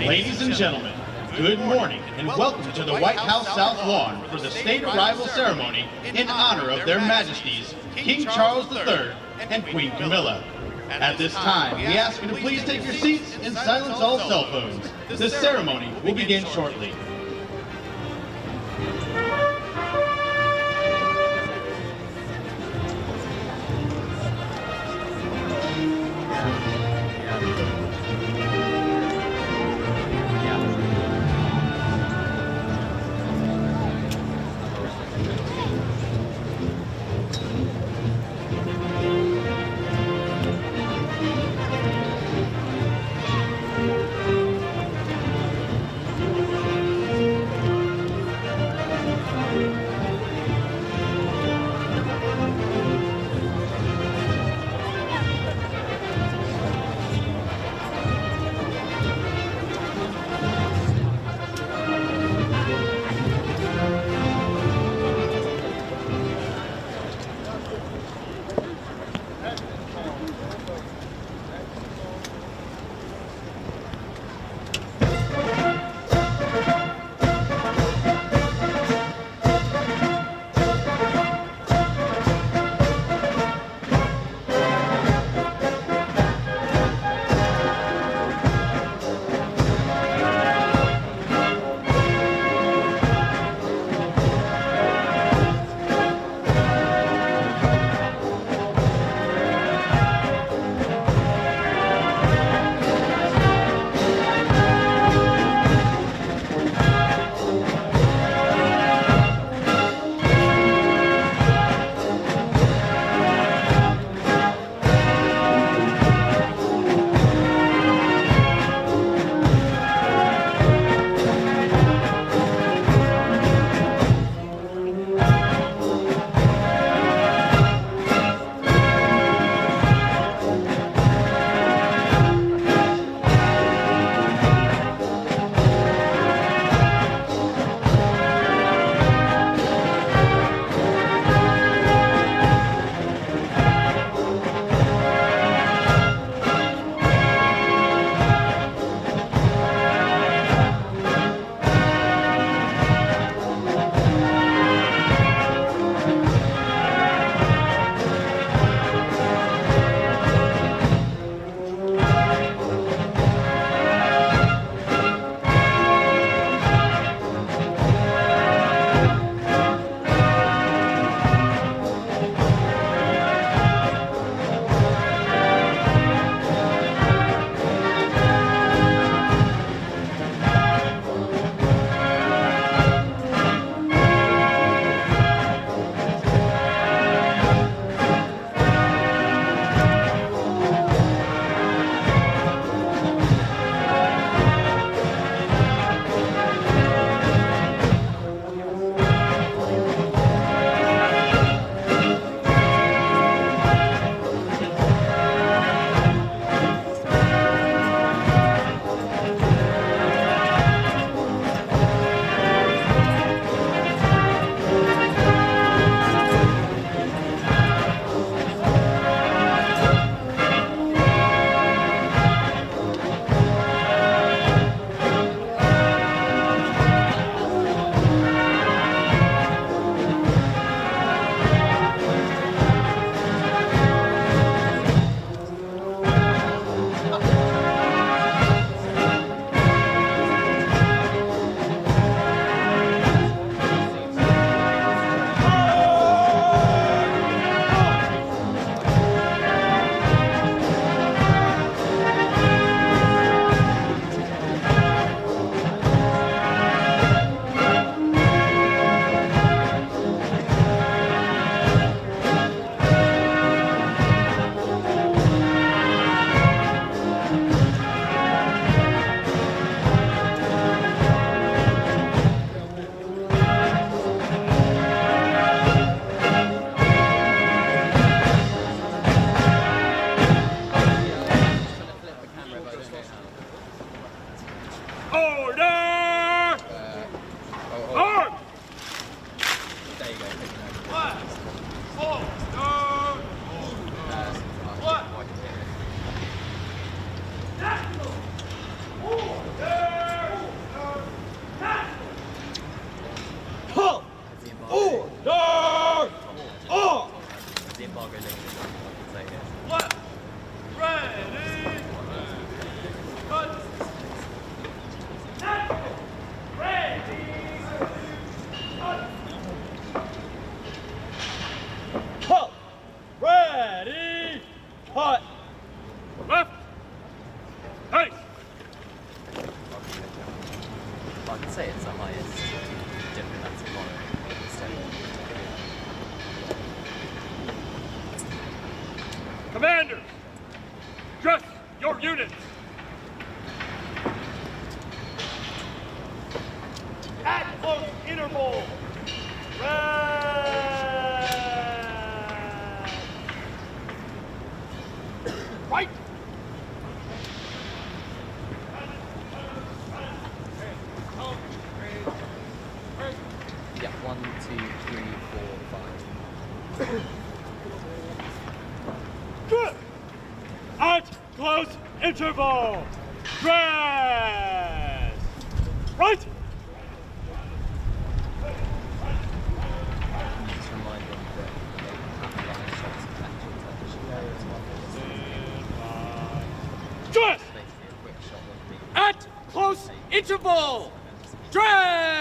Ladies and gentlemen, good morning and welcome to the White House South Lawn for the state arrival ceremony in honor of their Majesties King Charles III and Queen Camilla. At this time, we ask you to please take your seats and silence all cell phones. The ceremony will begin shortly. Left. Hey. I could say it's the highest diplomatic honor in the state. Commanders, dress your units. At close interval. Right. Yeah, 1, 2, 3, 4, 5. Good. At close interval. Dress. Right. Just remind them that they have line shots of actual Turkish players Dress. basically a quick shot of the At close interval. Dress.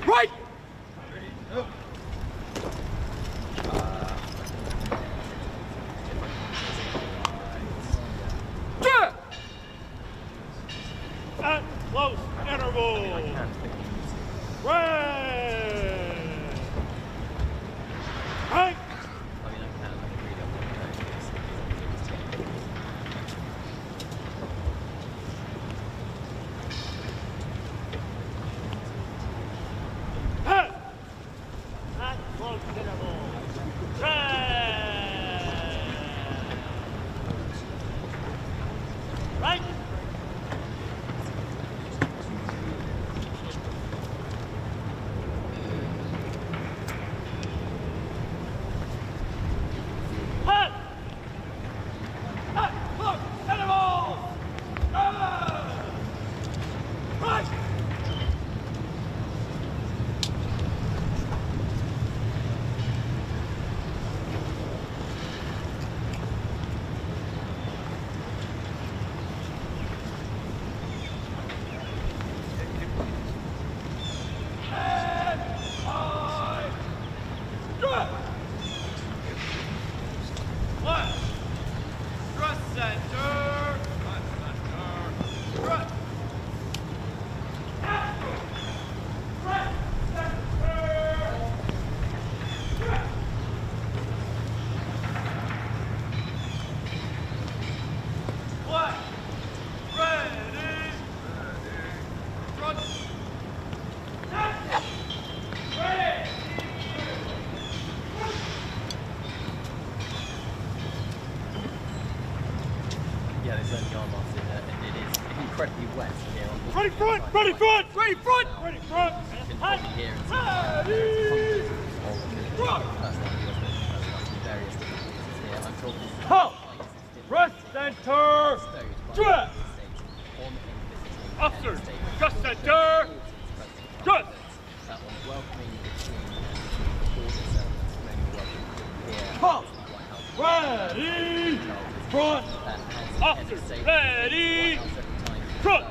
Right. Dress. At close interval. I can't think of Right. Right. I mean, I can read up on those. At close interval. Dress. Right. At close interval. Right. Yeah, there's only arm off in there, and it is incredibly wet here on the Ready front! Ready front! Ready front! Ready front! You can probably hear it. Various difficulties here. I'm talking Halt! Press center! Dress! Officers, press center! Dress! That one welcoming the team and all the ceremonies mainly welcoming here. Halt! White Ready! Front! Officers, ready! Front!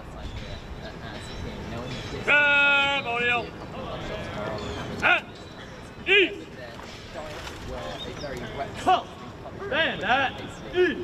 Ceremonial! At east! Halt! Stand at east!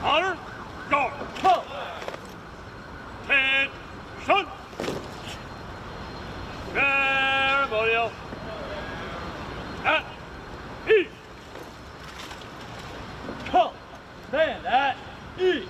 Honor, guard. Attention. Ceremonial. At ease. Stand at ease.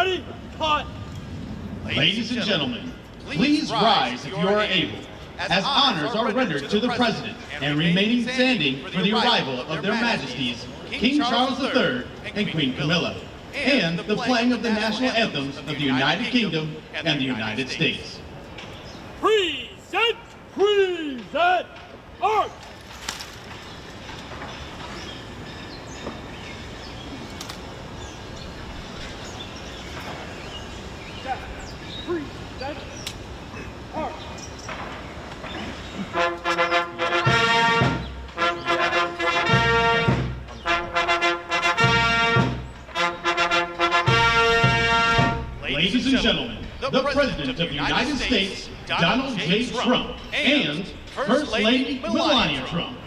Ready? Cut. Ladies and gentlemen, please rise if you are able, as honors are rendered to the President and remaining standing for the arrival of their Majesties, King Charles III and Queen Camilla, and the playing of the national anthems of the United Kingdom and the United States. Present. Present. Art. Present. Art. Ladies and gentlemen, the President of the United States, Donald J. Trump, and First Lady Melania Trump.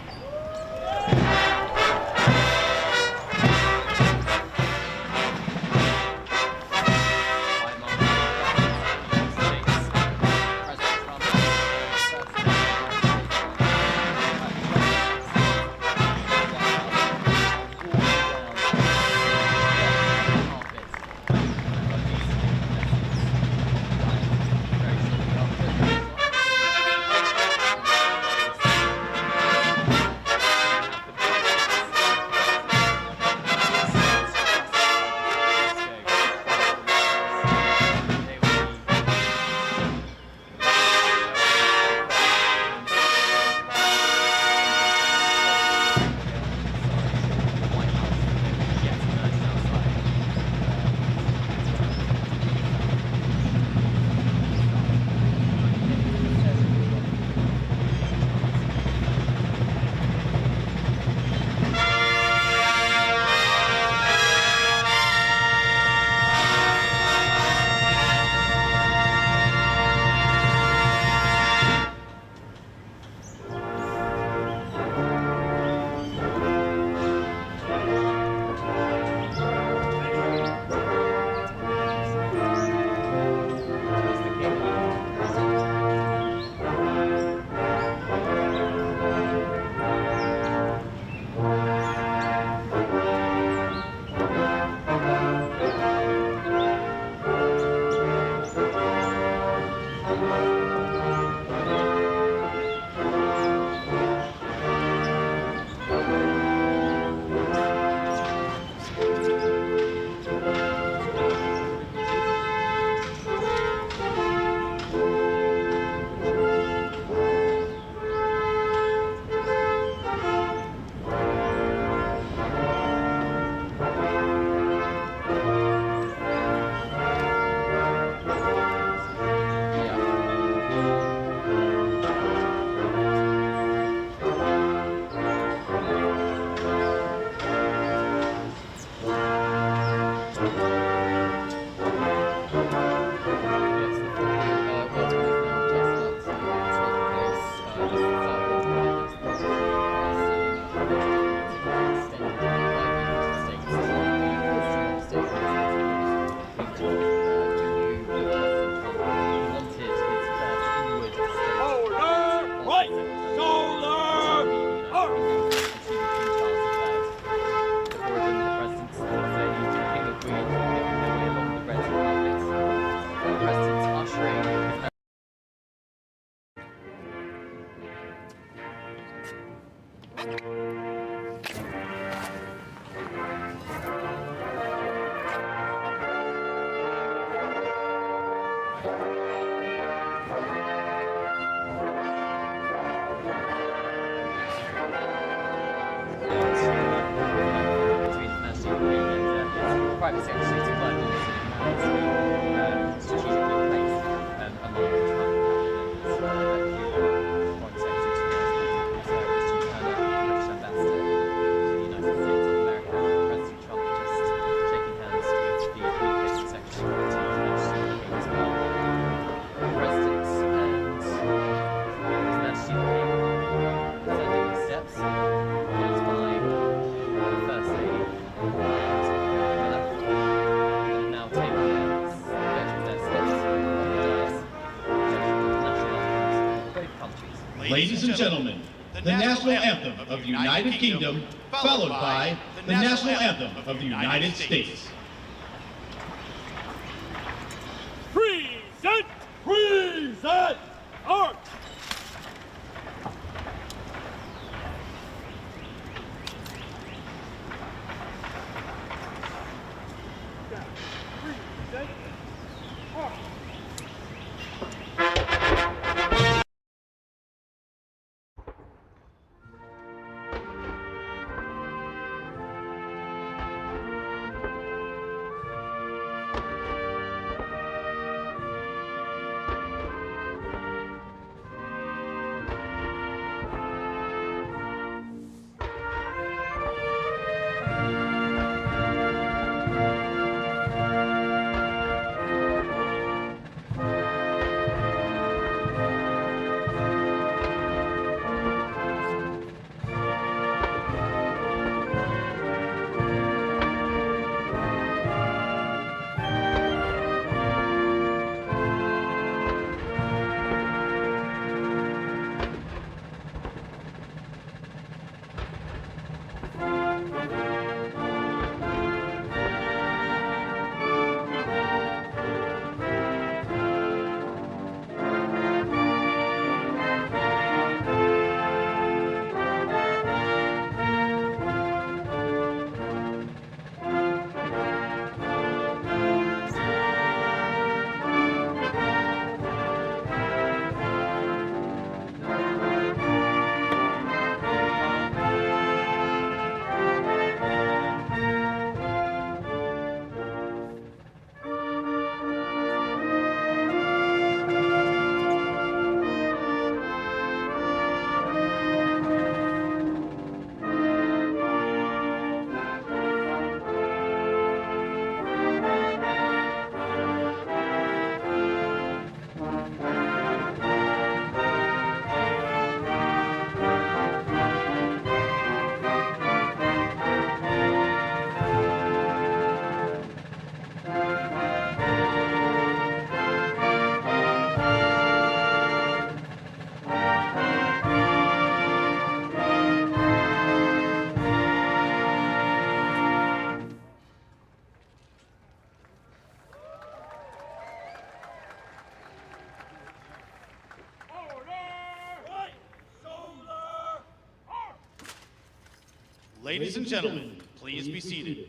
private sector to work on this strategically placed among the Trump cabinets. Foreign Secretary to Christian Turner, British Ambassador to the United States of America, President Trump just shaking hands with the Communications Secretary to International King as well. The President and His Majesty the King descending the steps, followed by the First Lady and Camilla, now taking their spots on the dais, protecting the national anthems of both countries. Ladies and gentlemen, the national anthem of the United Kingdom, followed by the national anthem of the United States. Countdown. Present. March. Ladies and gentlemen, please be seated.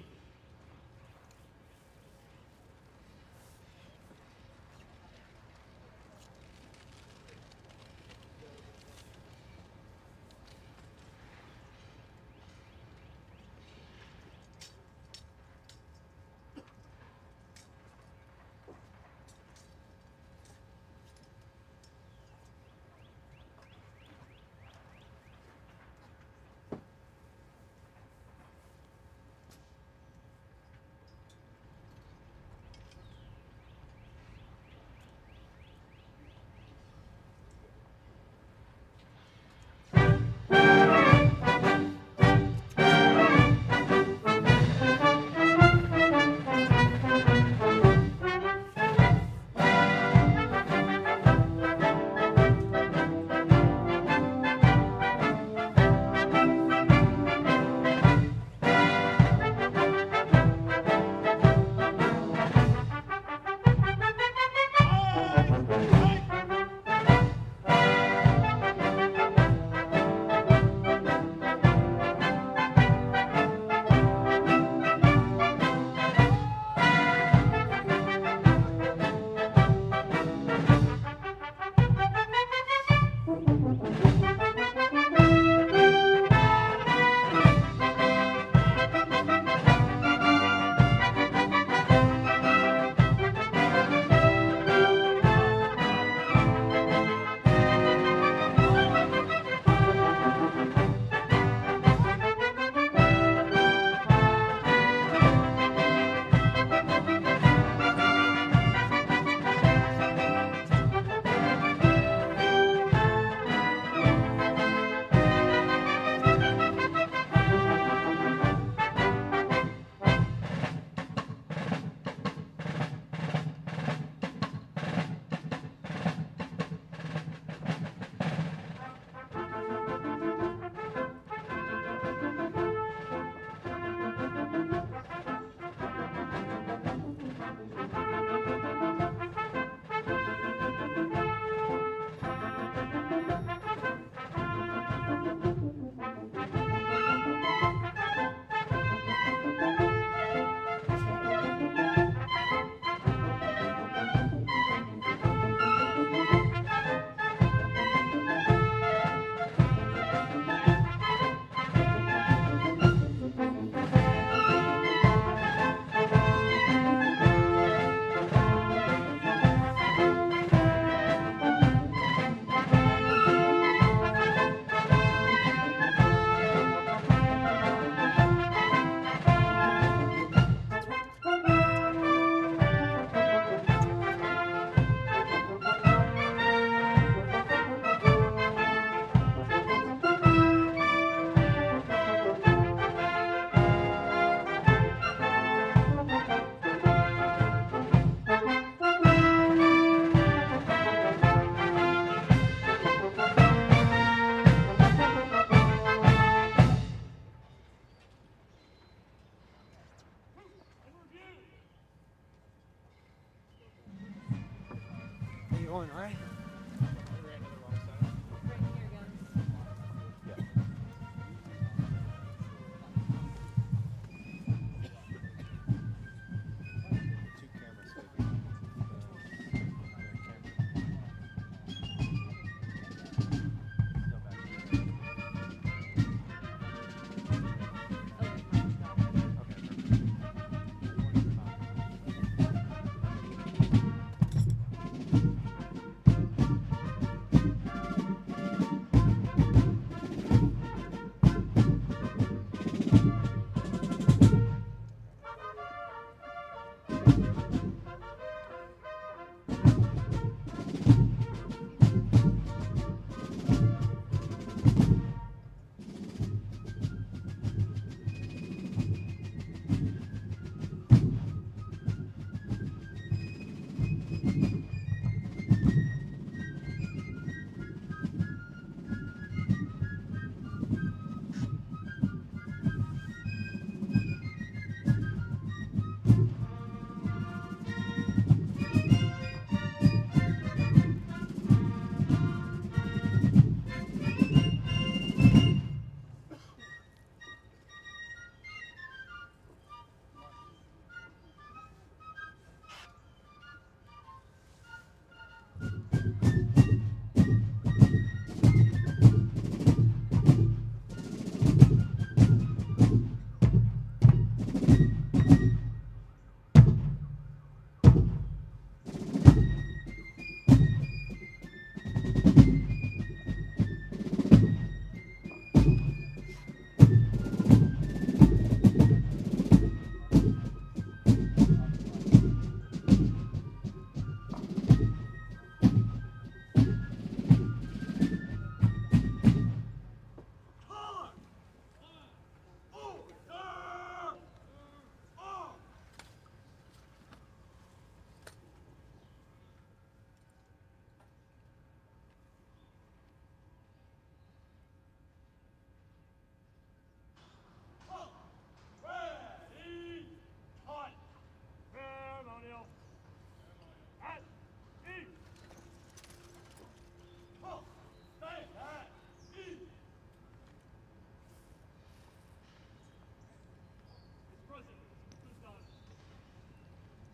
you going, all right?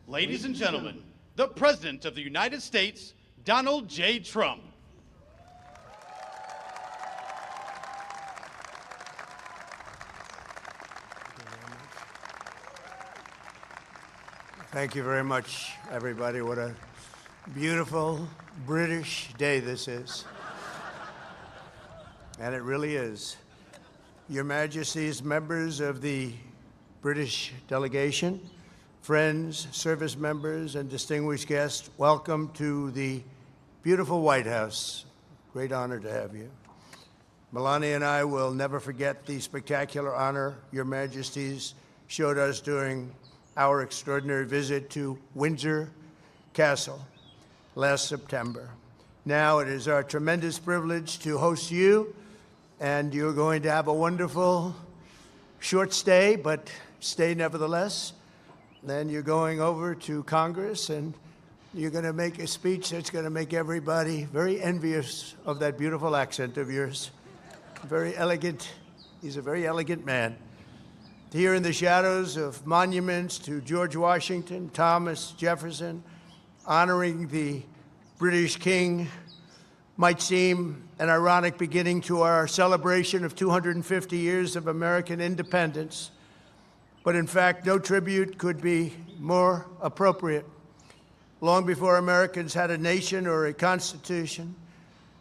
Ladies and gentlemen, the President of the United States, Donald J. Trump. Thank you very much, everybody. What a beautiful British day this is. And it really is. Your Majesties, members of the British delegation, friends, service members, and distinguished guests, welcome to the beautiful White House. Great honor to have you. Melania and I will never forget the spectacular honor Your Majesties showed us during our extraordinary visit to Windsor Castle last September. Now it is our tremendous privilege to host you, and you're going to have a wonderful short stay, but stay nevertheless. Then you're going over to Congress, and you're going to make a speech that's going to make everybody very envious of that beautiful accent of yours. Very elegant. He's a very elegant man. Here in the shadows of monuments to George Washington, Thomas Jefferson, honoring the British King might seem an ironic beginning to our celebration of 250 years of American independence. But in fact, no tribute could be more appropriate. Long before Americans had a nation or a constitution,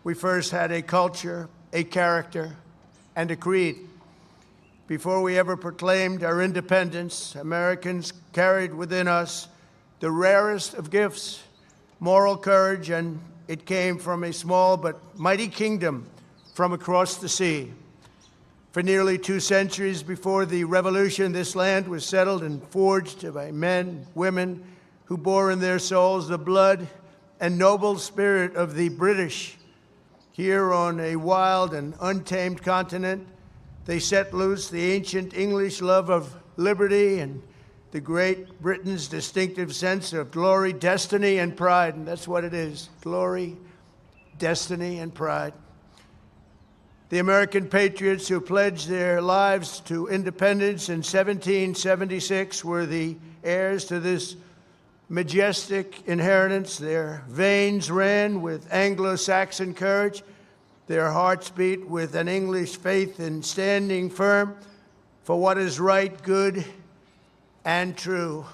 we first had a culture, a character, and a creed. Before we ever proclaimed our independence, Americans carried within us the rarest of gifts, moral courage, and it came from a small but mighty kingdom from across the sea. For nearly 2 centuries before the Revolution, this land was settled and forged by men, women who bore in their souls the blood and noble spirit of the British. Here on a wild and untamed continent, they set loose the ancient English love of liberty and the Great Britain's distinctive sense of glory, destiny, and pride. And that's what it is: glory, destiny, and pride. The American patriots who pledged their lives to independence in 1776 were the heirs to this majestic inheritance. Their veins ran with Anglo-Saxon courage. Their hearts beat with an English faith in standing firm for what is right, good, and true.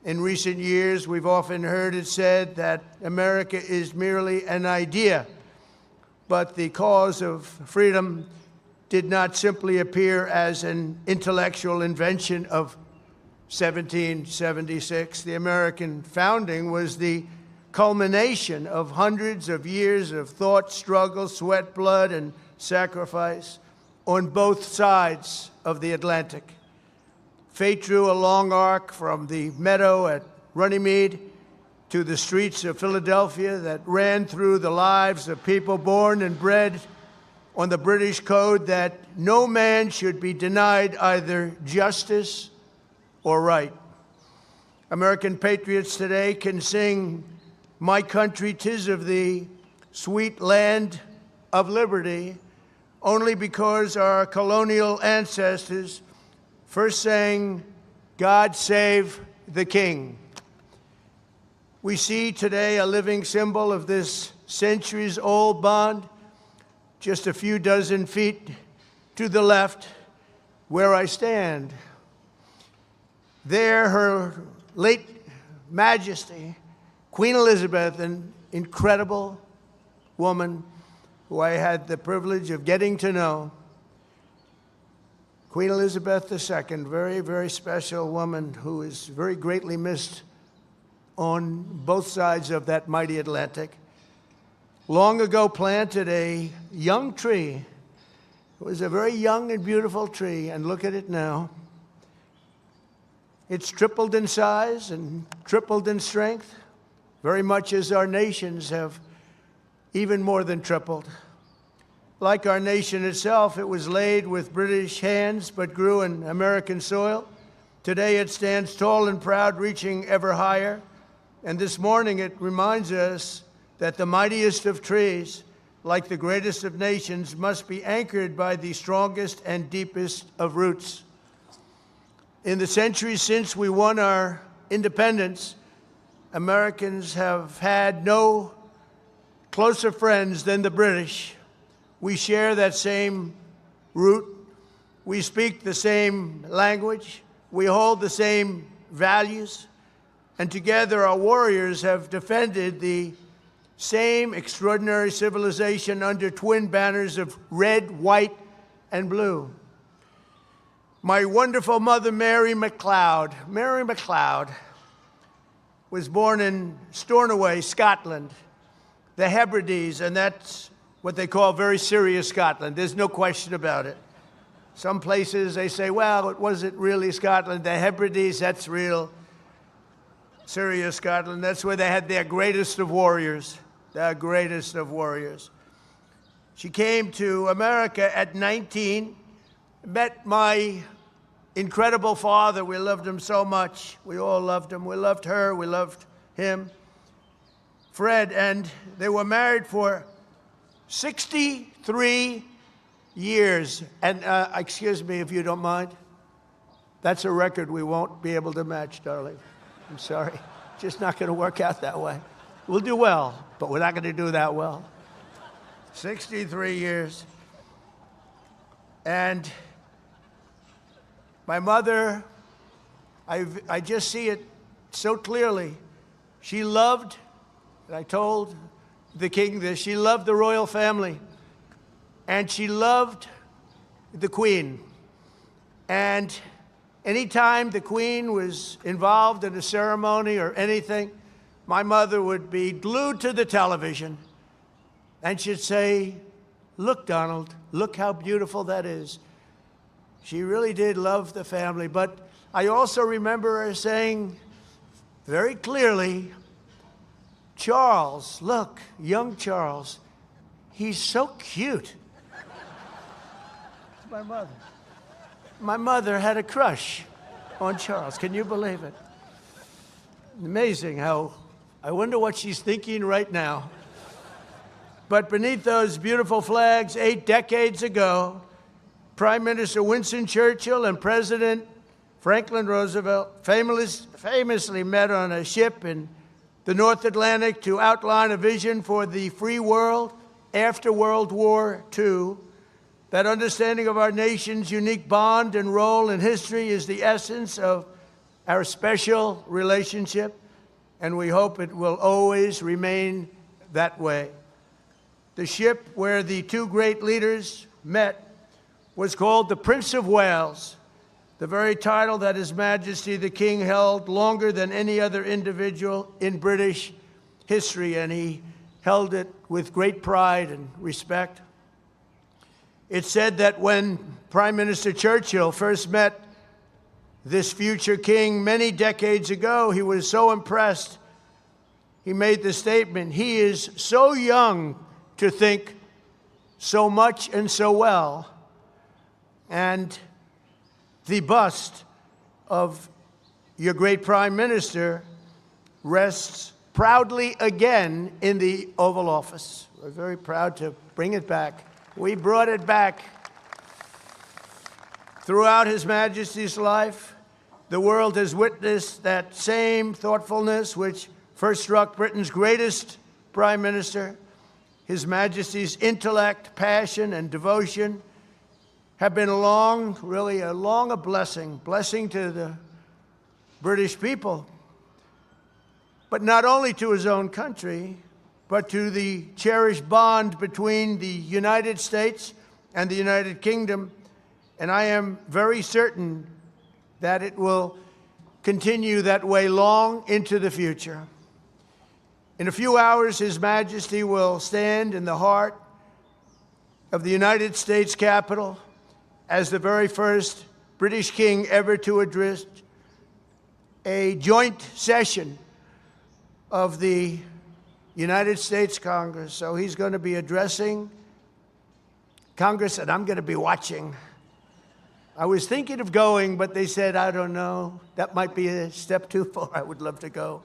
In recent years, we've often heard it said that America is merely an idea, but the cause of freedom did not simply appear as an intellectual invention of 1776. The American founding was the culmination of hundreds of years of thought, struggle, sweat, blood, and sacrifice on both sides of the Atlantic. Fate drew a long arc from the meadow at Runnymede to the streets of Philadelphia that ran through the lives of people born and bred on the British code that no man should be denied either justice or right. American patriots today can sing "My Country, 'Tis of Thee, Sweet Land of Liberty," only because our colonial ancestors first sang "God Save the King." We see today a living symbol of this centuries-old bond, just a few dozen feet to the left where I stand. There, Her late Majesty, Queen Elizabeth, an incredible woman who I had the privilege of getting to know. Queen Elizabeth II, very, very special woman who is very greatly missed on both sides of that mighty Atlantic. Long ago planted a young tree. It was a very young and beautiful tree, and look at it now. It's tripled in size and tripled in strength, very much as our nations have even more than tripled. Like our nation itself, it was laid with British hands but grew in American soil. Today it stands tall and proud, reaching ever higher. And this morning it reminds us that the mightiest of trees, like the greatest of nations, must be anchored by the strongest and deepest of roots. In the centuries since we won our independence, Americans have had no closer friends than the British. We share that same root. We speak the same language. We hold the same values. And together our warriors have defended the same extraordinary civilization under twin banners of red, white, and blue. My wonderful mother, Mary MacLeod, was born in Stornoway, Scotland, the Hebrides, and that's what they call very serious Scotland. There's no question about it. Some places they say, well, it wasn't really Scotland. The Hebrides, that's real serious Scotland. That's where they had their greatest of warriors, their greatest of warriors. She came to America at 19, met my incredible father. We loved him so much. We all loved him. We loved her. We loved him, Fred. And they were married for 63 years. And excuse me if you don't mind. That's a record we won't be able to match, darling. I'm sorry. Just not going to work out that way. We'll do well, but we're not going to do that well. 63 years. And my mother, I just see it so clearly. She loved, and I told the king this, she loved the royal family, and she loved the queen. And anytime the queen was involved in a ceremony or anything, my mother would be glued to the television, and she'd say, "Look, Donald, look how beautiful that is." She really did love the family, but I also remember her saying very clearly, "Charles, look, young Charles, he's so cute." My mother. My mother had a crush on Charles. Can you believe it? Amazing how, I wonder what she's thinking right now. But beneath those beautiful flags, 8 decades ago, Prime Minister Winston Churchill and President Franklin Roosevelt famously met on a ship in the North Atlantic to outline a vision for the free world after World War II. That understanding of our nation's unique bond and role in history is the essence of our special relationship, and we hope it will always remain that way. The ship where the two great leaders met was called the Prince of Wales, the very title that His Majesty the King held longer than any other individual in British history, and he held it with great pride and respect. It's said that when Prime Minister Churchill first met this future king many decades ago, he was so impressed, he made the statement, "He is so young to think so much and so well." And the bust of your great Prime Minister rests proudly again in the Oval Office. We're very proud to bring it back. We brought it back. Throughout His Majesty's life, the world has witnessed that same thoughtfulness which first struck Britain's greatest Prime Minister. His Majesty's intellect, passion, and devotion have been really a blessing to the British people, but not only to his own country, but to the cherished bond between the United States and the United Kingdom. And I am very certain that it will continue that way long into the future. In a few hours, His Majesty will stand in the heart of the United States Capitol as the very first British king ever to address a joint session of the United States Congress. So he's going to be addressing Congress, and I'm going to be watching. I was thinking of going, but they said, I don't know, that might be a step too far. I would love to go.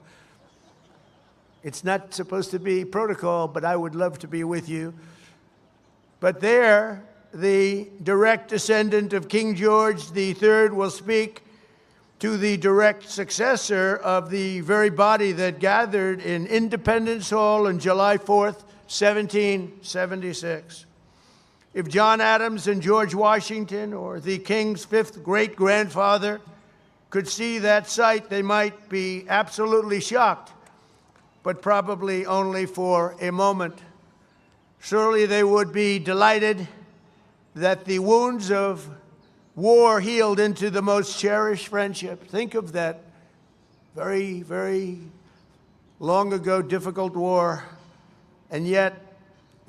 It's not supposed to be protocol, but I would love to be with you. But there, the direct descendant of King George III will speak to the direct successor of the very body that gathered in Independence Hall on July 4th, 1776. If John Adams and George Washington, or the King's fifth great-grandfather, could see that sight, they might be absolutely shocked, but probably only for a moment. Surely they would be delighted that the wounds of war healed into the most cherished friendship. Think of that very, very long ago difficult war, and yet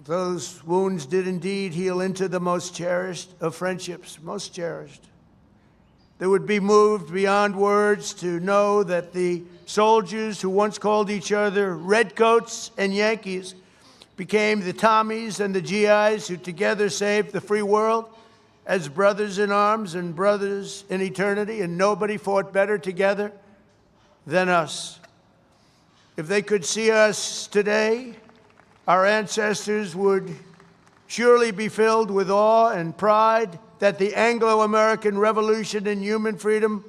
those wounds did indeed heal into the most cherished of friendships, most cherished. They would be moved beyond words to know that the soldiers who once called each other Redcoats and Yankees became the Tommies and the GIs who together saved the free world as brothers in arms and brothers in eternity, and nobody fought better together than us. If they could see us today, our ancestors would surely be filled with awe and pride that the Anglo-American Revolution in human freedom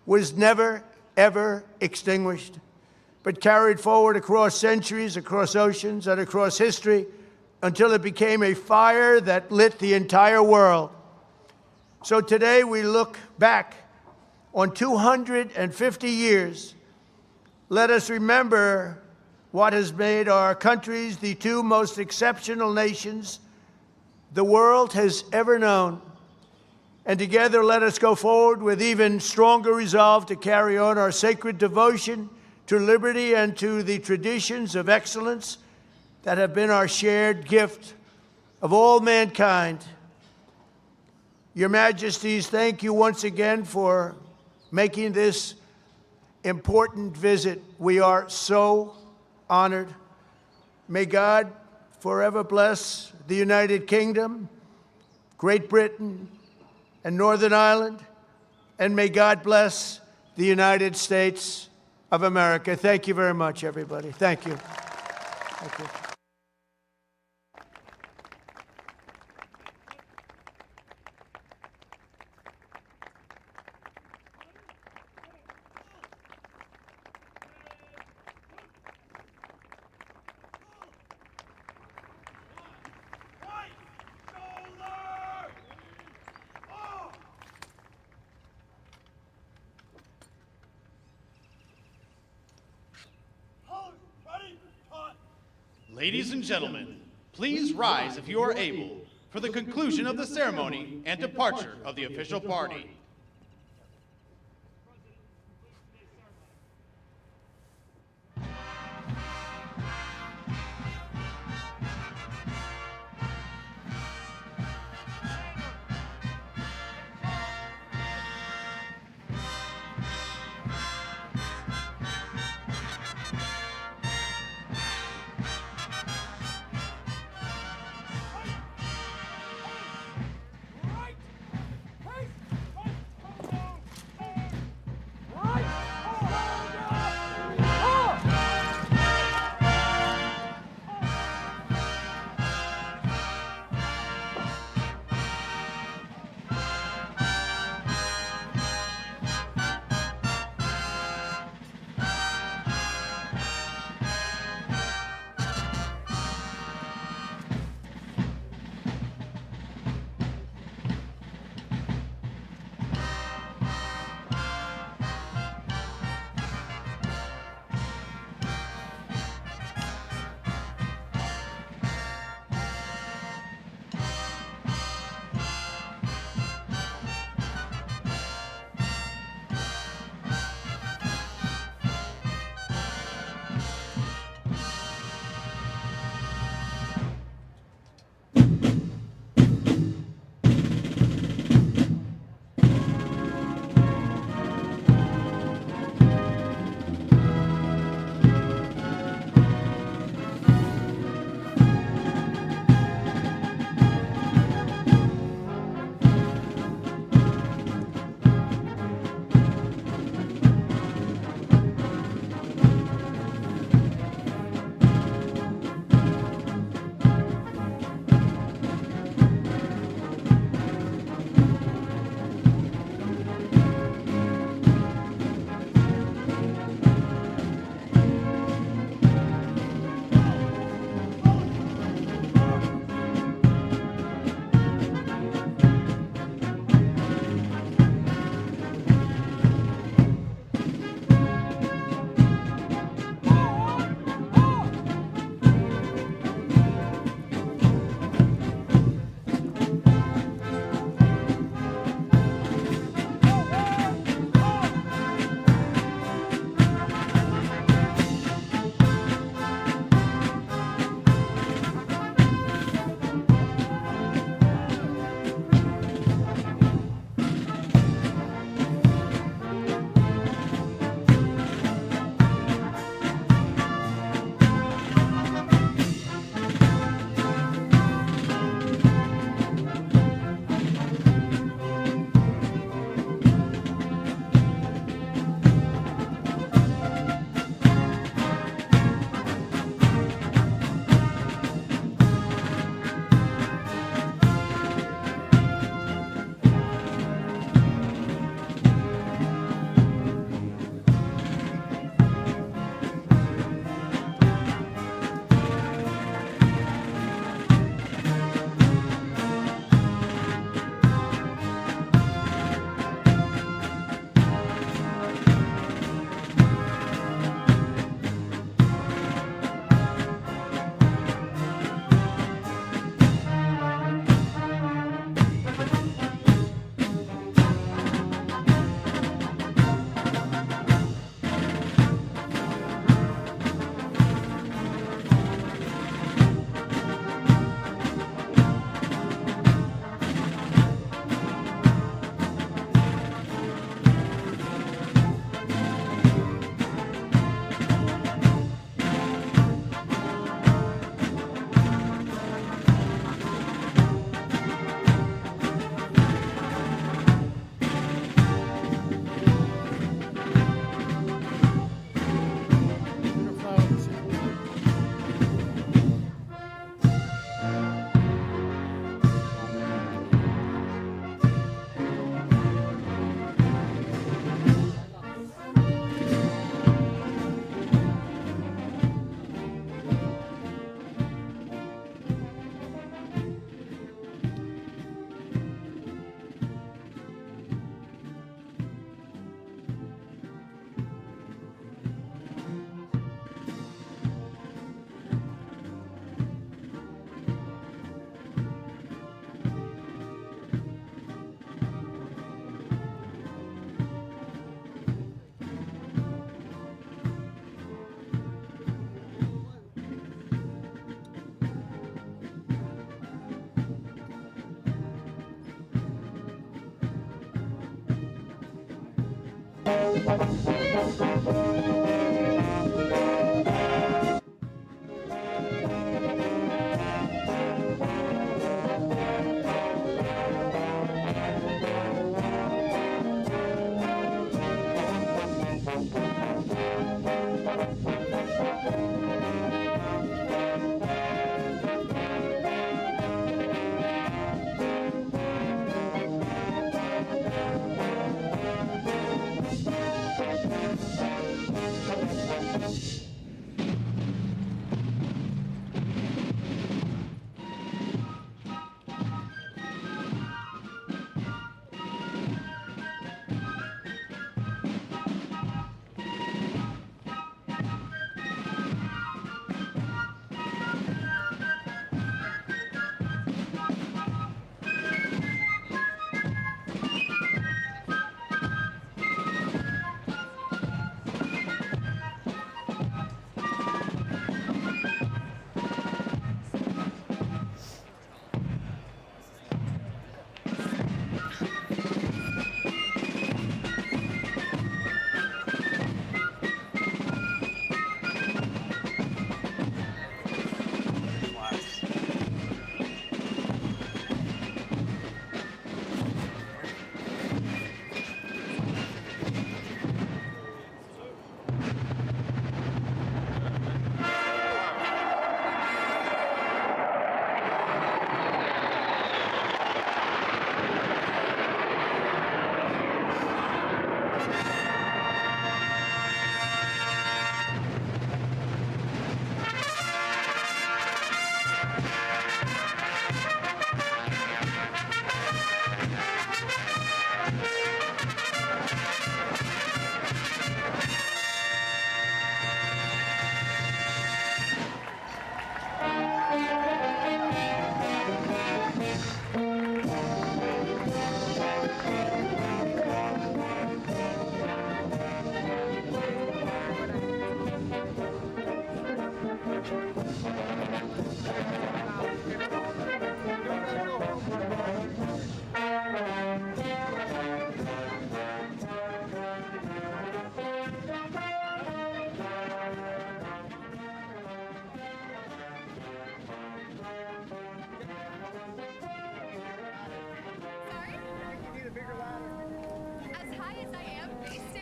was never, ever extinguished, but carried forward across centuries, across oceans, and across history until it became a fire that lit the entire world. So today we look back on 250 years. Let us remember what has made our countries the two most exceptional nations the world has ever known. And together let us go forward with even stronger resolve to carry on our sacred devotion to liberty and to the traditions of excellence that have been our shared gift of all mankind. Your Majesties, thank you once again for making this important visit. We are so honored. May God forever bless the United Kingdom, Great Britain, and Northern Ireland, and may God bless the United States of America. Thank you very much, everybody. Thank you. Thank you. Ladies and gentlemen, please rise if you are able for the conclusion of the ceremony and departure of the official party.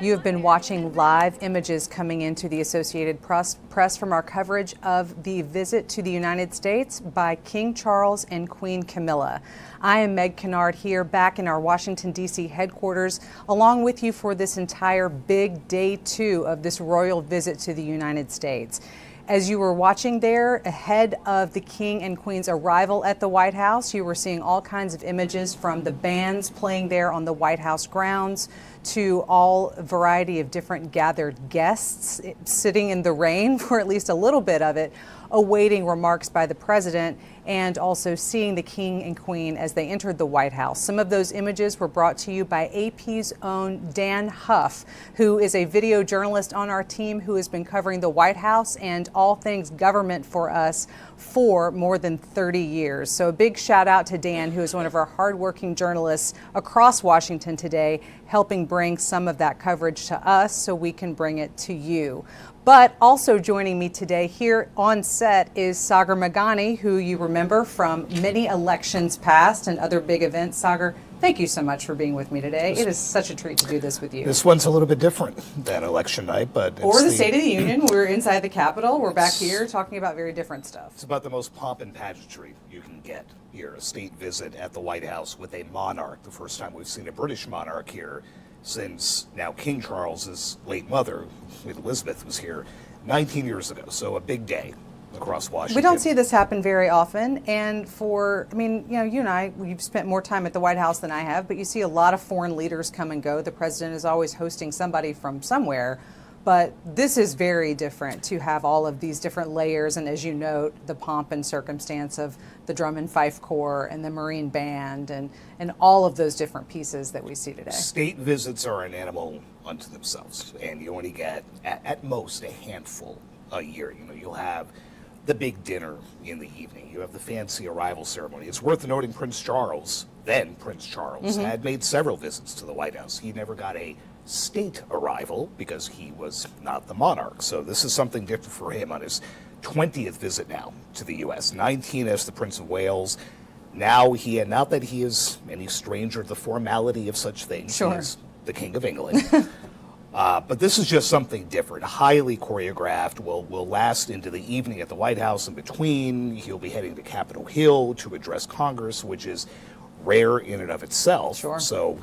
You have been watching live images coming into the Associated Press from our coverage of the visit to the United States by King Charles and Queen Camilla. I am Meg Kennard here back in our Washington, D.C. headquarters, along with you for this entire big day 2 of this royal visit to the United States. As you were watching there, ahead of the King and Queen's arrival at the White House, you were seeing all kinds of images from the bands playing there on the White House grounds to all variety of different gathered guests sitting in the rain for at least a little bit of it, awaiting remarks by the president, and also seeing the King and Queen as they entered the White House. Some of those images were brought to you by AP's own Dan Huff, who is a video journalist on our team who has been covering the White House and all things government for us for more than 30 years. So a big shout out to Dan, who is one of our hardworking journalists across Washington today, helping bring some of that coverage to us so we can bring it to you. But also joining me today here on set is Sagar Meghani, who you remember from many elections past and other big events. Sagar, thank you so much for being with me today. It is such a treat to do this with you. This one's a little bit different than election night, but it's or the State of the Union. We're inside the Capitol. We're back here talking about very different stuff. It's about the most pomp and pageantry you can get here. A state visit at the White House with a monarch. The first time we've seen a British monarch here since now King Charles's late mother, Elizabeth, was here 19 years ago. So a big day across Washington. We don't see this happen very often. And you and I, we've spent more time at the White House than I have, but you see a lot of foreign leaders come and go. The president is always hosting somebody from somewhere. But this is very different to have all of these different layers, and as you note, the pomp and circumstance of the Drum and Fife Corps and the Marine Band and all of those different pieces that we see today. State visits are an animal unto themselves, and you only get, at most, a handful a year. You know, you'll have the big dinner in the evening. You have the fancy arrival ceremony. It's worth noting Prince Charles, then Prince Charles, had made several visits to the White House. He never got a state arrival because he was not the monarch. So this is something different for him on his 20th visit now to the U.S. 19 as the Prince of Wales. Now not that he is any stranger to the formality of such things. Sure. He is the King of England. But this is just something different, highly choreographed, will last into the evening at the White House. In between, he'll be heading to Capitol Hill to address Congress, which is rare in and of itself. Sure. So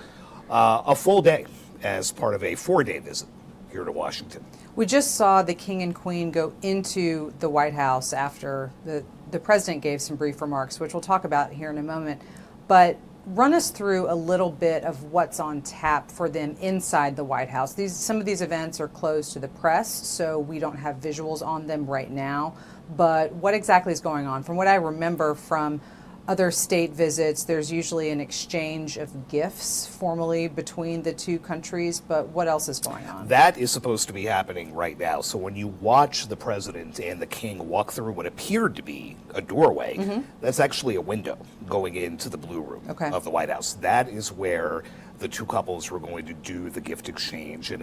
a full day as part of a 4-day visit here to Washington. We just saw the King and Queen go into the White House after the president gave some brief remarks, which we'll talk about here in a moment. But run us through a little bit of what's on tap for them inside the White House. Some of these events are closed to the press, so we don't have visuals on them right now. But what exactly is going on? From what I remember from other state visits, there's usually an exchange of gifts formally between the two countries, but what else is going on? That is supposed to be happening right now. So when you watch the president and the king walk through what appeared to be a doorway, that's actually a window going into the Blue Room of the White House. That is where the two couples were going to do the gift exchange, and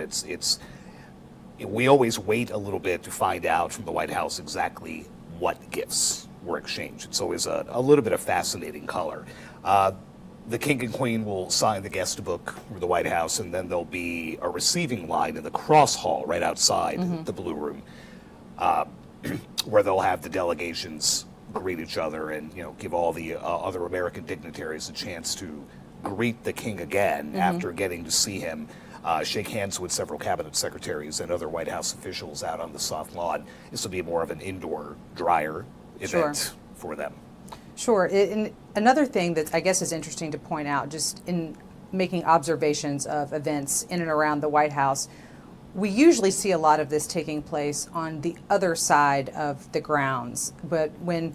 we always wait a little bit to find out from the White House exactly what gifts were exchanged. It's always a little bit of fascinating color. The King and Queen will sign the guest book for the White House, and then there'll be a receiving line in the cross hall right outside the Blue Room, where they'll have the delegations greet each other and give all the other American dignitaries a chance to greet the king again after getting to see him. Shake hands with several cabinet secretaries and other White House officials out on the soft lawn. This will be more of an indoor, drier event for them. Sure. And another thing that I guess is interesting to point out, just in making observations of events in and around the White House, we usually see a lot of this taking place on the other side of the grounds. But when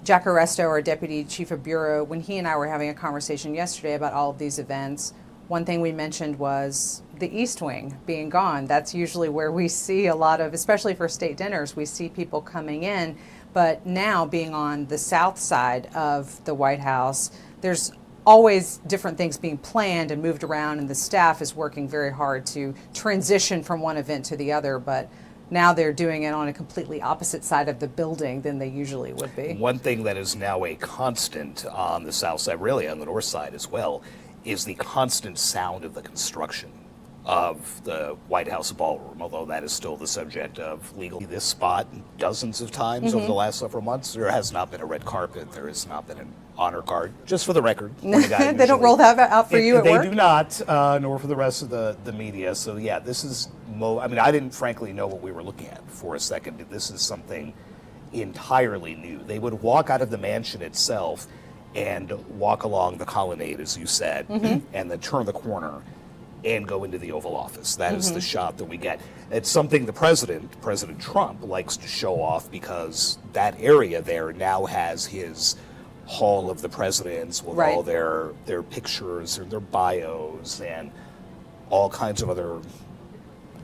Jack Arresto, our Deputy Chief of Bureau, when he and I were having a conversation yesterday about all of these events, one thing we mentioned was the East Wing being gone. That's usually where we see a lot of, especially for state dinners, we see people coming in. But now being on the south side of the White House, there's always different things being planned and moved around, and the staff is working very hard to transition from one event to the other. But now they're doing it on a completely opposite side of the building than they usually would be. One thing that is now a constant on the south side, really on the north side as well, is the constant sound of the construction of the White House ballroom, although that is still the subject of legal. This spot dozens of times over the last several months. There has not been a red carpet. There has not been an honor guard, just for the record. They don't roll that out for you at work? They do not, nor for the rest of the media. So yeah, this is, I mean, I didn't frankly know what we were looking at for a second. This is something entirely new. They would walk out of the mansion itself and walk along the colonnade, as you said, and then turn the corner and go into the Oval Office. That is the shot that we get. It's something the President Trump, likes to show off because that area there now has his Hall of the Presidents with all their pictures and their bios and all kinds of other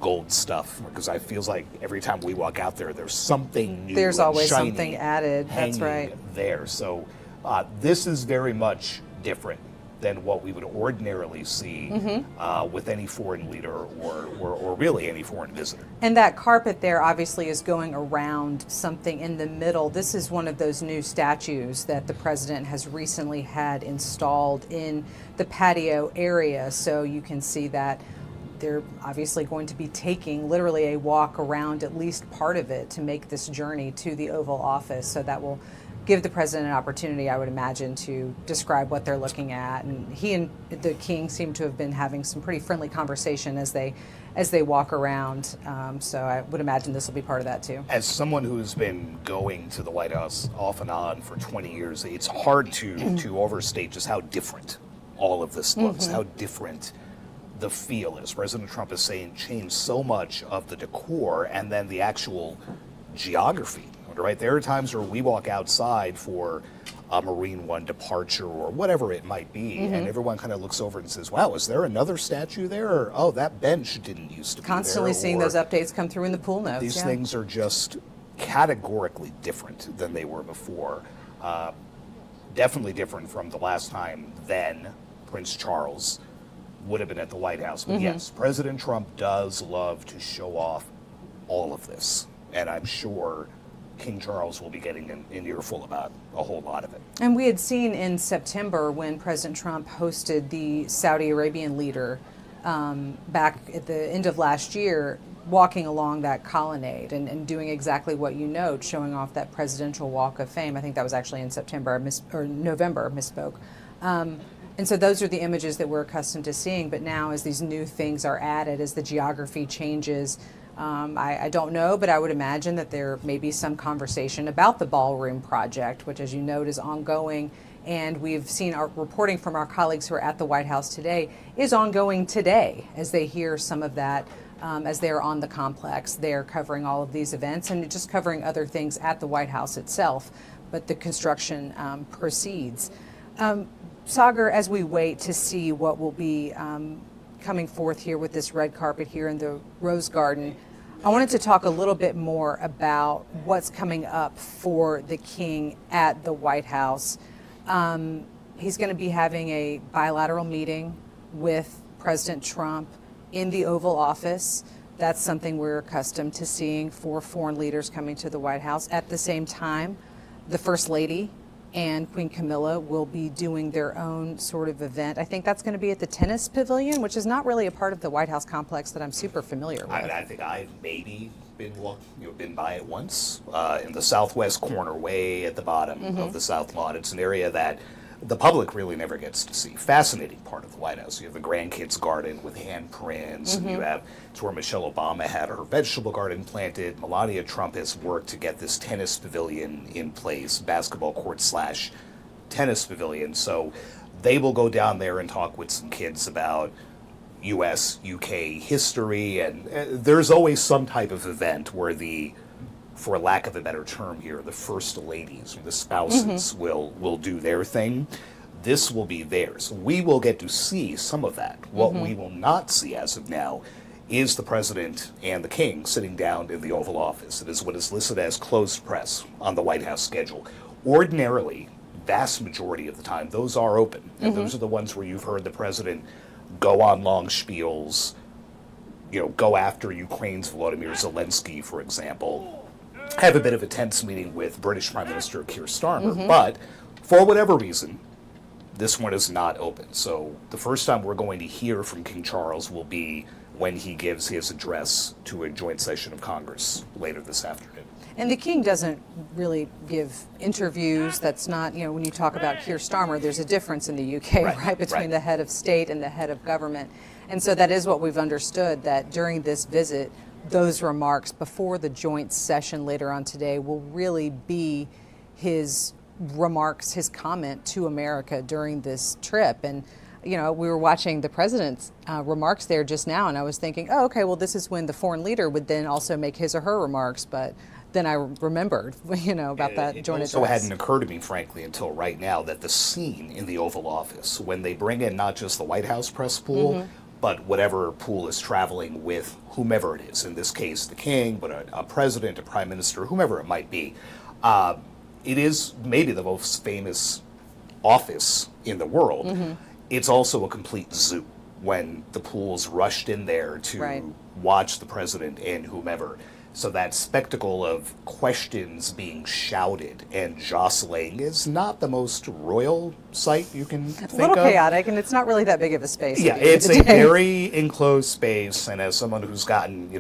gold stuff, because I feels like every time we walk out there, there's something new. There's always shiny something added. That's right. There. So this is very much different than what we would ordinarily see with any foreign leader or really any foreign visitor. And that carpet there obviously is going around something in the middle. This is one of those new statues that the president has recently had installed in the patio area. So you can see that they're obviously going to be taking literally a walk around at least part of it to make this journey to the Oval Office. So that will give the president an opportunity, I would imagine, to describe what they're looking at. And he and the king seem to have been having some pretty friendly conversation as they walk around. So I would imagine this will be part of that too. As someone who's been going to the White House off and on for 20 years, it's hard to overstate just how different all of this looks, how different the feel is. President Trump is saying changed so much of the decor and then the actual geography. Right, there are times where we walk outside for a Marine One departure or whatever it might be, and everyone kind of looks over and says, "Wow, is there another statue there?" Or, "Oh, that bench didn't used to be there." Constantly seeing those updates come through in the pool notes. These things are just categorically different than they were before. Definitely different from the last time then Prince Charles would have been at the White House. But yes, President Trump does love to show off all of this. And I'm sure King Charles will be getting an earful about a whole lot of it. And we had seen in September when President Trump hosted the Saudi Arabian leader back at the end of last year, walking along that colonnade and doing exactly what you note, showing off that presidential walk of fame. I think that was actually in September, or November, misspoke. And so those are the images that we're accustomed to seeing. But now as these new things are added, as the geography changes, I don't know, but I would imagine that there may be some conversation about the ballroom project, which, as you note, is ongoing. And we've seen our reporting from our colleagues who are at the White House today is ongoing today as they hear some of that as they're on the complex. They're covering all of these events and just covering other things at the White House itself, but the construction proceeds. Sagar, as we wait to see what will be coming forth here with this red carpet here in the Rose Garden, I wanted to talk a little bit more about what's coming up for the king at the White House. He's going to be having a bilateral meeting with President Trump in the Oval Office. That's something we're accustomed to seeing for foreign leaders coming to the White House. At the same time, the First Lady and Queen Camilla will be doing their own sort of event. I think that's going to be at the Tennis Pavilion, which is not really a part of the White House complex that I'm super familiar with. I think I've maybe been by it once in the southwest corner, way at the bottom of the South Lawn. It's an area that the public really never gets to see. Fascinating part of the White House. You have the grandkids garden with handprints, and you have, it's where Michelle Obama had her vegetable garden planted. Melania Trump has worked to get this tennis pavilion in place, basketball court / tennis pavilion. So they will go down there and talk with some kids about U.S., UK history, and there's always some type of event where for lack of a better term here, the first ladies or the spouses will do their thing. This will be theirs. We will get to see some of that. What we will not see as of now is the president and the king sitting down in the Oval Office. It is what is listed as closed press on the White House schedule. Ordinarily, vast majority of the time, those are open. And those are the ones where you've heard the president go on long spiels, go after Ukraine's Volodymyr Zelensky, for example, have a bit of a tense meeting with British Prime Minister Keir Starmer, but for whatever reason, this one is not open. So the first time we're going to hear from King Charles will be when he gives his address to a joint session of Congress later this afternoon. And the king doesn't really give interviews. That's not, when you talk about Keir Starmer, there's a difference in the UK, right, between the head of state and the head of government. And so that is what we've understood, that during this visit, those remarks before the joint session later on today will really be his remarks, his comment to America during this trip. And, we were watching the president's remarks there just now, and I was thinking, oh, okay, well, this is when the foreign leader would then also make his or her remarks. But then I remembered, about that joint address. It also hadn't occurred to me, frankly, until right now, that the scene in the Oval Office, when they bring in not just the White House press pool, but whatever pool is traveling with whomever it is, in this case the king, but a president, a prime minister, whomever it might be, it is maybe the most famous office in the world. It's also a complete zoo when the pool's rushed in there to watch the president and whomever. So that spectacle of questions being shouted and jostling is not the most royal sight you can think of. A little chaotic, and it's not really that big of a space. Yeah, it's a very enclosed space, and as someone who's gotten,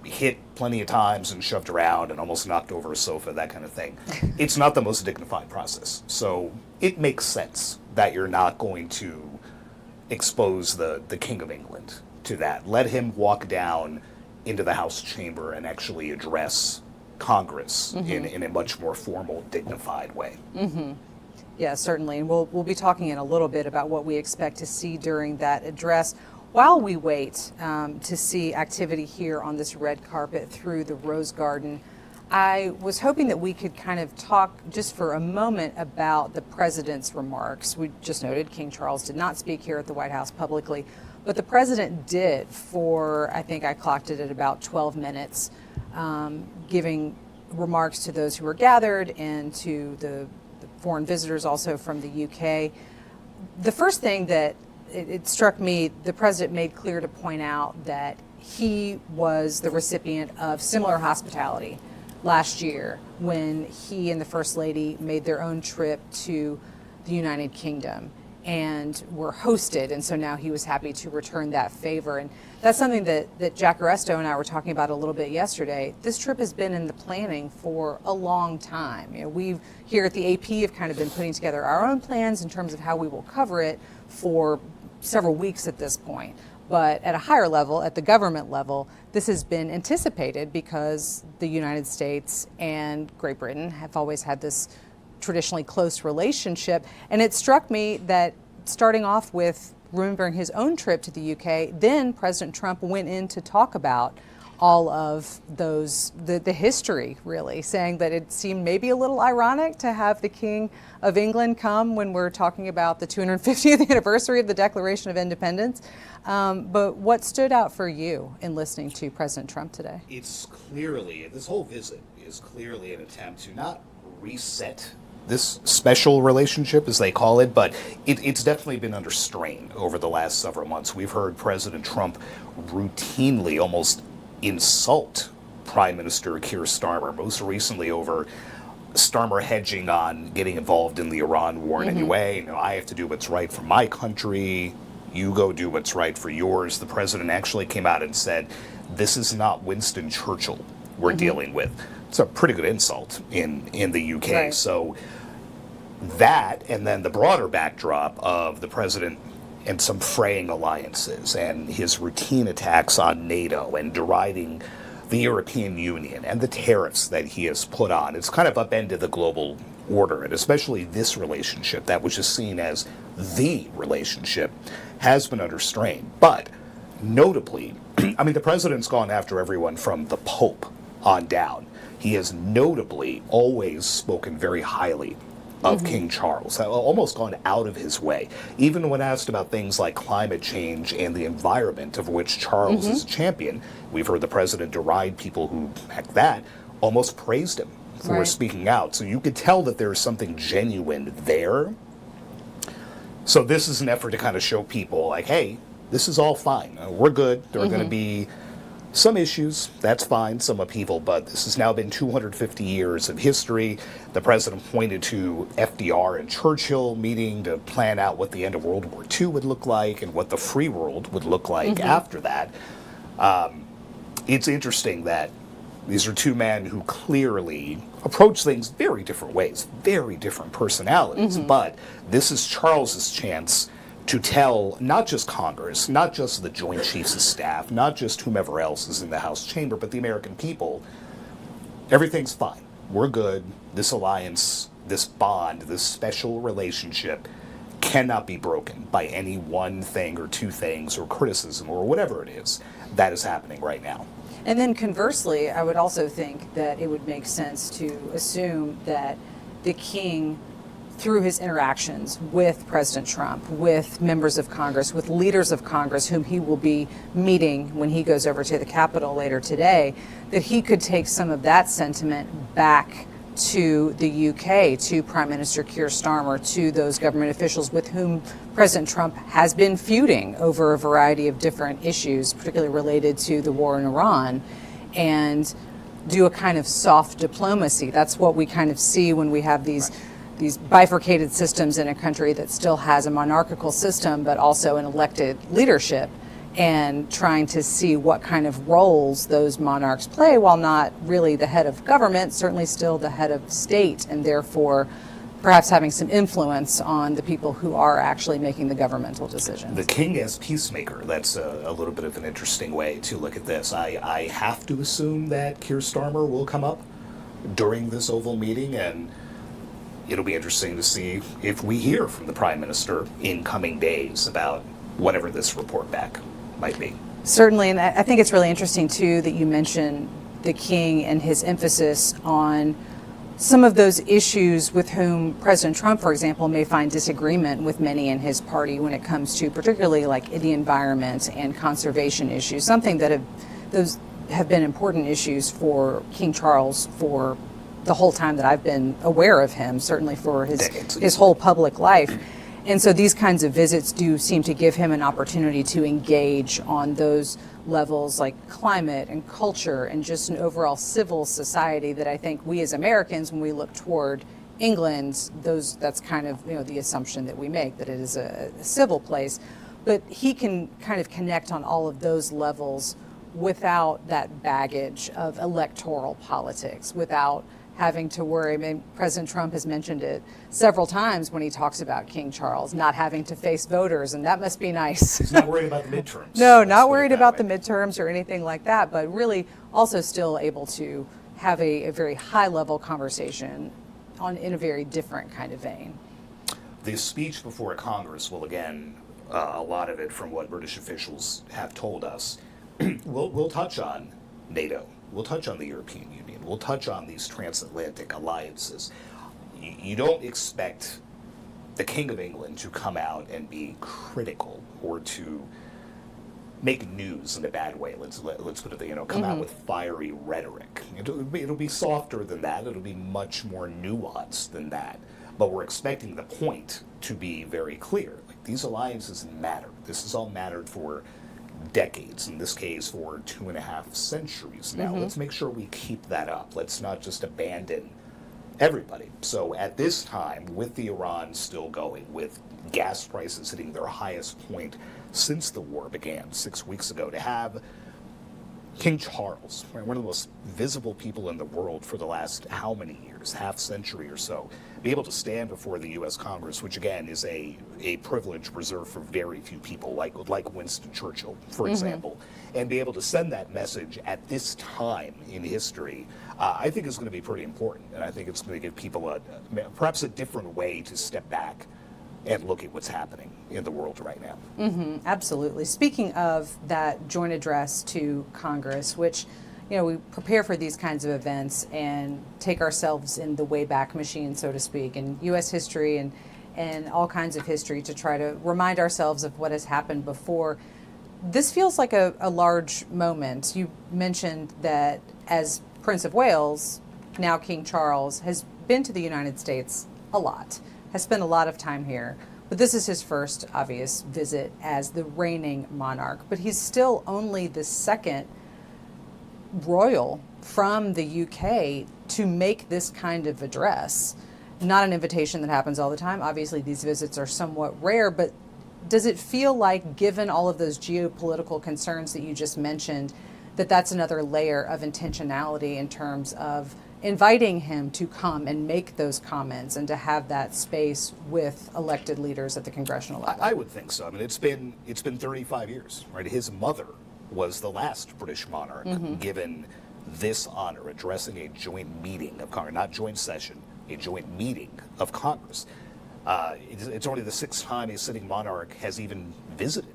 hit plenty of times and shoved around and almost knocked over a sofa, that kind of thing, it's not the most dignified process. So it makes sense that you're not going to expose the King of England to that. Let him walk down into the House chamber and actually address Congress in a much more formal, dignified way. Yeah, certainly. And we'll be talking in a little bit about what we expect to see during that address while we wait to see activity here on this red carpet through the Rose Garden. I was hoping that we could kind of talk just for a moment about the president's remarks. We just noted King Charles did not speak here at the White House publicly, but the president did for, I think I clocked it at about 12 minutes, giving remarks to those who were gathered and to the foreign visitors also from the UK. The first thing that it struck me the president made clear to point out that he was the recipient of similar hospitality last year when he and the First Lady made their own trip to the United Kingdom and were hosted, and so now he was happy to return that favor. And that's something that Jack Arresto and I were talking about a little bit yesterday. This trip has been in the planning for a long time. You know, we've here at the AP have kind of been putting together our own plans in terms of how we will cover it for several weeks at this point. But at a higher level, at the government level, this has been anticipated because the United States and Great Britain have always had this traditionally close relationship. And it struck me that starting off with remembering his own trip to the UK, then President Trump went in to talk about all of those, the history, really, saying that it seemed maybe a little ironic to have the King of England come when we're talking about the 250th anniversary of the Declaration of Independence. But what stood out for you in listening to President Trump today? It's clearly, this whole visit is clearly an attempt to not reset this special relationship, as they call it, but it's definitely been under strain over the last several months. We've heard President Trump routinely almost insult Prime Minister Keir Starmer, most recently over Starmer hedging on getting involved in the Iran war in any way. You know, I have to do what's right for my country. You go do what's right for yours. The president actually came out and said, this is not Winston Churchill we're dealing with. It's a pretty good insult in the UK. Right. So that, and then the broader backdrop of the president and some fraying alliances and his routine attacks on NATO and deriding the European Union and the tariffs that he has put on, it's kind of upended the global order, and especially this relationship that was just seen as the relationship has been under strain. But notably, I mean, the president's gone after everyone from the Pope on down. He has notably always spoken very highly of King Charles, almost gone out of his way. Even when asked about things like climate change and the environment, of which Charles is a champion, we've heard the president deride people who, heck that, almost praised him for speaking out. So you could tell that there's something genuine there. So this is an effort to kind of show people, like, hey, this is all fine. We're good. There are going to be some issues, that's fine, some upheaval, but this has now been 250 years of history. The president pointed to FDR and Churchill meeting to plan out what the end of World War II would look like and what the free world would look like after that. It's interesting that these are two men who clearly approach things very different ways, very different personalities, but this is Charles's chance to tell not just Congress, not just the Joint Chiefs of Staff, not just whomever else is in the House chamber, but the American people, everything's fine. We're good. This alliance, this bond, this special relationship cannot be broken by any one thing or two things or criticism or whatever it is that is happening right now. And then conversely, I would also think that it would make sense to assume that the king, through his interactions with President Trump, with members of Congress, with leaders of Congress whom he will be meeting when he goes over to the Capitol later today, that he could take some of that sentiment back to the UK, to Prime Minister Keir Starmer, to those government officials with whom President Trump has been feuding over a variety of different issues, particularly related to the war in Iran, and do a kind of soft diplomacy. That's what we kind of see when we have these bifurcated systems in a country that still has a monarchical system, but also an elected leadership, and trying to see what kind of roles those monarchs play while not really the head of government, certainly still the head of state, and therefore perhaps having some influence on the people who are actually making the governmental decisions. The king as peacemaker, that's a little bit of an interesting way to look at this. I have to assume that Keir Starmer will come up during this Oval meeting, and it'll be interesting to see if we hear from the Prime Minister in coming days about whatever this report back might be. Certainly, and I think it's really interesting, too, that you mentioned the king and his emphasis on some of those issues with whom President Trump, for example, may find disagreement with many in his party when it comes to particularly like the environment and conservation issues, something that those have been important issues for King Charles for the whole time that I've been aware of him, certainly for his whole public life. And so these kinds of visits do seem to give him an opportunity to engage on those levels like climate and culture and just an overall civil society that I think we as Americans, when we look toward England, that's kind of the assumption that we make, that it is a civil place. But he can kind of connect on all of those levels without that baggage of electoral politics, without having to worry. I mean, President Trump has mentioned it several times when he talks about King Charles, not having to face voters, and that must be nice. He's not worried about the midterms. No, not worried about the midterms or anything like that, but really also still able to have a very high-level conversation in a very different kind of vein. The speech before Congress will, again, a lot of it from what British officials have told us, we'll touch on NATO. We'll touch on the European Union. We'll touch on these transatlantic alliances. You don't expect the King of England to come out and be critical or to make news in a bad way. Let's put it, come out with fiery rhetoric. It'll be softer than that. It'll be much more nuanced than that. But we're expecting the point to be very clear. Like, these alliances matter. This has all mattered for decades, in this case for 2.5 centuries now. Let's make sure we keep that up. Let's not just abandon everybody. So at this time, with the Iran still going, with gas prices hitting their highest point since the war began 6 weeks ago, to have King Charles, right, one of the most visible people in the world for the last how many years, half century or so, be able to stand before the U.S. Congress, which again is a privilege reserved for very few people, like Winston Churchill, for example, and be able to send that message at this time in history, I think is going to be pretty important. And I think it's going to give people perhaps a different way to step back and look at what's happening in the world right now. Absolutely. Speaking of that joint address to Congress, which, we prepare for these kinds of events and take ourselves in the Wayback Machine, so to speak, in U.S. history and all kinds of history to try to remind ourselves of what has happened before. This feels like a large moment. You mentioned that as Prince of Wales, now King Charles, has been to the United States a lot, has spent a lot of time here. But this is his first obvious visit as the reigning monarch. But he's still only the second royal from the UK to make this kind of address. Not an invitation that happens all the time. Obviously, these visits are somewhat rare, but does it feel like, given all of those geopolitical concerns that you just mentioned, that that's another layer of intentionality in terms of inviting him to come and make those comments and to have that space with elected leaders at the congressional level? I would think so. I mean, it's been 35 years, right? His mother was the last British monarch given this honor, addressing a joint meeting of Congress, not joint session, a joint meeting of Congress. It's only the 6th time a sitting monarch has even visited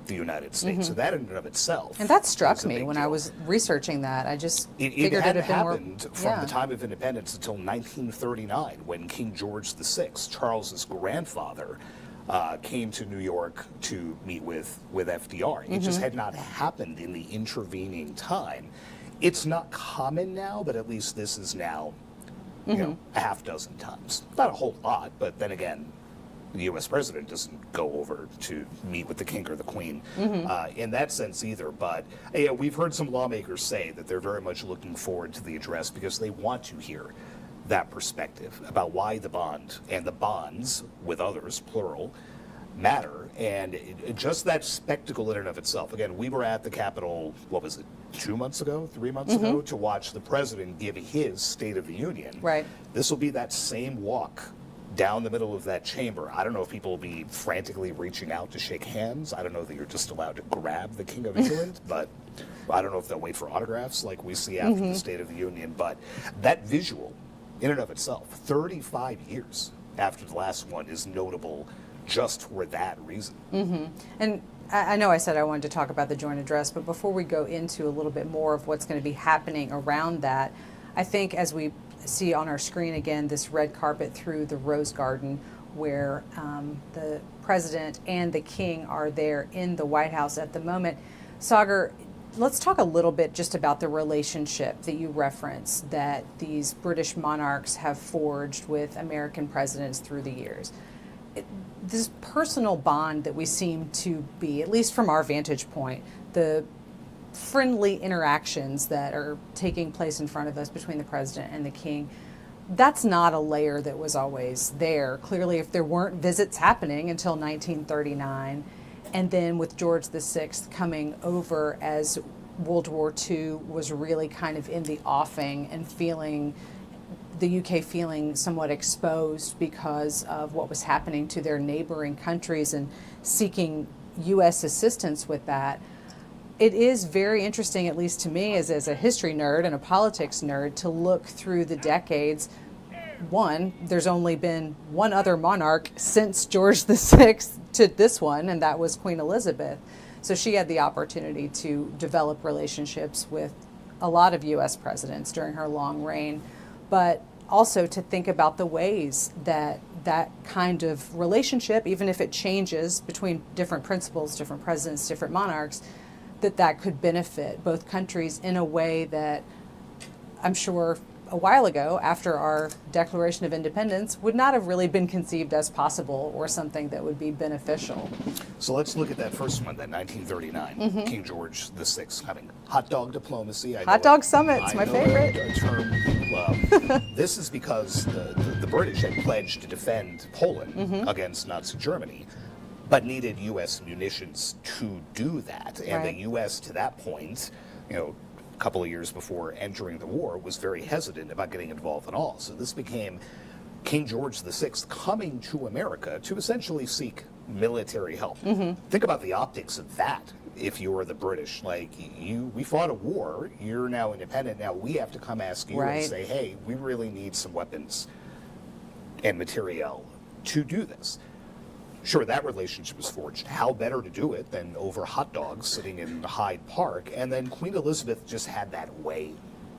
the United States. So that in and of itself, and that struck me when deal. I was researching that. I just It figured hadn't it had been happened from the time of independence until 1939, when King George VI, Charles's grandfather, came to New York to meet with FDR. It just had not happened in the intervening time. It's not common now, but at least this is now, a half dozen times. Not a whole lot, but then again, the U.S. president doesn't go over to meet with the king or the queen in that sense either. But we've heard some lawmakers say that they're very much looking forward to the address because they want to hear that perspective about why the bond and the bonds with others, plural, matter. And just that spectacle in and of itself. Again, we were at the Capitol, 2 months ago, 3 months ago, to watch the president give his State of the Union. Right. This will be that same walk down the middle of that chamber. I don't know if people will be frantically reaching out to shake hands. I don't know that you're just allowed to grab the King of England, but I don't know if they'll wait for autographs like we see after the State of the Union. But that visual, in and of itself, 35 years after the last one, is notable just for that reason. And I know I said I wanted to talk about the joint address, but before we go into a little bit more of what's going to be happening around that, I think as we see on our screen again this red carpet through the Rose Garden where the president and the king are there in the White House at the moment. Sagar, let's talk a little bit just about the relationship that you referenced that these British monarchs have forged with American presidents through the years. this personal bond that we seem to be, at least from our vantage point, the friendly interactions that are taking place in front of us between the president and the king, that's not a layer that was always there. Clearly, if there weren't visits happening until 1939, and then with George VI coming over as World War II was really kind of in the offing and feeling, the UK feeling somewhat exposed because of what was happening to their neighboring countries and seeking US assistance with that. It is very interesting, at least to me as a history nerd and a politics nerd, to look through the decades. One, there's only been one other monarch since George VI to this one, and that was Queen Elizabeth. So she had the opportunity to develop relationships with a lot of US presidents during her long reign, but also to think about the ways that that kind of relationship, even if it changes between different principles, different presidents, different monarchs, that could benefit both countries in a way that I'm sure a while ago, after our Declaration of Independence, would not have really been conceived as possible or something that would be beneficial. So let's look at that first one, that 1939, King George VI having hot dog diplomacy. Hot dog summit's my favorite. A term you love. This is because the British had pledged to defend Poland against Nazi Germany, but needed U.S. munitions to do that. And the U.S. to that point, a couple of years before entering the war, was very hesitant about getting involved at all. So this became King George VI coming to America to essentially seek military help. Think about the optics of that. If you were the British, we fought a war, you're now independent, now we have to come ask you and say, hey, we really need some weapons and materiel to do this. Sure, that relationship was forged. How better to do it than over hot dogs sitting in Hyde Park? And then Queen Elizabeth just had that way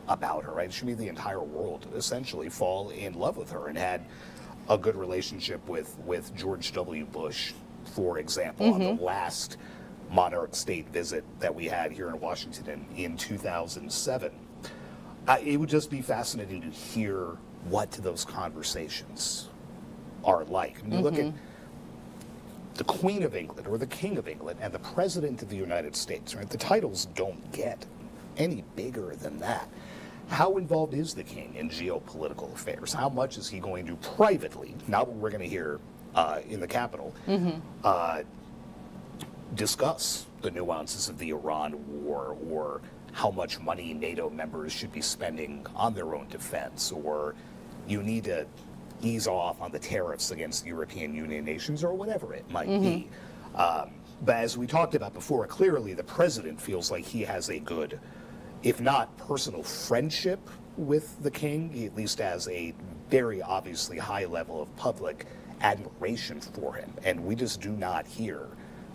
about her, right? She made the entire world essentially fall in love with her and had a good relationship with George W. Bush, for example, on the last monarch state visit that we had here in Washington in 2007. It would just be fascinating to hear what those conversations are like. I mean, you look at the Queen of England or the King of England and the President of the United States, right? The titles don't get any bigger than that. How involved is the king in geopolitical affairs? How much is he going to privately, not what we're going to hear in the Capitol, discuss the nuances of the Iran war, or how much money NATO members should be spending on their own defense, or you need to ease off on the tariffs against the European Union nations, or whatever it might be. But as we talked about before, clearly the president feels like he has a good, if not personal friendship with the king, he at least has a very obviously high level of public admiration for him. And we just do not hear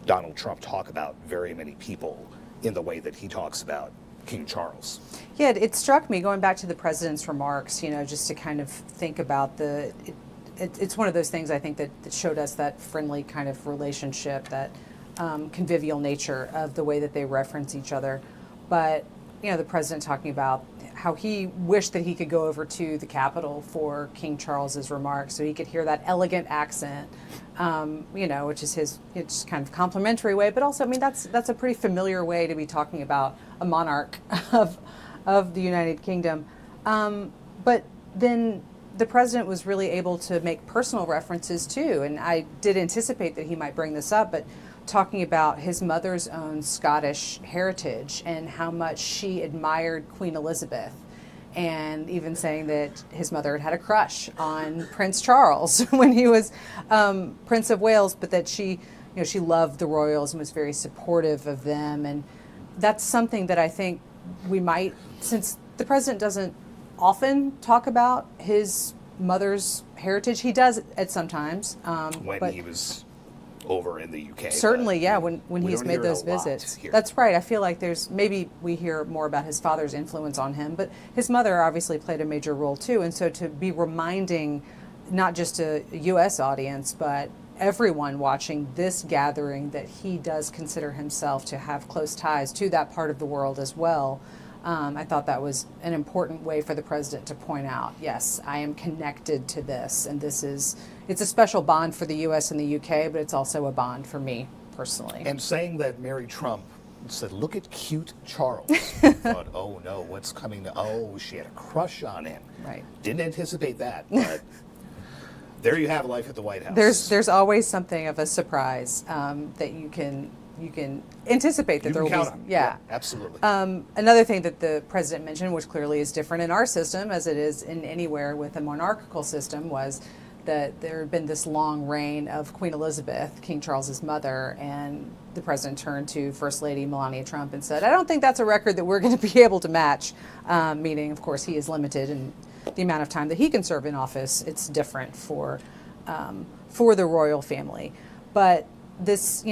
Donald Trump talk about very many people in the way that he talks about King Charles. Yeah, it struck me, going back to the president's remarks, just to kind of think about it's one of those things I think that showed us that friendly kind of relationship, that convivial nature of the way that they reference each other. But, the president talking about how he wished that he could go over to the Capitol for King Charles's remarks so he could hear that elegant accent, which is it's kind of complimentary way, but also, that's a pretty familiar way to be talking about a monarch of the United Kingdom. But then the president was really able to make personal references too, and I did anticipate that he might bring this up, but talking about his mother's own Scottish heritage and how much she admired Queen Elizabeth, and even saying that his mother had a crush on Prince Charles when he was Prince of Wales, but that she loved the royals and was very supportive of them. And that's something that I think we might, since the president doesn't often talk about his mother's heritage, he does at sometimes. When he was over in the UK. Certainly, yeah, when he's made those visits. That's right. I feel like maybe we hear more about his father's influence on him, but his mother obviously played a major role too. And so to be reminding not just a U.S. audience, but everyone watching this gathering that he does consider himself to have close ties to that part of the world as well, I thought that was an important way for the president to point out, yes, I am connected to this, and it's a special bond for the U.S. and the U.K., but it's also a bond for me personally. And saying that Mary Trump said, look at cute Charles. I thought, oh no, what's coming to, oh, she had a crush on him. Right. Didn't anticipate that, but there you have life at the White House. There's always something of a surprise that you can anticipate that You there can will count be. on. Yeah, absolutely. Another thing that the president mentioned, which clearly is different in our system as it is in anywhere with a monarchical system, was that there had been this long reign of Queen Elizabeth, King Charles's mother, and the president turned to First Lady Melania Trump and said, I don't think that's a record that we're going to be able to match, meaning, of course, he is limited in the amount of time that he can serve in office. It's different for the royal family. But this,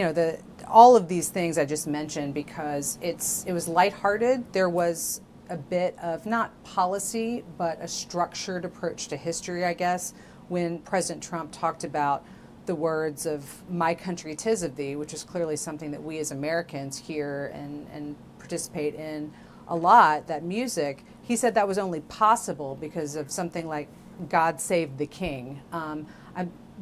all of these things I just mentioned because it was lighthearted. There was a bit of not policy, but a structured approach to history, I guess, when President Trump talked about the words of "My country, 'tis of thee," which is clearly something that we as Americans hear and participate in a lot, that music. He said that was only possible because of something like "God Save the King." I'm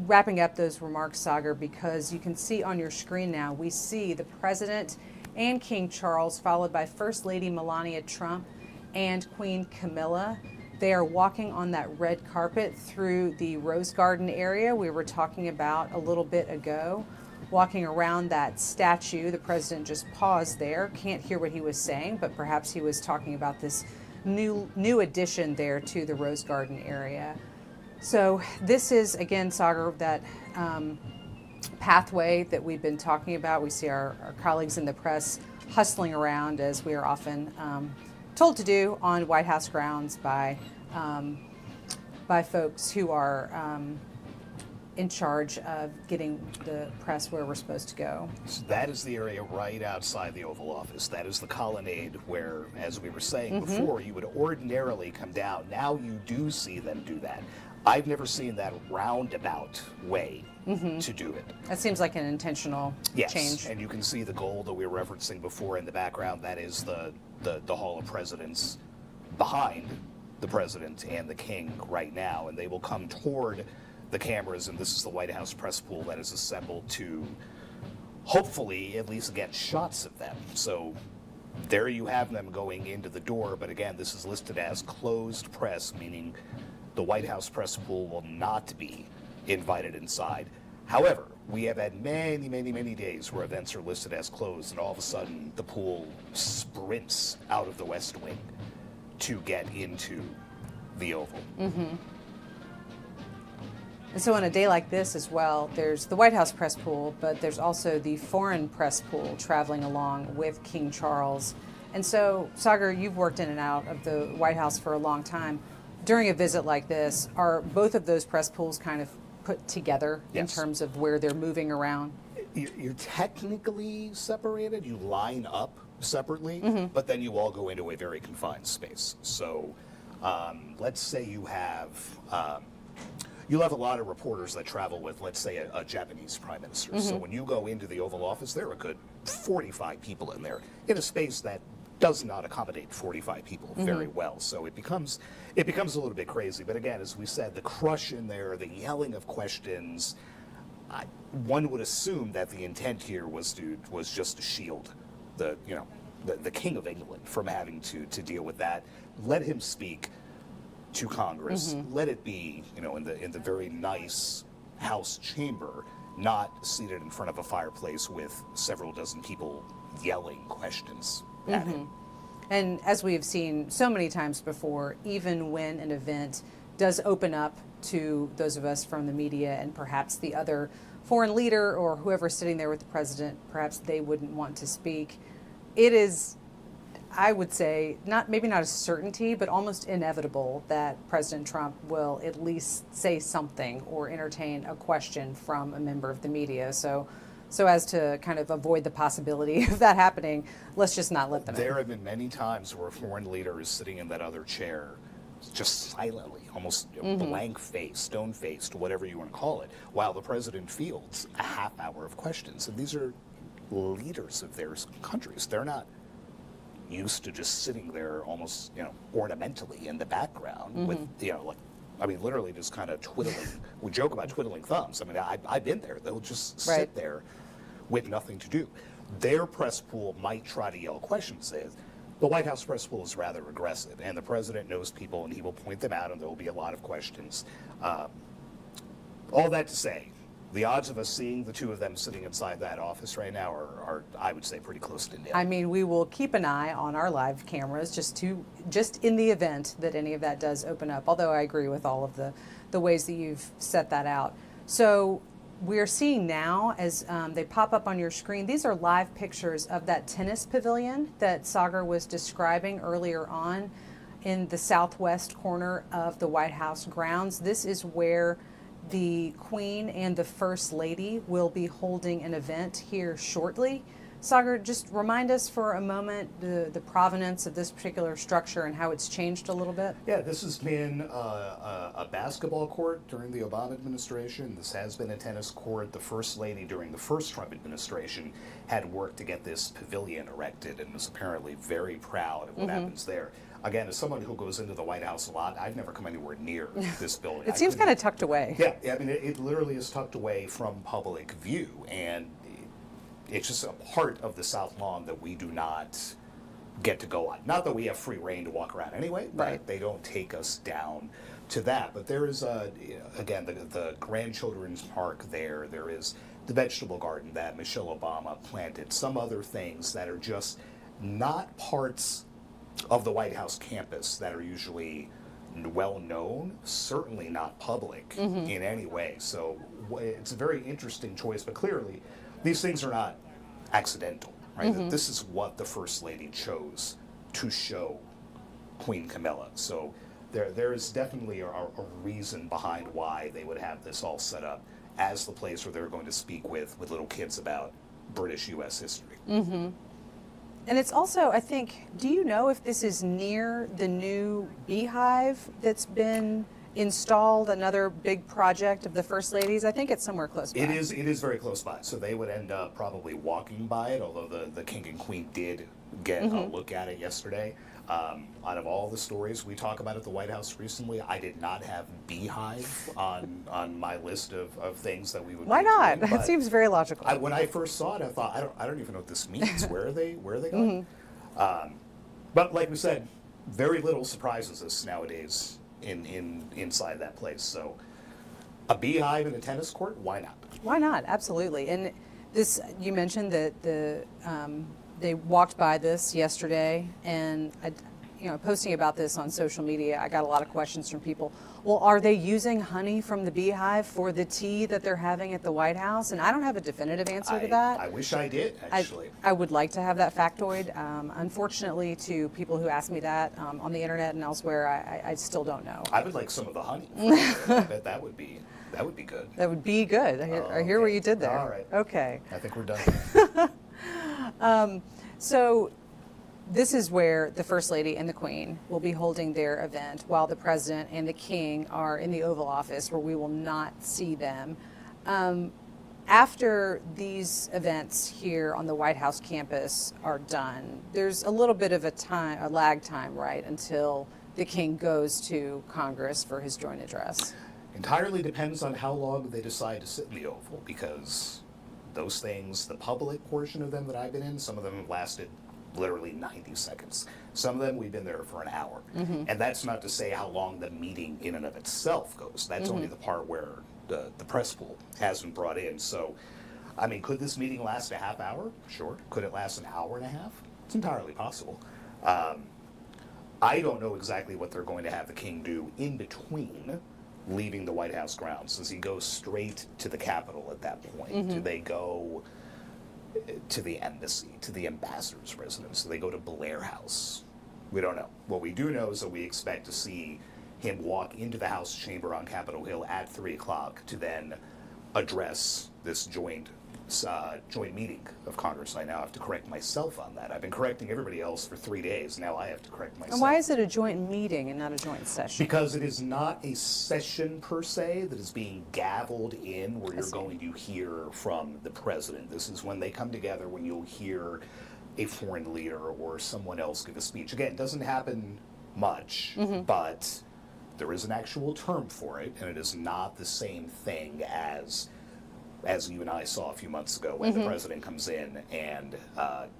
wrapping up those remarks, Sagar, because you can see on your screen now, we see the president and King Charles, followed by First Lady Melania Trump and Queen Camilla. They are walking on that red carpet through the Rose Garden area we were talking about a little bit ago, walking around that statue. The president just paused there. Can't hear what he was saying, but perhaps he was talking about this new addition there to the Rose Garden area. So this is, again, Sagar, that pathway that we've been talking about. We see our colleagues in the press hustling around, as we are often told to do on White House grounds by folks who are in charge of getting the press where we're supposed to go. So that is the area right outside the Oval Office. That is the colonnade where, as we were saying before, you would ordinarily come down. Now you do see them do that. I've never seen that roundabout way to do it. That seems like an intentional change. And you can see the gold that we were referencing before in the background. That is the Hall of Presidents behind the president and the king right now. And they will come toward the cameras, and this is the White House press pool that is assembled to hopefully at least get shots of them. So there you have them going into the door. But again, this is listed as closed press, meaning the White House press pool will not be invited inside. However, we have had many, many, many days where events are listed as closed, and all of a sudden the pool sprints out of the West Wing to get into the Oval. And so on a day like this as well, there's the White House press pool, but there's also the foreign press pool traveling along with King Charles. And so, Sagar, you've worked in and out of the White House for a long time. During a visit like this, are both of those press pools kind of put together in terms of where they're moving around? You're technically separated. You line up separately, but then you all go into a very confined space. So let's say you'll have a lot of reporters that travel with, let's say, a Japanese prime minister. So when you go into the Oval Office, there are a good 45 people in there in a space that does not accommodate 45 people very well. So it becomes a little bit crazy. But again, as we said, the crush in there, the yelling of questions, one would assume that the intent here was just to shield the King of England from having to deal with that. Let him speak to Congress. Let it be, in the very nice House chamber, not seated in front of a fireplace with several dozen people yelling questions at him. And as we have seen so many times before, even when an event does open up to those of us from the media and perhaps the other foreign leader or whoever's sitting there with the president, perhaps they wouldn't want to speak. It is, I would say, maybe not a certainty, but almost inevitable that President Trump will at least say something or entertain a question from a member of the media. So as to kind of avoid the possibility of that happening, let's just not let them in. There have been many times where a foreign leader is sitting in that other chair just silently, almost blank-faced, stone-faced, whatever you want to call it, while the president fields a half hour of questions. And these are leaders of their countries. They're not used to just sitting there almost, ornamentally in the background with, literally just kind of twiddling. We joke about twiddling thumbs. I mean, I've been there. They'll just sit there with nothing to do. Their press pool might try to yell questions. The White House press pool is rather aggressive, and the president knows people, and he will point them out, and there will be a lot of questions. All that to say, the odds of us seeing the two of them sitting inside that office right now are I would say, pretty close to nil. I mean, we will keep an eye on our live cameras just in the event that any of that does open up, although I agree with all of the ways that you've set that out. So we're seeing now, as they pop up on your screen, these are live pictures of that tennis pavilion that Sagar was describing earlier on in the southwest corner of the White House grounds. This is where the Queen and the First Lady will be holding an event here shortly. Sagar, just remind us for a moment the provenance of this particular structure and how it's changed a little bit. Yeah, this has been a basketball court during the Obama administration. This has been a tennis court. The First Lady during the first Trump administration had worked to get this pavilion erected and was apparently very proud of what happens there. Again, as someone who goes into the White House a lot, I've never come anywhere near this building. It seems kind of tucked away. Yeah, I mean, it literally is tucked away from public view, and it's just a part of the South Lawn that we do not get to go on. Not that we have free reign to walk around anyway, but they don't take us down to that. But there is, again, the grandchildren's park there. There is the vegetable garden that Michelle Obama planted. Some other things that are just not parts of the White House campus that are usually well known, certainly not public in any way. So it's a very interesting choice, but clearly these things are not accidental, right? This is what the First Lady chose to show Queen Camilla. So there is definitely a reason behind why they would have this all set up as the place where they're going to speak with little kids about British U.S. history. And it's also, I think, do you know if this is near the new beehive that's been installed, another big project of the First Lady's? I think it's somewhere close by. It is very close by, so they would end up probably walking by it, although the King and Queen did get a look at it yesterday. Out of all the stories we talk about at the White House recently, I did not have beehive on my list of things that we would. Why not? That seems very logical. When I first saw it, I thought, I don't even know what this means. Where are they going? But like we said, very little surprises us nowadays inside that place. So a beehive and a tennis court, why not? Why not? Absolutely. And this, you mentioned that they walked by this yesterday, and posting about this on social media, I got a lot of questions from people. Well, are they using honey from the beehive for the tea that they're having at the White House? And I don't have a definitive answer to that. I wish I did, actually. I would like to have that factoid. Unfortunately, to people who ask me that on the internet and elsewhere, I still don't know. I would like some of the honey. I bet that would be good. That would be good. I hear what you did there. All right. Okay. I think we're done. So this is where the First Lady and the Queen will be holding their event, while the President and the King are in the Oval Office, where we will not see them. After these events here on the White House campus are done, there's a little bit of a lag time, right, until the King goes to Congress for his joint address. Entirely depends on how long they decide to sit in the Oval, because those things, the public portion of them that I've been in, some of them have lasted literally 90 seconds. Some of them we've been there for an hour. And that's not to say how long the meeting in and of itself goes. That's only the part where the press pool has been brought in. So, I mean, could this meeting last a half hour? Sure. Could it last an hour and a half? It's entirely possible. I don't know exactly what they're going to have the King do in between leaving the White House grounds. Does he go straight to the Capitol at that point? Do they go to the embassy, to the ambassador's residence? Do they go to Blair House? We don't know. What we do know is that we expect to see him walk into the House chamber on Capitol Hill at 3 o'clock to then address this joint meeting of Congress. I now have to correct myself on that. I've been correcting everybody else for 3 days. Now I have to correct myself. And why is it a joint meeting and not a joint session? Because it is not a session per se that is being gavelled in, where you're going to hear from the president. This is when they come together, when you'll hear a foreign leader or someone else give a speech. Again, it doesn't happen much, but there is an actual term for it, and it is not the same thing as you and I saw a few months ago when the president comes in and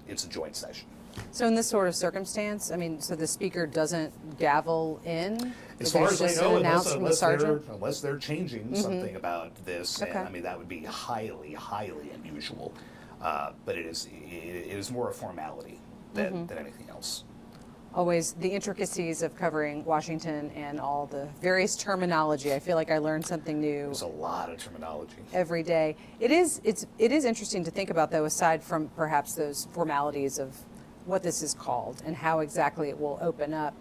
it's a joint session. So in this sort of circumstance, I mean, so the speaker doesn't gavel in? As There's far as I just know, an announce from the sergeant? unless they're changing something about this, Okay. and I mean that would be highly, highly unusual. But it is more a formality than anything else. Always the intricacies of covering Washington and all the various terminology. I feel like I learned something new There's a lot of terminology. every day. It is interesting to think about, though, aside from perhaps those formalities of what this is called and how exactly it will open up.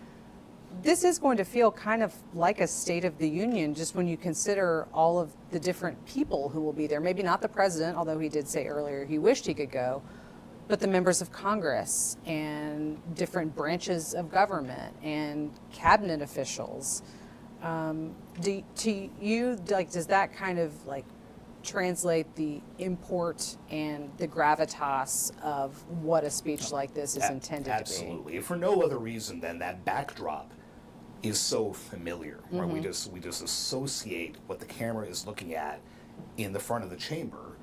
This is going to feel kind of like a State of the Union, just when you consider all of the different people who will be there. Maybe not the president, although he did say earlier he wished he could go, but the members of Congress and different branches of government and cabinet officials. To you, like, does that kind of like translate the import and the gravitas of what a speech like this is intended to be? Absolutely. If for no other reason than that backdrop is so familiar, right? We just associate what the camera is looking at in the front of the chamber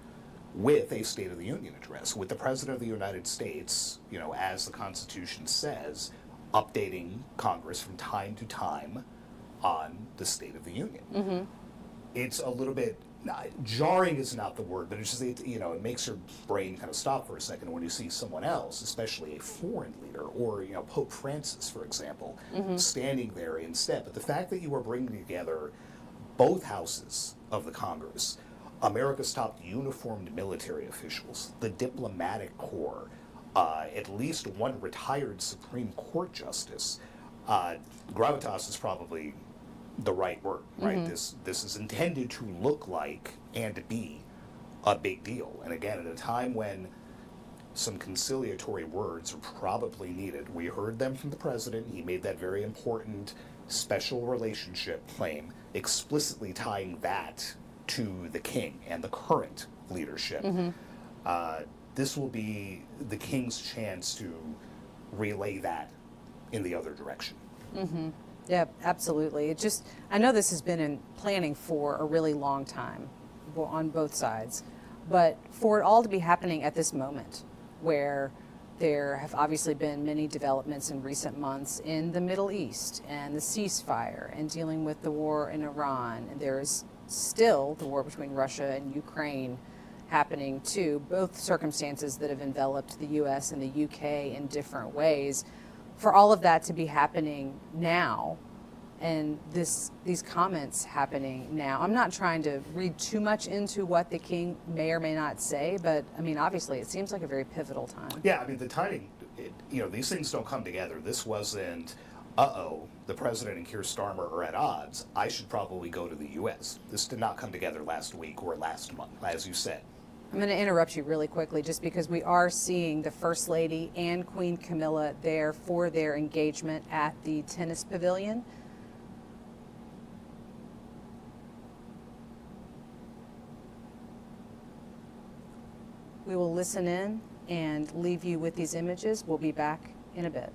with a State of the Union address, with the President of the United States, you know, as the Constitution says, updating Congress from time to time on the State of the Union. It's a little bit, jarring is not the word, but it's just, it makes your brain kind of stop for a second when you see someone else, especially a foreign leader, or, Pope Francis, for example, standing there instead. But the fact that you are bringing together both houses of the Congress, America's top uniformed military officials, the diplomatic corps, at least one retired Supreme Court justice, gravitas is probably the right word, right? This is intended to look like and be a big deal. And again, at a time when some conciliatory words are probably needed, we heard them from the president. He made that very important special relationship claim, explicitly tying that to the king and the current leadership. This will be the king's chance to relay that in the other direction. Yeah, absolutely. I know this has been in planning for a really long time on both sides, but for it all to be happening at this moment, where there have obviously been many developments in recent months in the Middle East and the ceasefire and dealing with the war in Iran, and there is still the war between Russia and Ukraine happening too, both circumstances that have enveloped the U.S. and the U.K. in different ways. For all of that to be happening now, and these comments happening now, I'm not trying to read too much into what the king may or may not say, but I mean, obviously, it seems like a very pivotal time. Yeah, I mean, the timing, these things don't come together. This wasn't, the president and Keir Starmer are at odds. I should probably go to the U.S. This did not come together last week or last month, as you said. I'm going to interrupt you really quickly just because we are seeing the First Lady and Queen Camilla there for their engagement at the tennis pavilion. We will listen in and leave you with these images. We'll be back in a bit.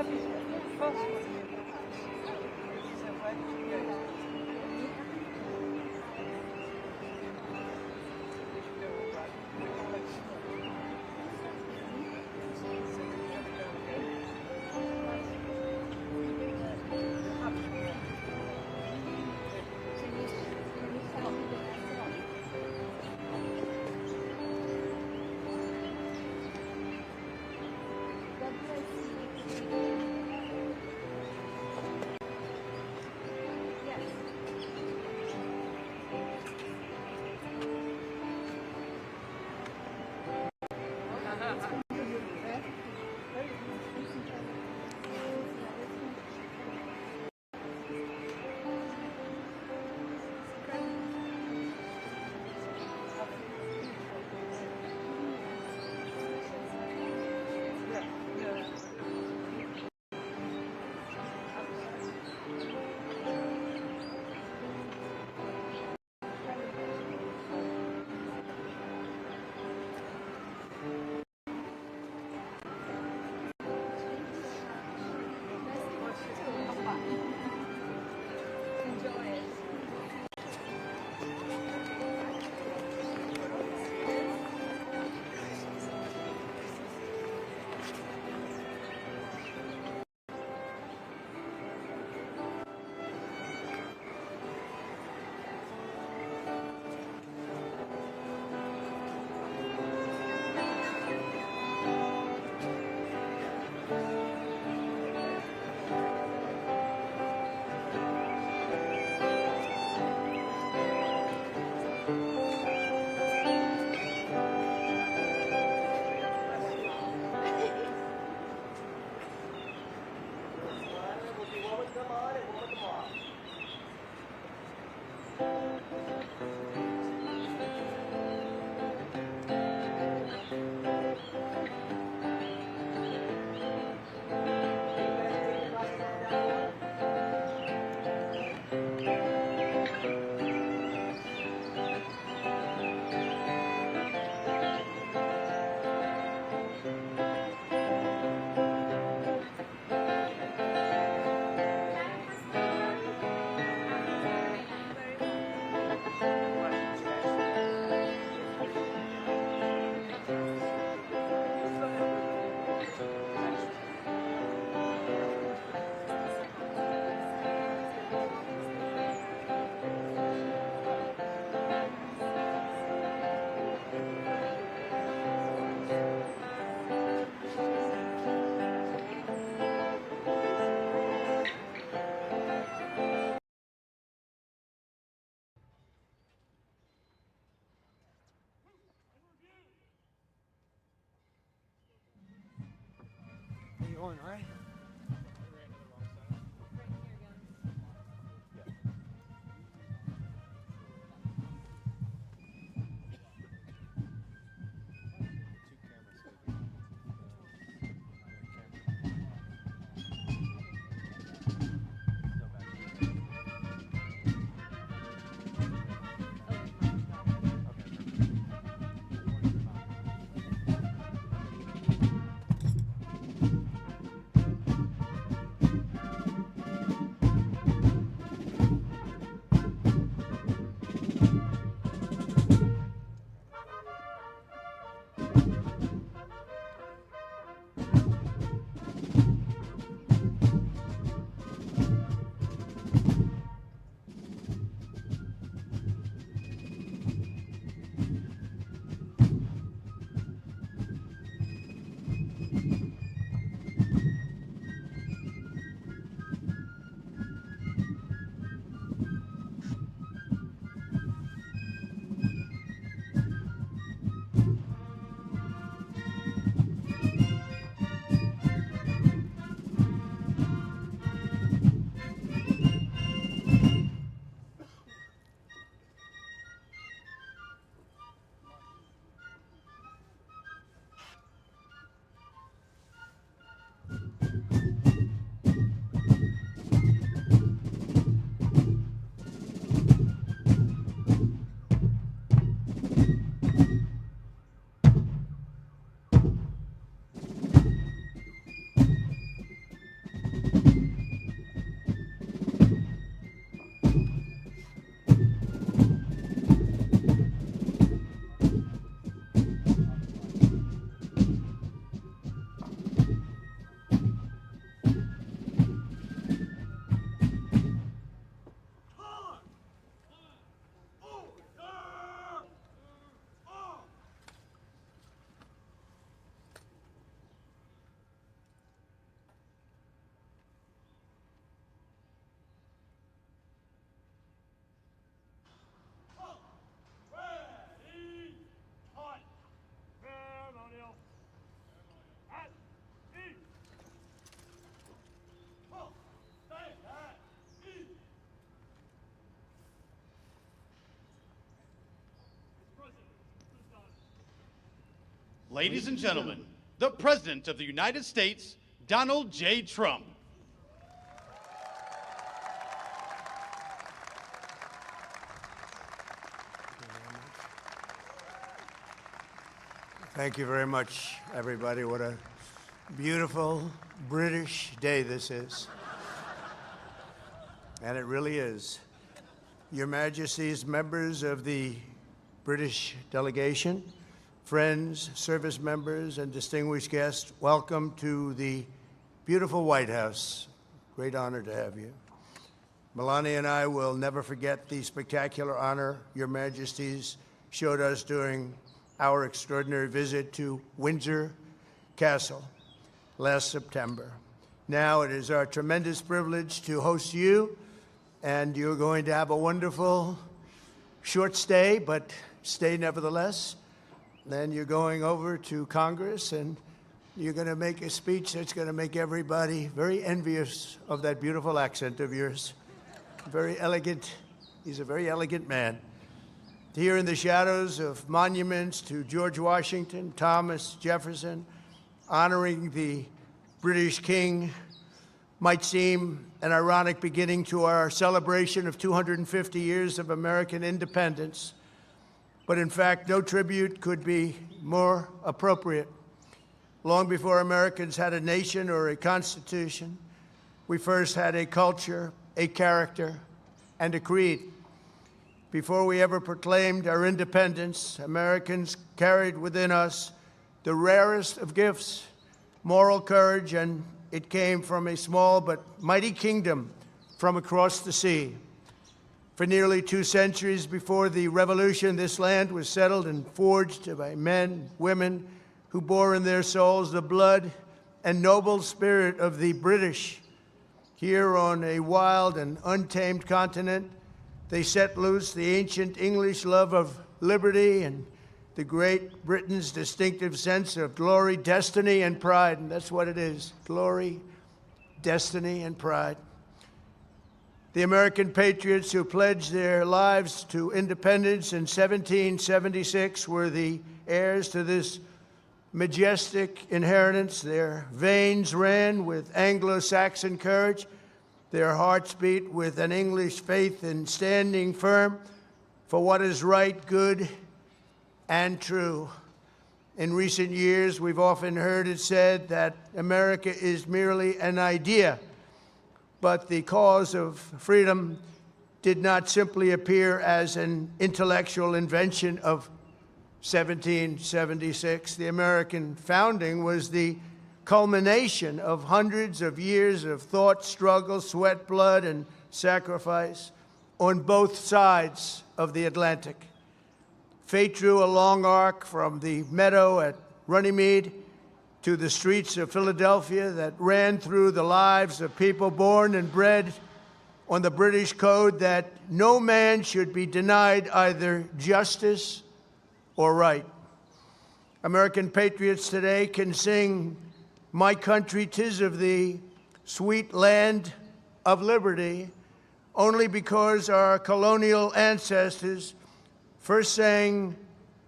Have you first one here? So where did you go? going, right? Ladies and gentlemen, the President of the United States, Donald J. Trump. Thank you very much, everybody. What a beautiful British day this is. And it really is. Your Majesties, members of the British delegation, friends, service members, and distinguished guests, welcome to the beautiful White House. Great honor to have you. Melania and I will never forget the spectacular honor Your Majesties showed us during our extraordinary visit to Windsor Castle last September. Now it is our tremendous privilege to host you, and you're going to have a wonderful short stay, but stay nevertheless. Then you're going over to Congress, and you're going to make a speech that's going to make everybody very envious of that beautiful accent of yours. Very elegant. He's a very elegant man. Here in the shadows of monuments to George Washington, Thomas Jefferson, honoring the British King might seem an ironic beginning to our celebration of 250 years of American independence. But in fact, no tribute could be more appropriate. Long before Americans had a nation or a constitution, we first had a culture, a character, and a creed. Before we ever proclaimed our independence, Americans carried within us the rarest of gifts, moral courage, and it came from a small but mighty kingdom from across the sea. For nearly 2 centuries before the Revolution, this land was settled and forged by men, women, who bore in their souls the blood and noble spirit of the British. Here on a wild and untamed continent, they set loose the ancient English love of liberty and the Great Britain's distinctive sense of glory, destiny, and pride. And that's what it is, glory, destiny, and pride. The American patriots who pledged their lives to independence in 1776 were the heirs to this majestic inheritance. Their veins ran with Anglo-Saxon courage. Their hearts beat with an English faith in standing firm for what is right, good, and true. In recent years, we've often heard it said that America is merely an idea, but the cause of freedom did not simply appear as an intellectual invention of 1776. The American founding was the culmination of hundreds of years of thought, struggle, sweat, blood, and sacrifice on both sides of the Atlantic. Fate drew a long arc from the meadow at Runnymede to the streets of Philadelphia that ran through the lives of people born and bred on the British code that no man should be denied either justice or right. American patriots today can sing "My country, 'tis of thee, sweet land of liberty," only because our colonial ancestors first sang,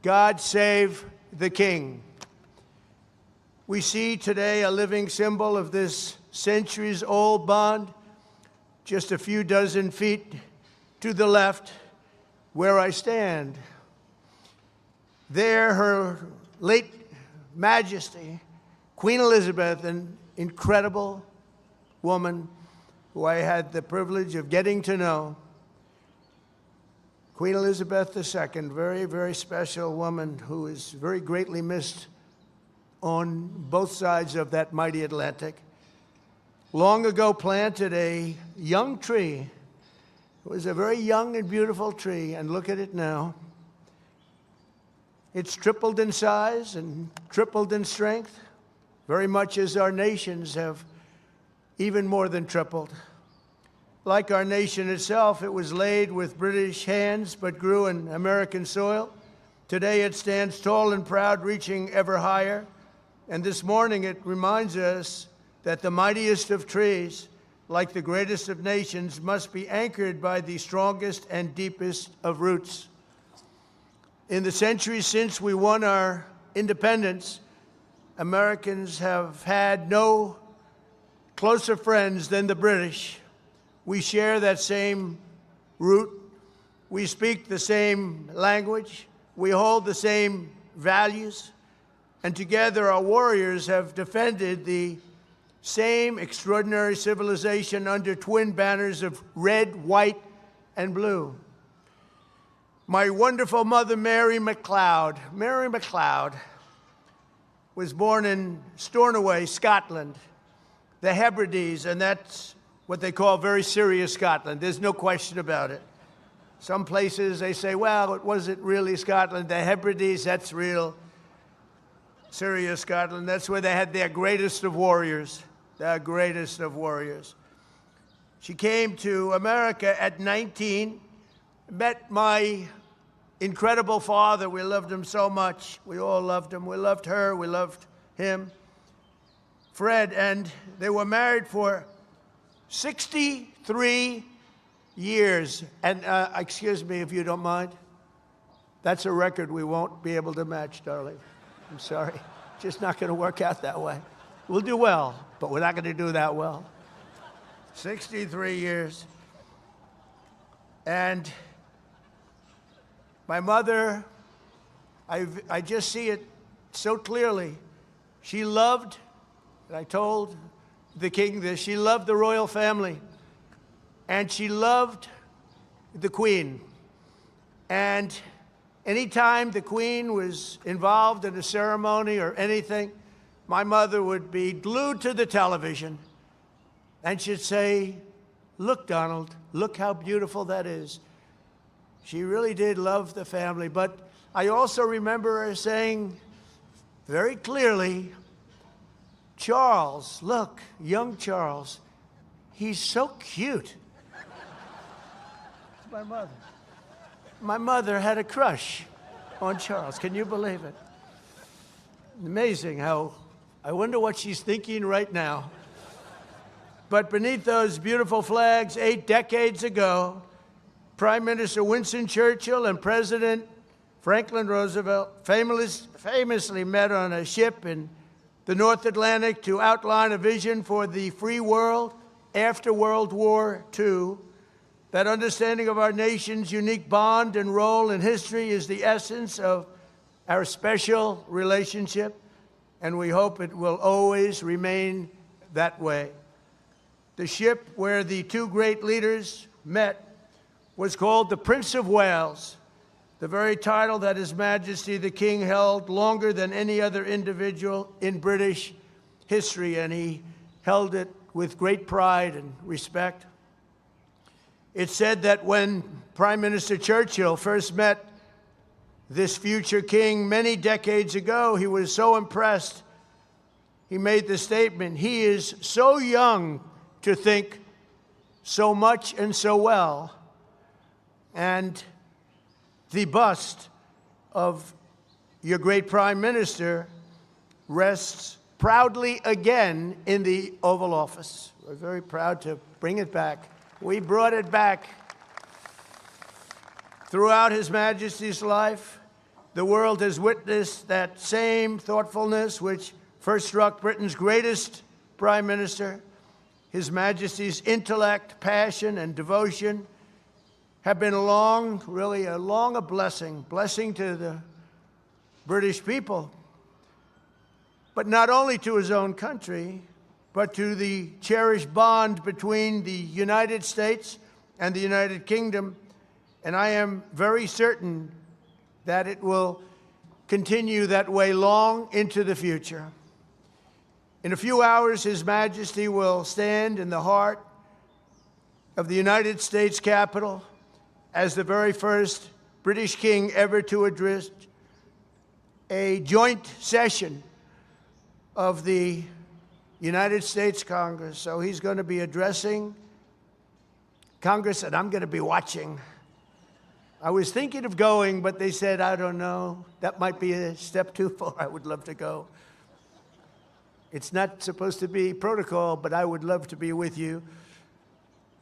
"God save the King." We see today a living symbol of this centuries-old bond, just a few dozen feet to the left where I stand. There, Her late Majesty, Queen Elizabeth, an incredible woman who I had the privilege of getting to know. Queen Elizabeth II, very, very special woman who is very greatly missed on both sides of that mighty Atlantic. Long ago planted a young tree. It was a very young and beautiful tree, and look at it now. It's tripled in size and tripled in strength, very much as our nations have even more than tripled. Like our nation itself, it was laid with British hands but grew in American soil. Today it stands tall and proud, reaching ever higher. And this morning it reminds us that the mightiest of trees, like the greatest of nations, must be anchored by the strongest and deepest of roots. In the centuries since we won our independence, Americans have had no closer friends than the British. We share that same root. We speak the same language. We hold the same values. And together our warriors have defended the same extraordinary civilization under twin banners of red, white, and blue. My wonderful mother, Mary MacLeod, was born in Stornoway, Scotland, the Hebrides, and that's what they call very serious Scotland. There's no question about it. Some places they say, well, it wasn't really Scotland. The Hebrides, that's real serious Scotland. That's where they had their greatest of warriors, their greatest of warriors. She came to America at 19, met my incredible father. We loved him so much. We all loved him. We loved her. We loved him, Fred, and they were married for 63 years. And excuse me if you don't mind. That's a record we won't be able to match, darling. I'm sorry. Just not going to work out that way. We'll do well, but we're not going to do that well. 63 years. And my mother, I just see it so clearly. She loved, and I told the king this, she loved the royal family, and she loved the Queen. And anytime the Queen was involved in a ceremony or anything, my mother would be glued to the television, and she'd say, look, Donald, look how beautiful that is. She really did love the family, but I also remember her saying very clearly, Charles, look, young Charles, he's so cute. It's my mother. My mother had a crush on Charles. Can you believe it? Amazing how, I wonder what she's thinking right now. But beneath those beautiful flags, 8 decades ago, Prime Minister Winston Churchill and President Franklin Roosevelt famously met on a ship in the North Atlantic to outline a vision for the free world after World War II. That understanding of our nation's unique bond and role in history is the essence of our special relationship, and we hope it will always remain that way. The ship where the two great leaders met was called the Prince of Wales, the very title that His Majesty the King held longer than any other individual in British history, and he held it with great pride and respect. It's said that when Prime Minister Churchill first met this future king many decades ago, he was so impressed, he made the statement, he is so young to think so much and so well. And the bust of your great Prime Minister rests proudly again in the Oval Office. We're very proud to bring it back. We brought it back. Throughout His Majesty's life, the world has witnessed that same thoughtfulness which first struck Britain's greatest Prime Minister. His Majesty's intellect, passion, and devotion have been really a blessing to the British people. But not only to his own country, but to the cherished bond between the United States and the United Kingdom. And I am very certain that it will continue that way long into the future. In a few hours, His Majesty will stand in the heart of the United States Capitol as the very first British king ever to address a joint session of the United States Congress. So he's going to be addressing Congress, and I'm going to be watching. I was thinking of going, but they said, I don't know, that might be a step too far. I would love to go. It's not supposed to be protocol, but I would love to be with you.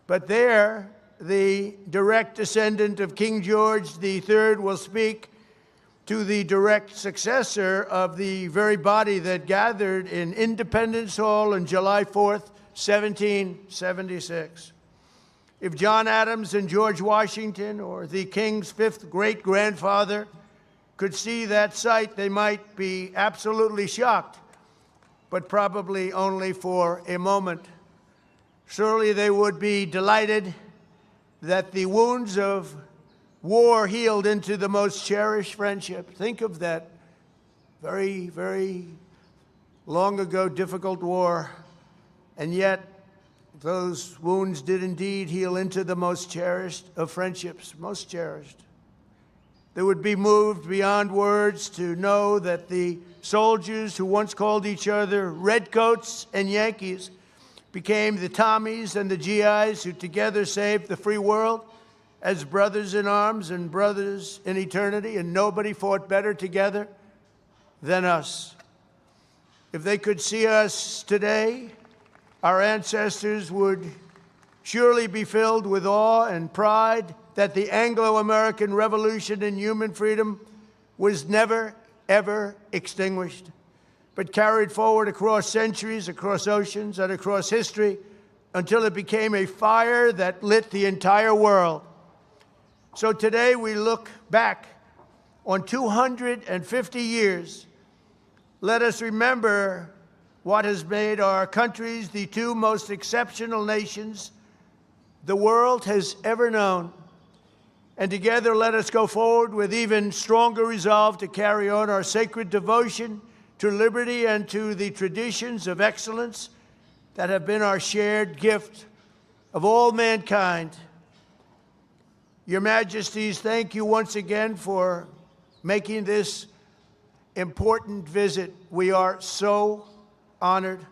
But there, the direct descendant of King George III will speak to the direct successor of the very body that gathered in Independence Hall on July 4th, 1776. If John Adams and George Washington or the King's fifth great-grandfather could see that sight, they might be absolutely shocked, but probably only for a moment. Surely they would be delighted that the wounds of war healed into the most cherished friendship. Think of that very, very long ago difficult war, and yet those wounds did indeed heal into the most cherished of friendships, most cherished. They would be moved beyond words to know that the soldiers who once called each other Redcoats and Yankees became the Tommies and the GIs who together saved the free world as brothers in arms and brothers in eternity, and nobody fought better together than us. If they could see us today, our ancestors would surely be filled with awe and pride that the Anglo-American Revolution in human freedom was never, ever extinguished, but carried forward across centuries, across oceans, and across history until it became a fire that lit the entire world. So today we look back on 250 years. Let us remember what has made our countries the two most exceptional nations the world has ever known. And together let us go forward with even stronger resolve to carry on our sacred devotion to liberty and to the traditions of excellence that have been our shared gift of all mankind. Your Majesties, thank you once again for making this important visit. We are so honored.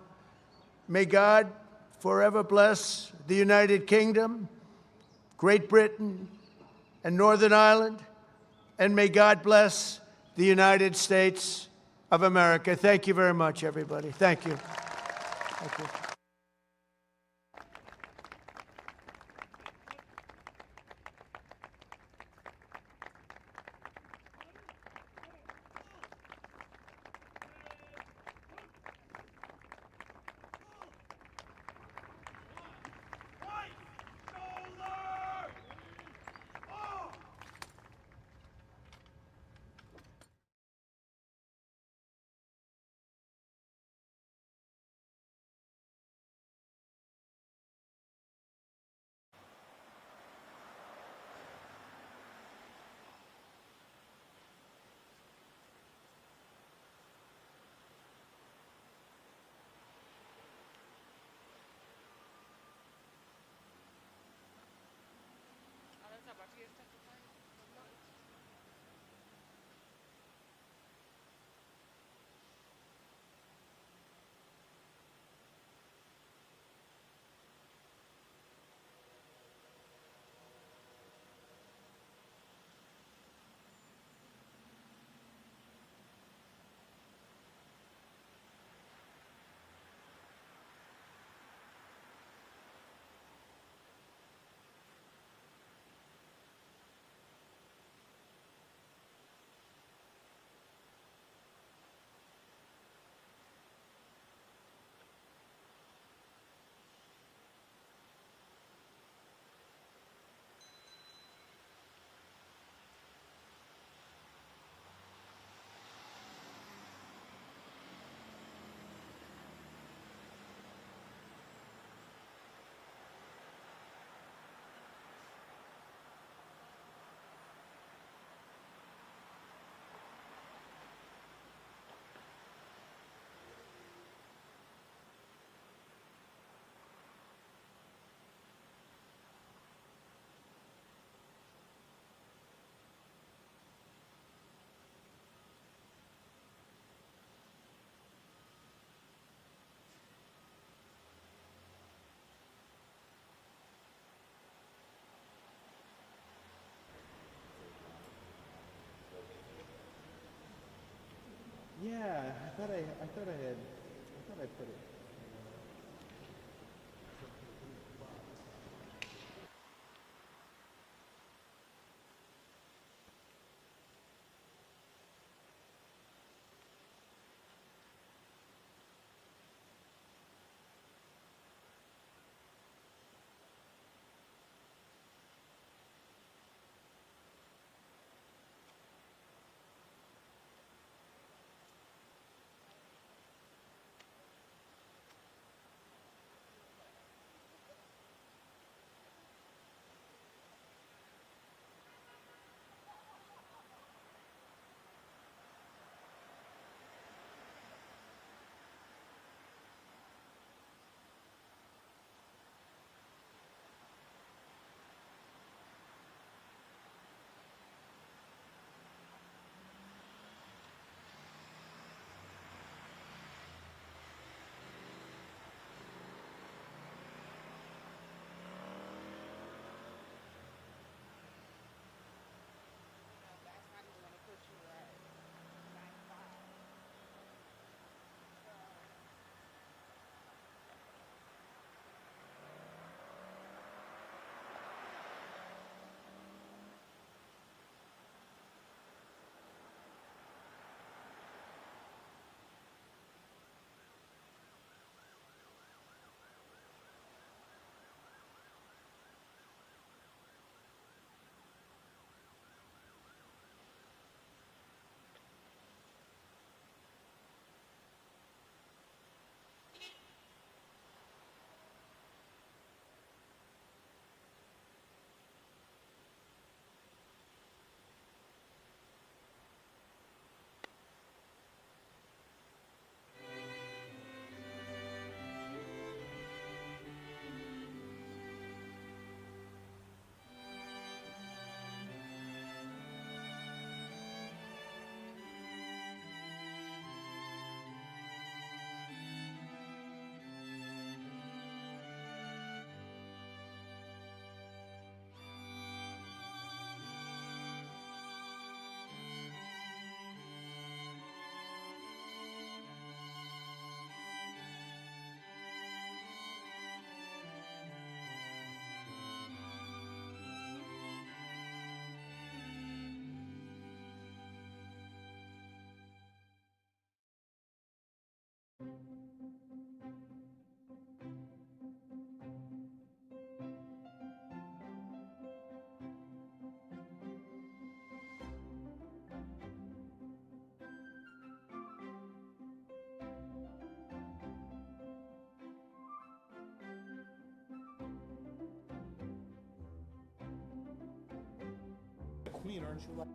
May God forever bless the United Kingdom, Great Britain, and Northern Ireland, and may God bless the United States of America. Thank you very much, everybody. Thank you. Thank you. Yeah, I thought I put it. Queen, aren't you like?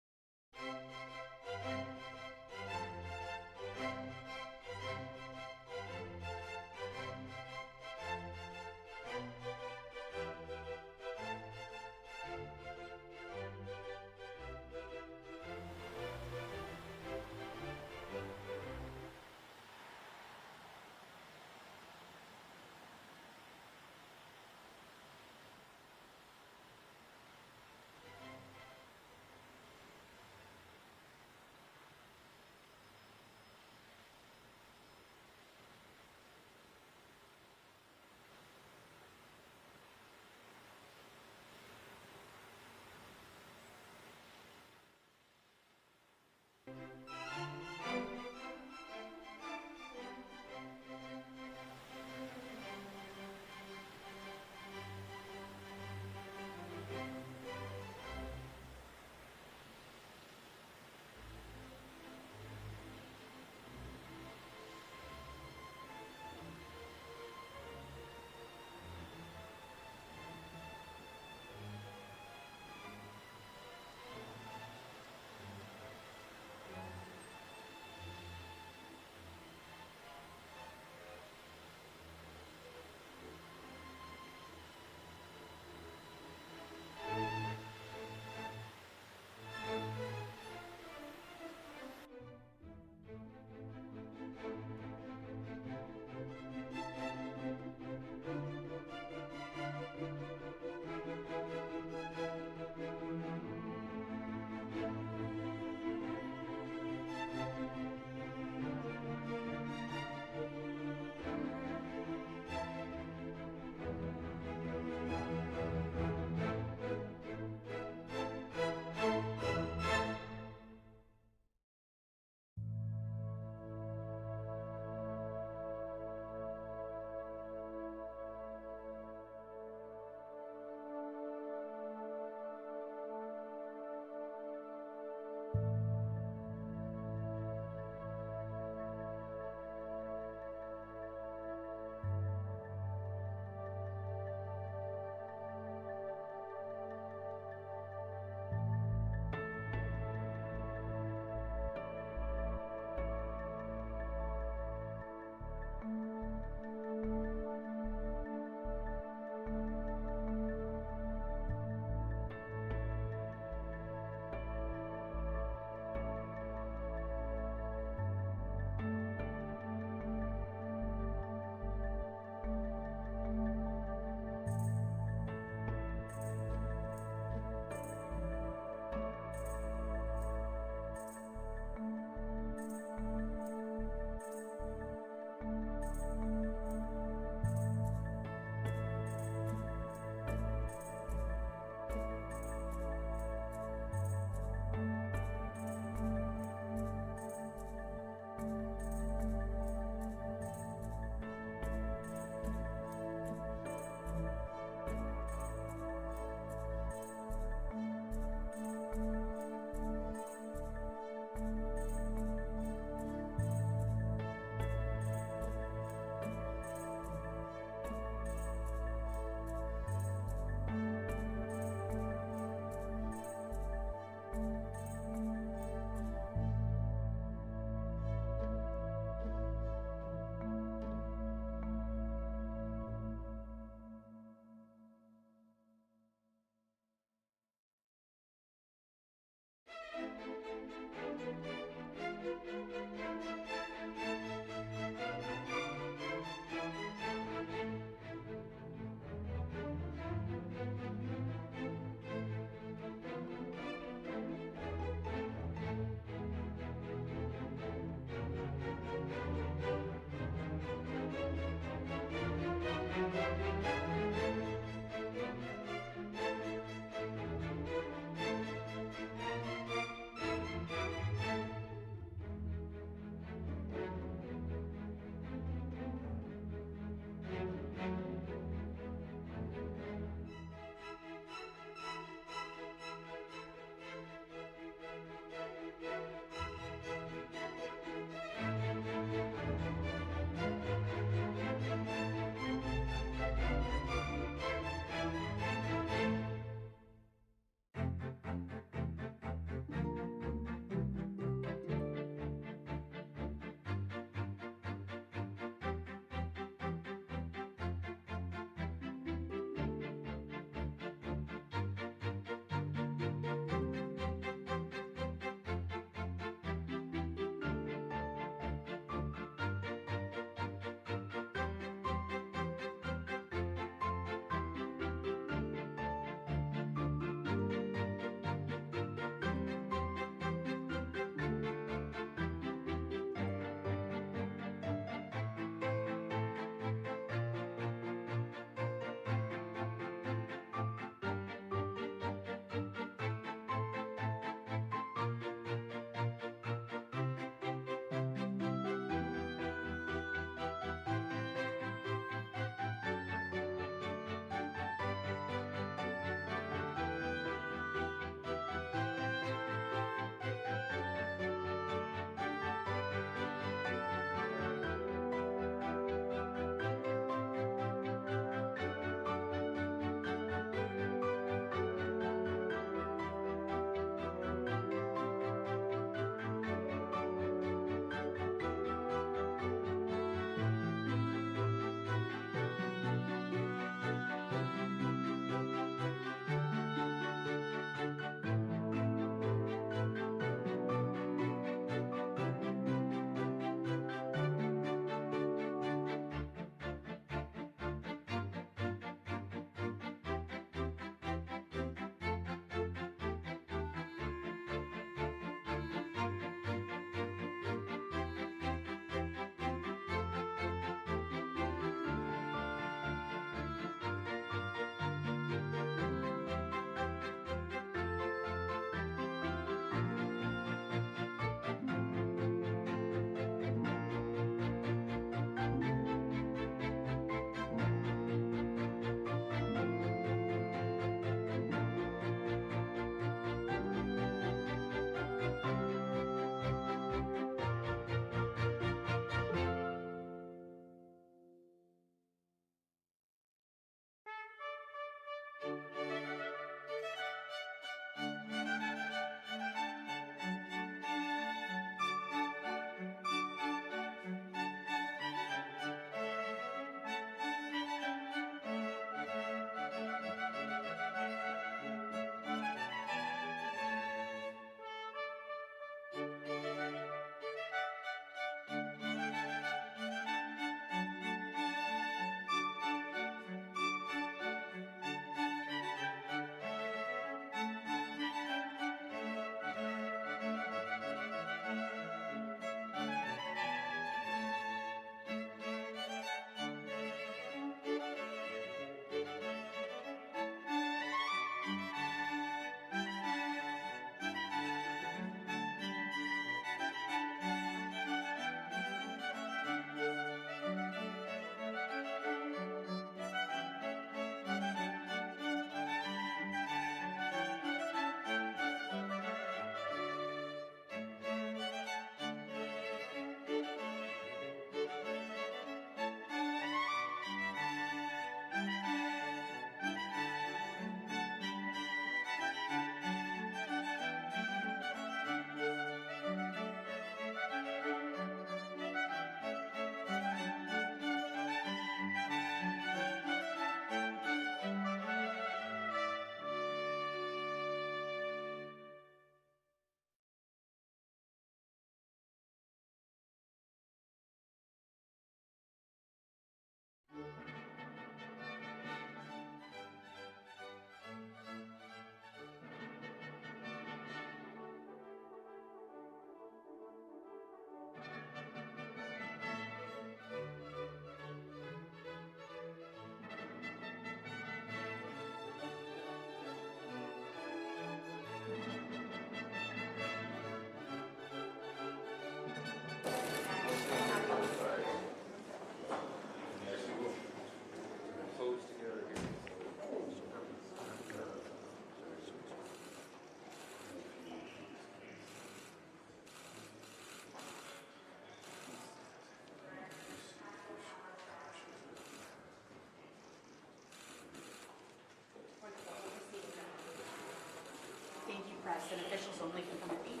press, and officials only can come at 8.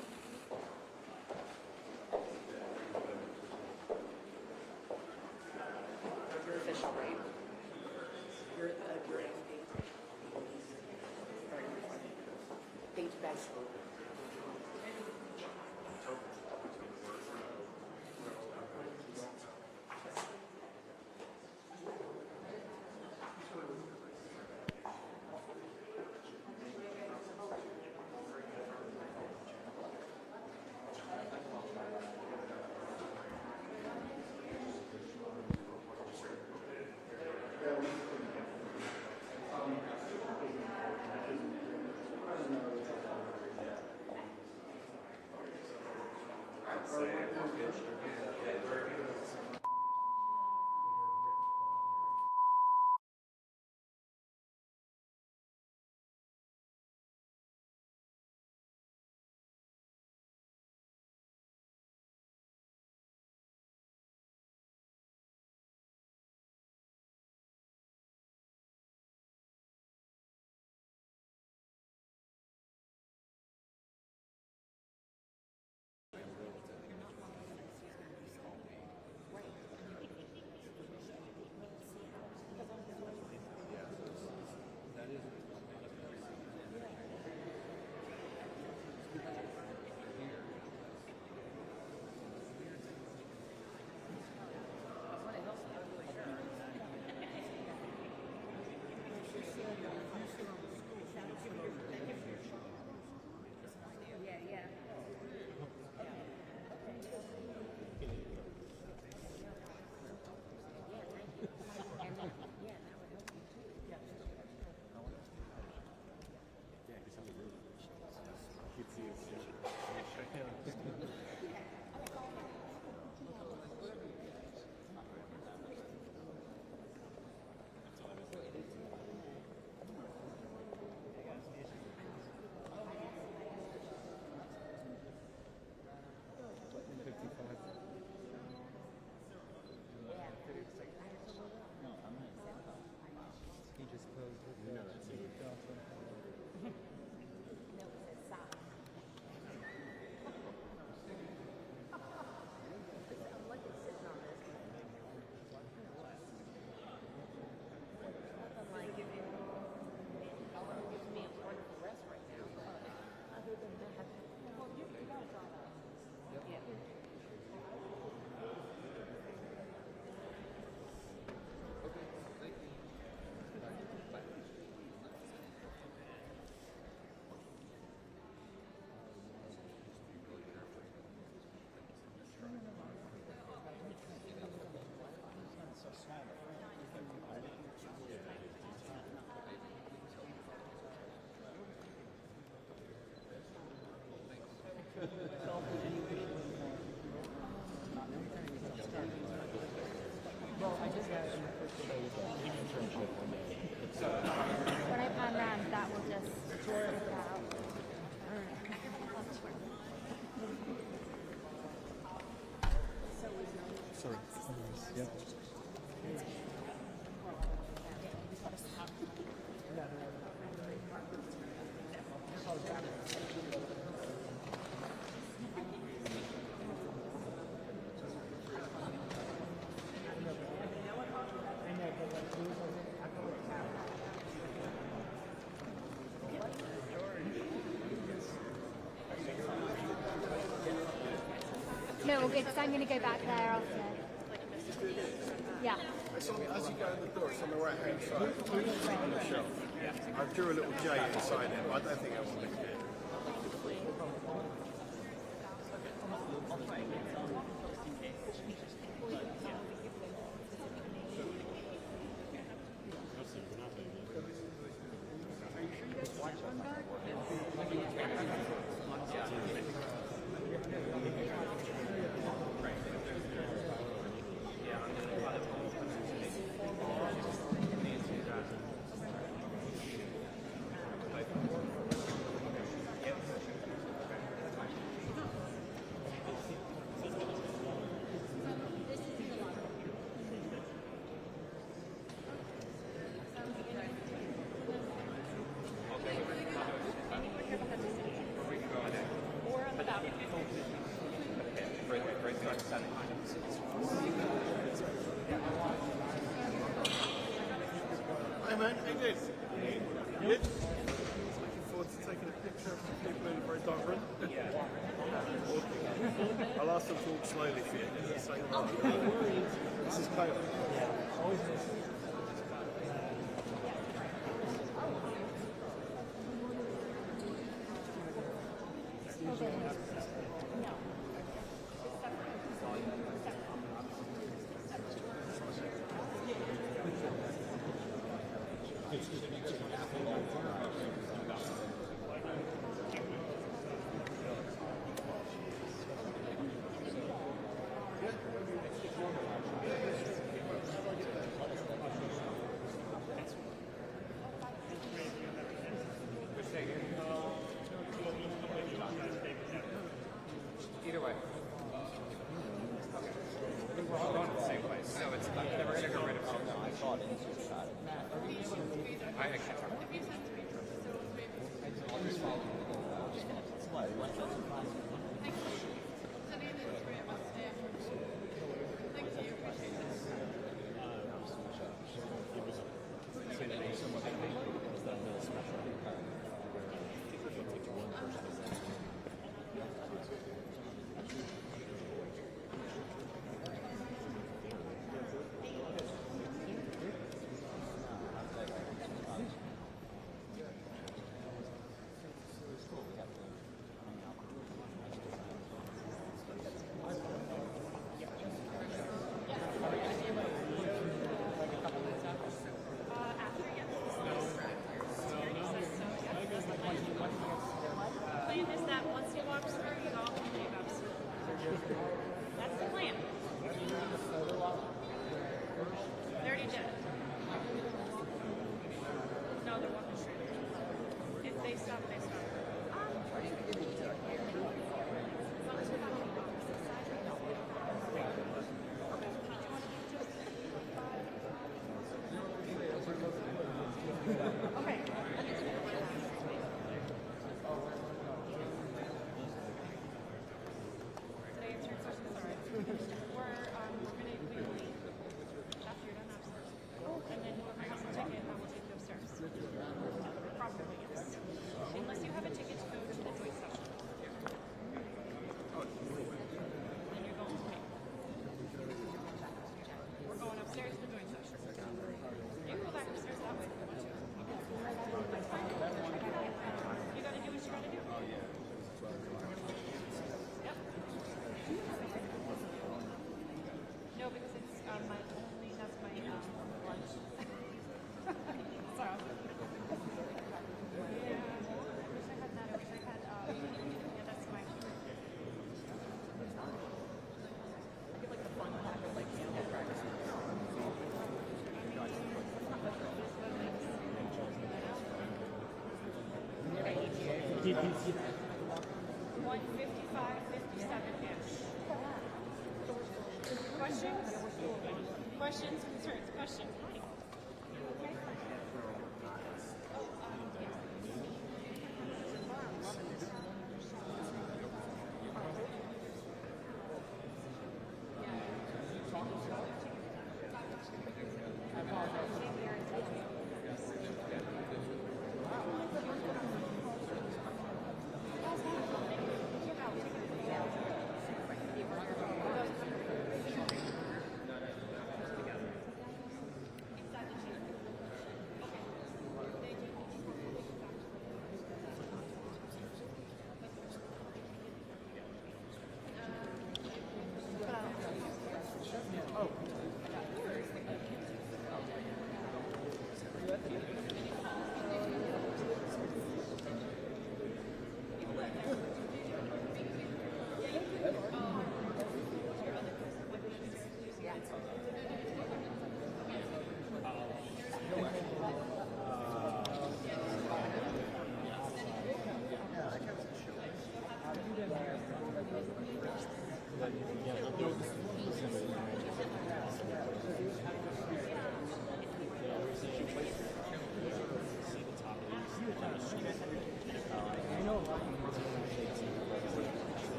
You're official, right? You're MP. Thank you guys. He just posed with you know that's it. When I pan around, that will just sort it out. Sorry. Yep. No, we're good, because I'm going to go back there after. Yeah. As you go in the door, it's on the right hand side. On the shelf. I drew a little J inside it, but I don't think I want to. Hey man, how you doing? Good? Looking forward to taking a picture of some people in a very dark room. I'll ask them to walk slowly for you. This is Caleb. Either way. We're all going to the same place, so it's like never going to get rid of it. I saw it into the shot. I actually talked about it. I'll just follow plan is that once he walks through, you all can leave upstairs. That's the plan. They already did it. No, they're walking straight. If they stop, they stop. As long as we're not on the opposite side. Okay. Today it's your session, sorry. We're gonna leave after you're done upstairs. And then whoever has a ticket, I will take you upstairs. Properly, yes. Unless you have a ticket to go to the joint session. Then you're going to pay. We're going upstairs to the joint session. You can go back upstairs that way if you want to. That's fine. You gotta do what you gotta do. Yep. No, because it's my only, that's my lunch. So. Yeah. I wish I had that. I wish I had, yeah, that's my. I get like the fun pack of like animal practice. I mean, 155, 57-ish. Questions? Questions, concerns, questions? Hi. Okay.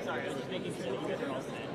Sorry, I was just making sure that you guys are all set.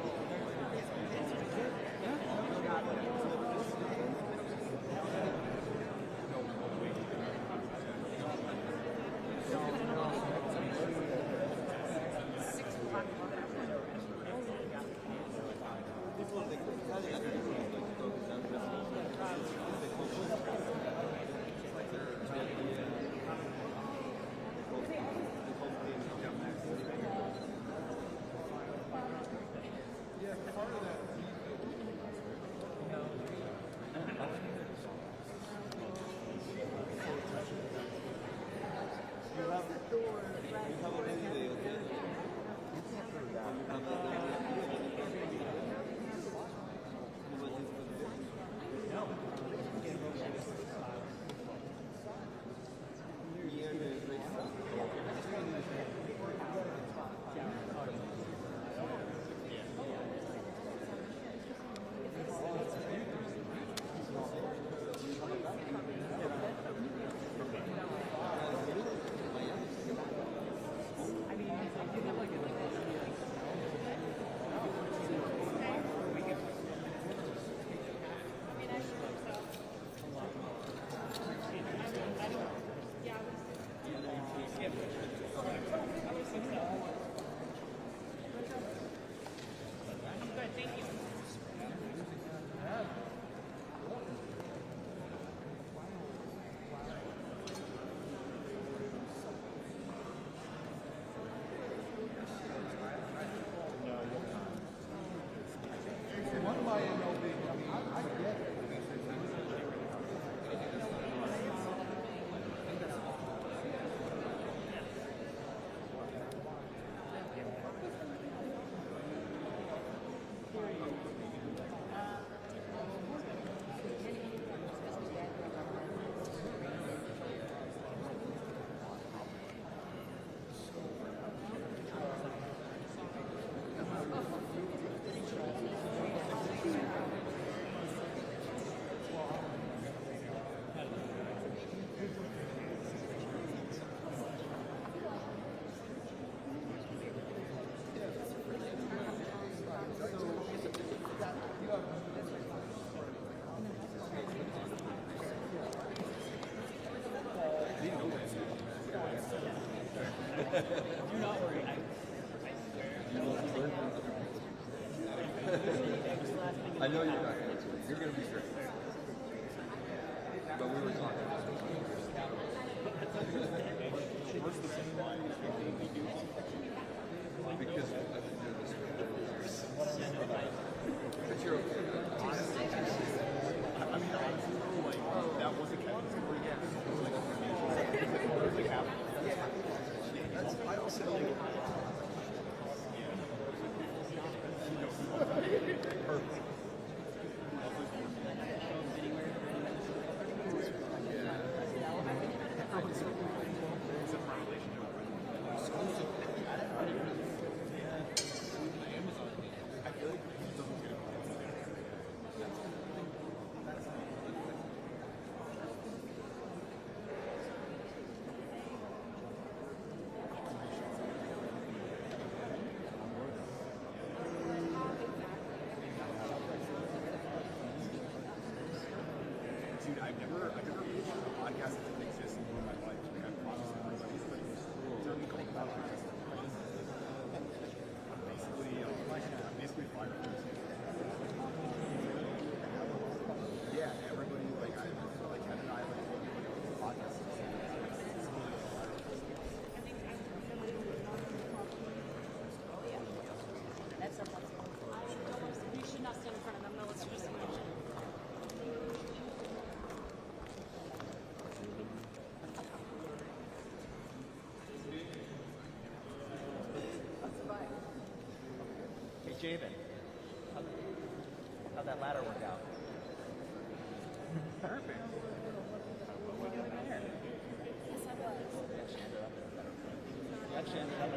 Do not worry. I know you're not going to. You're going to be straight. But we were talking. What's the same line? Because but you're okay. Honestly, I mean, honestly, like, that wasn't Kevin's story yet. It was like, that's, I also like, perfect. Dude, I've never been on a podcast that didn't exist in my life. Like, I've watched everybody's like, turning cold about it. I'm basically fired. Yeah, everybody, like, I feel like Ken and I, like, podcast. That's a We should not stand in front of them, though. Let's just imagine. Hey, Javen. How'd that ladder work out? Perfect. What were you doing there? Yes, I was. Got Shanded up.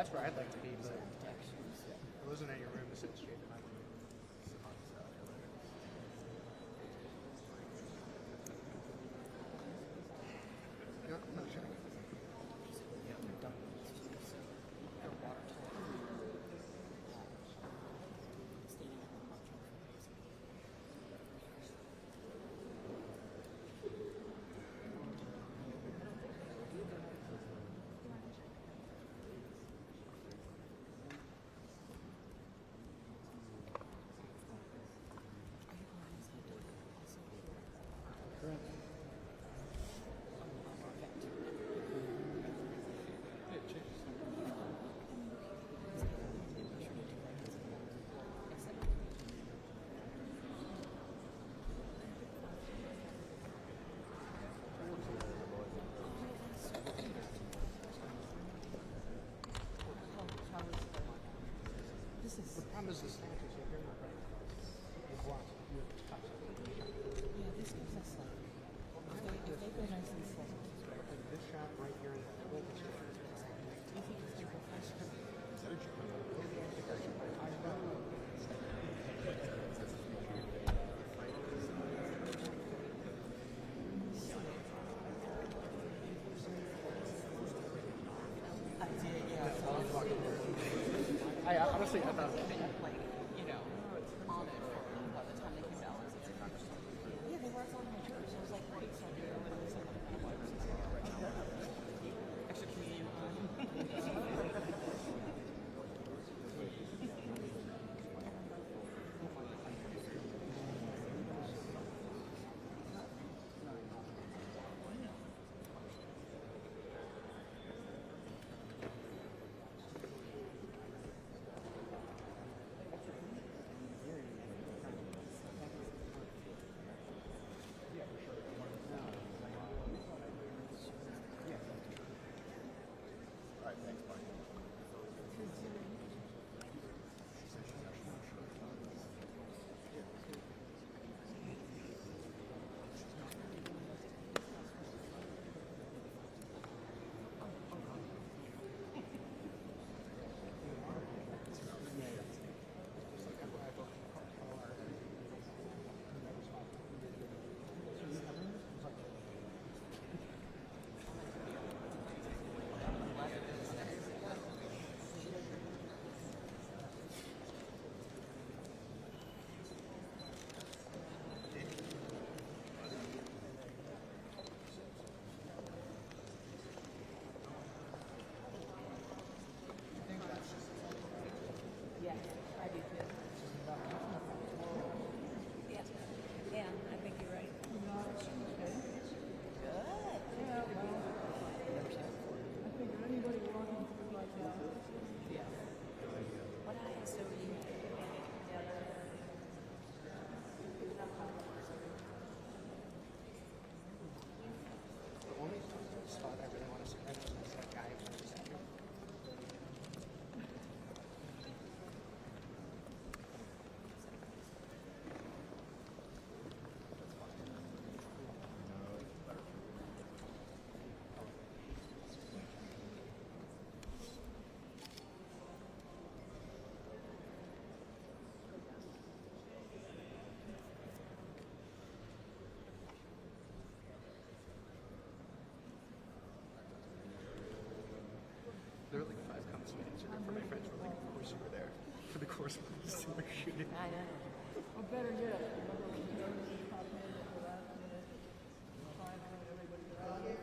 That's where I'd like to be, but I wasn't at your room to sit straight in my room. No, I'm not sure. The problem is the snatches. You hear my right. The block. Yeah, this gives us like. If they go nice and slow. This shot right here in the middle. Do you think it's too professional? Is that a joke? I don't know. I honestly, I thought, like, you know, on it for by the time they came down. Yeah, they were on my church. It was like, wait, so extra communion. There were like 5 comments on Instagram from my friends were like, of course you were there for the course of the shooting. I know. Well, better yet, remember when you noticed the top hand at the last minute, trying to let everybody get out of there?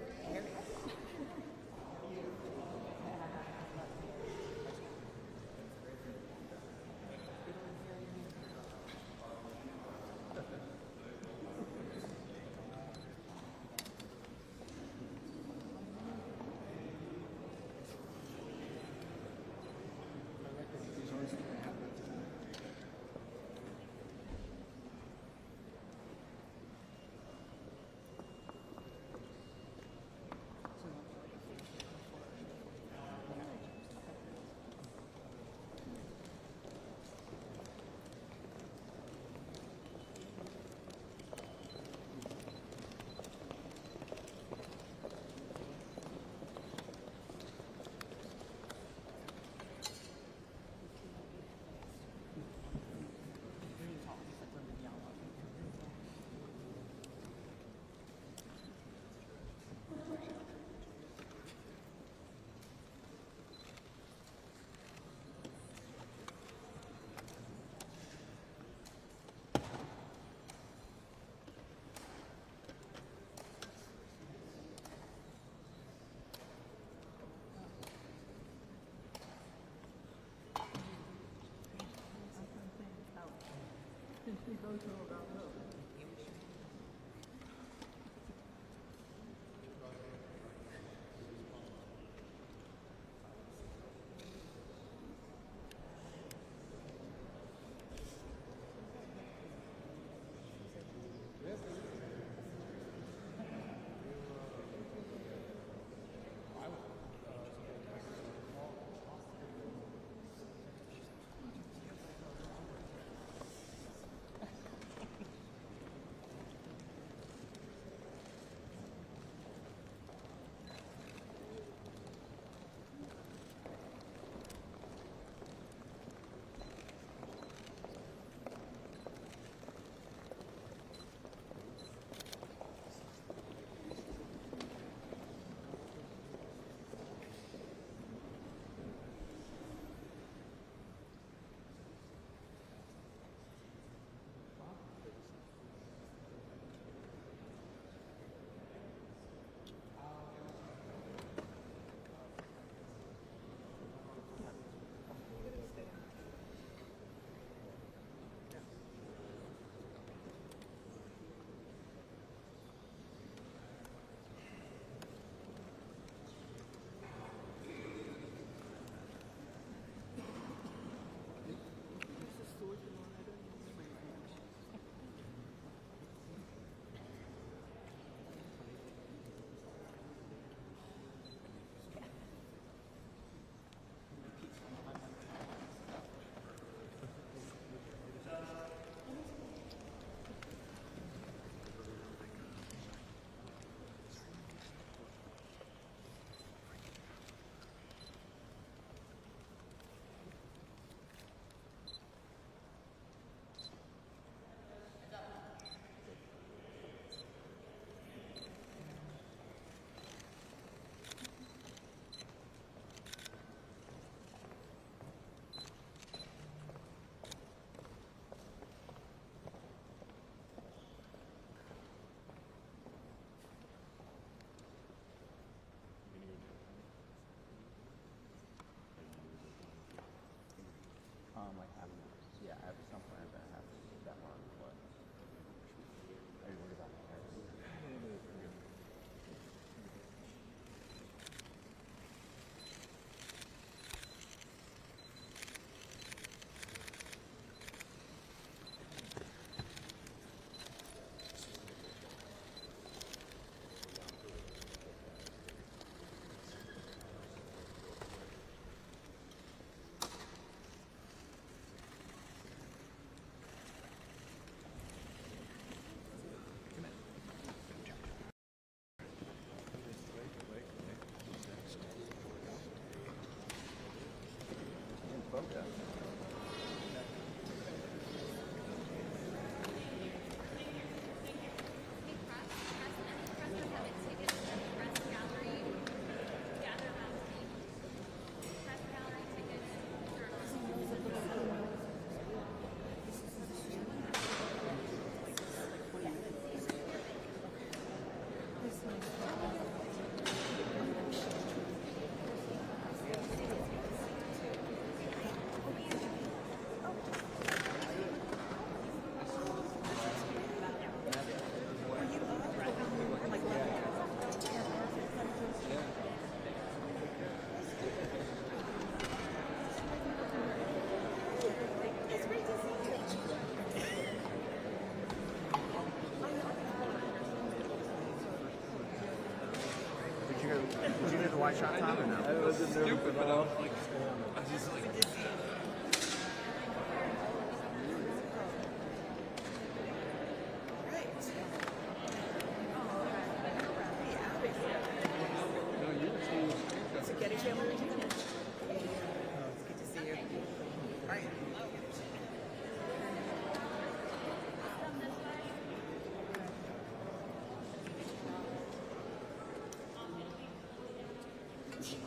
Did you do the wide shot, Tom, or no? It was stupid, but I'm just like.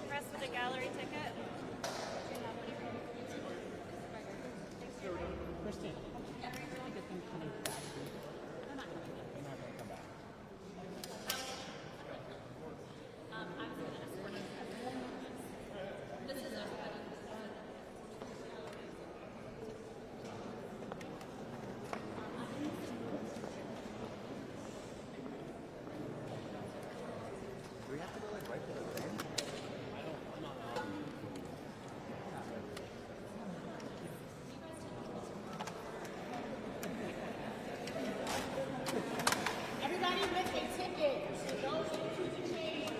Press with a gallery ticket. Christine. Do we have to go like right to the thing? Everybody with a ticket goes into the change.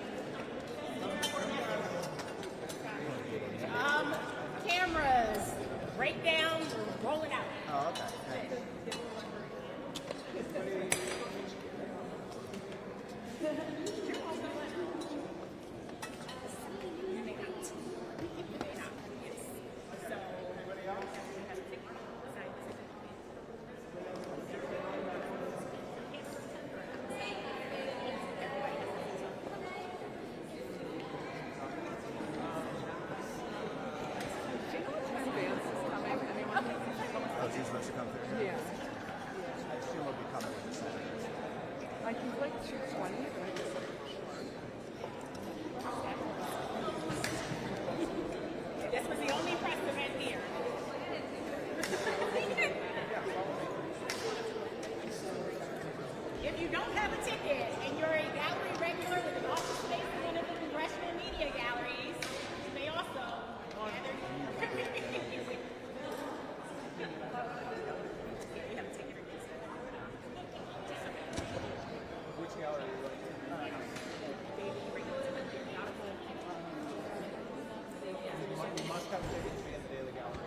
Cameras, break down, roll it out. Oh, okay. Oh, she's supposed to come through? Yeah. I assume we'll be coming with the Senators. I think like 220, but I guess This was the only precedent here. If you don't have a ticket and you're a gallery regular with an office space in one of the Congressional media galleries, you may also gather. Which gallery are you going to? You must have tickets to get the Daily Gallery.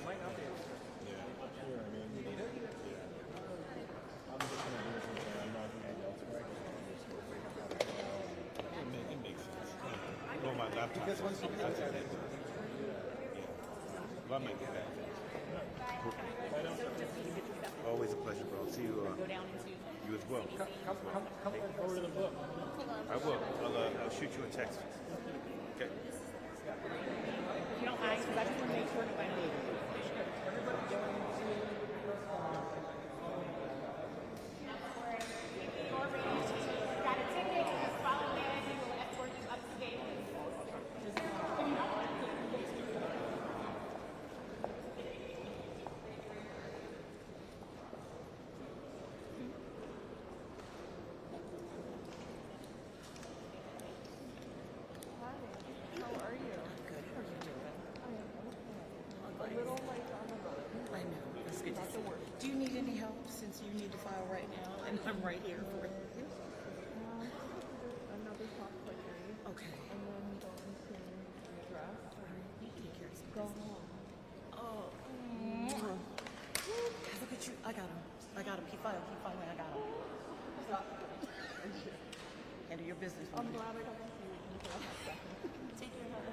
Might not be. You need it? I'm just going to do it since I'm not going to elsewhere. It makes sense. Well, my laptop. Because once you do that, Well, I might get that. Always a pleasure, bro. See you. You as well. come over to the book. I will. I'll shoot you a text. Okay. You don't mind, because I just want to make sure nobody leaves. Got a ticket, just follow that, and we'll escort you up to gate. how are you? Good, how are you doing? A little like on the road. I know, that's good to Not see. the worst. Do you need any help since you need to file right now, and I'm right here for you? Another top quickly. Okay. And then go into the dress. Go home. Oh. Look at you. I got him. Keep filing. I got him. Handle your business. I'm glad I got to see you in the second. Take care, honey.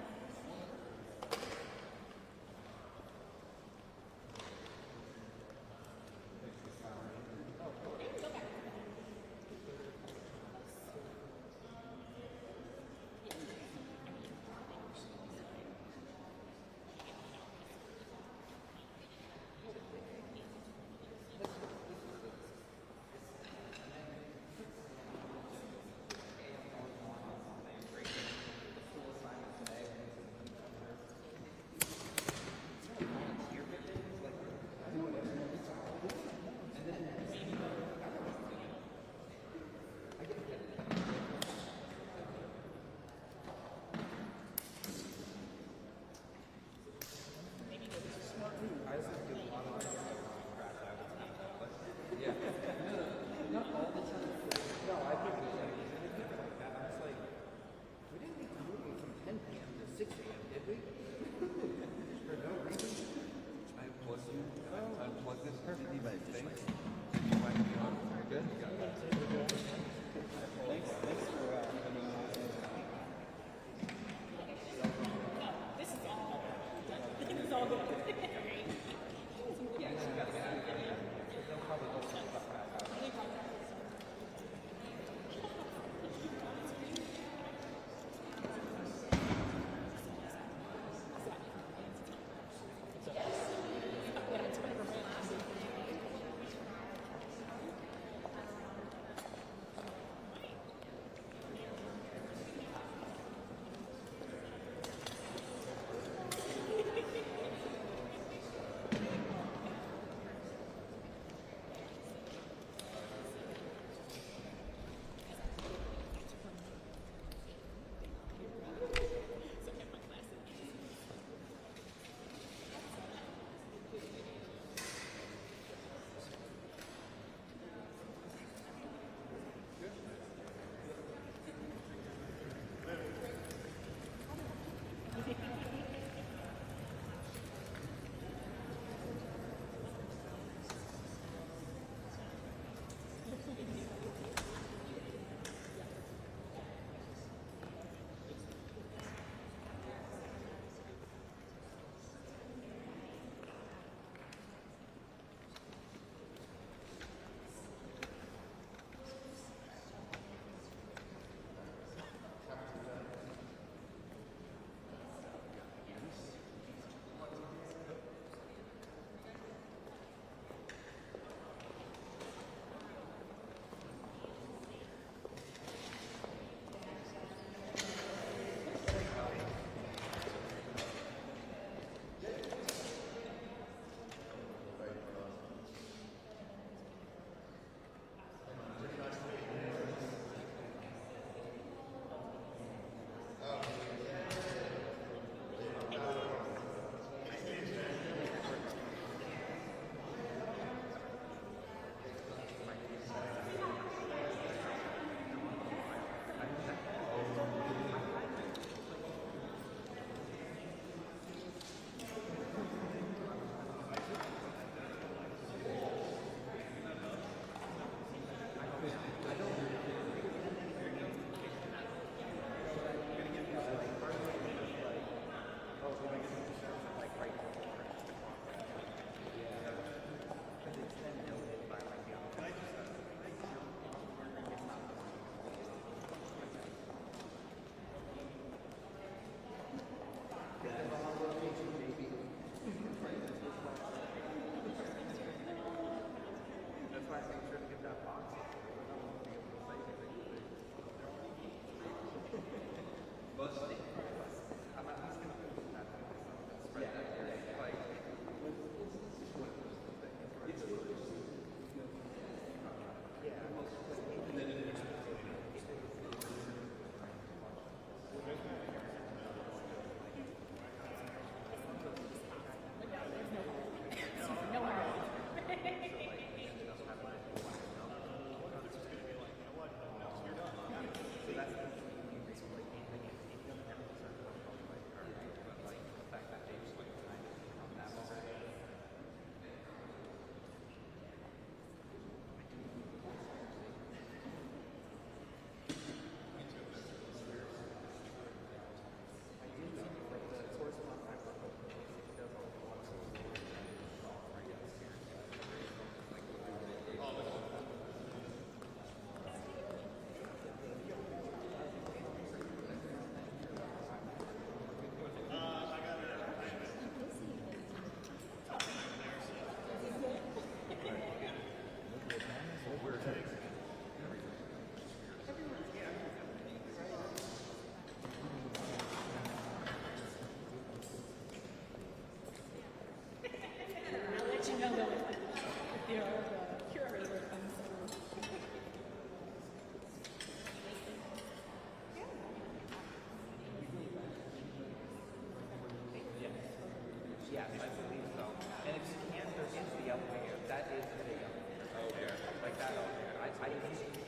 Yes, I believe so. And if you can, there is the elevator. That is the elevator. Oh, there. Like that elevator.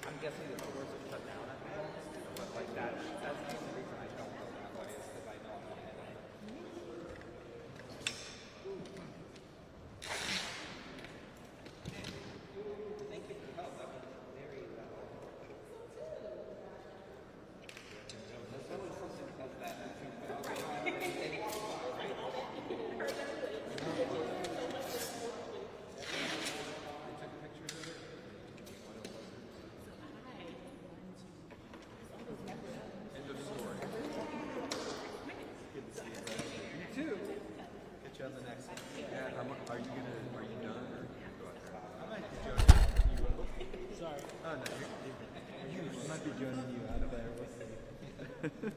I'm guessing the doors are shut down at the moment, but like that's the only reason I don't go that way is because I know I'm not heading. Thank you for the help. That was very There's always something about that. On the next one. Yeah, are you done or are you gonna go out there? I might be joining you. Sorry. Oh no, you might be joining you out there. We'll see.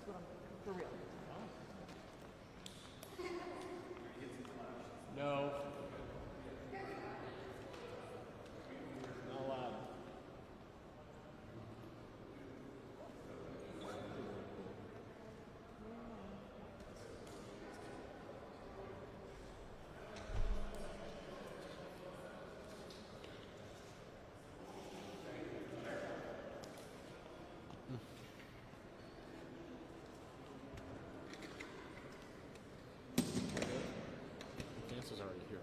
That's what I'm thinking. For real. No. Not allowed. Vance is already here.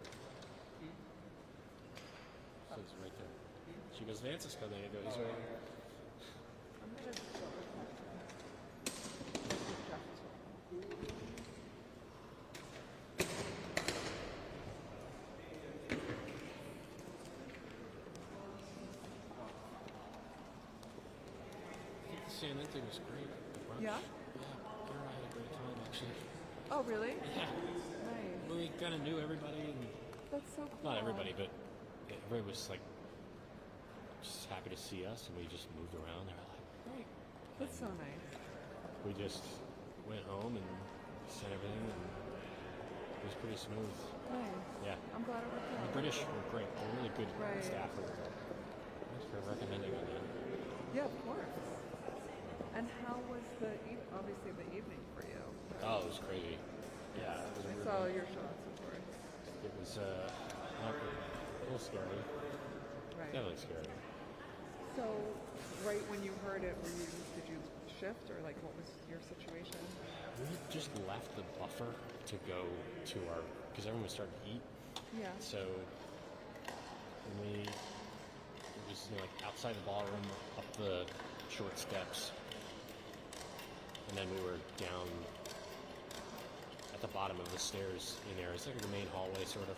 Says right there. She goes, Vance is coming. I go, he's right here. I'm gonna I think the CNN thing was great. The brunch. Yeah? Yeah, Kara and I had a great time actually. Oh, really? Yeah. Nice. We kind of knew everybody, and That's so cool. not everybody, but everybody was like just happy to see us, and we just moved around. They were like, Great. That's so nice. we just went home and sent everything, and it was pretty smooth. Nice. Yeah. I'm glad it worked The out. British were great. They're really good Right. staff. Thanks for recommending on that. Yeah, of course. And how was the obviously the evening for you? Oh, it was crazy. Yeah, it was I really saw good. your shots, of course. It was a little scary. Right. Definitely scary. So, right when you heard it, did you shift or like what was your situation? We just left the buffer to go to our, because everyone was starting to eat. Yeah. So it was like outside the ballroom, up the short steps, and then we were down at the bottom of the stairs in there. It's like the main hallway, sort of,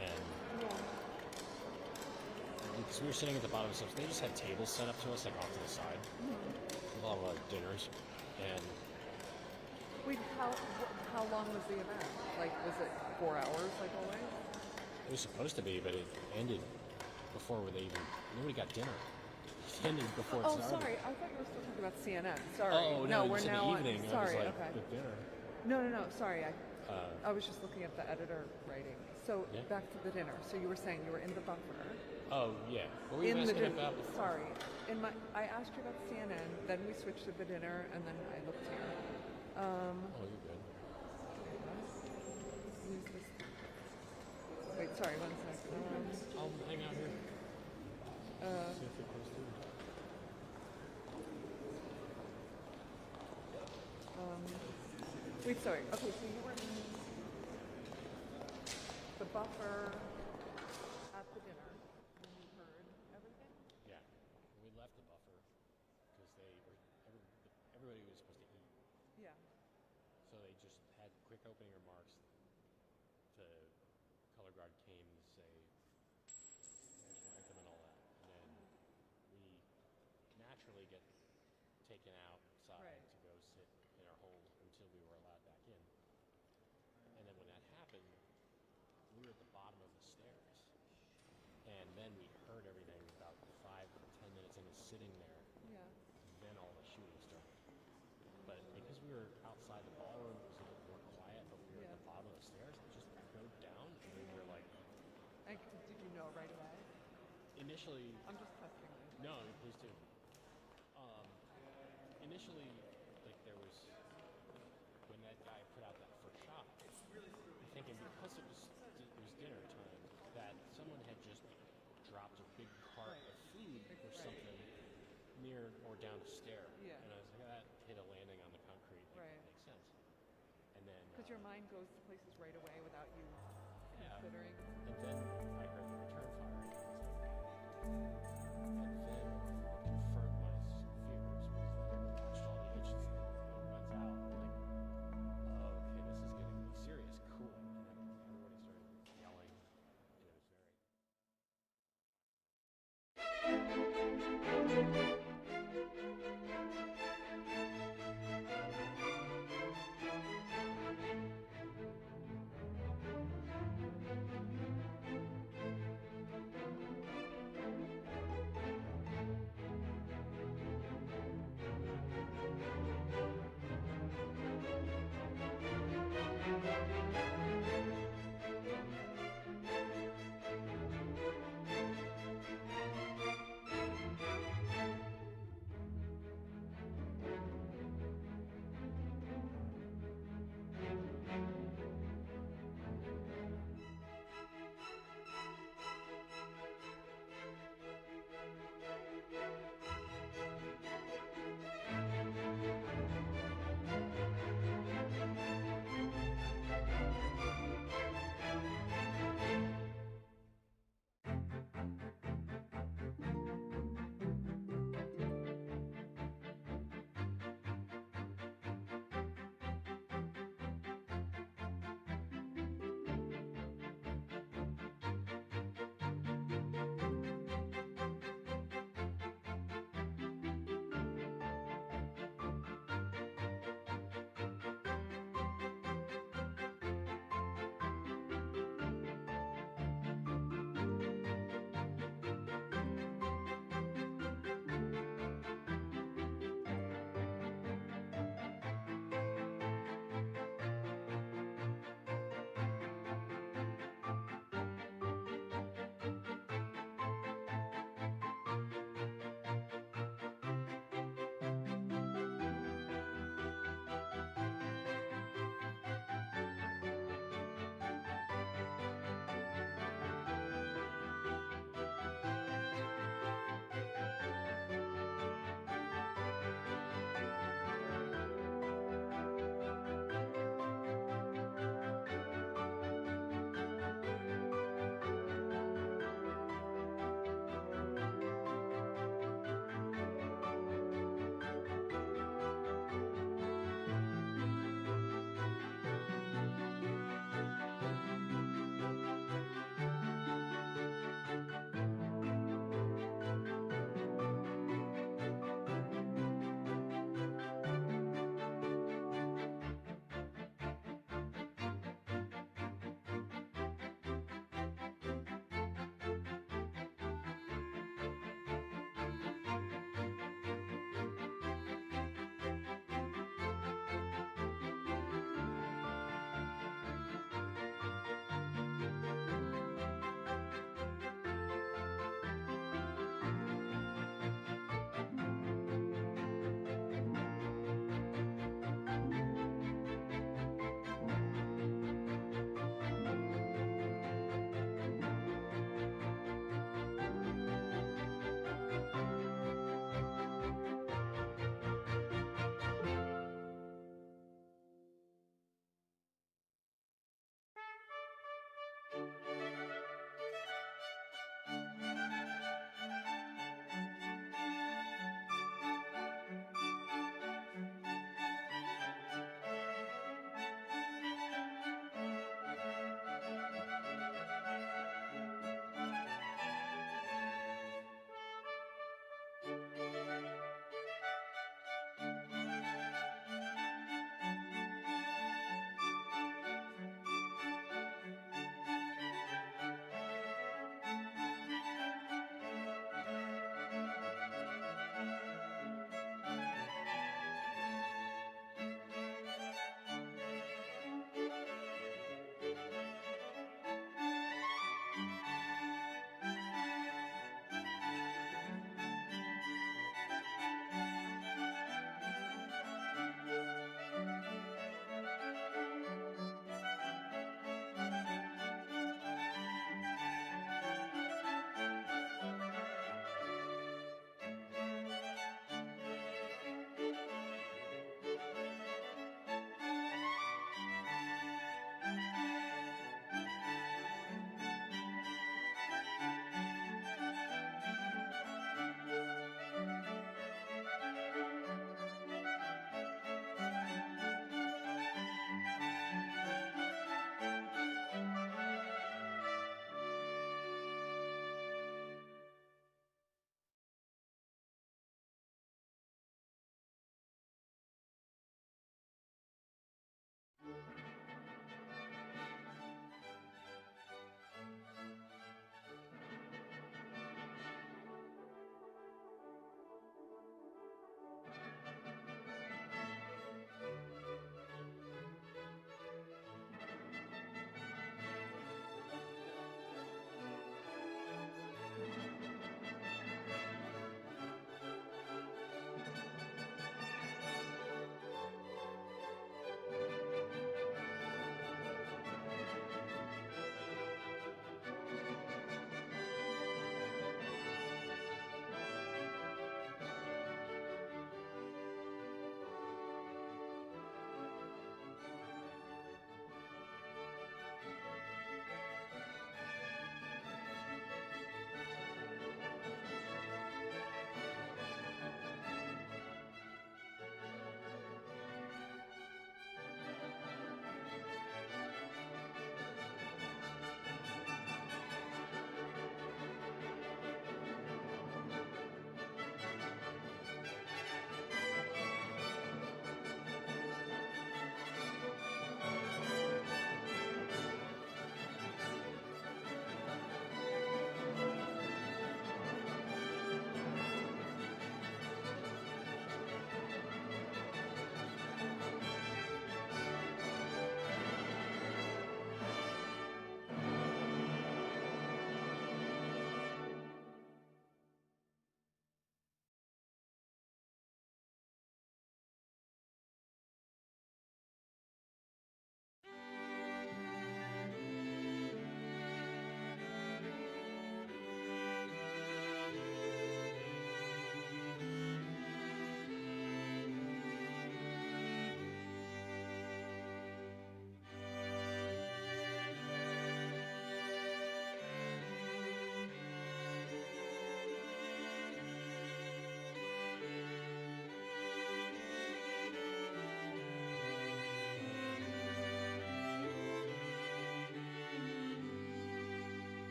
and because we were sitting at the bottom of the steps, they just had tables set up to us, like off to the side, with all of our dinners, and Wait, how long was the event? Like, was it 4 hours, like always? it was supposed to be, but it ended before nobody got dinner. It ended before it Oh, started. sorry. I thought you were still talking about CNN. Sorry. Oh, no, we're it's in now the on. evening. Sorry. I was like, Okay. the dinner. No. Sorry. I was just looking at the editor writing. So Yeah. back to the dinner. So you were saying you were in the buffer. Oh, yeah. What were you In the asking dinner. about before? Sorry. I asked you about CNN. Then we switched to the dinner, and then I looked here. Oh, you're good. Use this. Wait. Sorry. 1 second. I'll hang out here. See if it goes through. Wait, sorry. Okay, so you were in the buffer at the dinner, and you heard everything? Yeah. We left the buffer because everybody was supposed to eat. Yeah. So they just had quick opening remarks. The color guard came to say national anthem and all that. And then we naturally get taken outside to go sit in our hole until we were allowed back in. And then when that happened, we were at the bottom of the stairs. And then we heard everything about 5 or 10 minutes into sitting there. Yeah. Then all the shooting started. But because we were outside the ballroom, it was a little more quiet, but we were at the bottom of the stairs, it just echoed down, and we were like... And did you know right away? Initially... I'm just testing this. No, please do. Initially, like, there was... When that guy put out that first shot, I'm thinking because it was dinner time, that someone had just dropped a big cart of food or something near or down a stair. Yeah. And I was like, that hit a landing on the concrete. Like, Right. Makes sense. And then... Because your mind goes to places right away without you considering. And then I heard the return fire. And then what confirmed my fears was that I watched all the Hitchens runs out. Like, oh, okay, this is getting to be serious. Cool. And then everybody started yelling. And it was very...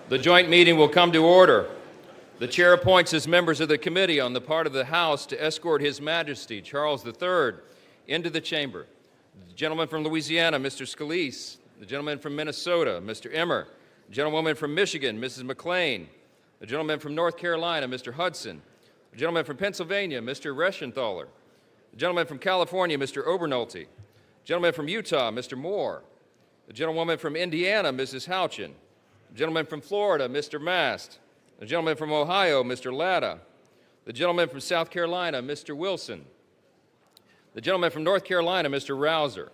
The joint meeting will come to order. The chair appoints as members of the committee on the part of the House to escort His Majesty Charles III into the chamber. The gentleman from Louisiana, Mr. Scalise. The gentleman from Minnesota, Mr. Emmer. The gentlewoman from Michigan, Mrs. McLean. The gentleman from North Carolina, Mr. Hudson. The gentleman from Pennsylvania, Mr. Reschenthaler. The gentleman from California, Mr. Obernolte. The gentleman from Utah, Mr. Moore. The gentlewoman from Indiana, Mrs. Houchin. The gentleman from Florida, Mr. Mast. The gentleman from Ohio, Mr. Latta. The gentleman from South Carolina, Mr. Wilson. The gentleman from North Carolina, Mr. Rouser.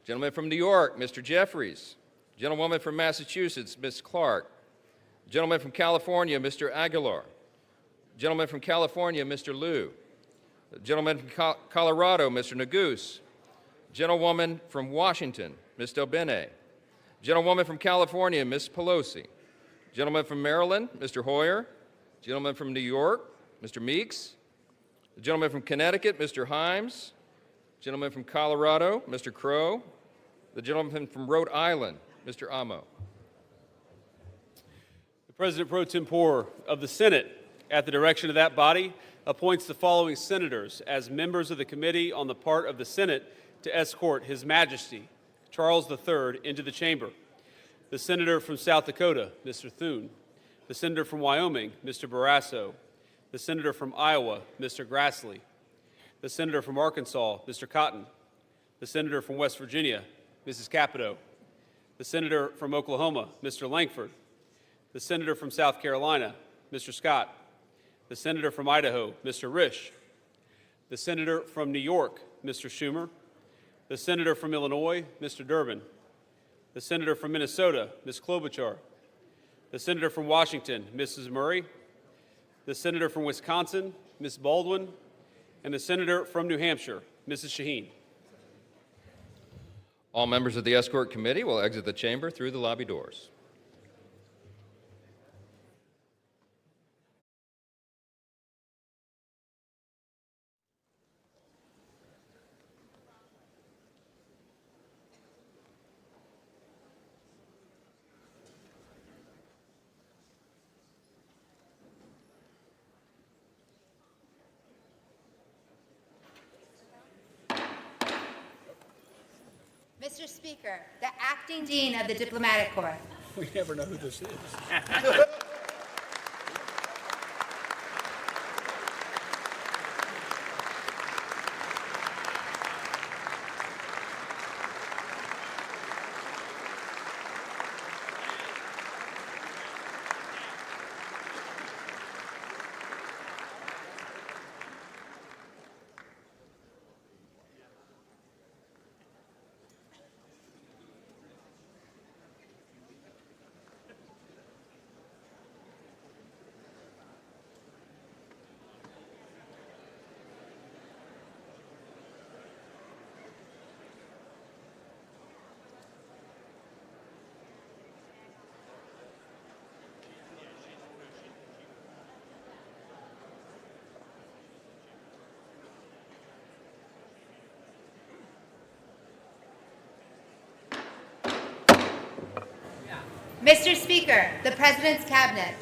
The gentleman from New York, Mr. Jeffries. The gentlewoman from Massachusetts, Ms. Clark. The gentleman from California, Mr. Aguilar. The gentleman from California, Mr. Liu. The gentleman from Colorado, Mr. Neguse. The gentlewoman from Washington, Ms. Delbene. Gentlewoman from California, Ms. Pelosi. Gentleman from Maryland, Mr. Hoyer. Gentleman from New York, Mr. Meeks. The gentleman from Connecticut, Mr. Himes. Gentleman from Colorado, Mr. Crow. The gentleman from Rhode Island, Mr. Amo. The President Pro Tempore of the Senate, at the direction of that body, appoints the following senators as members of the committee on the part of the Senate to escort His Majesty Charles III into the chamber. The senator from South Dakota, Mr. Thune. The senator from Wyoming, Mr. Barrasso. The senator from Iowa, Mr. Grassley. The senator from Arkansas, Mr. Cotton. The senator from West Virginia, Mrs. Capito. The senator from Oklahoma, Mr. Langford. The senator from South Carolina, Mr. Scott. The senator from Idaho, Mr. Risch. The senator from New York, Mr. Schumer. The senator from Illinois, Mr. Durbin. The senator from Minnesota, Ms. Klobuchar. The senator from Washington, Mrs. Murray. The senator from Wisconsin, Ms. Baldwin. And the senator from New Hampshire, Mrs. Shaheen. All members of the escort committee will exit the chamber through the lobby doors. Mr. Speaker, the Acting Dean of the Diplomatic Corps. We never know who this is. Mr. Speaker, the President's Cabinet.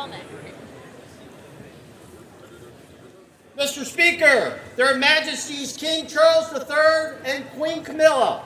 Tillman. Mr. Speaker, Their Majesties King Charles III and Queen Camilla.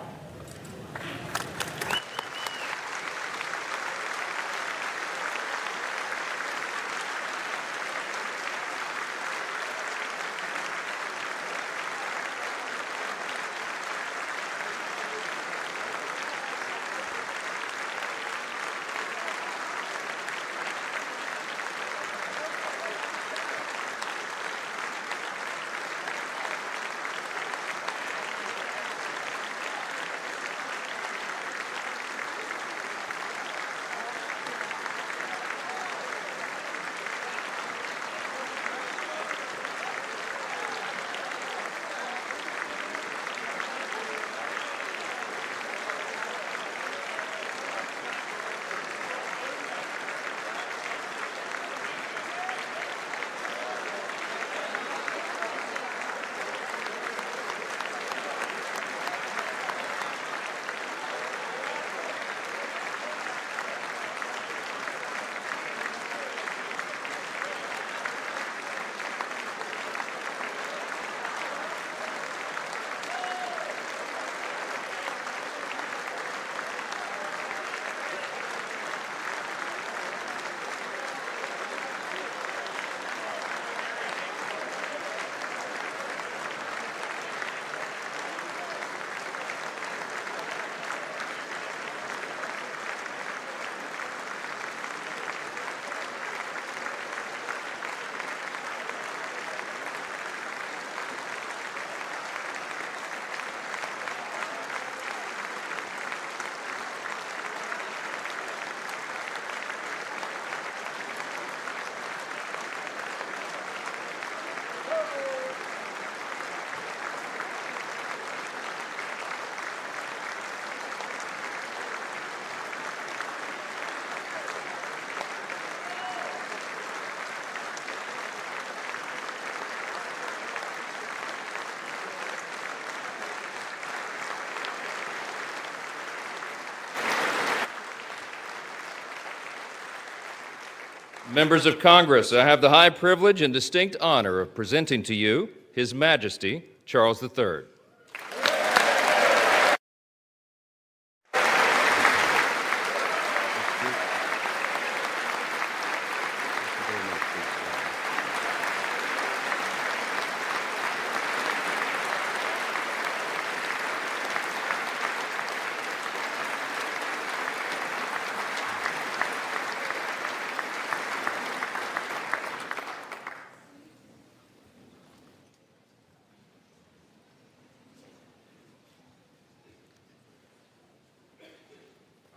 Members of Congress, I have the high privilege and distinct honor of presenting to you His Majesty Charles III.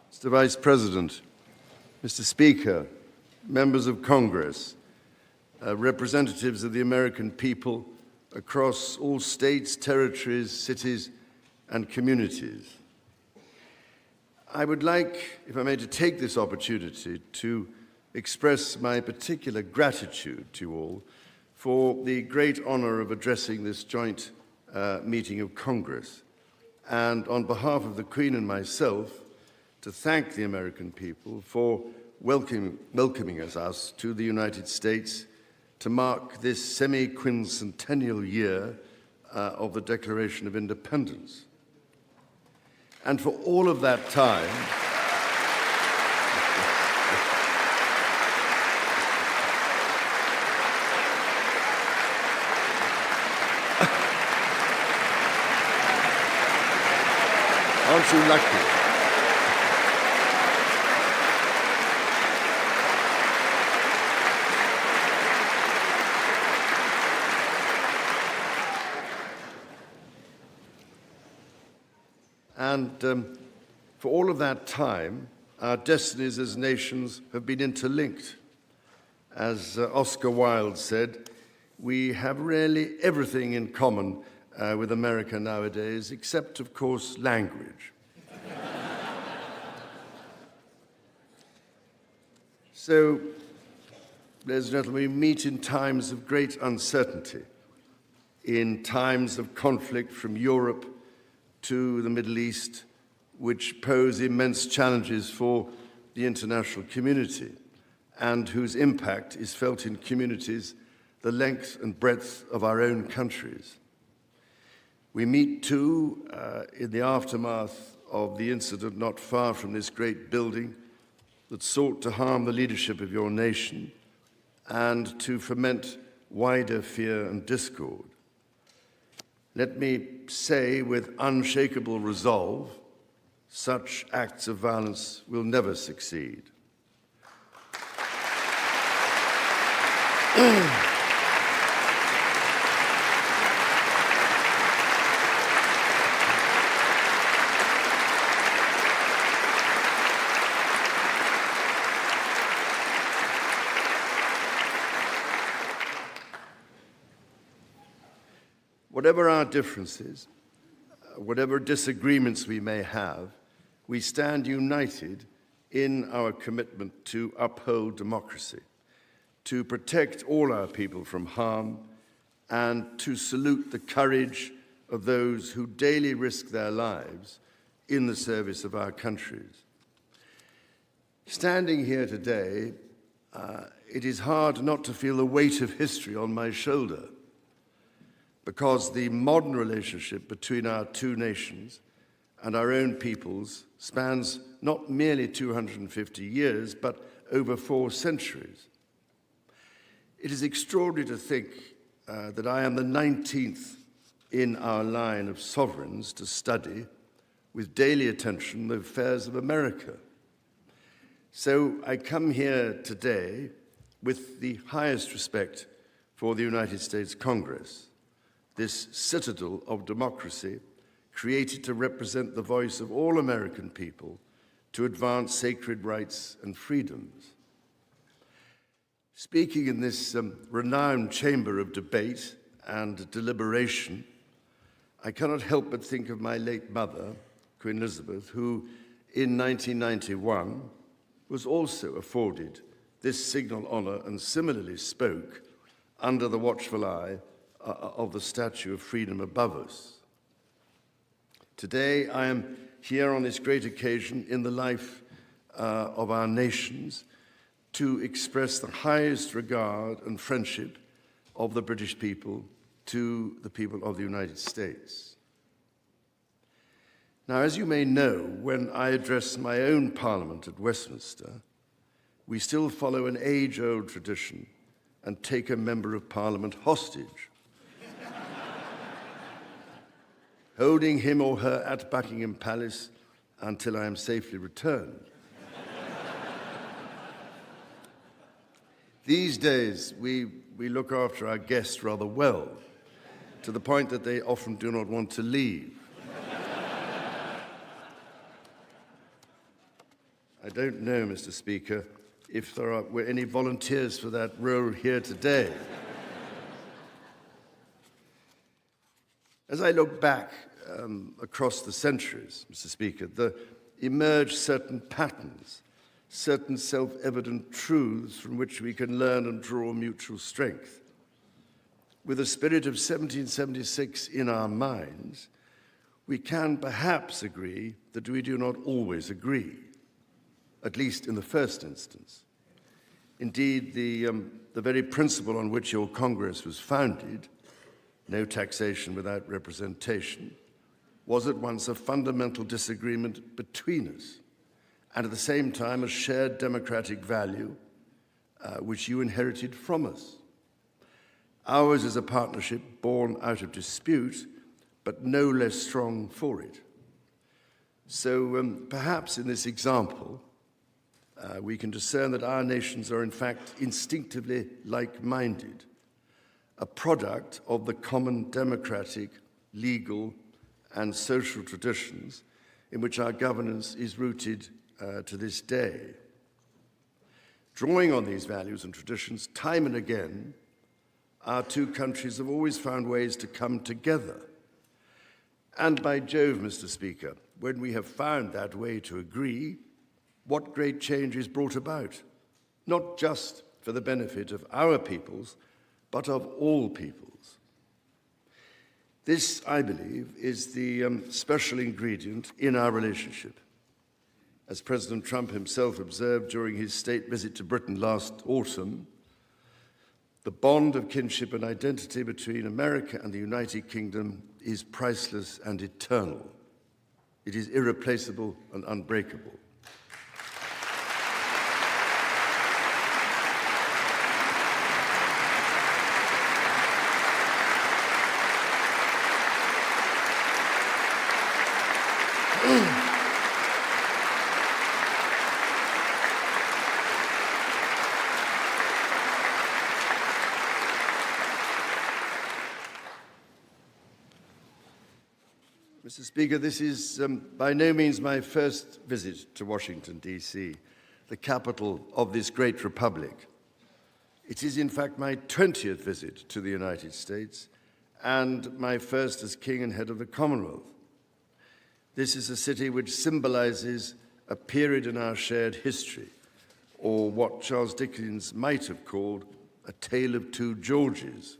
Mr. Vice President, Mr. Speaker, members of Congress, representatives of the American people across all states, territories, cities, and communities. I would like, if I may, to take this opportunity to express my particular gratitude to you all for the great honor of addressing this joint meeting of Congress, and on behalf of the Queen and myself, to thank the American people for welcoming us to the United States to mark this semi-quincentennial year of the Declaration of Independence. And for all of that time, aren't you lucky? And for all of that time, our destinies as nations have been interlinked. As Oscar Wilde said, we have really everything in common with America nowadays, except, of course, language. So, ladies and gentlemen, we meet in times of great uncertainty, in times of conflict from Europe to the Middle East, which pose immense challenges for the international community, and whose impact is felt in communities the length and breadth of our own countries. We meet too in the aftermath of the incident not far from this great building that sought to harm the leadership of your nation and to foment wider fear and discord. Let me say with unshakable resolve, such acts of violence will never succeed. Whatever our differences, whatever disagreements we may have, we stand united in our commitment to uphold democracy, to protect all our people from harm, and to salute the courage of those who daily risk their lives in the service of our countries. Standing here today, it is hard not to feel the weight of history on my shoulder, because the modern relationship between our two nations and our own peoples spans not merely 250 years, but over 4 centuries. It is extraordinary to think that I am the 19th in our line of sovereigns to study with daily attention the affairs of America. So I come here today with the highest respect for the United States Congress, this citadel of democracy created to represent the voice of all American people to advance sacred rights and freedoms. Speaking in this renowned chamber of debate and deliberation, I cannot help but think of my late mother, Queen Elizabeth, who in 1991 was also afforded this signal honor and similarly spoke under the watchful eye of the Statue of Freedom above us. Today, I am here on this great occasion in the life of our nations to express the highest regard and friendship of the British people to the people of the United States. Now, as you may know, when I address my own Parliament at Westminster, we still follow an age-old tradition and take a Member of Parliament hostage, holding him or her at Buckingham Palace until I am safely returned. These days, we look after our guests rather well, to the point that they often do not want to leave. I don't know, Mr. Speaker, if there were any volunteers for that role here today. As I look back across the centuries, Mr. Speaker, there emerge certain patterns, certain self-evident truths from which we can learn and draw mutual strength. With the spirit of 1776 in our minds, we can perhaps agree that we do not always agree, at least in the first instance. Indeed, the very principle on which your Congress was founded, no taxation without representation, was at once a fundamental disagreement between us, and at the same time a shared democratic value which you inherited from us. Ours is a partnership born out of dispute, but no less strong for it. So perhaps in this example, we can discern that our nations are in fact instinctively like-minded, a product of the common democratic, legal, and social traditions in which our governance is rooted to this day. Drawing on these values and traditions, time and again, our two countries have always found ways to come together. And by Jove, Mr. Speaker, when we have found that way to agree, what great change is brought about, not just for the benefit of our peoples, but of all peoples. This, I believe, is the special ingredient in our relationship. as President Trump himself observed during his state visit to Britain last autumn, the bond of kinship and identity between America and the United Kingdom is priceless and eternal. It is irreplaceable and unbreakable. Mr. Speaker, this is by no means my first visit to Washington, D.C., the capital of this great republic. It is, in fact, my 20th visit to the United States and my first as King and head of the Commonwealth. This is a city which symbolizes a period in our shared history, or what Charles Dickens might have called a tale of two Georges.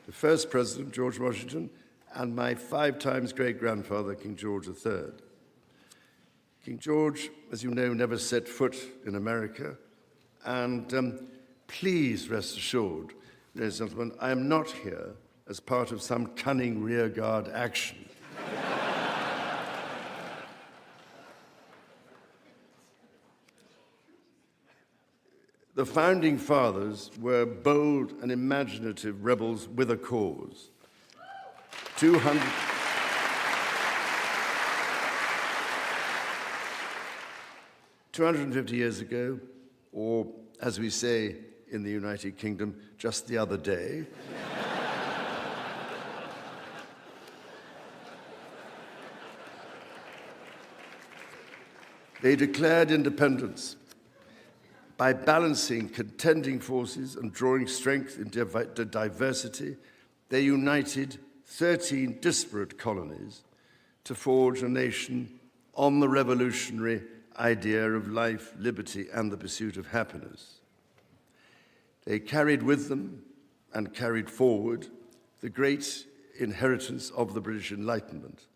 The first president, George Washington, and my 5 times great-grandfather, King George III. King George, as you know, never set foot in America, and please rest assured, ladies and gentlemen, I am not here as part of some cunning rearguard action. The founding fathers were bold and imaginative rebels with a cause. 250 years ago, or as we say in the United Kingdom, just the other day, they declared independence. By balancing contending forces and drawing strength in diversity, they united 13 disparate colonies to forge a nation on the revolutionary idea of life, liberty, and the pursuit of happiness. They carried with them and carried forward the great inheritance of the British Enlightenment,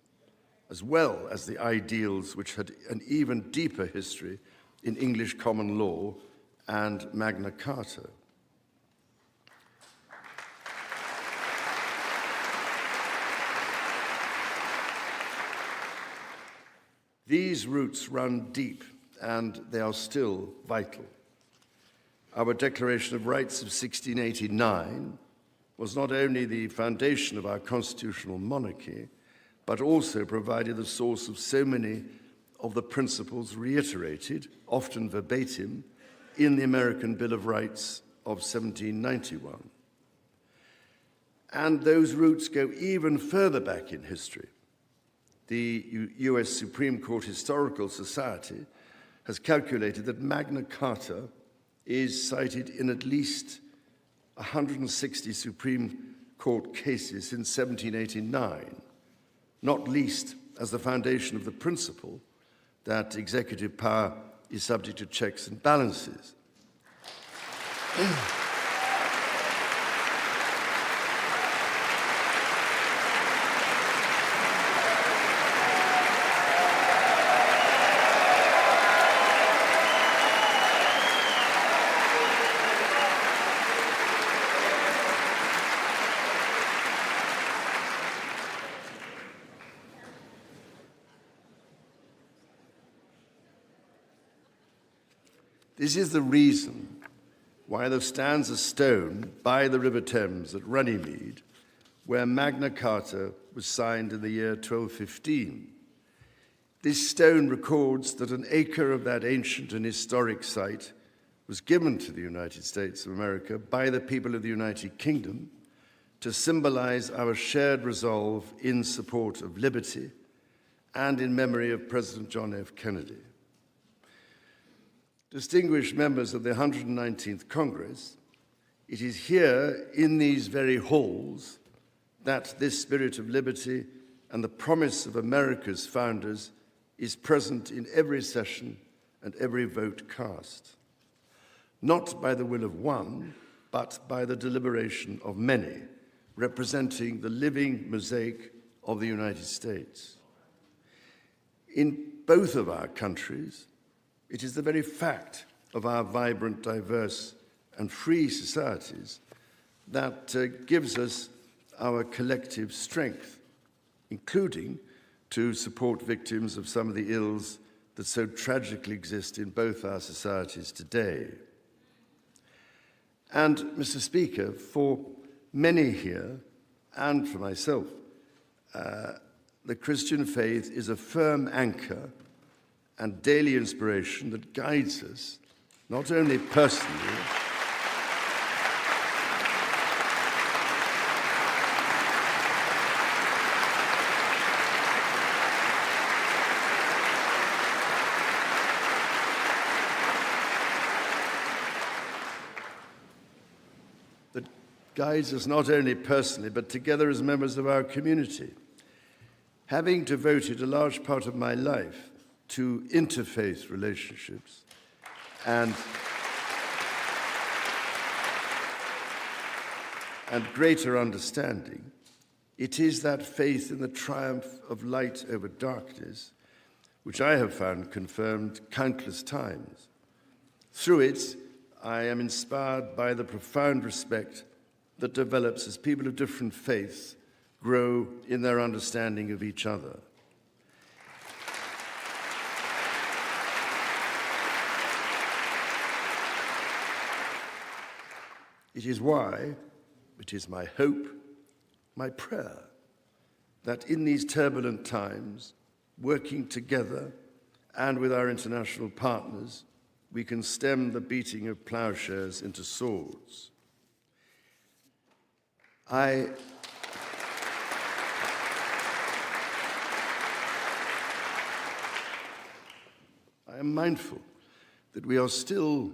as well as the ideals which had an even deeper history in English common law and Magna Carta. These roots run deep, and they are still vital. Our Declaration of Rights of 1689 was not only the foundation of our constitutional monarchy, but also provided the source of so many of the principles reiterated, often verbatim, in the American Bill of Rights of 1791. And those roots go even further back in history. The US Supreme Court Historical Society has calculated that Magna Carta is cited in at least 160 Supreme Court cases since 1789, not least as the foundation of the principle that executive power is subject to checks and balances. This is the reason why there stands a stone by the River Thames at Runnymede, where Magna Carta was signed in the year 1215. This stone records that an acre of that ancient and historic site was given to the United States of America by the people of the United Kingdom to symbolize our shared resolve in support of liberty and in memory of President John F. Kennedy. Distinguished members of the 119th Congress, it is here in these very halls that this spirit of liberty and the promise of America's founders is present in every session and every vote cast. not by the will of one, but by the deliberation of many, representing the living mosaic of the United States. In both of our countries, it is the very fact of our vibrant, diverse, and free societies that gives us our collective strength, including to support victims of some of the ills that so tragically exist in both our societies today. And, Mr. Speaker, for many here, and for myself, the Christian faith is a firm anchor and daily inspiration that guides us, not only personally, that guides us not only personally, but together as members of our community. Having devoted a large part of my life to interfaith relationships and greater understanding, it is that faith in the triumph of light over darkness which I have found confirmed countless times. Through it, I am inspired by the profound respect that develops as people of different faiths grow in their understanding of each other. It is why, it is my hope, my prayer, that in these turbulent times, working together and with our international partners, we can stem the beating of plowshares into swords. I am mindful that we are still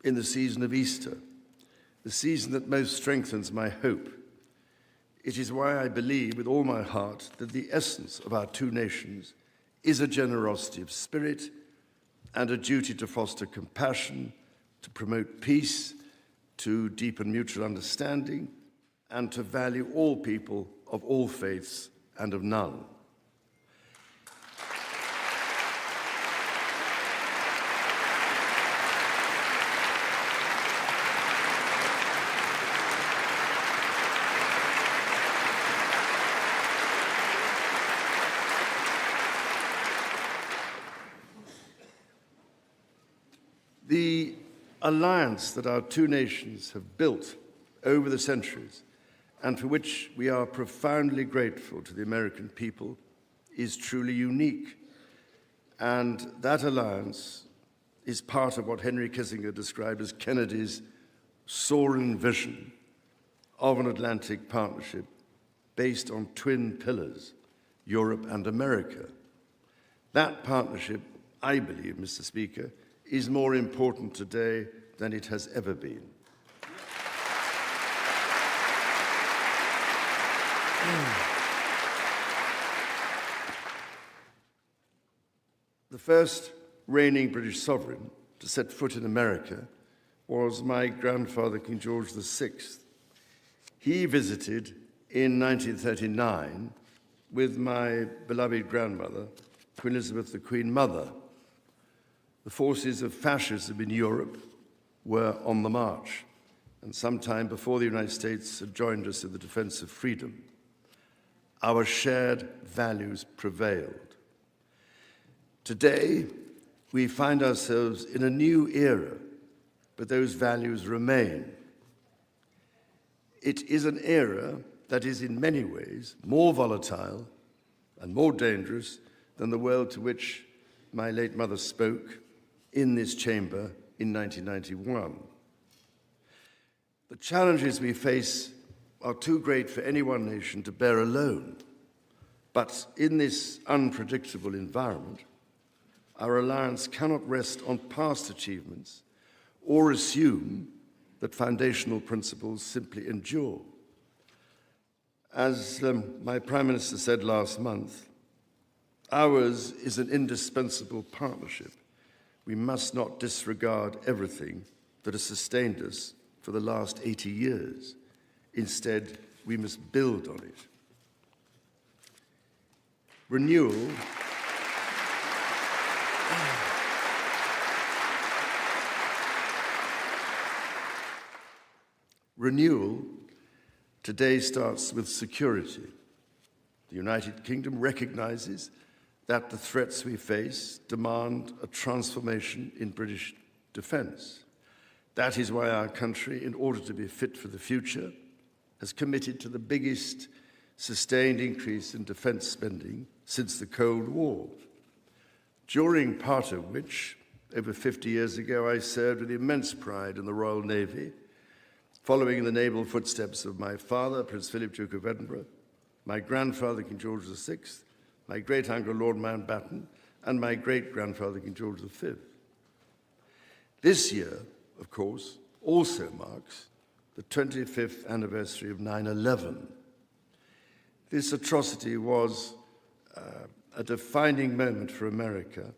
in the season of Easter, the season that most strengthens my hope. It is why I believe with all my heart that the essence of our two nations is a generosity of spirit and a duty to foster compassion, to promote peace, to deepen mutual understanding, and to value all people of all faiths and of none. The alliance that our two nations have built over the centuries, and for which we are profoundly grateful to the American people, is truly unique. And that alliance is part of what Henry Kissinger described as Kennedy's soaring vision of an Atlantic partnership based on twin pillars, Europe and America. That partnership, I believe, Mr. Speaker, is more important today than it has ever been. The first reigning British sovereign to set foot in America was my grandfather, King George VI. He visited in 1939 with my beloved grandmother, Queen Elizabeth, the Queen Mother. The forces of fascism in Europe were on the march, and sometime before the United States had joined us in the defense of freedom, our shared values prevailed. Today, we find ourselves in a new era, but those values remain. It is an era that is in many ways more volatile and more dangerous than the world to which my late mother spoke in this chamber in 1991. The challenges we face are too great for any one nation to bear alone. But in this unpredictable environment, our alliance cannot rest on past achievements or assume that foundational principles simply endure. As my Prime Minister said last month, ours is an indispensable partnership. We must not disregard everything that has sustained us for the last 80 years. Instead, we must build on it. Renewal today starts with security. The United Kingdom recognizes that the threats we face demand a transformation in British defense. That is why our country, in order to be fit for the future, has committed to the biggest sustained increase in defense spending since the Cold War, during part of which, over 50 years ago, I served with immense pride in the Royal Navy, following in the naval footsteps of my father, Prince Philip, Duke of Edinburgh, my grandfather, King George VI, my great-uncle, Lord Mountbatten, and my great-grandfather, King George V. This year, of course, also marks the 25th anniversary of 9/11. This atrocity was a defining moment for America,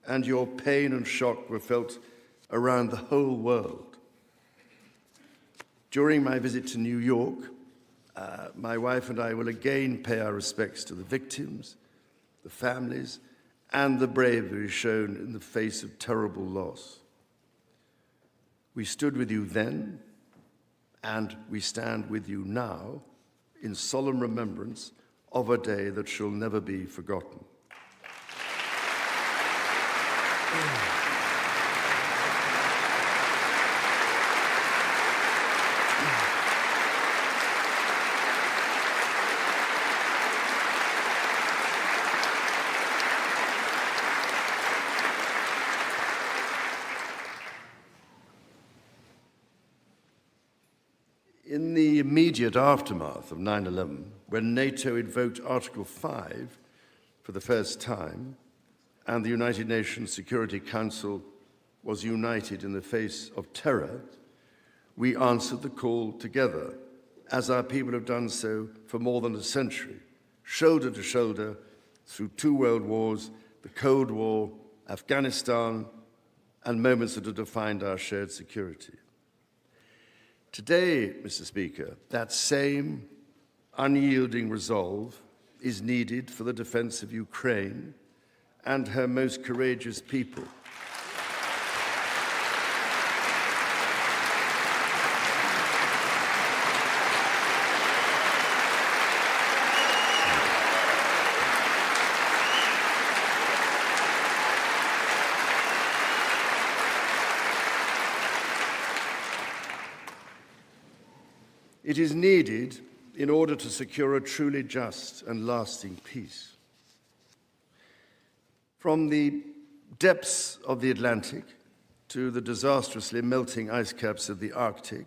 and your pain and shock were felt around the whole world. During my visit to New York, my wife and I will again pay our respects to the victims, the families, and the bravery shown in the face of terrible loss. We stood with you then, and we stand with you now in solemn remembrance of a day that shall never be forgotten. In the immediate aftermath of 9/11, when NATO invoked Article 5 for the first time, and the United Nations Security Council was united in the face of terror, we answered the call together, as our people have done so for more than a century, shoulder to shoulder through 2 world wars, the Cold War, Afghanistan, and moments that have defined our shared security. Today, Mr. Speaker, that same unyielding resolve is needed for the defense of Ukraine and her most courageous people. It is needed in order to secure a truly just and lasting peace. From the depths of the Atlantic to the disastrously melting ice caps of the Arctic,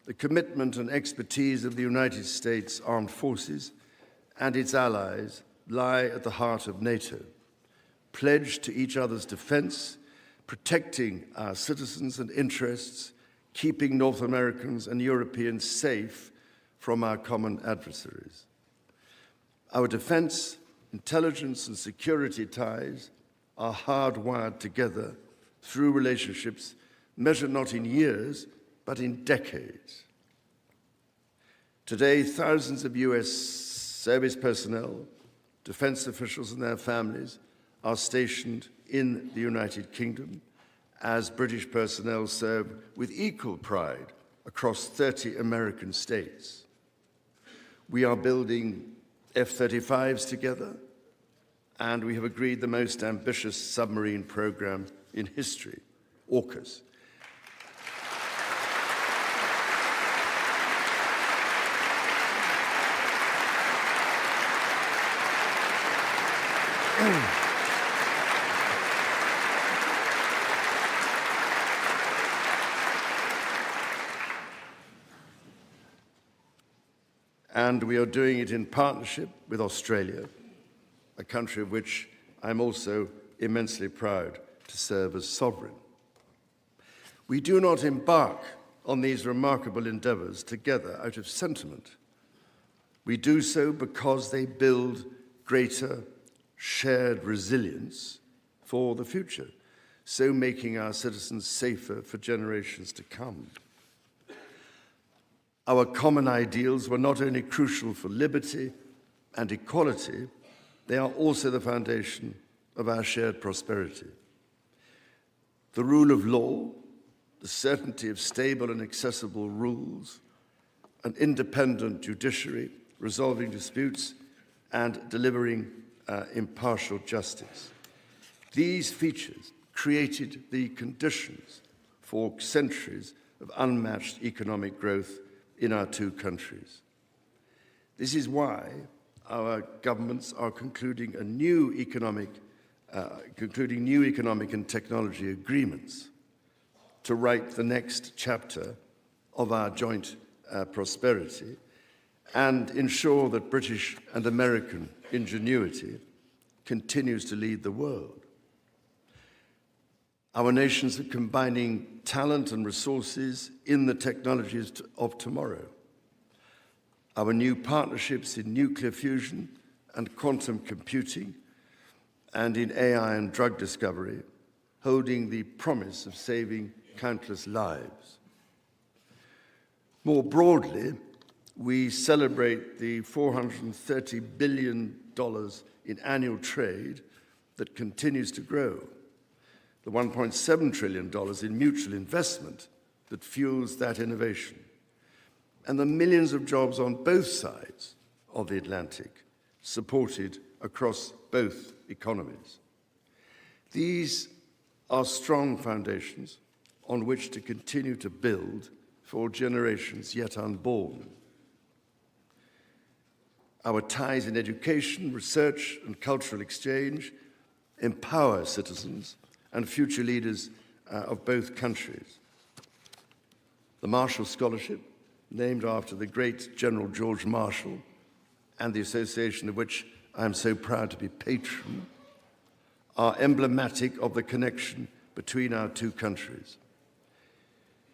the commitment and expertise of the United States Armed Forces and its allies lie at the heart of NATO, pledged to each other's defense, protecting our citizens and interests, keeping North Americans and Europeans safe from our common adversaries. Our defense, intelligence, and security ties are hardwired together through relationships measured not in years, but in decades. Today, thousands of US service personnel, defense officials and their families are stationed in the United Kingdom, as British personnel serve with equal pride across 30 American states. We are building F-35s together, and we have agreed the most ambitious submarine program in history, AUKUS. And we are doing it in partnership with Australia, a country of which I'm also immensely proud to serve as sovereign. We do not embark on these remarkable endeavors together out of sentiment. We do so because they build greater shared resilience for the future. so making our citizens safer for generations to come. Our common ideals were not only crucial for liberty and equality, they are also the foundation of our shared prosperity. The rule of law, the certainty of stable and accessible rules, an independent judiciary resolving disputes and delivering impartial justice. These features created the conditions for centuries of unmatched economic growth in our two countries. This is why our governments are concluding new economic and technology agreements to write the next chapter of our joint prosperity and ensure that British and American ingenuity continues to lead the world. Our nations are combining talent and resources in the technologies of tomorrow. Our new partnerships in nuclear fusion and quantum computing and in AI and drug discovery, holding the promise of saving countless lives. More broadly, we celebrate the $430 billion in annual trade that continues to grow, the $1.7 trillion in mutual investment that fuels that innovation, and the millions of jobs on both sides of the Atlantic, supported across both economies. These are strong foundations on which to continue to build for generations yet unborn. Our ties in education, research, and cultural exchange empower citizens and future leaders of both countries. The Marshall Scholarship, named after the great General George Marshall, and the association of which I am so proud to be patron, are emblematic of the connection between our two countries.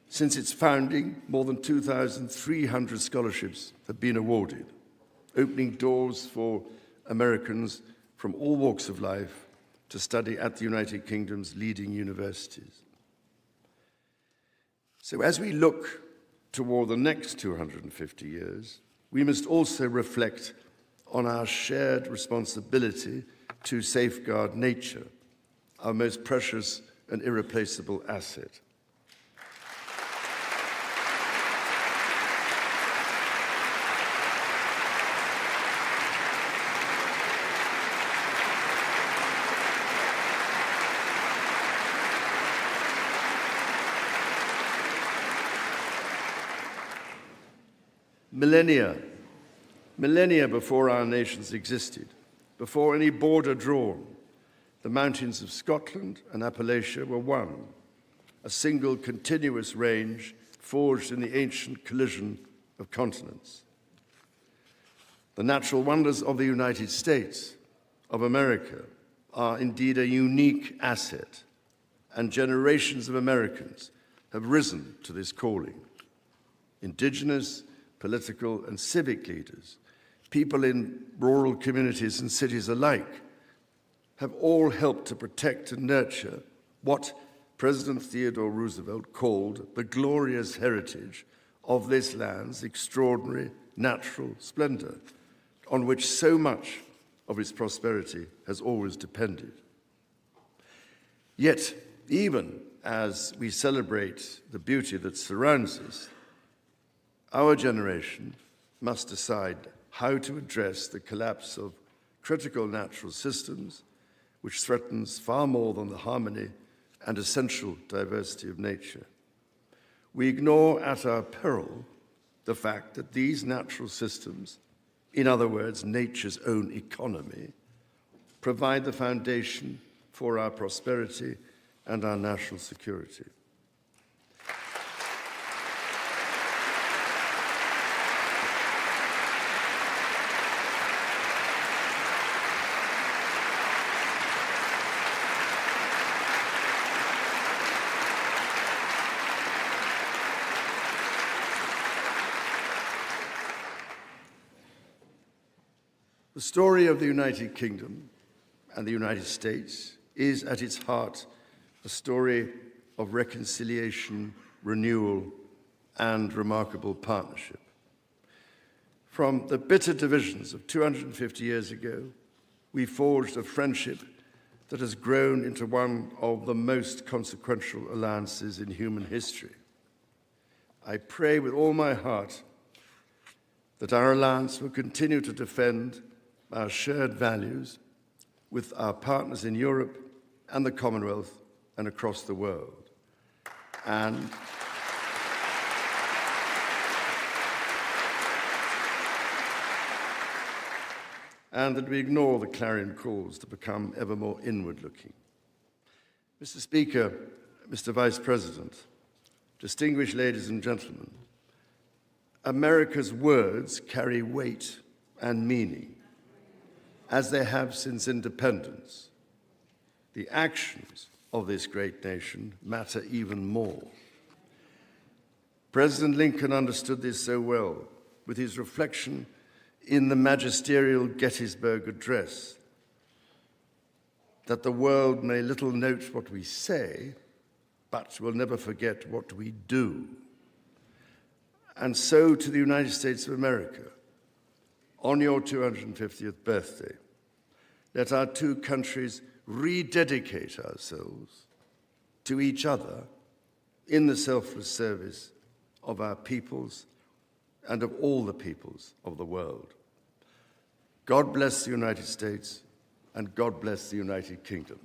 Since its founding, more than 2,300 scholarships have been awarded, opening doors for Americans from all walks of life to study at the United Kingdom's leading universities. So as we look toward the next 250 years, we must also reflect on our shared responsibility to safeguard nature, our most precious and irreplaceable asset. Millennia before our nations existed, before any border drawn, the mountains of Scotland and Appalachia were one, a single continuous range forged in the ancient collision of continents. The natural wonders of the United States of America are indeed a unique asset, and generations of Americans have risen to this calling. Indigenous, political, and civic leaders, people in rural communities and cities alike, have all helped to protect and nurture what President Theodore Roosevelt called the glorious heritage of this land's extraordinary natural splendor, on which so much of its prosperity has always depended. Yet, even as we celebrate the beauty that surrounds us, our generation must decide how to address the collapse of critical natural systems, which threatens far more than the harmony and essential diversity of nature. We ignore at our peril the fact that these natural systems, in other words, nature's own economy, provide the foundation for our prosperity and our national security. The story of the United Kingdom and the United States is at its heart a story of reconciliation, renewal, and remarkable partnership. From the bitter divisions of 250 years ago, we forged a friendship that has grown into one of the most consequential alliances in human history. I pray with all my heart that our alliance will continue to defend our shared values with our partners in Europe and the Commonwealth and across the world. And that we ignore the clarion calls to become ever more inward-looking. Mr. Speaker, Mr. Vice President, distinguished ladies and gentlemen, America's words carry weight and meaning, as they have since independence. The actions of this great nation matter even more. President Lincoln understood this so well with his reflection in the magisterial Gettysburg Address, that the world may little note what we say, but will never forget what we do. And so to the United States of America, on your 250th birthday, let our two countries rededicate ourselves to each other in the selfless service of our peoples and of all the peoples of the world. God bless the United States, and God bless the United Kingdom.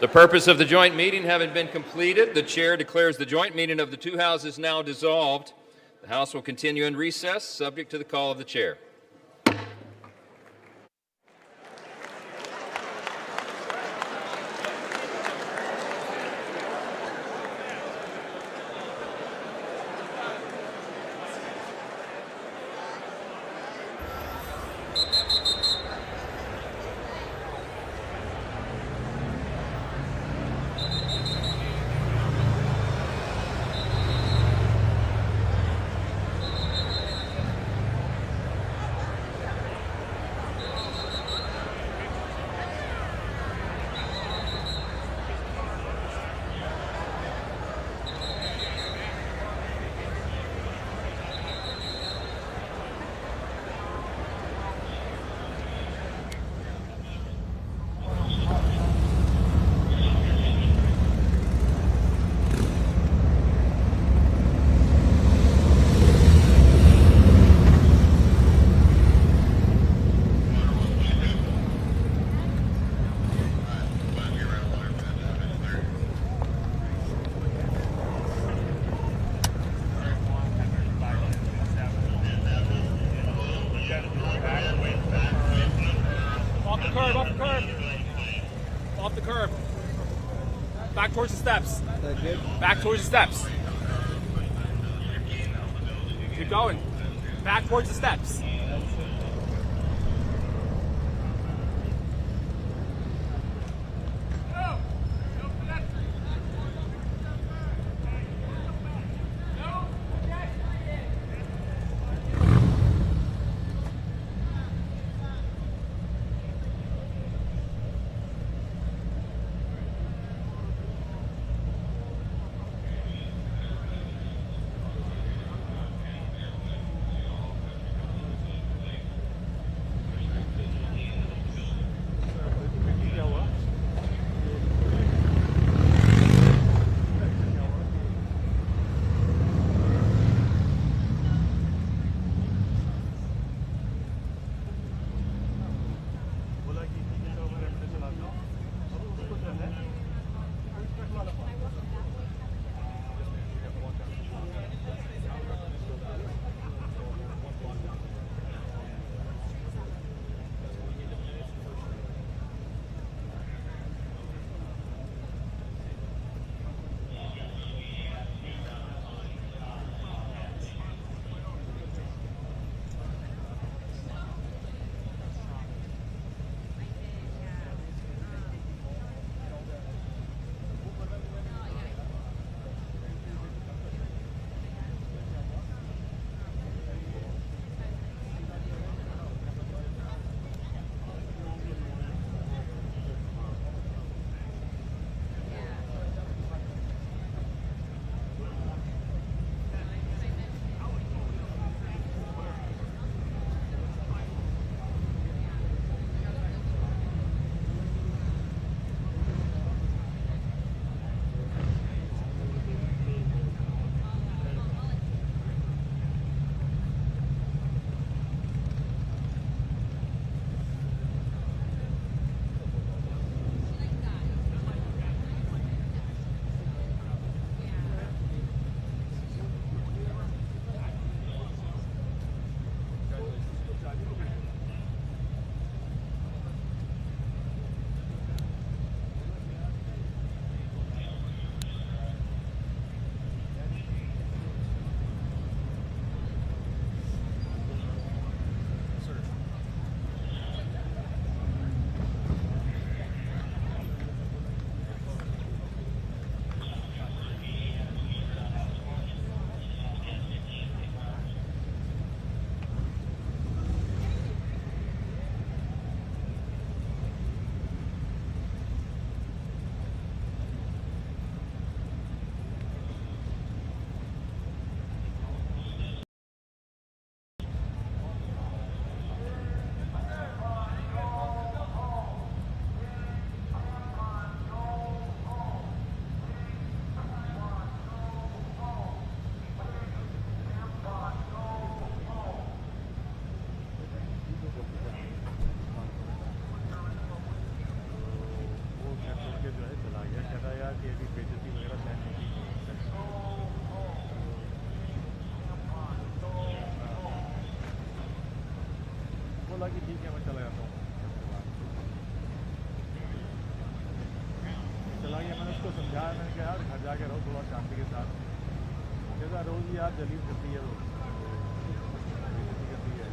The purpose of the joint meeting having been completed, the chair declares the joint meeting of the two houses now dissolved. The House will continue in recess, subject to the call of the chair. the curb. Off the curb. Back towards the steps. Back towards the steps. Keep going. Back towards the steps. बोला कि ठीक है मैं चला जाता हूँ। चला गया, मैंने उसको समझाया, मैंने कहा यार घर जाके रहो थोड़ा शांति के साथ। कहता रोज यार जलील करती है वो करती है।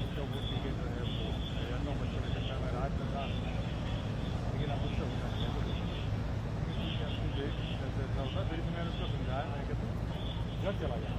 उसका वोटी के जो है वो रहता हूँ बच्चों के चक्कर में रात में था, लेकिन अब उससे हो जाता है। फिर मैंने उसको समझाया, मैंने कहा घर चला गया।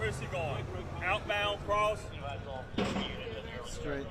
Where's he going? Outbound, cross? Straight.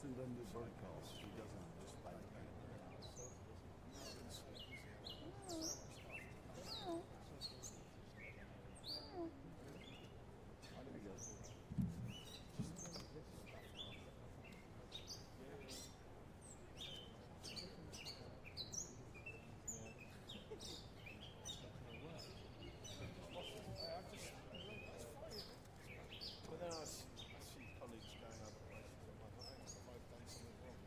Kristen doesn't do bird calls. She doesn't just bite the band. There he goes. But then I see colleagues going other places. I'm like, hang on, have I done something wrong?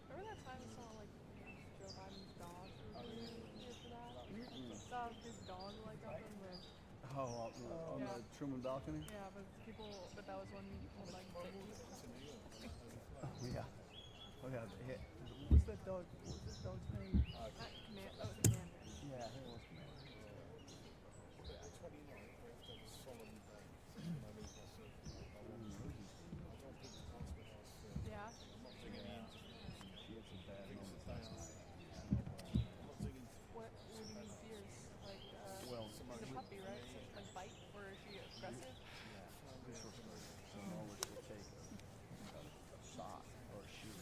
Remember that time we saw like Joe Biden's dog? Here for that? Saw his dog like up in the Oh, on Yeah. the Truman balcony? yeah, but that was when like Oh, yeah. Oh, yeah. What's that dog? What's that dog's name? that was Commander. Yeah, I think it was Commander. The 29th, we have to have a solemn day. When I lose my son. I don't think the hospital house. Yeah. I'm not singing out. She had some bad moments last night. I'm not singing. What do you mean fears? Like Well, she's a puppy, right? So, like bite, or is she aggressive? Yeah, this was the moment she'll take a shot or a shoe.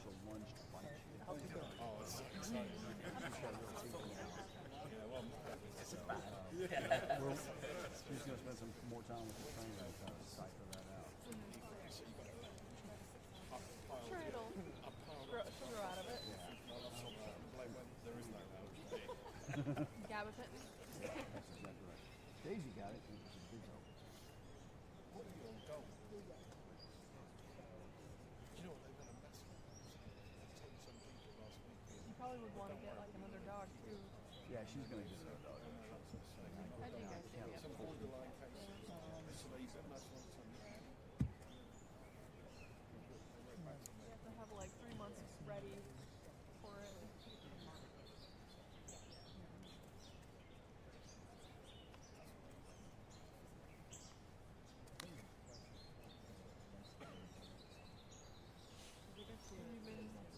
She'll lunge to bite you. Oh, it's exciting. Yeah, well, it's bad. Well, she's going to spend some more time with the trainer and kind of cipher that out. I'm sure she'll grow out of it. There is no Gabapentin. That's exactly right. Daisy got it. It was a big help. What are you on goal? Do you know what they've done a massive take some people last week? You probably would want to get like another dog too. Yeah, she's going to get her dog. I do guys do, yeah. Some borderline cases. Sleep and that's one time. You have to have like 3 months ready for it.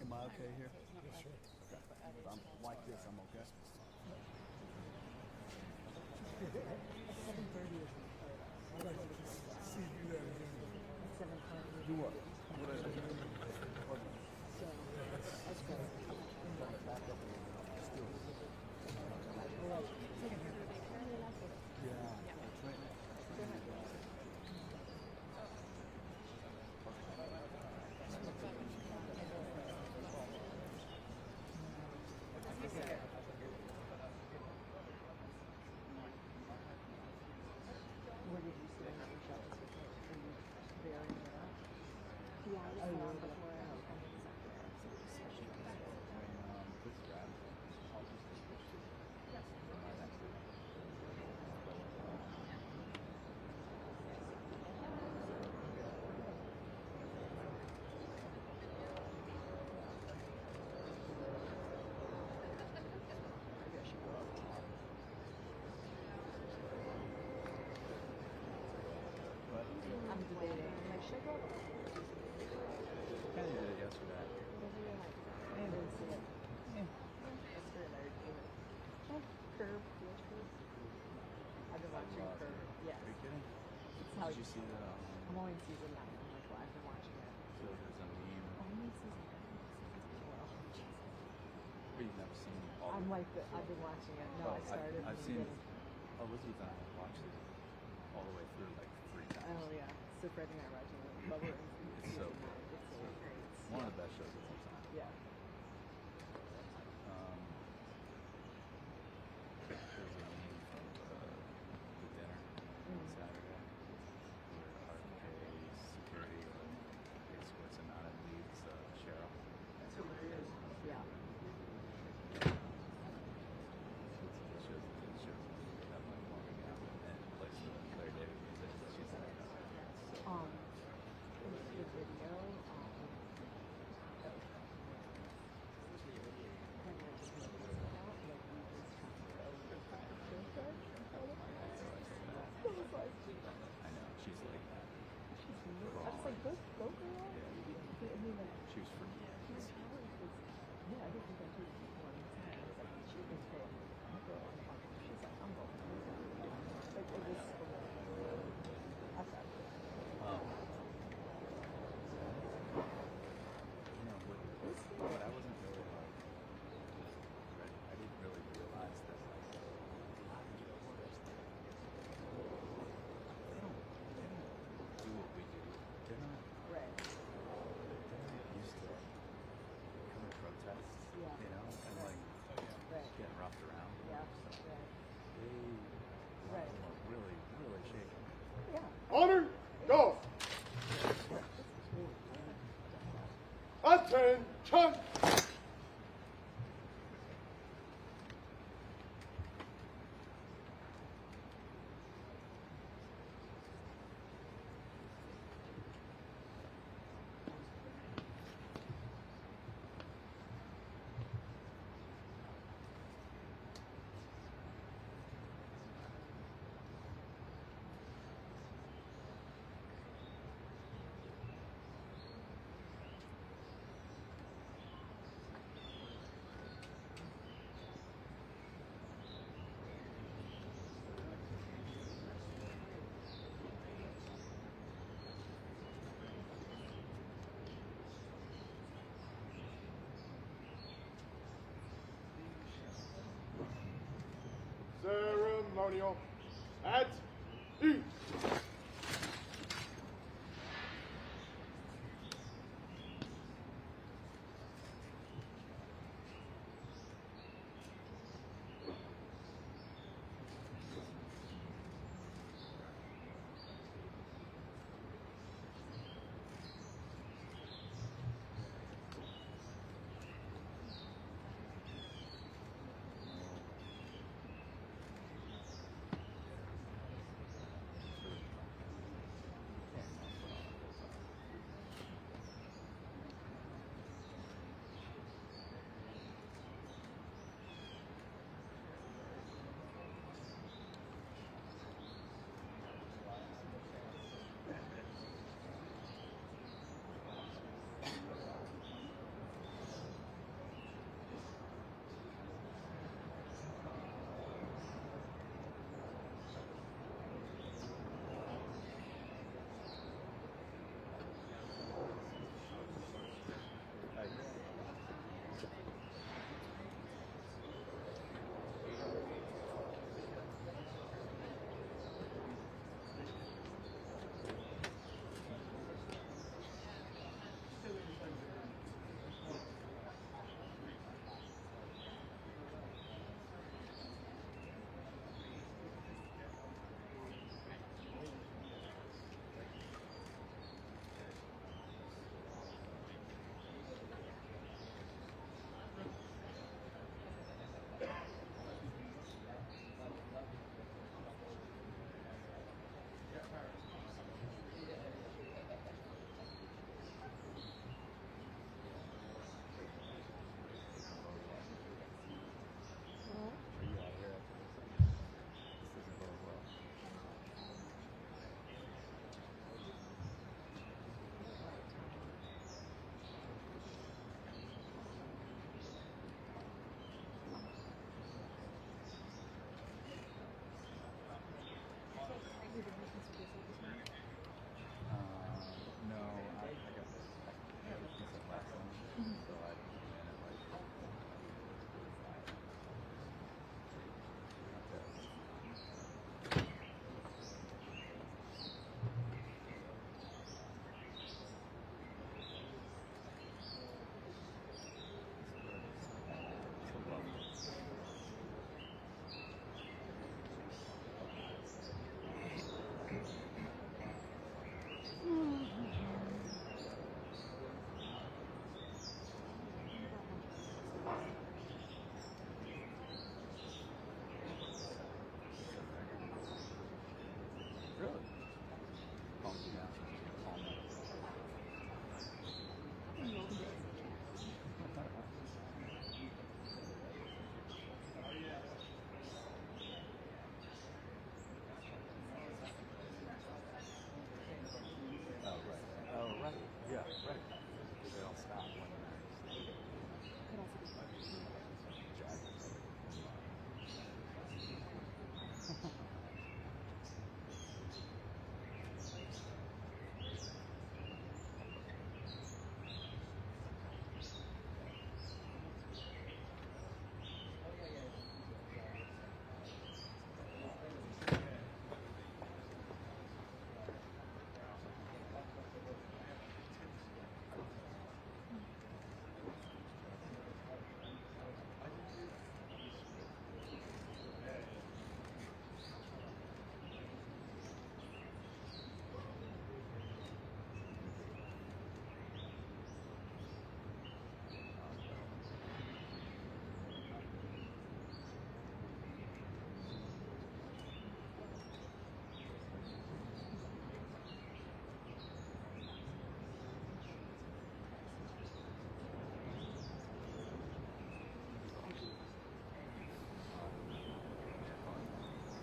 Am I okay here? Yes, sir. Okay. If I'm like this, I'm okay. 7:30 is I'd like to see you there again. 7:30. Do what? What is it? So, let's go. Back up a little bit. Let's do it. Yeah. Go ahead. Where did you sit in the shelves? Are you there in the Yeah, I was there before I was coming to This grab. I'll just take this shit. I'm debating. Like, should I go? Kenny did it yesterday. I didn't see it. That's very large. Curb. Which curb? I've been watching Curb. Yes. Are you kidding? It's Did you see the? I'm only in season 9. I'm like, well, I've been watching it. So there's a meme. Only season 9. But you've never seen all. I'm like, I've been watching it. No, I started. I've from the seen. beginning. Elizabeth and I have watched it all the way through like 3 times. Oh yeah, so Fred and I are watching it. But we're in It's so season 9. good. It's so great. One of the best shows of all time. Yeah. There's a meme from the dinner on Saturday where RFK security escorts him out and leaves Cheryl. That's hilarious. Yeah. It shows that walking out and plays the Claire David music. She's like, she's like, I was like, go girl. yeah, I mean, she was for yeah, I didn't think that she was one. She was for a girl on the phone. She's like, I'm going. Like, it was for I thought. you know, what I wasn't really like ready. I didn't really realize that like a lot of reporters they don't do what we do. They're not Right. they're not used to coming to protests, Yeah. you know, and like getting roughed around. Yeah. So Right. they Right. were really, really shaken. Yeah. Order, go. Attention. Ceremonial at ease.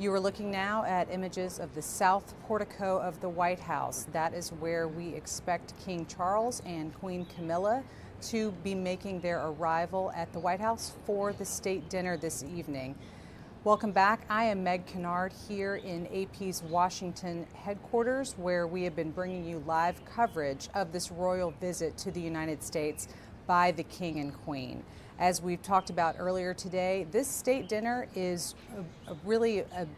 You are looking now at images of the south portico of the White House. That is where we expect King Charles and Queen Camilla to be making their arrival at the White House for the state dinner this evening. Welcome back. I am Meg Kennard here in AP's Washington headquarters, where we have been bringing you live coverage of this royal visit to the United States by the King and Queen. As we've talked about earlier today, this state dinner is really a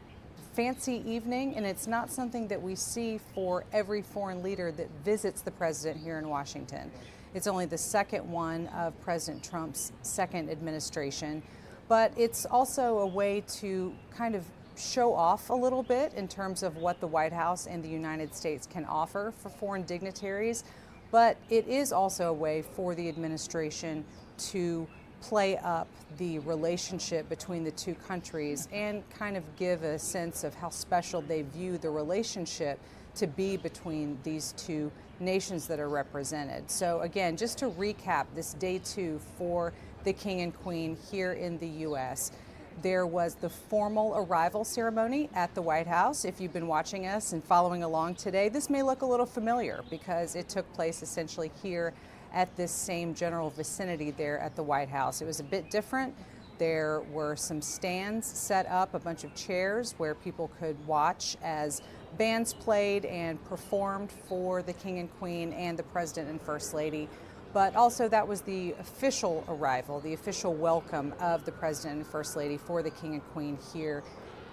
fancy evening, and it's not something that we see for every foreign leader that visits the president here in Washington. It's only the second one of President Trump's second administration, but it's also a way to kind of show off a little bit in terms of what the White House and the United States can offer for foreign dignitaries, but it is also a way for the administration to play up the relationship between the two countries and kind of give a sense of how special they view the relationship to be between these two nations that are represented. So again, just to recap this day 2 for the King and Queen here in the U.S., there was the formal arrival ceremony at the White House. If you've been watching us and following along today, this may look a little familiar because it took place essentially here at this same general vicinity there at the White House. It was a bit different. There were some stands set up, a bunch of chairs where people could watch as bands played and performed for the King and Queen and the President and First Lady. But also that was the official arrival, the official welcome of the President and First Lady for the King and Queen here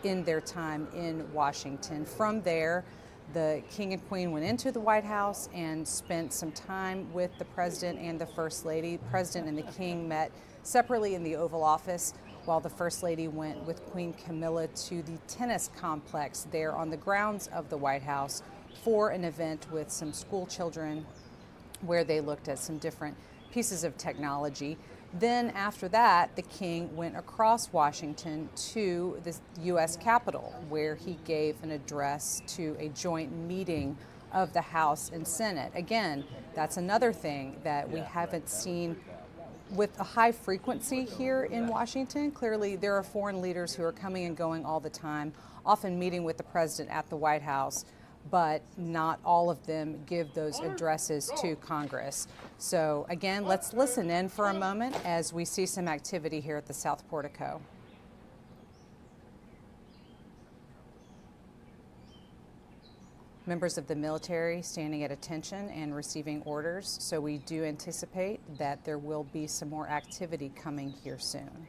in their time in Washington. From there, the King and Queen went into the White House and spent some time with the President and the First Lady. The President and the King met separately in the Oval Office, while the First Lady went with Queen Camilla to the tennis complex there on the grounds of the White House for an event with some school children where they looked at some different pieces of technology. Then after that, the King went across Washington to the U.S. Capitol, where he gave an address to a joint meeting of the House and Senate. Again, that's another thing that we haven't seen with a high frequency here in Washington. Clearly, there are foreign leaders who are coming and going all the time, often meeting with the president at the White House, but not all of them give those addresses to Congress. So again, let's listen in for a moment as we see some activity here at the South Portico. Members of the military standing at attention and receiving orders, so we do anticipate that there will be some more activity coming here soon.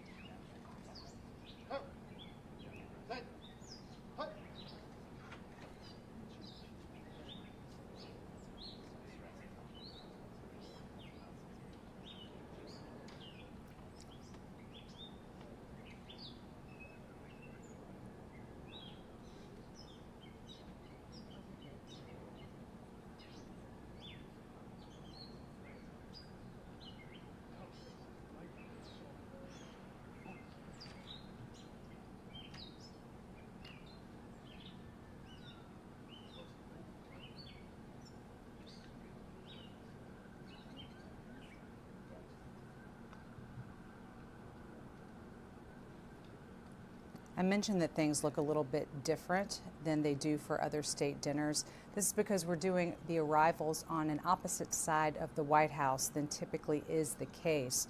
I mentioned that things look a little bit different than they do for other state dinners. This is because we're doing the arrivals on an opposite side of the White House than typically is the case.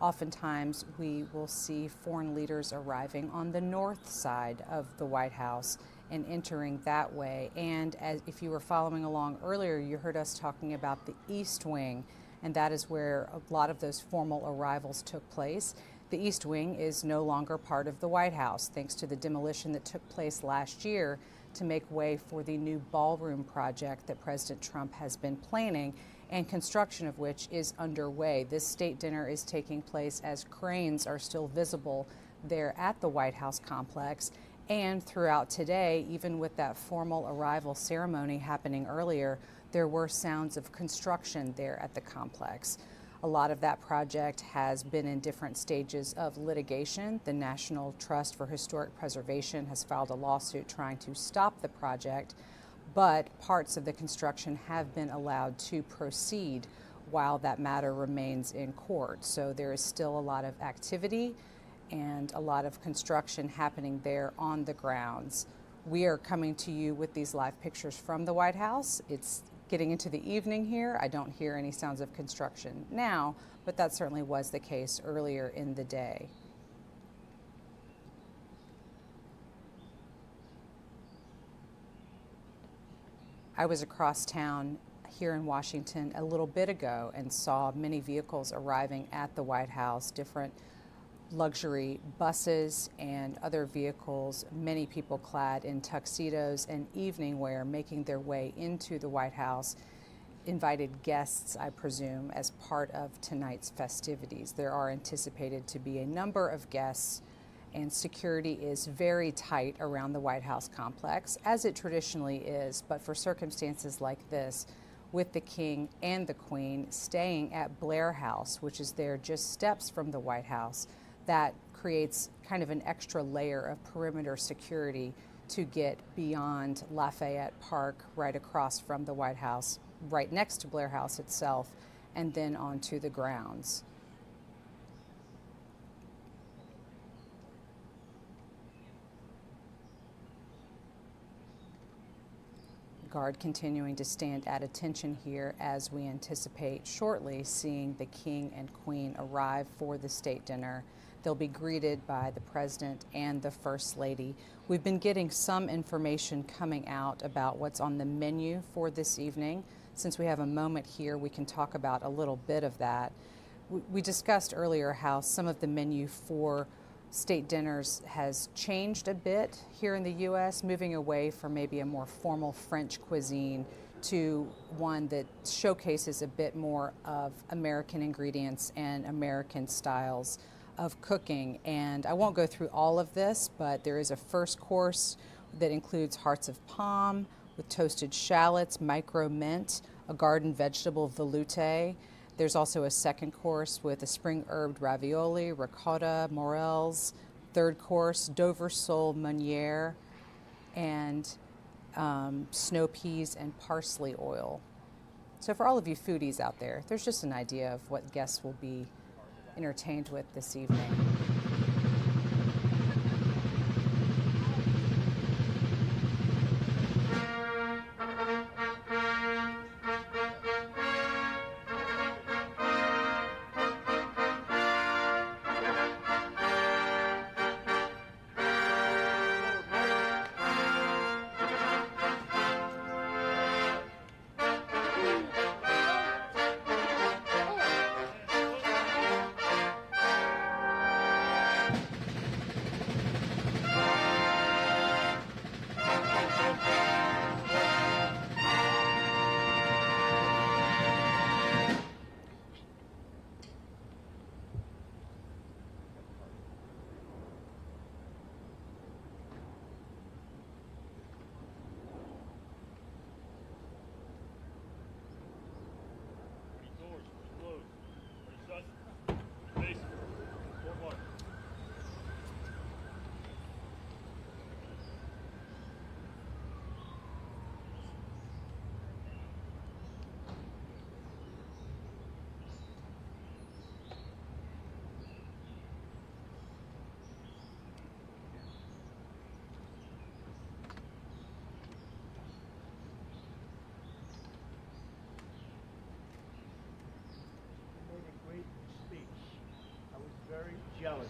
Oftentimes, we will see foreign leaders arriving on the north side of the White House and entering that way. And if you were following along earlier, you heard us talking about the East Wing, and that is where a lot of those formal arrivals took place. The East Wing is no longer part of the White House, thanks to the demolition that took place last year to make way for the new ballroom project that President Trump has been planning, and construction of which is underway. This state dinner is taking place as cranes are still visible there at the White House complex. And throughout today, even with that formal arrival ceremony happening earlier, there were sounds of construction there at the complex. A lot of that project has been in different stages of litigation. The National Trust for Historic Preservation has filed a lawsuit trying to stop the project, but parts of the construction have been allowed to proceed while that matter remains in court. So there is still a lot of activity and a lot of construction happening there on the grounds. We are coming to you with these live pictures from the White House. It's getting into the evening here. I don't hear any sounds of construction now, but that certainly was the case earlier in the day. I was across town here in Washington a little bit ago and saw many vehicles arriving at the White House, different luxury buses and other vehicles, many people clad in tuxedos and evening wear making their way into the White House. Invited guests, I presume, as part of tonight's festivities. There are anticipated to be a number of guests, and security is very tight around the White House complex, as it traditionally is, but for circumstances like this, with the King and the Queen staying at Blair House, which is there just steps from the White House, that creates kind of an extra layer of perimeter security to get beyond Lafayette Park, right across from the White House, right next to Blair House itself, and then onto the grounds. Guard continuing to stand at attention here as we anticipate shortly seeing the King and Queen arrive for the state dinner. They'll be greeted by the President and the First Lady. We've been getting some information coming out about what's on the menu for this evening. Since we have a moment here, we can talk about a little bit of that. We discussed earlier how some of the menu for state dinners has changed a bit here in the U.S., moving away from maybe a more formal French cuisine to one that showcases a bit more of American ingredients and American styles of cooking. And I won't go through all of this, but there is a first course that includes hearts of palm with toasted shallots, micro mint, a garden vegetable velouté. There's also a second course with a spring herbed ravioli, ricotta, morels. Third course, Dover sole meuniere, and snow peas and parsley oil. So for all of you foodies out there, there's just an idea of what guests will be entertained with this evening. Very jealous.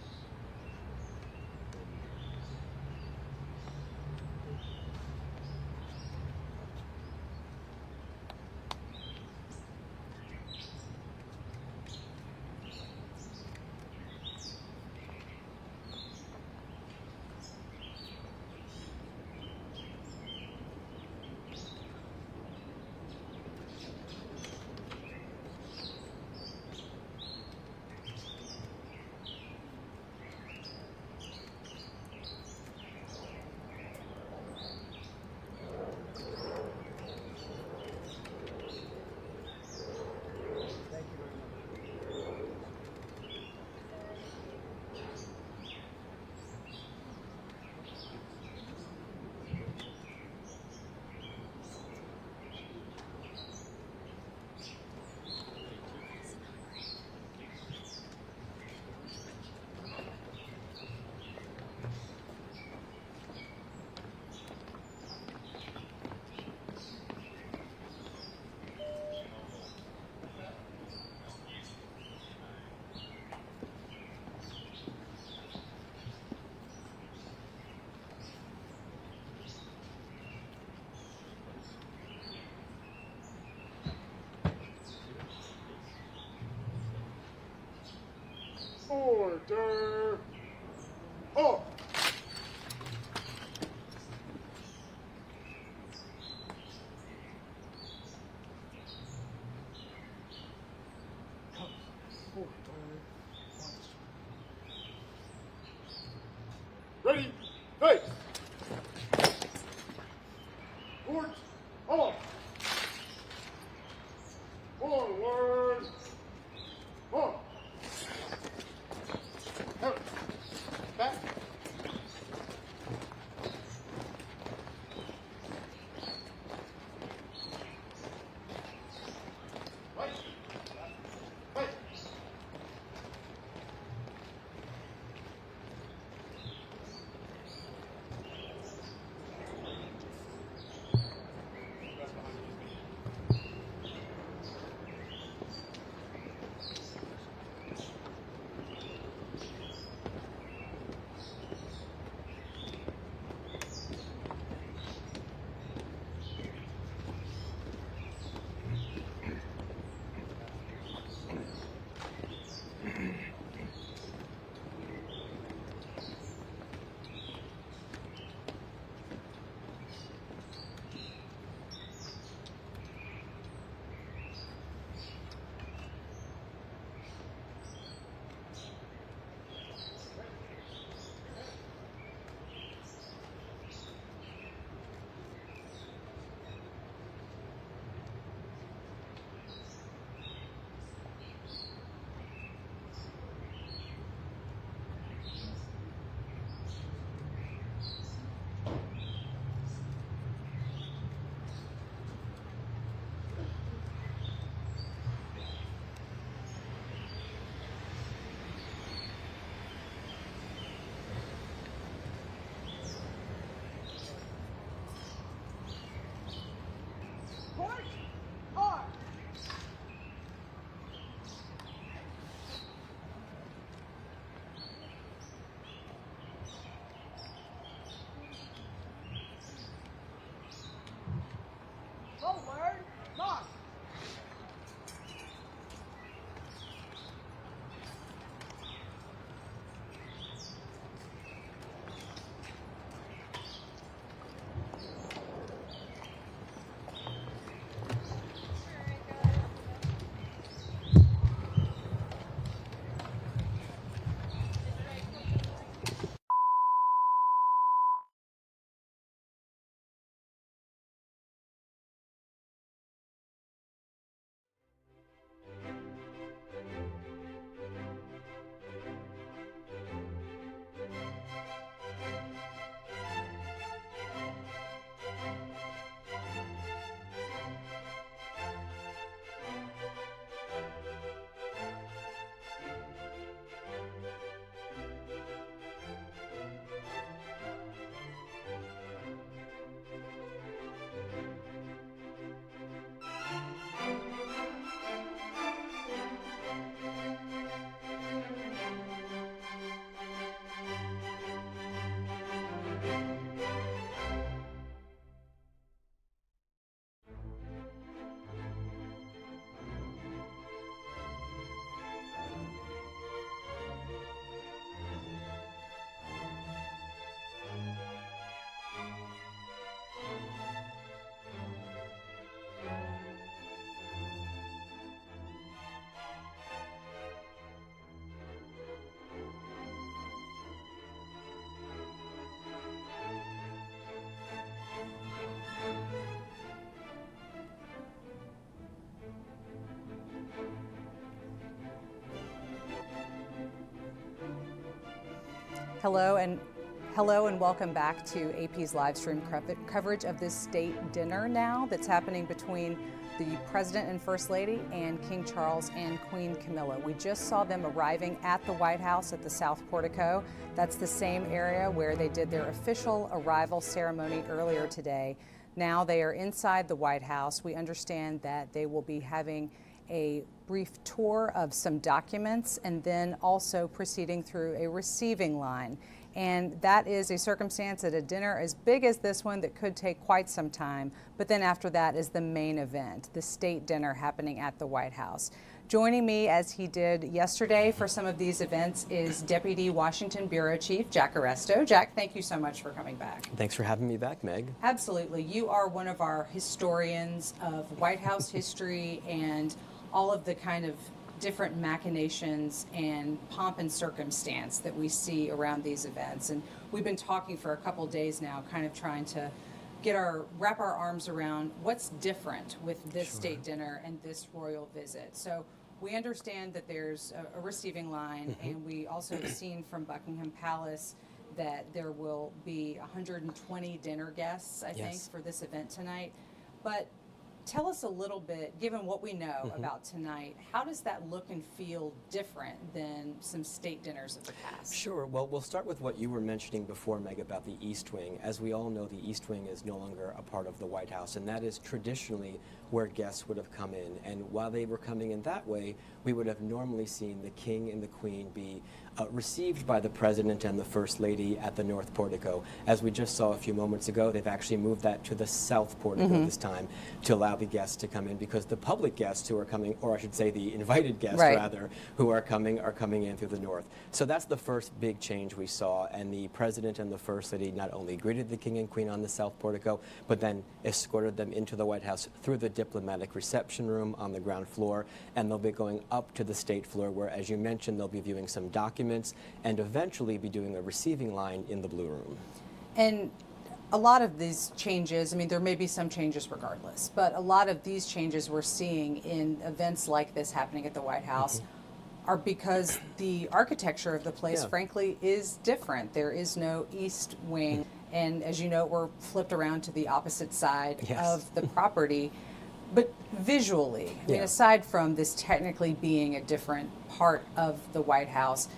Order. Oh. Ready, face. Court, on. Forward. On. Back. Right. Right. Court, on. Forward, march. Hello and welcome back to AP's live stream coverage of this state dinner now that's happening between the President and First Lady and King Charles and Queen Camilla. We just saw them arriving at the White House at the South Portico. That's the same area where they did their official arrival ceremony earlier today. Now they are inside the White House. We understand that they will be having a brief tour of some documents and then also proceeding through a receiving line. And that is a circumstance at a dinner as big as this one that could take quite some time. But then after that is the main event, the state dinner happening at the White House. Joining me, as he did yesterday for some of these events, is Deputy Washington Bureau Chief Jack Arresto. Jack, thank you so much for coming back. Thanks for having me back, Meg. Absolutely. You are one of our historians of White House history and all of the kind of different machinations and pomp and circumstance that we see around these events. And we've been talking for a couple days now, kind of trying to wrap our arms around what's different with this state dinner and this royal visit. So we understand that there's a receiving line, and we also have seen from Buckingham Palace that there will be 120 dinner guests, I think, for this event tonight. But tell us a little bit, given what we know about tonight, how does that look and feel different than some state dinners of the past? Sure. Well, we'll start with what you were mentioning before, Meg, about the East Wing. As we all know, the East Wing is no longer a part of the White House, and that is traditionally where guests would have come in. And while they were coming in that way, we would have normally seen the King and the Queen be received by the President and the First Lady at the North Portico. As we just saw a few moments ago, they've actually moved that to the South Portico this time to allow the guests to come in, because the public guests who are coming, or I should say the invited guests rather, who are coming in through the North. So that's the first big change we saw, and the President and the First Lady not only greeted the King and Queen on the South Portico, but then escorted them into the White House through the diplomatic reception room on the ground floor, and they'll be going up to the state floor where, as you mentioned, they'll be viewing some documents and eventually be doing a receiving line in the Blue Room. And a lot of these changes, I mean, there may be some changes regardless, but a lot of these changes we're seeing in events like this happening at the White House are because the architecture of the place, frankly, is different. There is no East Wing, and as you know, we're flipped around to the opposite side of the property. But visually, I mean, aside from this technically being a different part of the White House,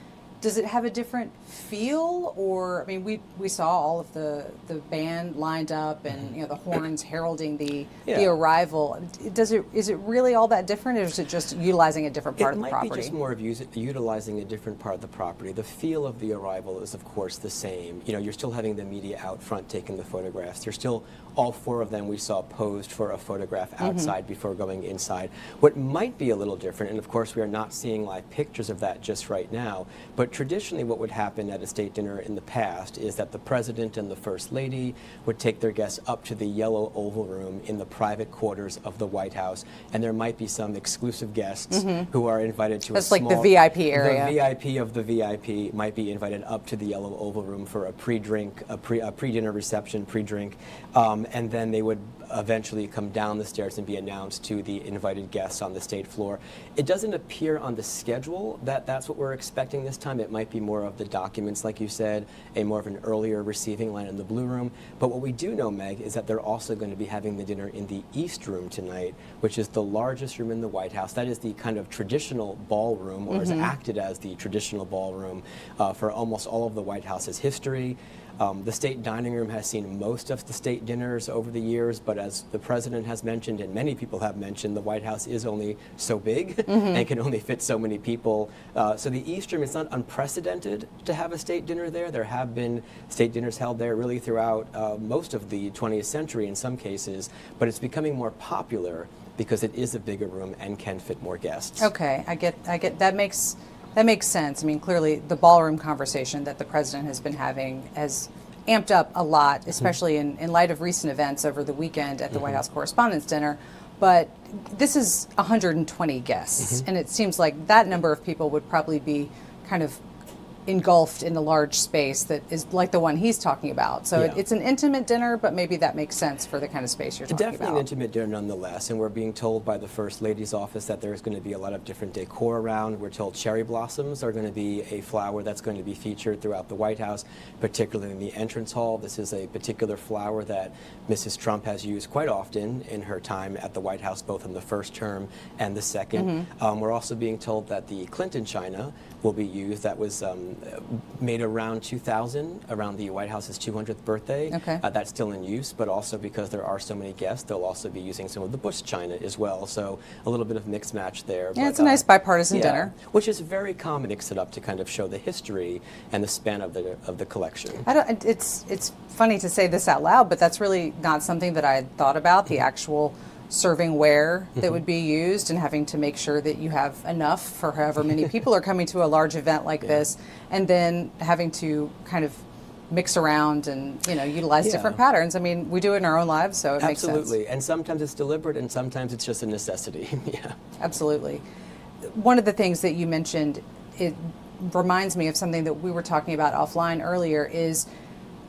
does it have a different feel? Or, I mean, we saw all of the band lined up and, you know, the horns heralding the arrival. Is it really all that different, or is it just utilizing a different part of the property? It might be just more of utilizing a different part of the property. The feel of the arrival is, of course, the same. You know, you're still having the media out front taking the photographs. There's still all four of them we saw posed for a photograph outside before going inside. What might be a little different, and of course we are not seeing live pictures of that just right now, but traditionally what would happen at a state dinner in the past is that the President and the First Lady would take their guests up to the yellow Oval Room in the private quarters of the White House, and there might be some exclusive guests who are invited to That's like the VIP area. The VIP of the VIP might be invited up to the yellow Oval Room for a pre-drink, a pre-dinner reception, pre-drink, and then they would eventually come down the stairs and be announced to the invited guests on the state floor. It doesn't appear on the schedule that that's what we're expecting this time. It might be more of the documents, like you said, more of an earlier receiving line in the Blue Room. But what we do know, Meg, is that they're also going to be having the dinner in the East Room tonight, which is the largest room in the White House. That is the kind of traditional ballroom, or has acted as the traditional ballroom for almost all of the White House's history. The state dining room has seen most of the state dinners over the years, but as the President has mentioned, and many people have mentioned, the White House is only so big and can only fit so many people. So the East Room, it's not unprecedented to have a state dinner there. There have been state dinners held there really throughout most of the 20th century in some cases, but it's becoming more popular because it is a bigger room and can fit more guests. Okay, I get that makes sense. I mean, clearly the ballroom conversation that the President has been having has amped up a lot, especially in light of recent events over the weekend at the White House Correspondents' Dinner. But this is 120 guests, and it seems like that number of people would probably be kind of engulfed in a large space that is like the one he's talking about. So it's an intimate dinner, but maybe that makes sense for the kind of space you're talking about. Definitely an intimate dinner nonetheless, and we're being told by the First Lady's office that there's going to be a lot of different decor around. We're told cherry blossoms are going to be a flower that's going to be featured throughout the White House, particularly in the entrance hall. This is a particular flower that Mrs. Trump has used quite often in her time at the White House, both in the first term and the second. We're also being told that the Clinton china will be used. That was made around 2000, around the White House's 200th birthday. That's still in use, but also because there are so many guests, they'll also be using some of the Bush china as well. So a little bit of mixed match there. Yeah, but, it's a nice bipartisan dinner. Which is very common, mixed up to kind of show the history and the span of the collection. It's funny to say this out loud, but that's really not something that I had thought about, the actual servingware that would be used and having to make sure that you have enough for however many people are coming to a large event like this, and then having to kind of mix around and utilize different patterns. I mean, we do it in our own lives, so it makes sense. Absolutely, and sometimes it's deliberate, and sometimes it's just a necessity. Yeah, absolutely. One of the things that you mentioned, it reminds me of something that we were talking about offline earlier, is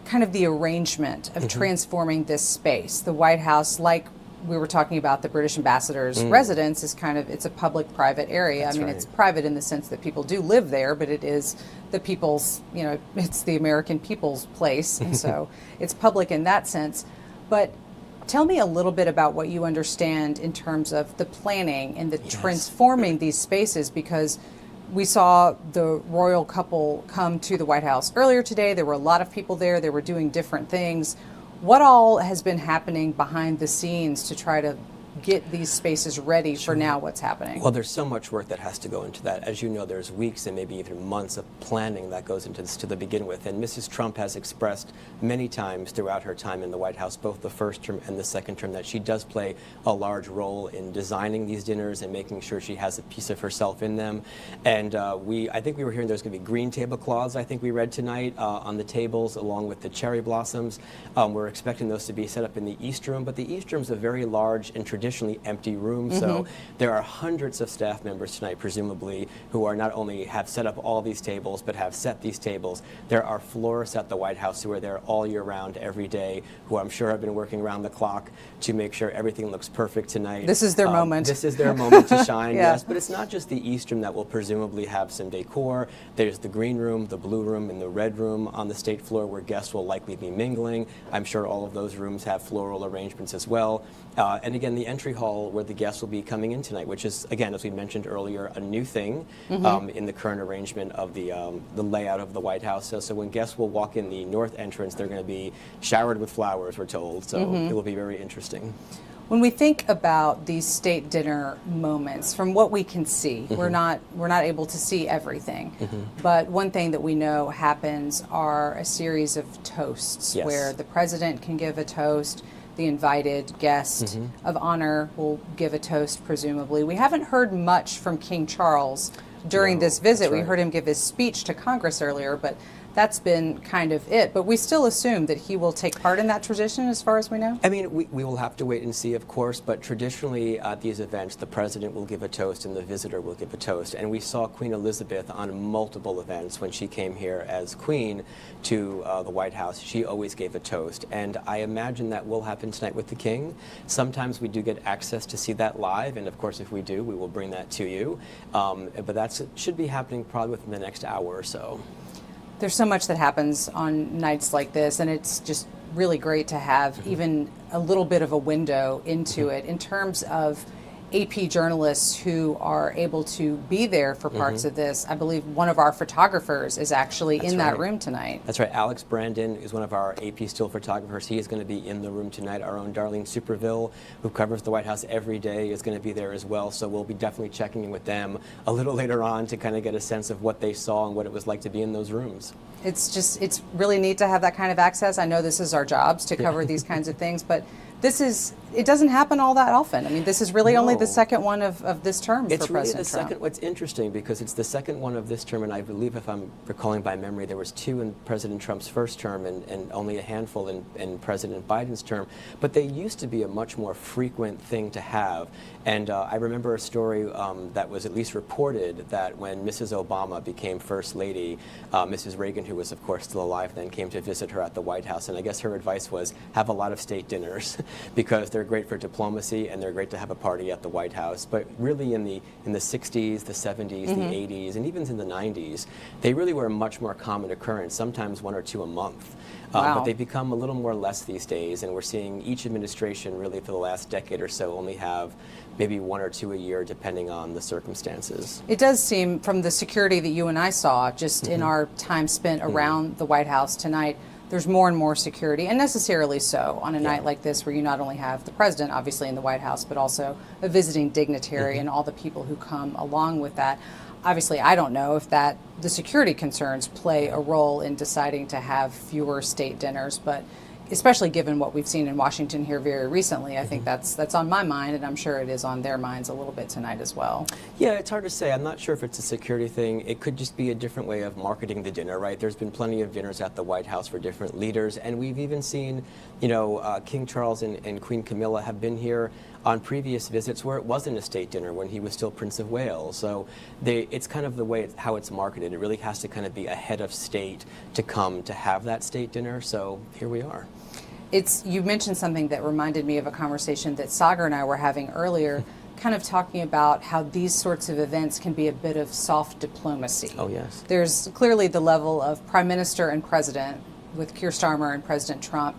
kind of the arrangement of transforming this space. The White House, like we were talking about, the British ambassador's residence, is it's a public-private area. That's I mean, right. it's private in the sense that people do live there, but it is the people's, it's the American people's place, and so it's public in that sense. But tell me a little bit about what you understand in terms of the planning and the transforming these spaces, because we saw the royal couple come to the White House earlier today. There were a lot of people there. They were doing different things. What all has been happening behind the scenes to try to get these spaces ready for now what's happening? Well, there's so much work that has to go into that. As you know, there's weeks and maybe even months of planning that goes into this to begin with. And Mrs. Trump has expressed many times throughout her time in the White House, both the first term and the second term, that she does play a large role in designing these dinners and making sure she has a piece of herself in them. And I think we were hearing there's going to be green tablecloths, I think we read tonight, on the tables, along with the cherry blossoms. We're expecting those to be set up in the East Room, but the East Room is a very large and traditionally empty room, so there are hundreds of staff members tonight, presumably, who are not only have set up all these tables, but have set these tables. There are florists at the White House who are there all year round, every day, who I'm sure have been working around the clock to make sure everything looks perfect tonight. This is their moment. This is their moment to shine, yes. But it's not just the East Room that will presumably have some decor. There's the green room, the blue room, and the red room on the state floor where guests will likely be mingling. I'm sure all of those rooms have floral arrangements as well. And again, the entry hall where the guests will be coming in tonight, which is, again, as we mentioned earlier, a new thing in the current arrangement of the layout of the White House. So when guests will walk in the north entrance, they're going to be showered with flowers, we're told. So it will be very interesting. When we think about these state dinner moments, from what we can see, we're not able to see everything. But one thing that we know happens are a series of toasts where the president can give a toast. The invited guest of honor will give a toast, presumably. We haven't heard much from King Charles during this visit. We heard him give his speech to Congress earlier, but that's been kind of it. But we still assume that he will take part in that tradition, as far as we know? I mean, we will have to wait and see, of course, but traditionally at these events, the president will give a toast and the visitor will give a toast. And we saw Queen Elizabeth on multiple events when she came here as queen to the White House. She always gave a toast. And I imagine that will happen tonight with the king. Sometimes we do get access to see that live. And of course, if we do, we will bring that to you. But that should be happening probably within the next hour or so. There's so much that happens on nights like this, and it's just really great to have even a little bit of a window into it in terms of AP journalists who are able to be there for parts of this. I believe one of our photographers is actually in that room tonight. That's right. Alex Brandon is one of our AP still photographers. He is going to be in the room tonight. Our own Darlene Superville, who covers the White House every day, is going to be there as well. So we'll be definitely checking in with them a little later on to kind of get a sense of what they saw and what it was like to be in those rooms. It's really neat to have that kind of access. I know this is our jobs to cover these kinds of things, but it doesn't happen all that often. I mean, this is really only the second one of this term for President Trump. It's really the second. What's interesting, because it's the second one of this term, and I believe, if I'm recalling by memory, there was 2 in President Trump's first term and only a handful in President Biden's term. But they used to be a much more frequent thing to have. And I remember a story that was at least reported that when Mrs. Obama became First Lady, Mrs. Reagan, who was, of course, still alive then, came to visit her at the White House. And I guess her advice was, have a lot of state dinners because they're great for diplomacy and they're great to have a party at the White House. But really in the 60s, the 70s, the 80s, and even in the 90s, they really were a much more common occurrence, sometimes 1 or 2 a month. But they've become a little more less these days, and we're seeing each administration really for the last decade or so only have maybe 1 or 2 a year, depending on the circumstances. It does seem, from the security that you and I saw just in our time spent around the White House tonight, there's more and more security, and necessarily so, on a night like this where you not only have the president, obviously, in the White House, but also a visiting dignitary and all the people who come along with that. Obviously, I don't know if the security concerns play a role in deciding to have fewer state dinners, but especially given what we've seen in Washington here very recently, I think that's on my mind, and I'm sure it is on their minds a little bit tonight as well. Yeah, it's hard to say. I'm not sure if it's a security thing. It could just be a different way of marketing the dinner, right? There's been plenty of dinners at the White House for different leaders, and we've even seen, you know, King Charles and Queen Camilla have been here on previous visits where it wasn't a state dinner when he was still Prince of Wales. So it's kind of the way how it's marketed. It really has to kind of be a head of state to come to have that state dinner. So here we are. You mentioned something that reminded me of a conversation that Sagar and I were having earlier, kind of talking about how these sorts of events can be a bit of soft diplomacy. Oh, yes. There's clearly the level of Prime Minister and President, with Keir Starmer and President Trump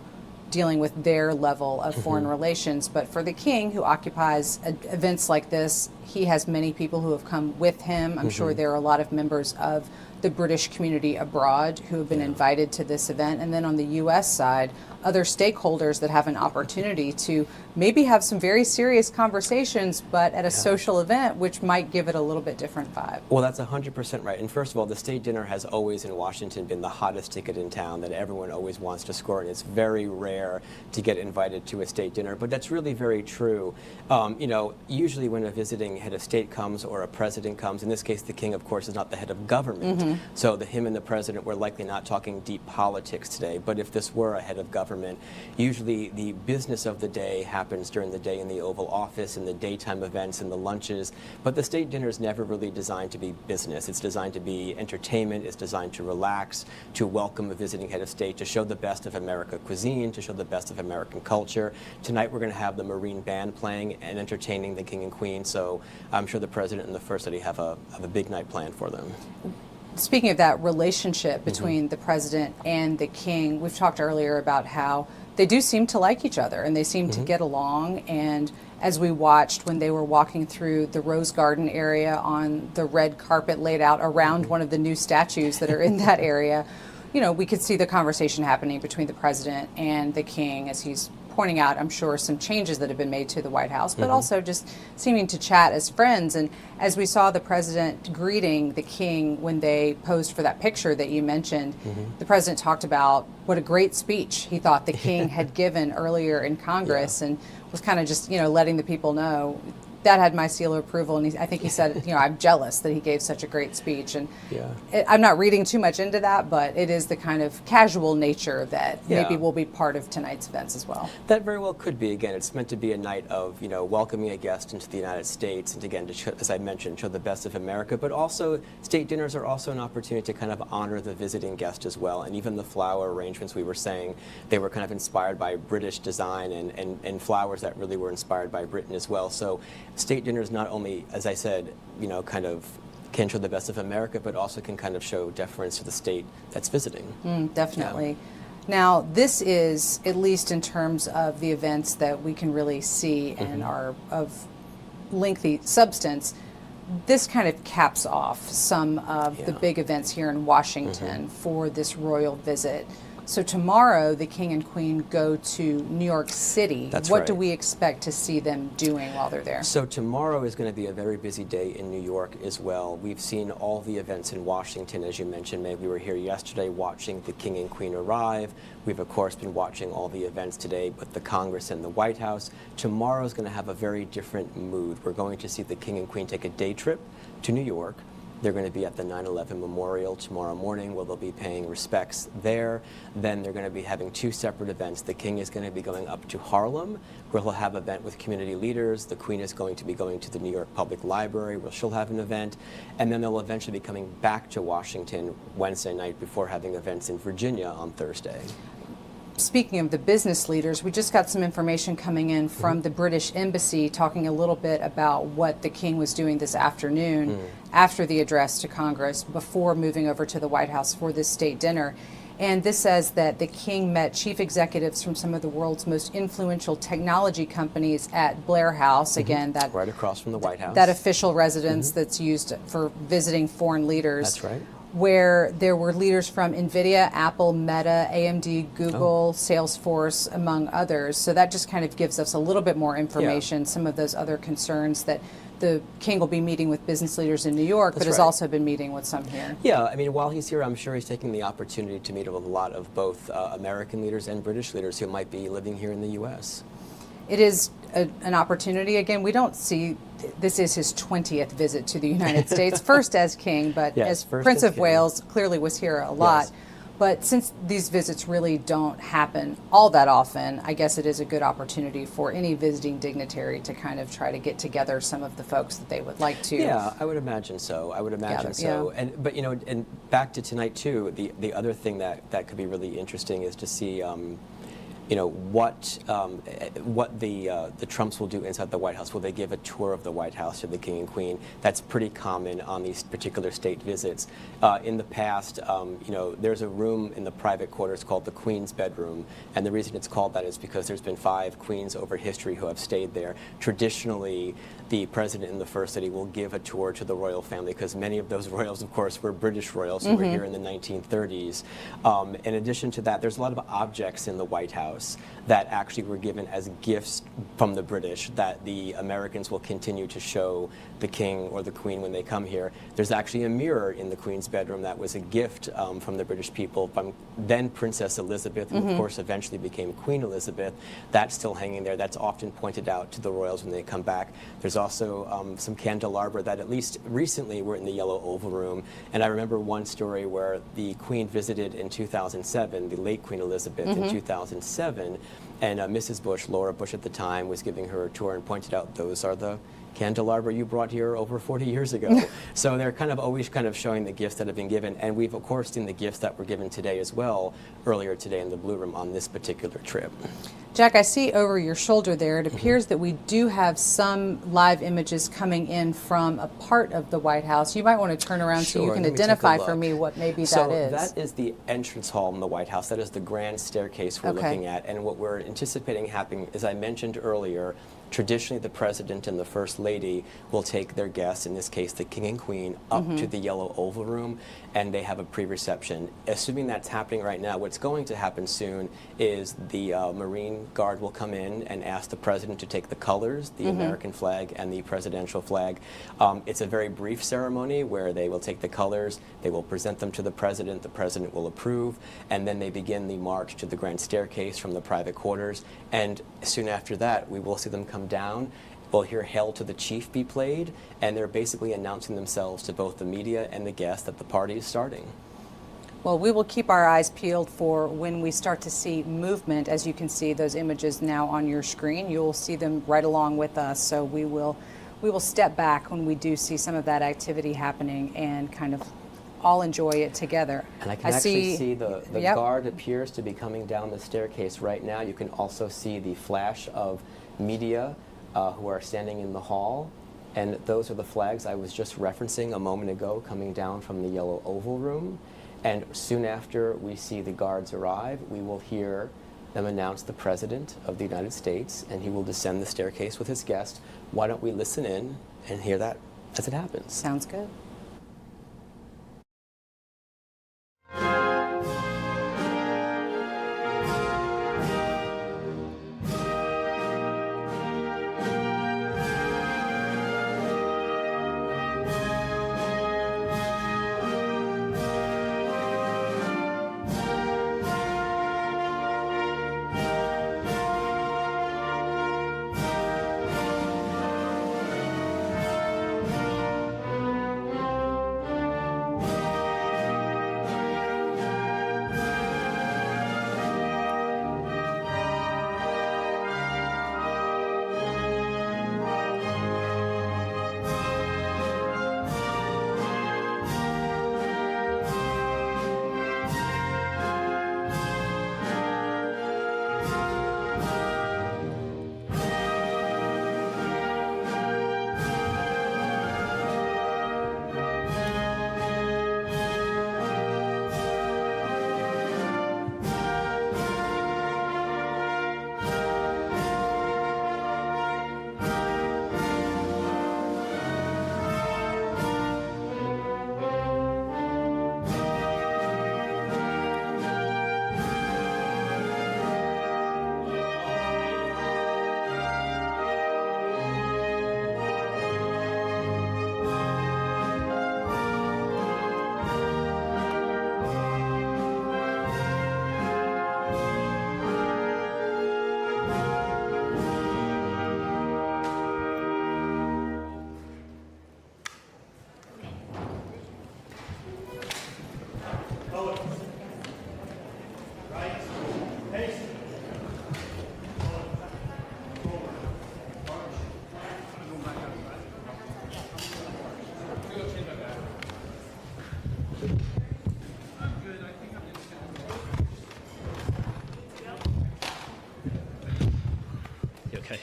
dealing with their level of foreign relations. But for the king, who occupies events like this, he has many people who have come with him. I'm sure there are a lot of members of the British community abroad who have been invited to this event. And then on the U.S. side, other stakeholders that have an opportunity to maybe have some very serious conversations, but at a social event, which might give it a little bit different vibe. Well, that's 100% right. And first of all, the state dinner has always in Washington been the hottest ticket in town that everyone always wants to score. And it's very rare to get invited to a state dinner. But that's really very true. You know, usually when a visiting head of state comes or a president comes, in this case, the king, of course, is not the head of government. So him and the president, we're likely not talking deep politics today. But if this were a head of government, usually the business of the day happens during the day in the Oval Office, in the daytime events, in the lunches. But the state dinner is never really designed to be business. It's designed to be entertainment. It's designed to relax, to welcome a visiting head of state, to show the best of American cuisine, to show the best of American culture. Tonight we're going to have the Marine Band playing and entertaining the king and queen. So I'm sure the president and the first lady have a big night planned for them. Speaking of that relationship between the president and the king, we've talked earlier about how they do seem to like each other and they seem to get along. And as we watched when they were walking through the Rose Garden area on the red carpet laid out around one of the new statues that are in that area, you know, we could see the conversation happening between the president and the king as he's pointing out, I'm sure, some changes that have been made to the White House, but also just seeming to chat as friends. And as we saw the president greeting the king when they posed for that picture that you mentioned, the president talked about what a great speech he thought the king had given earlier in Congress and was kind of just, you know, letting the people know that had my seal of approval. And I think he said, you know, I'm jealous that he gave such a great speech. And I'm not reading too much into that, but it is the kind of casual nature that maybe will be part of tonight's events as well. That very well could be. Again, it's meant to be a night of, you know, welcoming a guest into the United States, and again, to show, as I mentioned, show the best of America. But also, state dinners are also an opportunity to kind of honor the visiting guest as well. And even the flower arrangements, we were saying, they were kind of inspired by British design and flowers that really were inspired by Britain as well. So state dinners not only, as I said, you know, kind of can show the best of America, but also can kind of show deference to the state that's visiting. Definitely. Now, this is, at least in terms of the events that we can really see and are of lengthy substance, this kind of caps off some of the big events here in Washington for this royal visit. So tomorrow, the king and queen go to New York City. What do we expect to see them doing while they're there? So tomorrow is going to be a very busy day in New York as well. We've seen all the events in Washington, as you mentioned. Maybe we were here yesterday watching the king and queen arrive. We've, of course, been watching all the events today with the Congress and the White House. Tomorrow is going to have a very different mood. We're going to see the king and queen take a day trip to New York. They're going to be at the 9/11 Memorial tomorrow morning, where they'll be paying respects there. Then they're going to be having two separate events. The king is going to be going up to Harlem, where he'll have an event with community leaders. The queen is going to be going to the New York Public Library, where she'll have an event. And then they'll eventually be coming back to Washington Wednesday night before having events in Virginia on Thursday. Speaking of the business leaders, we just got some information coming in from the British Embassy talking a little bit about what the king was doing this afternoon after the address to Congress before moving over to the White House for this state dinner. And this says that the king met chief executives from some of the world's most influential technology companies at Blair House. Again, that right across from the White House. That official residence that's used for visiting foreign leaders. That's right. Where there were leaders from NVIDIA, Apple, Meta, AMD, Google, Salesforce, among others. So that just kind of gives us a little bit more information, some of those other concerns that the king will be meeting with business leaders in New York, but That's has right. also been meeting with some here. Yeah, I mean, while he's here, I'm sure he's taking the opportunity to meet with a lot of both American leaders and British leaders who might be living here in the U.S. It is an opportunity. Again, we don't see, this is his 20th visit to the United States, first as king, but Yes, as first Prince as of king. Wales, clearly was here a lot. Yes. But since these visits really don't happen all that often, I guess it is a good opportunity for any visiting dignitary to kind of try to get together some of the folks that they would like to. Yeah, I would imagine so. I would imagine Gather, so. yeah. And but you know, and back to tonight too. The other thing that could be really interesting is to see. You know what the Trumps will do inside the White House. Will they give a tour of the White House to the King and Queen? That's pretty common on these particular state visits. In the past, you know, there's a room in the private quarters called the Queen's bedroom, and the reason it's called that is because there's been 5 queens over history who have stayed there. Traditionally, the president and the first lady will give a tour to the royal family because many of those royals, of course, were British royals who were here in the 1930s. In addition to that, there's a lot of objects in the White House that actually were given as gifts from the British that the Americans will continue to show the king or the queen when they come here. There's actually a mirror in the Queen's bedroom that was a gift from the British people from then Princess Elizabeth, who of course eventually became Queen Elizabeth. That's still hanging there. That's often pointed out to the royals when they come back. There's also some candelabra that at least recently were in the Yellow Oval Room. And I remember one story where the Queen visited in 2007, the late Queen Elizabeth in 2007, and Mrs. Bush, Laura Bush at the time, was giving her a tour and pointed out those are the candelabra you brought here over 40 years ago. So they're kind of always kind of showing the gifts that have been given. And we've, of course, seen the gifts that were given today as well, earlier today in the Blue Room on this particular trip. Jack, I see over your shoulder there, it appears that we do have some live images coming in from a part of the White House. You might want to turn around so you Sure, can let me take a identify for look. me what maybe So that is. that is the entrance hall in the White House. That is the grand staircase we're Okay. looking at. And what we're anticipating happening, as I mentioned earlier, traditionally the president and the first lady will take their guests, in this case the king and queen, up to the Yellow Oval Room, and they have a pre-reception. Assuming that's happening right now, what's going to happen soon is the Marine Guard will come in and ask the president to take the colors, the American flag and the presidential flag. It's a very brief ceremony where they will take the colors, they will present them to the president will approve, and then they begin the march to the grand staircase from the private quarters. And soon after that, we will see them come down. We'll hear Hail to the Chief be played, and they're basically announcing themselves to both the media and the guests that the party is starting. Well, we will keep our eyes peeled for when we start to see movement. As you can see those images now on your screen, you'll see them right along with us. So we will step back when we do see some of that activity happening and kind of all enjoy it together. And I can actually see the guard appears to be coming down the staircase right now. You can also see the flash of media who are standing in the hall. And those are the flags I was just referencing a moment ago coming down from the Yellow Oval Room. And soon after we see the guards arrive, we will hear them announce the President of the United States, and he will descend the staircase with his guest. Why don't we listen in and hear that as it happens? Sounds good. Okay.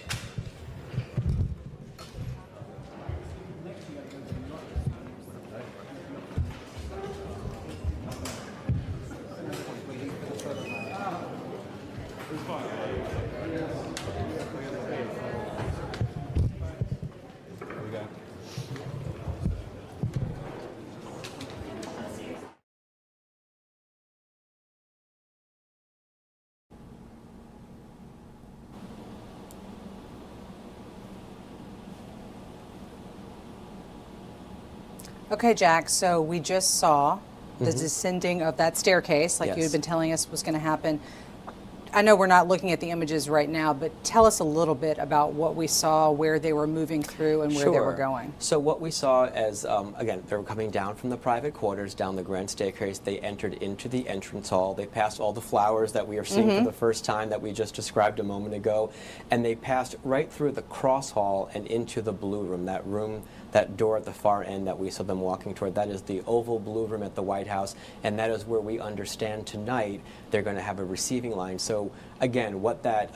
Okay, Jack, so we just saw the descending of that staircase, like you Yes. had been telling us was going to happen. I know we're not looking at the images right now, but tell us a little bit about what we saw, where they were moving through, and where they were going. So what we saw as, again, they were coming down from the private quarters, down the grand staircase. They entered into the entrance hall. They passed all the flowers that we are seeing for the first time that we just described a moment ago. And they passed right through the cross hall and into the blue room, that door at the far end that we saw them walking toward. That is the oval blue room at the White House, and that is where we understand tonight they're going to have a receiving line. So again, what that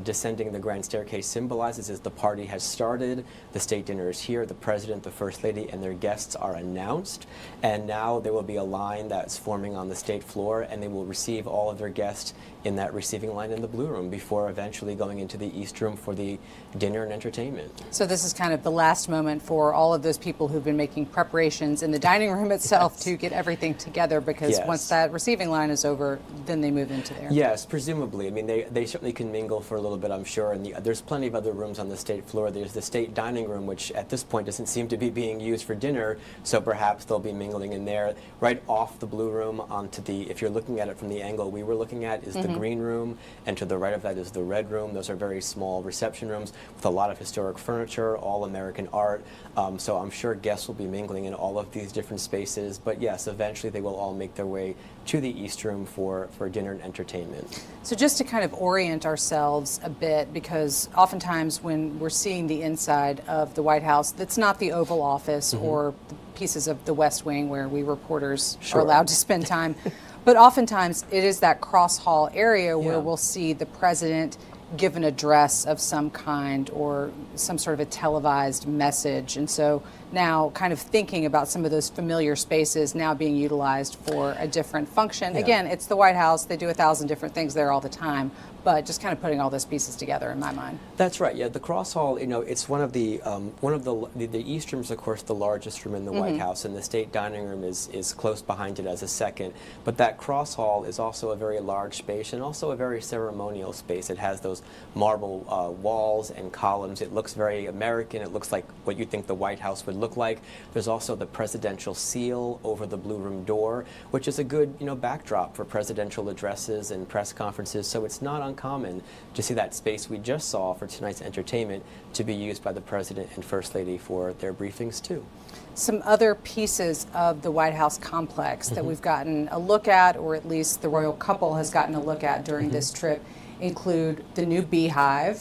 descending the grand staircase symbolizes is the party has started, the state dinner is here, the president, the first lady, and their guests are announced, and now there will be a line that's forming on the state floor, and they will receive all of their guests in that receiving line in the blue room before eventually going into the east room for the dinner and entertainment. So this is kind of the last moment for all of those people who've been making preparations in the dining room itself to get everything together, because once that receiving line is over, then they move into there. Yes, presumably. I mean, they certainly can mingle for a little bit, I'm sure, and there's plenty of other rooms on the state floor. There's the state dining room, which at this point doesn't seem to be being used for dinner, so perhaps they'll be mingling in there. Right off the blue room onto the, if you're looking at it from the angle we were looking at, is the green room, and to the right of that is the red room. Those are very small reception rooms with a lot of historic furniture, all American art. So I'm sure guests will be mingling in all of these different spaces. But yes, eventually they will all make their way to the East Room for dinner and entertainment. So just to kind of orient ourselves a bit, because oftentimes when we're seeing the inside of the White House, that's not the Oval Office or the pieces of the West Wing where we reporters are allowed to spend time. But oftentimes it is that cross hall area where we'll see the president give an address of some kind or some sort of a televised message. And so now kind of thinking about some of those familiar spaces now being utilized for a different function. Again, it's the White House. They do 1,000 different things there all the time, but just kind of putting all those pieces together in my mind. That's right. Yeah, the cross hall. You know, it's one of the East Room's, of course, the largest room in the White House, and the state dining room is close behind it as a second. But that cross hall is also a very large space and also a very ceremonial space. It has those marble walls and columns. It looks very American. It looks like what you think the White House would look like. There's also the presidential seal over the blue room door, which is a good, backdrop for presidential addresses and press conferences. So it's not uncommon to see that space we just saw for tonight's entertainment to be used by the president and first lady for their briefings too. Some other pieces of the White House complex that we've gotten a look at, or at least the royal couple has gotten a look at during this trip, include the new beehive,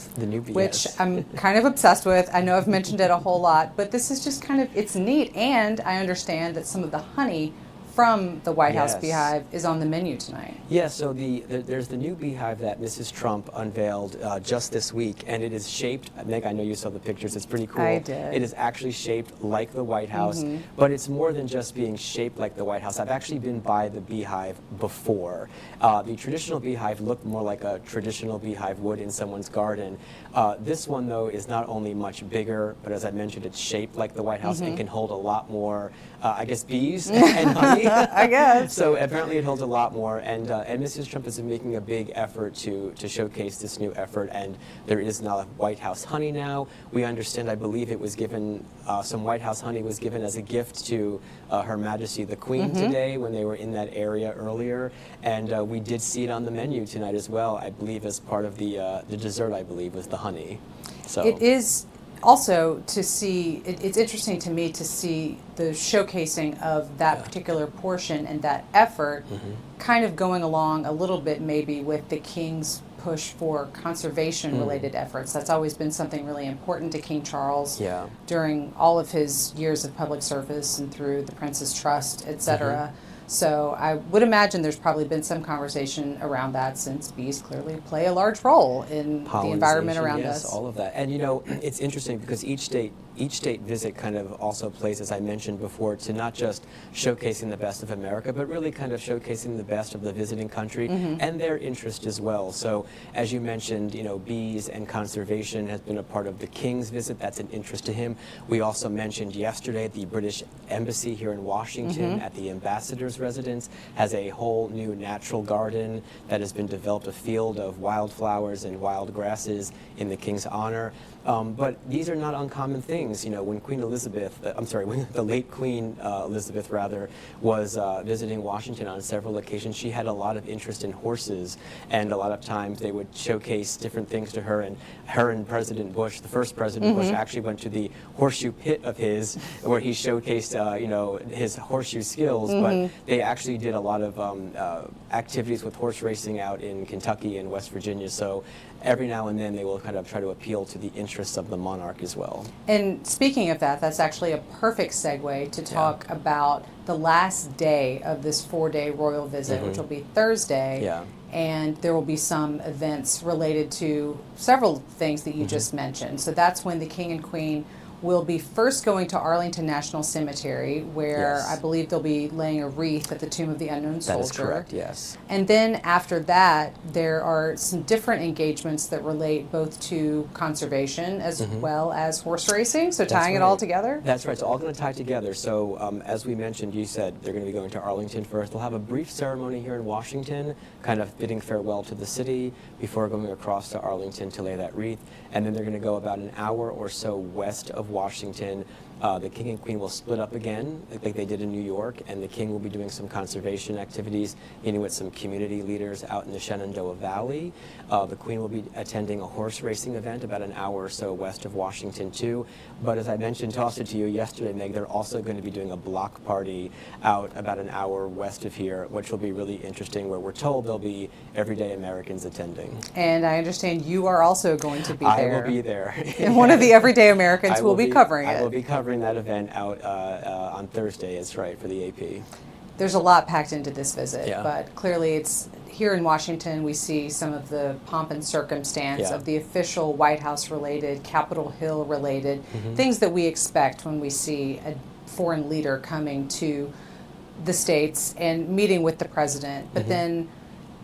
which I'm kind of obsessed with. I know I've mentioned it a whole lot, but this is just kind of, it's neat. And I understand that some of the honey from the White House beehive is on the menu tonight. Yes, so there's the new beehive that Mrs. Trump unveiled just this week, and it is shaped, Meg, I know you saw the pictures, it's pretty cool. I did. It is actually shaped like the White House, but it's more than just being shaped like the White House. I've actually been by the beehive before. The traditional beehive looked more like a traditional beehive would in someone's garden. This one, though, is not only much bigger, but as I mentioned, it's shaped like the White House and can hold a lot more, I guess, bees and honey. I guess. So apparently it holds a lot more, and Mrs. Trump is making a big effort to showcase this new effort, and there is now White House honey now. We understand, I believe it was given, some White House honey was given as a gift to Her Majesty the Queen today when they were in that area earlier, and we did see it on the menu tonight as well, I believe as part of the dessert, I believe, was the honey. So it is also to see, it's interesting to me to see the showcasing of that particular portion and that effort kind of going along a little bit maybe with the King's push for conservation related efforts. That's always been something really important to King Charles during all of his years of public service and through the Prince's Trust, etc. So I would imagine there's probably been some conversation around that, since bees clearly play a large role in the environment around yes, us. all of that. And you know, it's interesting because each state visit kind of also plays, as I mentioned before, to not just showcasing the best of America, but really kind of showcasing the best of the visiting country and their interest as well. So as you mentioned, you know, bees and conservation has been a part of the King's visit. That's an interest to him. We also mentioned yesterday the British Embassy here in Washington at the ambassador's residence has a whole new natural garden that has been developed, a field of wildflowers and wild grasses in the King's honor. But these are not uncommon things. You know, when Queen Elizabeth, when the late Queen Elizabeth, rather, was visiting Washington on several occasions, she had a lot of interest in horses, and a lot of times they would showcase different things to her. And President Bush, the first President Bush, actually went to the horseshoe pit of his, where he showcased, you know, his horseshoe skills. But they actually did a lot of activities with horse racing out in Kentucky and West Virginia. So every now and then they will kind of try to appeal to the interests of the monarch as well. And speaking of that, that's actually a perfect segue to talk about the last day of this 4-day royal visit, which will be Thursday. And there will be some events related to several things that you just mentioned. So that's when the King and Queen will be first going to Arlington National Cemetery, where I believe they'll be laying a wreath at the Tomb of the Unknown Soldier. That is correct, yes. And then after that, there are some different engagements that relate both to conservation as well as horse racing, so tying it all together? That's right, it's all going to tie together. So as we mentioned, you said they're going to be going to Arlington first. They'll have a brief ceremony here in Washington, kind of bidding farewell to the city before going across to Arlington to lay that wreath. And then they're going to go about an hour or so west of Washington. The King and Queen will split up again, like they did in New York, and the King will be doing some conservation activities, meeting with some community leaders out in the Shenandoah Valley. The Queen will be attending a horse racing event about an hour or so west of Washington, too. But as I mentioned, tossed it to you yesterday, Meg, they're also going to be doing a block party out about an hour west of here, which will be really interesting, where we're told there'll be everyday Americans attending. And I understand you are also going to be there. I will be there. And one of the everyday Americans will be covering it. I will be covering that event out on Thursday, is right, for the AP. There's a lot packed into this visit, but clearly it's here in Washington. We see some of the pomp and circumstance of the official White House related, Capitol Hill related, things that we expect when we see a foreign leader coming to the States and meeting with the president. But then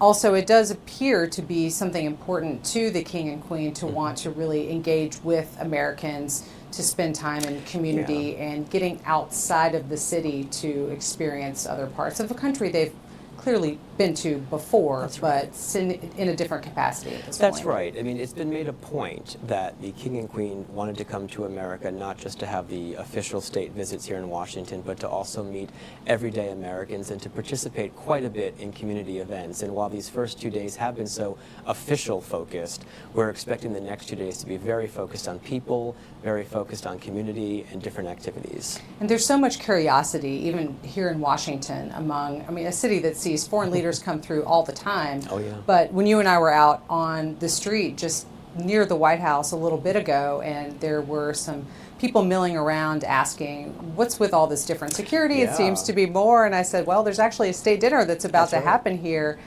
also it does appear to be something important to the King and Queen to want to really engage with Americans, to spend time in community and getting outside of the city to experience other parts of the country they've clearly been to before, but in a different capacity at this point. That's right. I mean, it's been made a point that the King and Queen wanted to come to America not just to have the official state visits here in Washington, but to also meet everyday Americans and to participate quite a bit in community events. And while these first 2 days have been so official focused, we're expecting the next 2 days to be very focused on people, very focused on community and different activities. And there's so much curiosity, even here in Washington, among, I mean, a city that sees foreign leaders come through all the time. But when you and I were out on the street just near the White House a little bit ago, and there were some people milling around asking, what's with all this different security? It seems to be more. And I said, well, there's actually a state dinner that's about to happen here.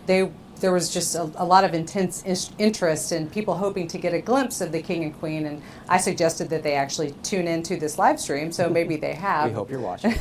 There was just a lot of intense interest and people hoping to get a glimpse of the King and Queen, and I suggested that they actually tune into this live stream, so maybe they have. We hope you're watching.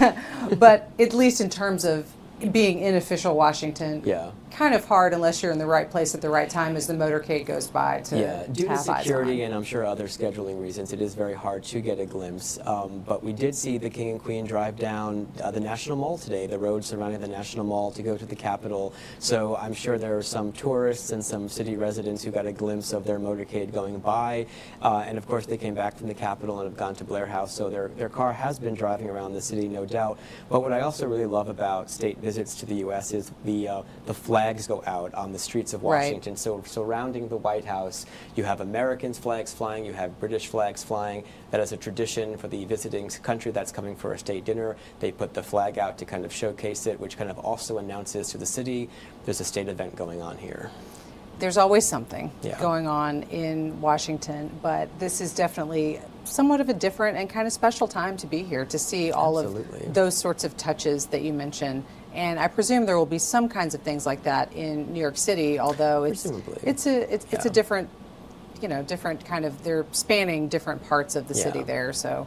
But at least in terms of being in official Washington, kind of hard unless you're in the right place at the right time as the motorcade goes by to due to have eyes security on. and I'm sure other scheduling reasons, it is very hard to get a glimpse. But we did see the King and Queen drive down the National Mall today, the road surrounding the National Mall, to go to the Capitol. So I'm sure there are some tourists and some city residents who got a glimpse of their motorcade going by. And of course they came back from the Capitol and have gone to Blair House. So their car has been driving around the city, no doubt. But what I also really love about state visits to the U.S. is the flags go out on the streets of Washington. Right. So surrounding the White House, you have Americans' flags flying, you have British flags flying. That is a tradition for the visiting country that's coming for a state dinner. They put the flag out to kind of showcase it, which kind of also announces to the city there's a state event going on here. There's always something going on in Washington, but this is definitely somewhat of a different and kind of special time to be here to see all of those sorts of touches that you mentioned And I presume there will be some kinds of things like that in New York City, although it's a different, different kind of, they're spanning different parts of the city there, so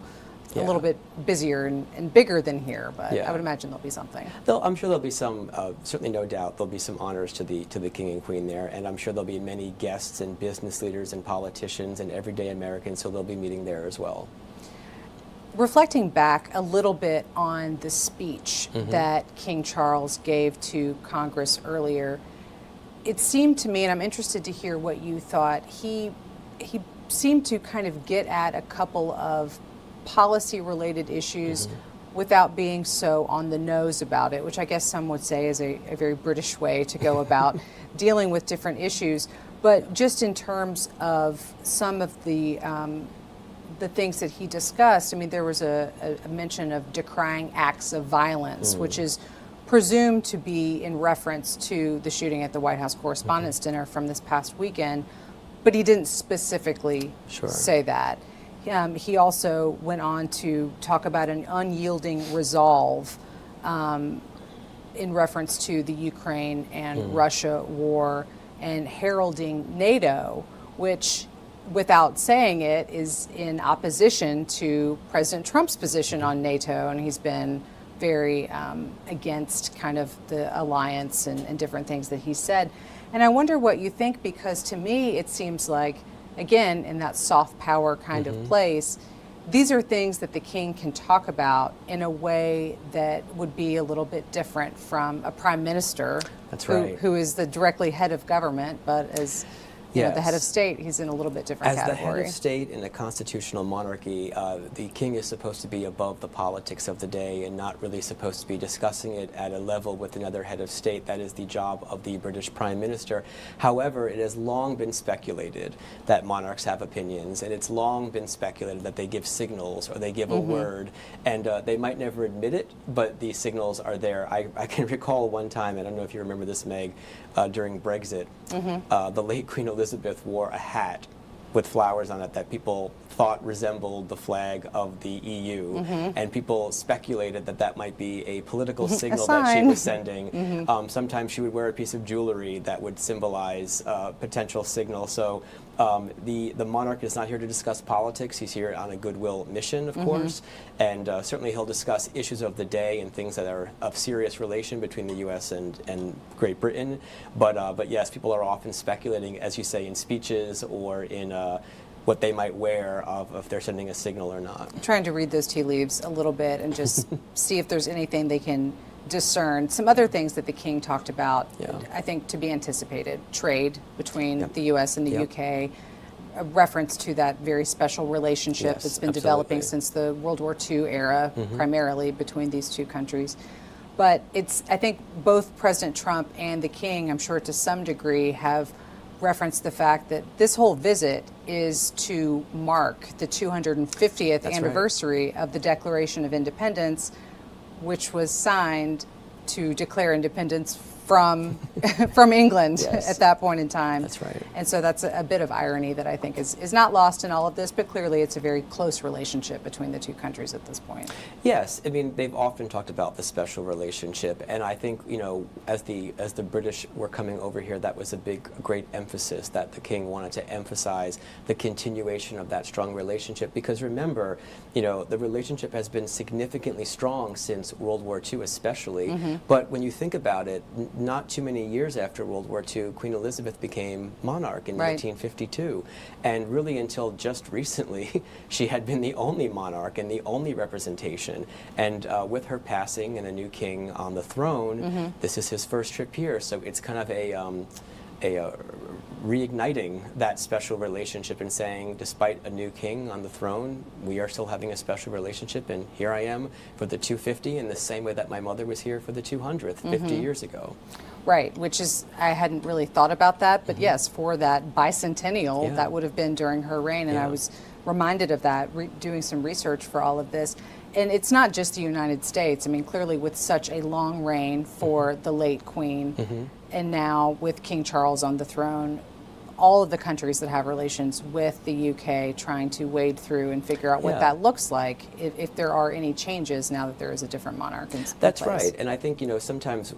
a little bit busier and bigger than here, but I would imagine there'll be something. I'm sure there'll be some, certainly no doubt, there'll be some honors to the King and Queen there, and I'm sure there'll be many guests and business leaders and politicians and everyday Americans, so they'll be meeting there as well. Reflecting back a little bit on the speech that King Charles gave to Congress earlier, it seemed to me, and I'm interested to hear what you thought, he seemed to kind of get at a couple of policy-related issues without being so on the nose about it, which I guess some would say is a very British way to go about dealing with different issues. But just in terms of some of the things that he discussed, I mean, there was a mention of decrying acts of violence, which is presumed to be in reference to the shooting at the White House Correspondents' Dinner from this past weekend, but he didn't specifically say that. He also went on to talk about an unyielding resolve in reference to the Ukraine and Russia war and heralding NATO, which, without saying it, is in opposition to President Trump's position on NATO, and he's been very against kind of the alliance and different things that he said. And I wonder what you think, because to me it seems like, again, in that soft power kind of place, these are things that the king can talk about in a way that would be a little bit different from a prime minister who is the directly head of government, but as you know, the head of state, he's in a little bit different category. As the head of state in a constitutional monarchy, the king is supposed to be above the politics of the day and not really supposed to be discussing it at a level with another head of state. That is the job of the British Prime Minister. However, it has long been speculated that monarchs have opinions, and it's long been speculated that they give signals or they give a word, and they might never admit it, but the signals are there. I can recall one time, I don't know if you remember this, Meg, during Brexit, the late Queen Elizabeth wore a hat with flowers on it that people thought resembled the flag of the EU, and people speculated that that might be a political signal that she was sending. Sometimes she would wear a piece of jewelry that would symbolize a potential signal. So the monarch is not here to discuss politics. He's here on a goodwill mission, of course, and certainly he'll discuss issues of the day and things that are of serious relation between the U.S. and Great Britain. But yes, people are often speculating, as you say, in speeches or in what they might wear if they're sending a signal or not. I'm trying to read those tea leaves a little bit and just see if there's anything they can discern. Some other things that the king talked about, I think, to be anticipated: trade between the U.S. and the UK, a reference to that very special relationship that's been developing since the World War II era, primarily between these two countries. But I think both President Trump and the king, I'm sure to some degree, have referenced the fact that this whole visit is to mark the 250th anniversary of the Declaration of Independence, which was signed to declare independence from England at that point in time. That's right. And so that's a bit of irony that I think is not lost in all of this, but clearly it's a very close relationship between the two countries at this point. Yes, I mean, they've often talked about the special relationship, and I think, you know, as the British were coming over here, that was a great emphasis that the king wanted to emphasize the continuation of that strong relationship, because remember, you know, the relationship has been significantly strong since World War II especially, but when you think about it, not too many years after World War II, Queen Elizabeth became monarch in 1952. And really until just recently, she had been the only monarch and the only representation. And with her passing and a new king on the throne, this is his first trip here. So it's kind of a reigniting that special relationship and saying, despite a new king on the throne, we are still having a special relationship, and here I am for the 250 in the same way that my mother was here for the 200th 50 years ago. Right, which is, I hadn't really thought about that, but yes, for that bicentennial, that would have been during her reign, and I was reminded of that doing some research for all of this. And it's not just the United States. I mean, clearly with such a long reign for the late Queen, and now with King Charles on the throne, all of the countries that have relations with the UK trying to wade through and figure out what Yeah. that looks like if there are any changes now that there is a different monarch in That's place. right, and I think sometimes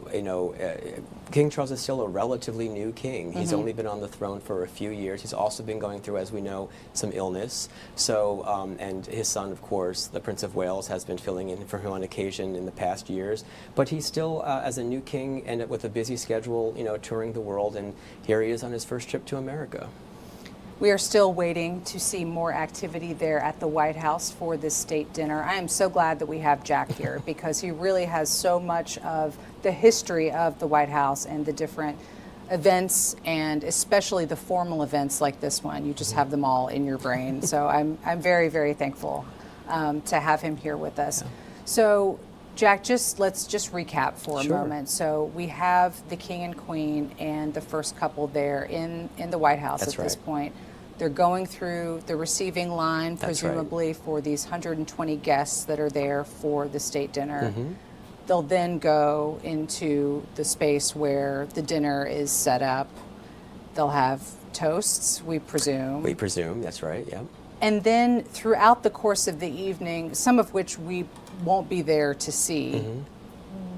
King Charles is still a relatively new king. He's only been on the throne for a few years. He's also been going through, as we know, some illness. So, and his son, of course, the Prince of Wales, has been filling in for him on occasion in the past years. But he's still, as a new king and with a busy schedule, touring the world, and here he is on his first trip to America. We are still waiting to see more activity there at the White House for this state dinner. I am so glad that we have Jack here because he really has so much of the history of the White House and the different events, and especially the formal events like this one. You just have them all in your brain. So I'm very, very thankful to have him here with us. So Jack, let's just recap for a moment. So we have the King and Queen and the first couple there in the White House at this point. They're going through the receiving line, presumably for these 120 guests that are there for the state dinner. They'll then go into the space where the dinner is set up. They'll have toasts, we presume. We presume, that's right, yeah. And then throughout the course of the evening, some of which we won't be there to see,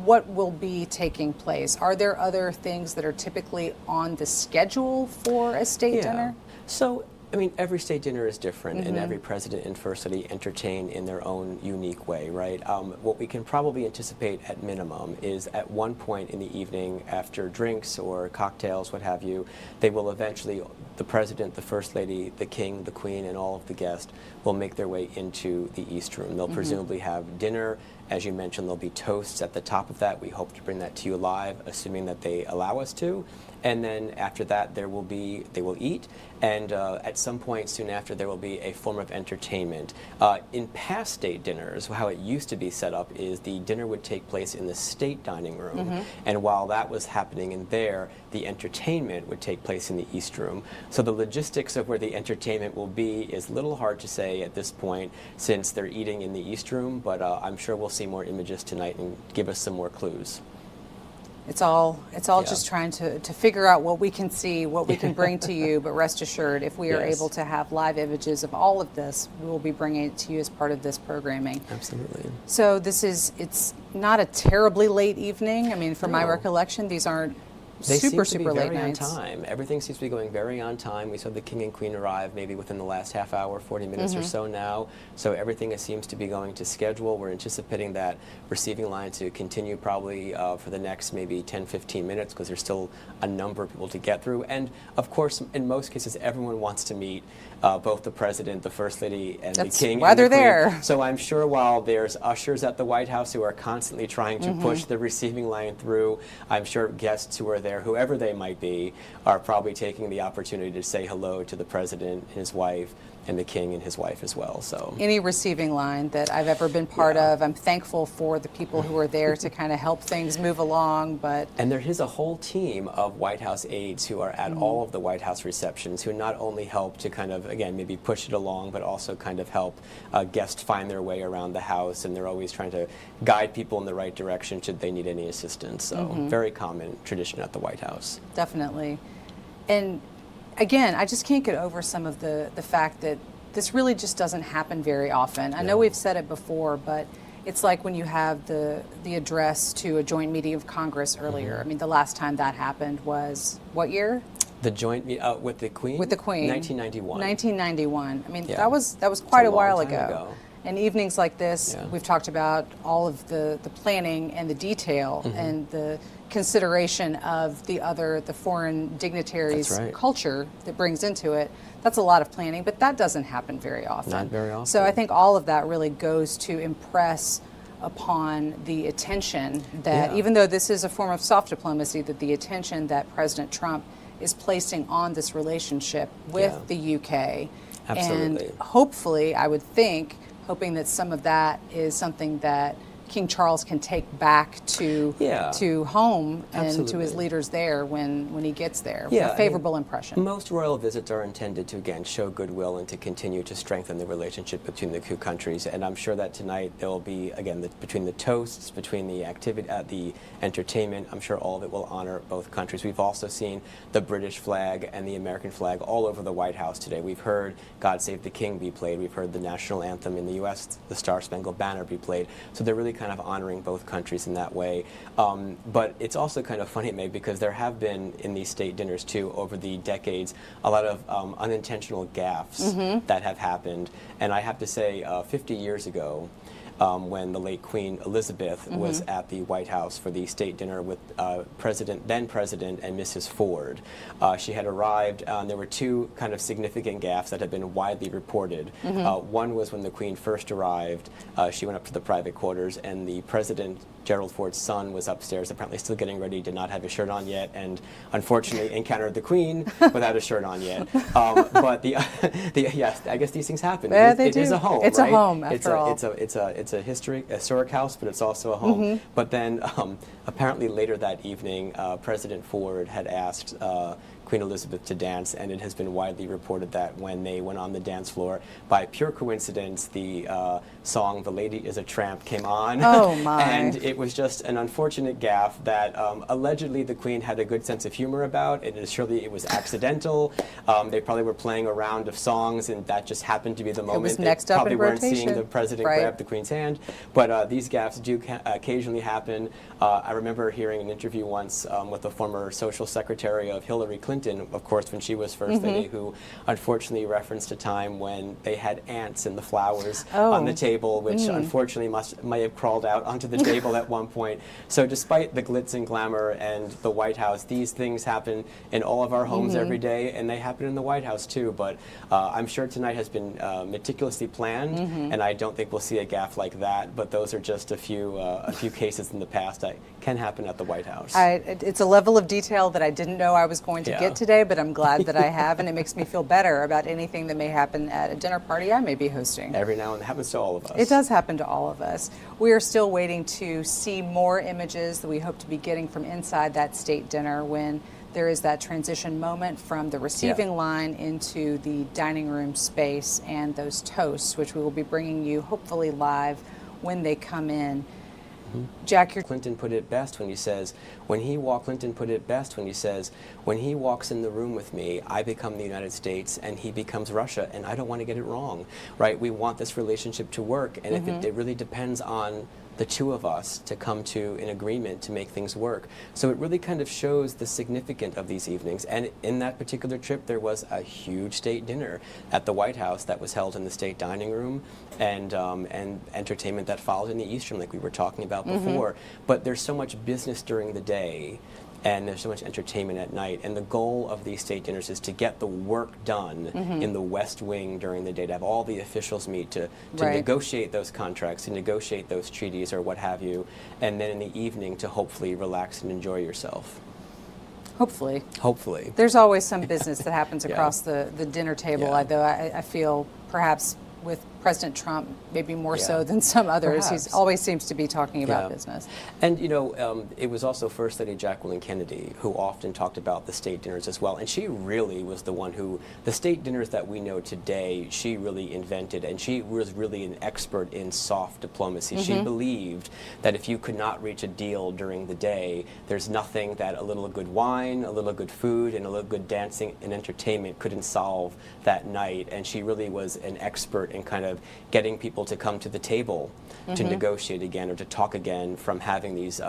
what will be taking place? Are there other things that are typically on the schedule for a state dinner? So, I mean, every state dinner is different, and every president and first lady entertain in their own unique way, right? What we can probably anticipate at minimum is at one point in the evening, after drinks or cocktails, what have you, they will eventually, the president, the first lady, the king, the queen, and all of the guests will make their way into the East Room. They'll presumably have dinner. As you mentioned, there'll be toasts at the top of that. We hope to bring that to you live, assuming that they allow us to. And then after that, they will eat, and at some point soon after, there will be a form of entertainment. In past state dinners, how it used to be set up is the dinner would take place in the state dining room, and while that was happening in there, the entertainment would take place in the East Room. So the logistics of where the entertainment will be is a little hard to say at this point, since they're eating in the East Room, but I'm sure we'll see more images tonight and give us some more clues. It's all just trying to figure out what we can see, what we can bring to you, but rest assured, if we are able to have live images of all of this, we will be bringing it to you as part of this programming. Absolutely. So it's not a terribly late evening. I mean, from my recollection, these aren't super late nights. On time. Everything seems to be going very on time. We saw the King and Queen arrive maybe within the last half hour, 40 minutes or so now. So everything seems to be going to schedule. We're anticipating that receiving line to continue probably for the next maybe 10, 15 minutes because there's still a number of people to get through. And of course, in most cases, everyone wants to meet both the president, the first lady, and the king. That's why they're there. So I'm sure while there's ushers at the White House who are constantly trying to push the receiving line through, I'm sure guests who are there, whoever they might be, are probably taking the opportunity to say hello to the president, his wife, and the king and his wife as well. So any receiving line that I've ever been part of, I'm thankful for the people who are there to kind of help things move along. And there is a whole team of White House aides who are at all of the White House receptions who not only help to kind of, again, maybe push it along, but also kind of help guests find their way around the house, and they're always trying to guide people in the right direction should they need any assistance. So very common tradition at the White House. Definitely. And again, I just can't get over some of the fact that this really just doesn't happen very often. I know we've said it before, but it's like when you have the address to a joint meeting of Congress earlier. I mean, the last time that happened was what year? The joint with the Queen? With the Queen. 1991. 1991. I mean, that was quite a while ago. ago. And evenings like this, we've talked about all of the planning and the detail and the consideration of the foreign dignitaries' culture that brings into it. That's a lot of planning, but that doesn't happen very often. Not very often. So I think all of that really goes to impress upon the attention that, even though this is a form of soft diplomacy, that the attention that President Trump is placing on this relationship with the UK. Absolutely. And hopefully, I would think, hoping that some of that is something that King Charles can take back to home and to his Absolutely. leaders there when he gets there. Yeah, A favorable impression. Most royal visits are intended to, again, show goodwill and to continue to strengthen the relationship between the two countries. And I'm sure that tonight there will be, again, between the toasts, between the activity, the entertainment, I'm sure all of it will honor both countries. We've also seen the British flag and the American flag all over the White House today. We've heard God Save the King be played. We've heard the national anthem in the U.S., the Star-Spangled Banner, be played. So they're really kind of honoring both countries in that way. But it's also kind of funny, Meg, because there have been in these state dinners too over the decades a lot of unintentional gaffes that have happened. And I have to say, 50 years ago, when the late Queen Elizabeth was at the White House for the state dinner with then President and Mrs. Ford. She had arrived, and there were two kind of significant gaffes that had been widely reported. One was when the Queen first arrived, she went up to the private quarters, and the President, Gerald Ford's son, was upstairs, apparently still getting ready, did not have his shirt on yet, and unfortunately encountered the Queen without a shirt on yet. But yes, I guess these things happen. Yeah, It is a home. It's right? a home, after all. It's a historic house, but it's also a home. But then apparently later that evening, President Ford had asked Queen Elizabeth to dance, and it has been widely reported that when they went on the dance floor, by pure coincidence, the song "The Lady Is a Tramp" came on. Oh my! And it was just an unfortunate gaffe that allegedly the Queen had a good sense of humor about. Surely it was accidental. They probably were playing a round of songs, and that just happened to be the moment. It was They next up probably in weren't rotation. seeing the President Right. grab the Queen's hand. But these gaffes do occasionally happen. I remember hearing an interview once with the former Social Secretary of Hillary Clinton, of course, when she was First Lady, who unfortunately referenced a time when they had ants in the flowers on the table, which unfortunately might have crawled out onto the table at one point. So despite the glitz and glamour and the White House, these things happen in all of our homes every day, and they happen in the White House too. But I'm sure tonight has been meticulously planned, and I don't think we'll see a gaffe like that. But those are just a few cases in the past that can happen at the White House. It's a level of detail that I didn't know I was going to get today, but I'm glad that I have, and it makes me feel better about anything that may happen at a dinner party I may be hosting. Every now and then, it happens to all of us. It does happen to all of us. We are still waiting to see more images that we hope to be getting from inside that state dinner when there is that transition moment from the receiving line into the dining room space and those toasts, which we will be bringing you hopefully live when they come in. Jack, Clinton put it best when he says, when he walks in the room with me, I become the United States and he becomes Russia, and I don't want to get it wrong, right? We want this relationship to work, and if it really depends on the two of us to come to an agreement to make things work. So it really kind of shows the significance of these evenings. And in that particular trip, there was a huge state dinner at the White House that was held in the state dining room, and entertainment that followed in the East Room, like we were talking about before. But there's so much business during the day, and there's so much entertainment at night. And the goal of these state dinners is to get the work done in the West Wing during the day, to have all the officials meet to negotiate those contracts, to negotiate those treaties or what have you, and then in the evening to hopefully relax and enjoy yourself. Hopefully. Hopefully. There's always some business that happens across the dinner table, although I feel perhaps with President Trump, maybe more so than some others. He always seems to be talking about business. And, you know, it was also First Lady Jacqueline Kennedy who often talked about the state dinners as well. And she really was the one who, the state dinners that we know today, she really invented. And she was really an expert in soft diplomacy. She believed that if you could not reach a deal during the day, there's nothing that a little good wine, a little good food, and a little good dancing and entertainment couldn't solve that night. And she really was an expert in kind of getting people to come to the table to negotiate again or to talk again from having these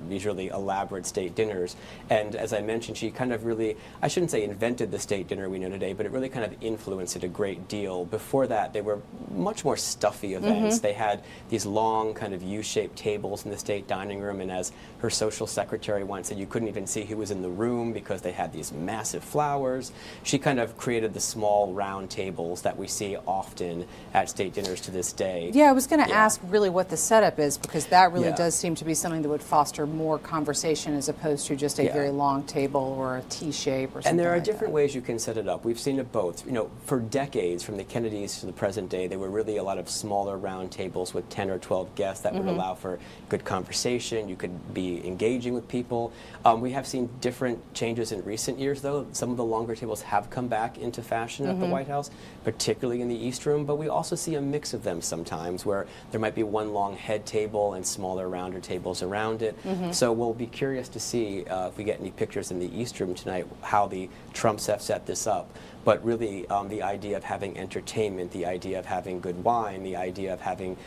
really elaborate state dinners. And as I mentioned, she kind of really, I shouldn't say invented the state dinner we know today, but it really kind of influenced it a great deal. Before that, they were much more stuffy events. They had these long kind of U-shaped tables in the state dining room, and as her social secretary once said, you couldn't even see who was in the room because they had these massive flowers. She kind of created the small round tables that we see often at state dinners to this day. Yeah, I was going to ask really what the setup is, because that really Yeah. does seem to be something that would foster more conversation as opposed to just a very long table or a T shape or something. And there are like different ways you can set it up. We've seen it both. You know, for decades, from the Kennedys to the present day, there were really a lot of smaller round tables with 10 or 12 guests that would allow for good conversation. You could be engaging with people. We have seen different changes in recent years, though. Some of the longer tables have come back into fashion at the White House, particularly in the East Room, but we also see a mix of them sometimes, where there might be one long head table and smaller, rounder tables around it. So we'll be curious to see if we get any pictures in the East Room tonight, how the Trumps have set this up. But really, the idea of having entertainment, the idea of having good wine, the idea of having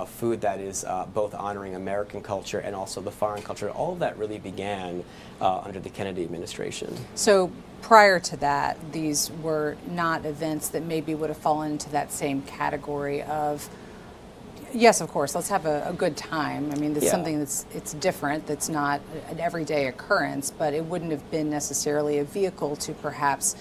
food that is both honoring American culture and also the foreign culture, all of that really began under the Kennedy administration. So prior to that, these were not events that maybe would have fallen into that same category of, yes, of course, let's have a good time. I mean, it's something it's different, that's not an everyday occurrence, but it wouldn't have been necessarily a vehicle to perhaps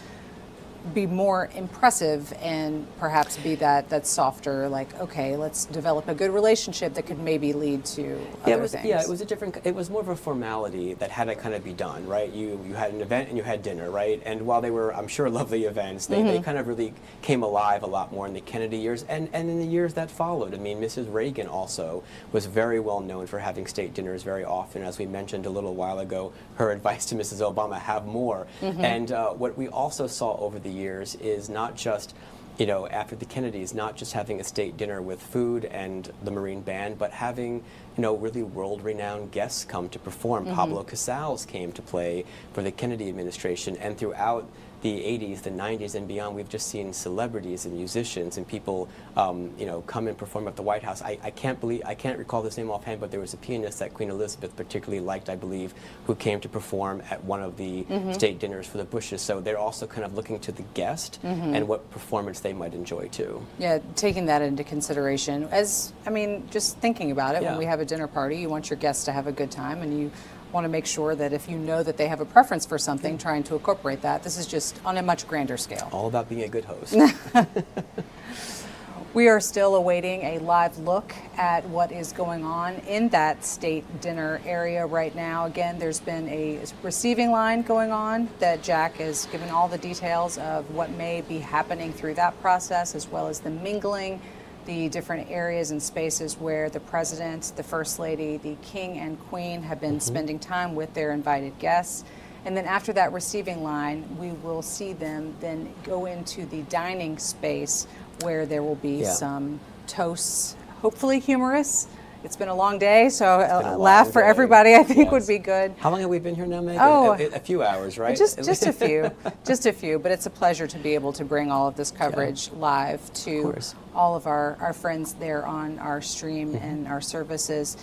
be more impressive and perhaps be that softer, like, okay, let's develop a good relationship that could maybe lead to other things. Yeah, it was a different, it was more of a formality that had to kind of be done, right? You had an event and you had dinner, right? And while they were, I'm sure, lovely events, they kind of really came alive a lot more in the Kennedy years and in the years that followed. I mean, Mrs. Reagan also was very well known for having state dinners very often. As we mentioned a little while ago, her advice to Mrs. Obama, have more. And what we also saw over the years is not just, you know, after the Kennedys, not just having a state dinner with food and the Marine Band, but having, you know, really world-renowned guests come to perform. Pablo Casals came to play for the Kennedy administration, and throughout the 80s, the 90s, and beyond, we've just seen celebrities and musicians and people, you know, come and perform at the White House. I can't recall his name offhand, but there was a pianist that Queen Elizabeth particularly liked, I believe, who came to perform at one of the state dinners for the Bushes. So they're also kind of looking to the guest and what performance they might enjoy too. Yeah, taking that into consideration. As, I mean, just thinking about it, when we have a dinner party, you want your guests to have a good time, and you want to make sure that if you know that they have a preference for something, trying to incorporate that. This is just on a much grander scale. All about being a good host. We are still awaiting a live look at what is going on in that state dinner area right now. Again, there's been a receiving line going on that Jack has given all the details of what may be happening through that process, as well as the mingling, the different areas and spaces where the president, the first lady, the king and queen have been spending time with their invited guests. And then after that receiving line, we will see them then go into the dining space where there will be some toasts, hopefully humorous. It's been a long day, so a laugh for everybody, I think, would be good. How long have we been here now, Megan? Oh, a few hours, right? Just a few, just a few. But it's a pleasure to be able to bring all of this coverage live to all of our friends there on our stream and our services.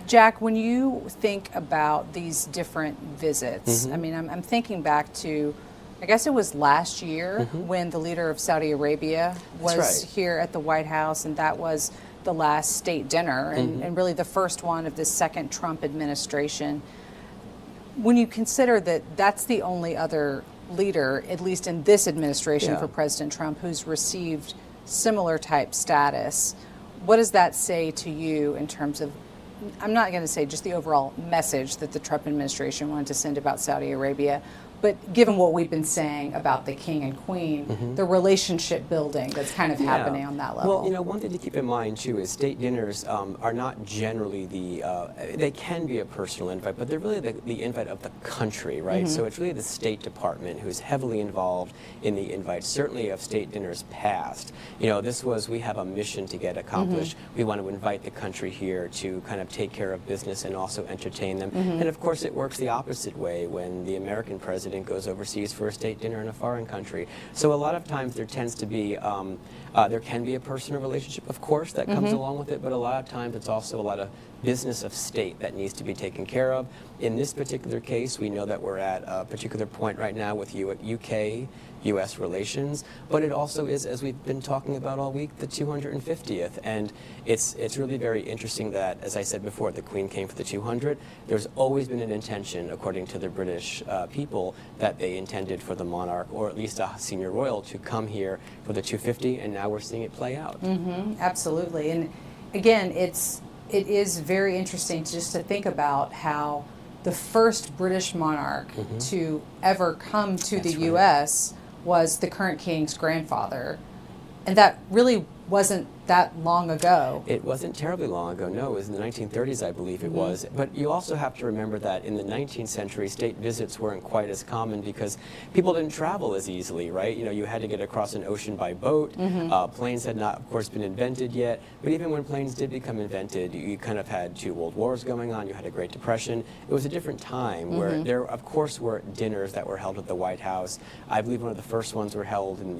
Jack, when you think about these different visits, I mean, I'm thinking back to, I guess it was last year when the leader of Saudi Arabia was here at the White House, and that was the last state dinner and really the first one of this second Trump administration. When you consider that that's the only other leader, at least in this administration for President Trump, who's received similar type status, what does that say to you in terms of, I'm not going to say just the overall message that the Trump administration wanted to send about Saudi Arabia, but given what we've been saying about the king and queen, the relationship building that's kind of happening on that level? Well, you know, one thing to keep in mind, too, is state dinners are not generally they can be a personal invite, but they're really the invite of the country, right? So it's really the State Department who's heavily involved in the invites, certainly of state dinners past. You know, we have a mission to get accomplished. We want to invite the country here to kind of take care of business and also entertain them. And of course, it works the opposite way when the American president goes overseas for a state dinner in a foreign country. So a lot of times there tends to be, there can be a personal relationship, of course, that comes along with it, but a lot of times it's also a lot of business of state that needs to be taken care of. In this particular case, we know that we're at a particular point right now with UK-US relations, but it also is, as we've been talking about all week, the 250th. And it's really very interesting that, as I said before, the Queen came for the 200. There's always been an intention, according to the British people, that they intended for the monarch, or at least a senior royal, to come here for the 250, and now we're seeing it play out. Absolutely. And again, it is very interesting just to think about how the first British monarch to ever come to the U.S. was the current king's grandfather. And that really wasn't that long ago. It wasn't terribly long ago, no. It was in the 1930s, I believe it was. But you also have to remember that in the 19th century, state visits weren't quite as common because people didn't travel as easily, right? You know, you had to get across an ocean by boat. Planes had not, of course, been invented yet. But even when planes did become invented, you kind of had 2 world wars going on. You had a Great Depression. It was a different time where there, of course, were dinners that were held at the White House. I believe one of the first ones were held in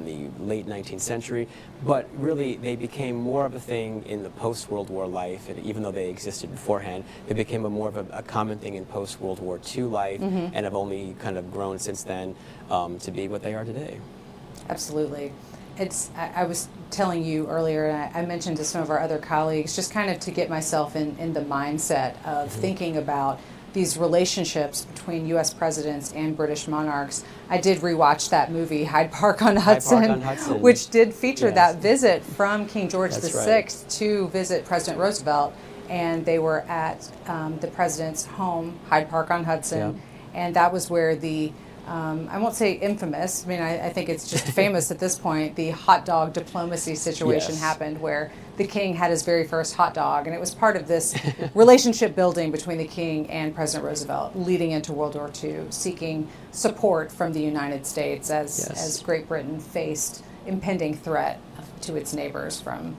the late 19th century. But really, they became more of a thing in the post-World War life, and even though they existed beforehand, they became more of a common thing in post-World War II life, and have only kind of grown since then to be what they are today. Absolutely. I was telling you earlier, and I mentioned to some of our other colleagues, just kind of to get myself in the mindset of thinking about these relationships between U.S. presidents and British monarchs. I did rewatch that movie, Hyde Park on Hudson, which did feature that visit from King George VI to visit President Roosevelt. And they were at the president's home, Hyde Park on Hudson. And that was where the, I won't say infamous, I mean, I think it's just famous at this point, the hot dog diplomacy situation happened where the king had his very first hot dog, and it was part of this relationship building between the king and President Roosevelt leading into World War II, seeking support from the United States as Great Britain faced impending threat to its neighbors from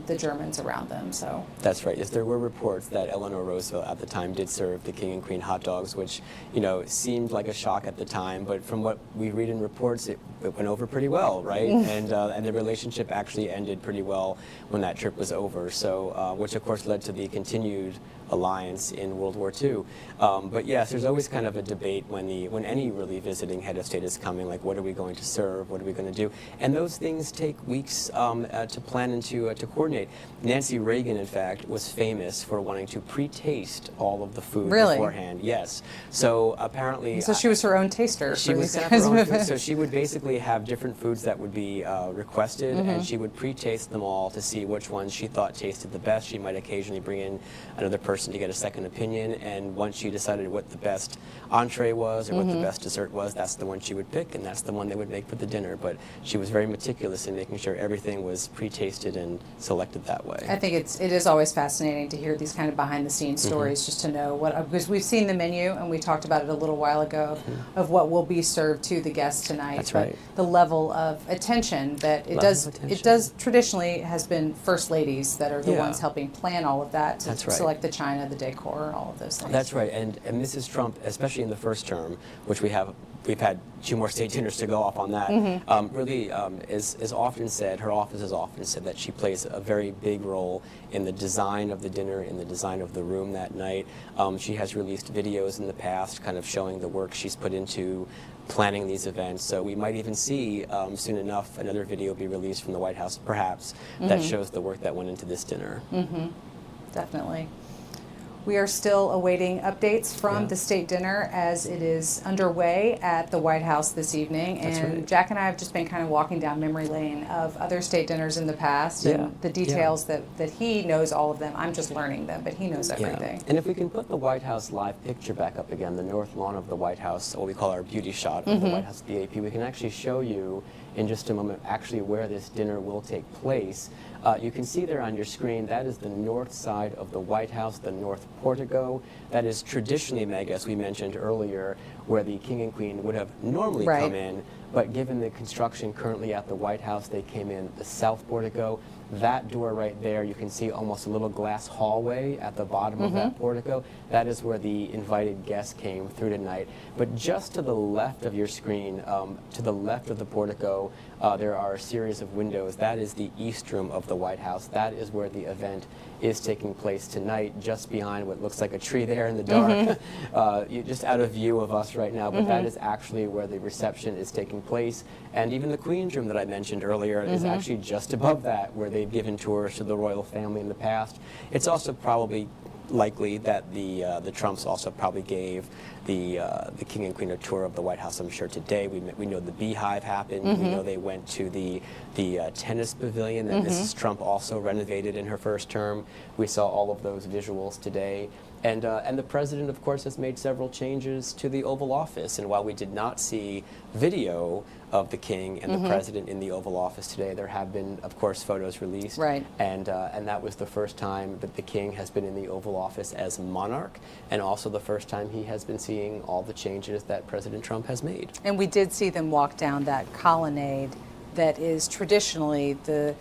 the Germans around them. So that's right. Yes, there were reports that Eleanor Roosevelt at the time did serve the king and queen hot dogs, which, you know, seemed like a shock at the time. But from what we read in reports, it went over pretty well, right? And the relationship actually ended pretty well when that trip was over. So, which of course led to the continued alliance in World War II. But yes, there's always kind of a debate when any really visiting head of state is coming, like what are we going to serve, what are we going to do? And those things take weeks to plan and to coordinate. Nancy Reagan, in fact, was famous for wanting to pre-taste all of the food beforehand. Yes. So apparently... So she was her own taster. She was her own food. So she would basically have different foods that would be requested, and she would pre-taste them all to see which ones she thought tasted the best. She might occasionally bring in another person to get a second opinion, and once she decided what the best entree was or what the best dessert was, that's the one she would pick, and that's the one they would make for the dinner. But she was very meticulous in making sure everything was pre-tasted and selected that way. I think it is always fascinating to hear these kind of behind-the-scenes stories, just to know what, because we've seen the menu and we talked about it a little while ago of what will be served to the guests tonight. That's but right. The level of attention that it does traditionally has been first ladies that are the ones helping plan all of that to select the china, the decor, all of those things. That's right, and Mrs. Trump, especially in the first term, which we've had 2 more state dinners to go off on that, really is often said, her office has often said that she plays a very big role in the design of the dinner, in the design of the room that night. She has released videos in the past kind of showing the work she's put into planning these events. So we might even see soon enough another video be released from the White House, perhaps, that shows the work that went into this dinner. Definitely. We are still awaiting updates from the state dinner as it is underway at the White House this evening. And Jack and I have just been kind of walking down memory lane of other state dinners in the past and the details that he knows all of them. I'm just learning them, but he knows everything. And if we can put the White House live picture back up again, the north lawn of the White House, what we call our beauty shot of the White House BAP, we can actually show you in just a moment actually where this dinner will take place. You can see there on your screen, that is the north side of the White House, the north portico. That is traditionally, Meg, as we mentioned earlier, where the king and queen would have normally come in, but given the construction currently at the White House, they came in the south portico. That door right there, you can see almost a little glass hallway at the bottom of that portico. That is where the invited guests came through tonight. But just to the left of your screen, to the left of the portico, there are a series of windows. That is the east room of the White House. That is where the event is taking place tonight just behind what looks like a tree there in the dark, just out of view of us right now, but that is actually where the reception is taking place. And even the Queen's room that I mentioned earlier is actually just above that, where they've given tours to the royal family in the past. It's also probably likely that the Trumps also probably gave the King and Queen a tour of the White House, I'm sure, today. We know the Beehive happened. We know they went to the tennis pavilion that Mrs. Trump also renovated in her first term. We saw all of those visuals today. And the president, of course, has made several changes to the Oval Office. And while we did not see video of the king and the president in the Oval Office today, there have been, of course, photos released. Right. And that was the first time that the king has been in the Oval Office as monarch, and also the first time he has been seeing all the changes that President Trump has made. And we did see them walk down that colonnade that is traditionally the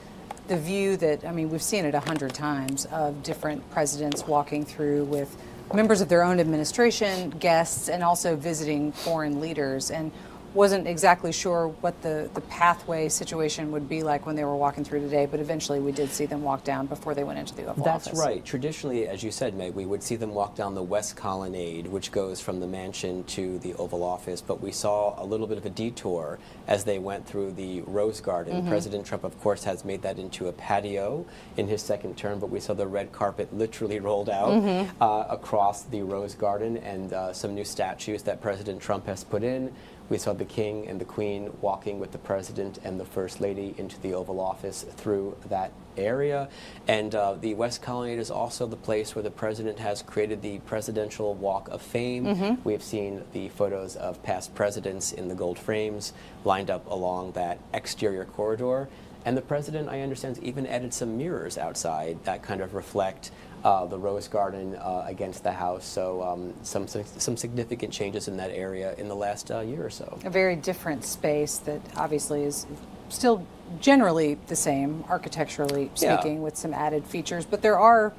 view that, I mean, we've seen it 100 times of different presidents walking through with members of their own administration, guests, and also visiting foreign leaders. And wasn't exactly sure what the pathway situation would be like when they were walking through today, but eventually we did see them walk down before they went into the Oval Office. That's right. Traditionally, as you said, Meg, we would see them walk down the West Colonnade, which goes from the mansion to the Oval Office, but we saw a little bit of a detour as they went through the Rose Garden. President Trump, of course, has made that into a patio in his second term, but we saw the red carpet literally rolled out across the Rose Garden, and some new statues that President Trump has put in. We saw the King and the Queen walking with the President and the First Lady into the Oval Office through that area. And the West Colonnade is also the place where the President has created the Presidential Walk of Fame. We have seen the photos of past presidents in the gold frames lined up along that exterior corridor. And the President, I understand, even added some mirrors outside that kind of reflect the Rose Garden against the house. So some significant changes in that area in the last year or so. A very different space that obviously is still generally the same, architecturally speaking, with some added features. But there are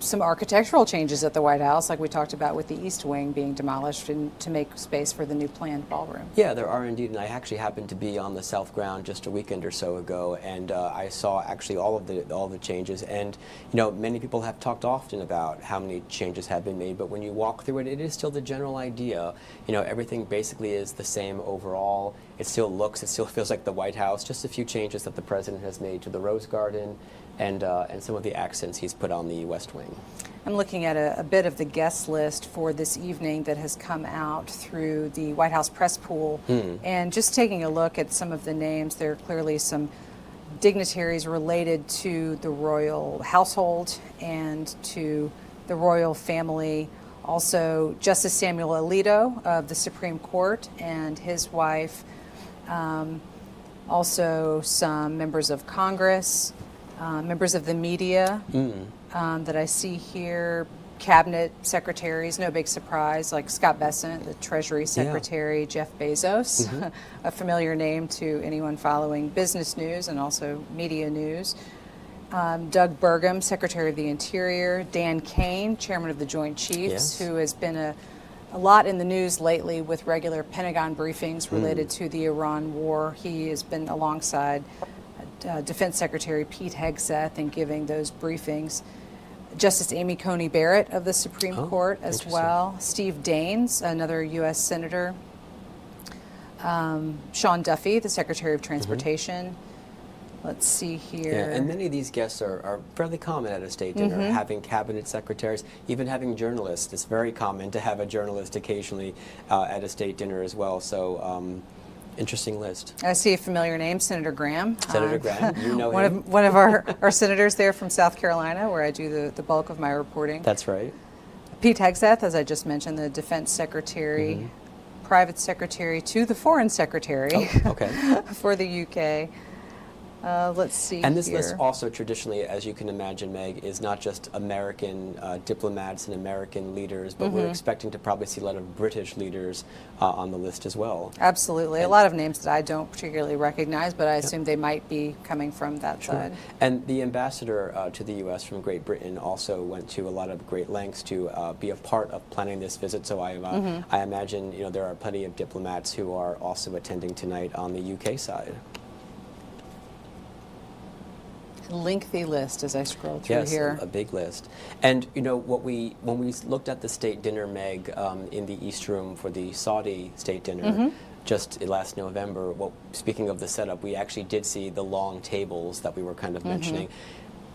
some architectural changes at the White House, like we talked about with the East Wing being demolished and to make space for the new planned ballroom. Yeah, there are indeed, and I actually happened to be on the South Ground just a weekend or so ago, and I saw actually all the changes. And you know, many people have talked often about how many changes have been made, but when you walk through it, it is still the general idea. You know, everything basically is the same overall. It still feels like the White House. Just a few changes that the president has made to the Rose Garden, and some of the accents he's put on the West Wing. I'm looking at a bit of the guest list for this evening that has come out through the White House press pool, and just taking a look at some of the names, there are clearly some dignitaries related to the royal household and to the royal family. Also, Justice Samuel Alito of the Supreme Court and his wife. Also, some members of Congress. Members of the media that I see here, cabinet secretaries, no big surprise, like Scott Bessent, the Treasury Secretary, Jeff Bezos, a familiar name to anyone following business news and also media news. Doug Burgum, Secretary of the Interior, Dan Kane, Chairman of the Joint Chiefs, who has been a lot in the news lately with regular Pentagon briefings related to the Iran war. He has been alongside Defense Secretary Pete Hegseth in giving those briefings. Justice Amy Coney Barrett of the Supreme Court as well. Steve Daines, another U.S. Senator. Sean Duffy, the Secretary of Transportation. Let's see here. Yeah, and many of these guests are fairly common at a state dinner, having cabinet secretaries, even having journalists. It's very common to have a journalist occasionally at a state dinner as well. So interesting list. I see a familiar name, Senator Graham. Senator Graham, you know him. One of our senators there from South Carolina, where I do the bulk of my reporting. That's right. Pete Hegseth, as I just mentioned, the Defense Secretary, Private Secretary to the Foreign Secretary for the UK. Let's see. And this here. list also traditionally, as you can imagine, Meg, is not just American diplomats and American leaders, but we're expecting to probably see a lot of British leaders on the list as well. Absolutely. A lot of names that I don't particularly recognize, but I assume they might be coming from that side. And the ambassador to the U.S. from Great Britain also went to a lot of great lengths to be a part of planning this visit. So I imagine there are plenty of diplomats who are also attending tonight on the UK side. lengthy list as I scroll through Yes, here. a big list. And you know when we looked at the state dinner, Meg, in the East Room for the Saudi state dinner just last November. Well, speaking of the setup, we actually did see the long tables that we were kind of mentioning.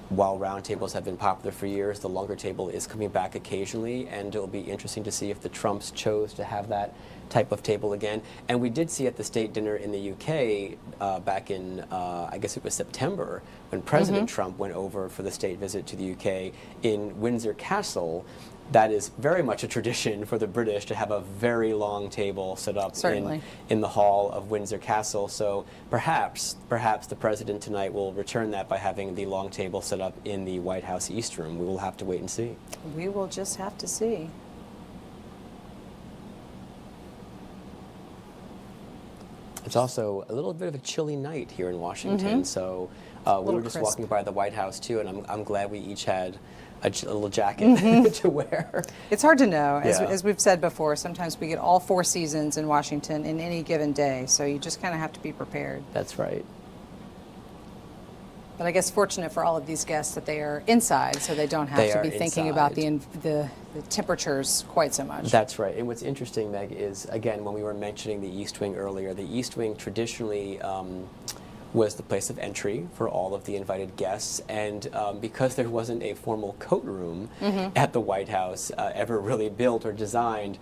While round tables have been popular for years, the longer table is coming back occasionally, and it'll be interesting to see if the Trumps chose to have that type of table again. And we did see at the state dinner in the UK back in, I guess it was September, when President Trump went over for the state visit to the UK in Windsor Castle. That is very much a tradition for the British to have a very long table set up in the hall of Windsor Castle. So perhaps the president tonight will return that by having the long table set up in the White House East Room. We will have to wait and see. We will just have to see. It's also a little bit of a chilly night here in Washington, so we were just walking by the White House too, and I'm glad we each had a little jacket to wear. It's hard to know. Yeah. As we've said before, sometimes we get all 4 seasons in Washington in any given day, so you just kind of have to be prepared. That's right. But I guess fortunate for all of these guests that they are inside, so they don't have to be thinking about the temperatures quite so much. That's right. And what's interesting, Meg, is, again, when we were mentioning the East Wing earlier, the East Wing traditionally was the place of entry for all of the invited guests. And because there wasn't a formal coat room at the White House ever really built or designed,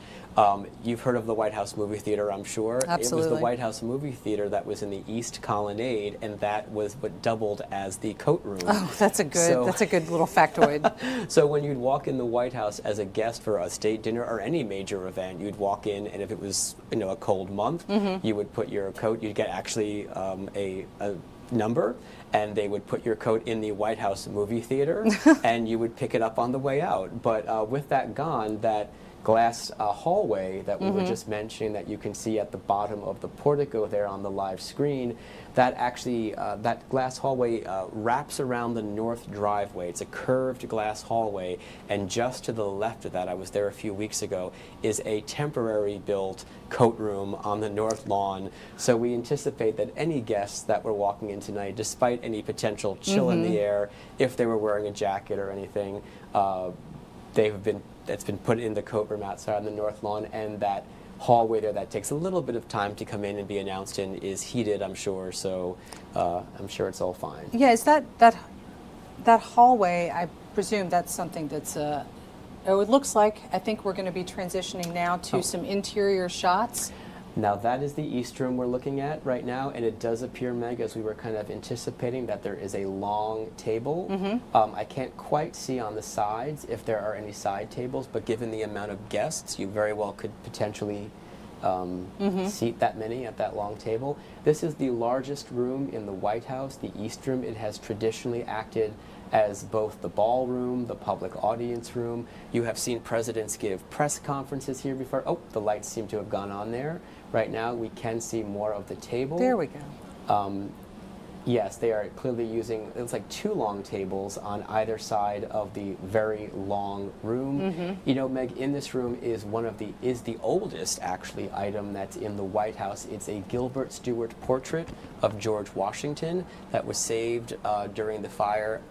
you've heard of the White House movie theater, I'm sure. Absolutely. It was the White House movie theater that was in the East Colonnade, and that was what doubled as the coat room. Oh, that's a good little factoid. So when you'd walk in the White House as a guest for a state dinner or any major event, you'd walk in, and if it was a cold month, you would put your coat. You'd get actually a number, and they would put your coat in the White House movie theater, and you would pick it up on the way out. But with that gone, that glass hallway that we were just mentioning that you can see at the bottom of the portico there on the live screen, that actually, that glass hallway wraps around the north driveway. It's a curved glass hallway, and just to the left of that, I was there a few weeks ago, is a temporary built coat room on the north lawn. So we anticipate that any guests that were walking in tonight, despite any potential chill in the air, if they were wearing a jacket or anything, it's been put in the coat room outside on the north lawn, and that hallway there that takes a little bit of time to come in and be announced in is heated, I'm sure, so I'm sure it's all fine. Yeah, is that hallway, I presume that's something that's, it looks like, I think we're going to be transitioning now to some interior shots. Now that is the East Room we're looking at right now, and it does appear, Meg, as we were kind of anticipating, that there is a long table. I can't quite see on the sides if there are any side tables, but given the amount of guests, you very well could potentially seat that many at that long table. This is the largest room in the White House, the East Room. It has traditionally acted as both the ballroom, the public audience room. You have seen presidents give press conferences here before. Oh, the lights seem to have gone on there. Right now, we can see more of the table. There we go. Yes, they are clearly using, it looks like 2 long tables on either side of the very long room. You know, Meg, in this room is the oldest, actually, item that's in the White House. It's a Gilbert Stuart portrait of George Washington that was saved during the fire.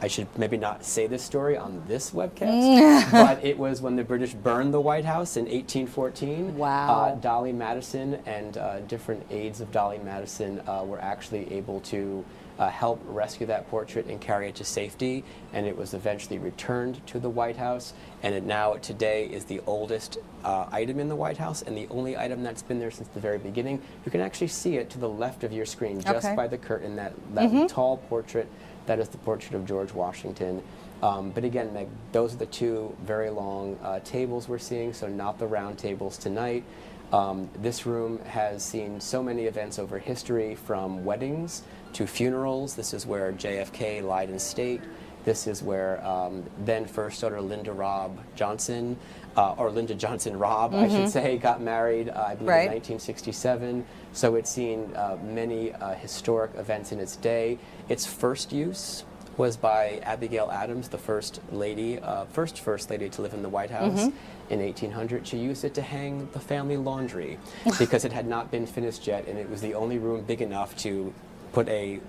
I should maybe not say this story on this webcast, but it was when the British burned the White House in 1814. Wow. Dolly Madison and different aides of Dolly Madison were actually able to help rescue that portrait and carry it to safety, and it was eventually returned to the White House, and it now today is the oldest item in the White House and the only item that's been there since the very beginning. You can actually see it to the left of your screen, just by the curtain, that tall portrait. That is the portrait of George Washington. But again, Meg, those are the 2 very long tables we're seeing, so not the round tables tonight. This room has seen so many events over history, from weddings to funerals. This is where JFK lied in state. This is where then First Daughter Lyndon Johnson Robb, I should say, got married, I believe, in 1967. So it's seen many historic events in its day. Its first use was by Abigail Adams, the first lady to live in the White House in 1800. She used it to hang the family laundry because it had not been finished yet, and it was the only room big enough to put a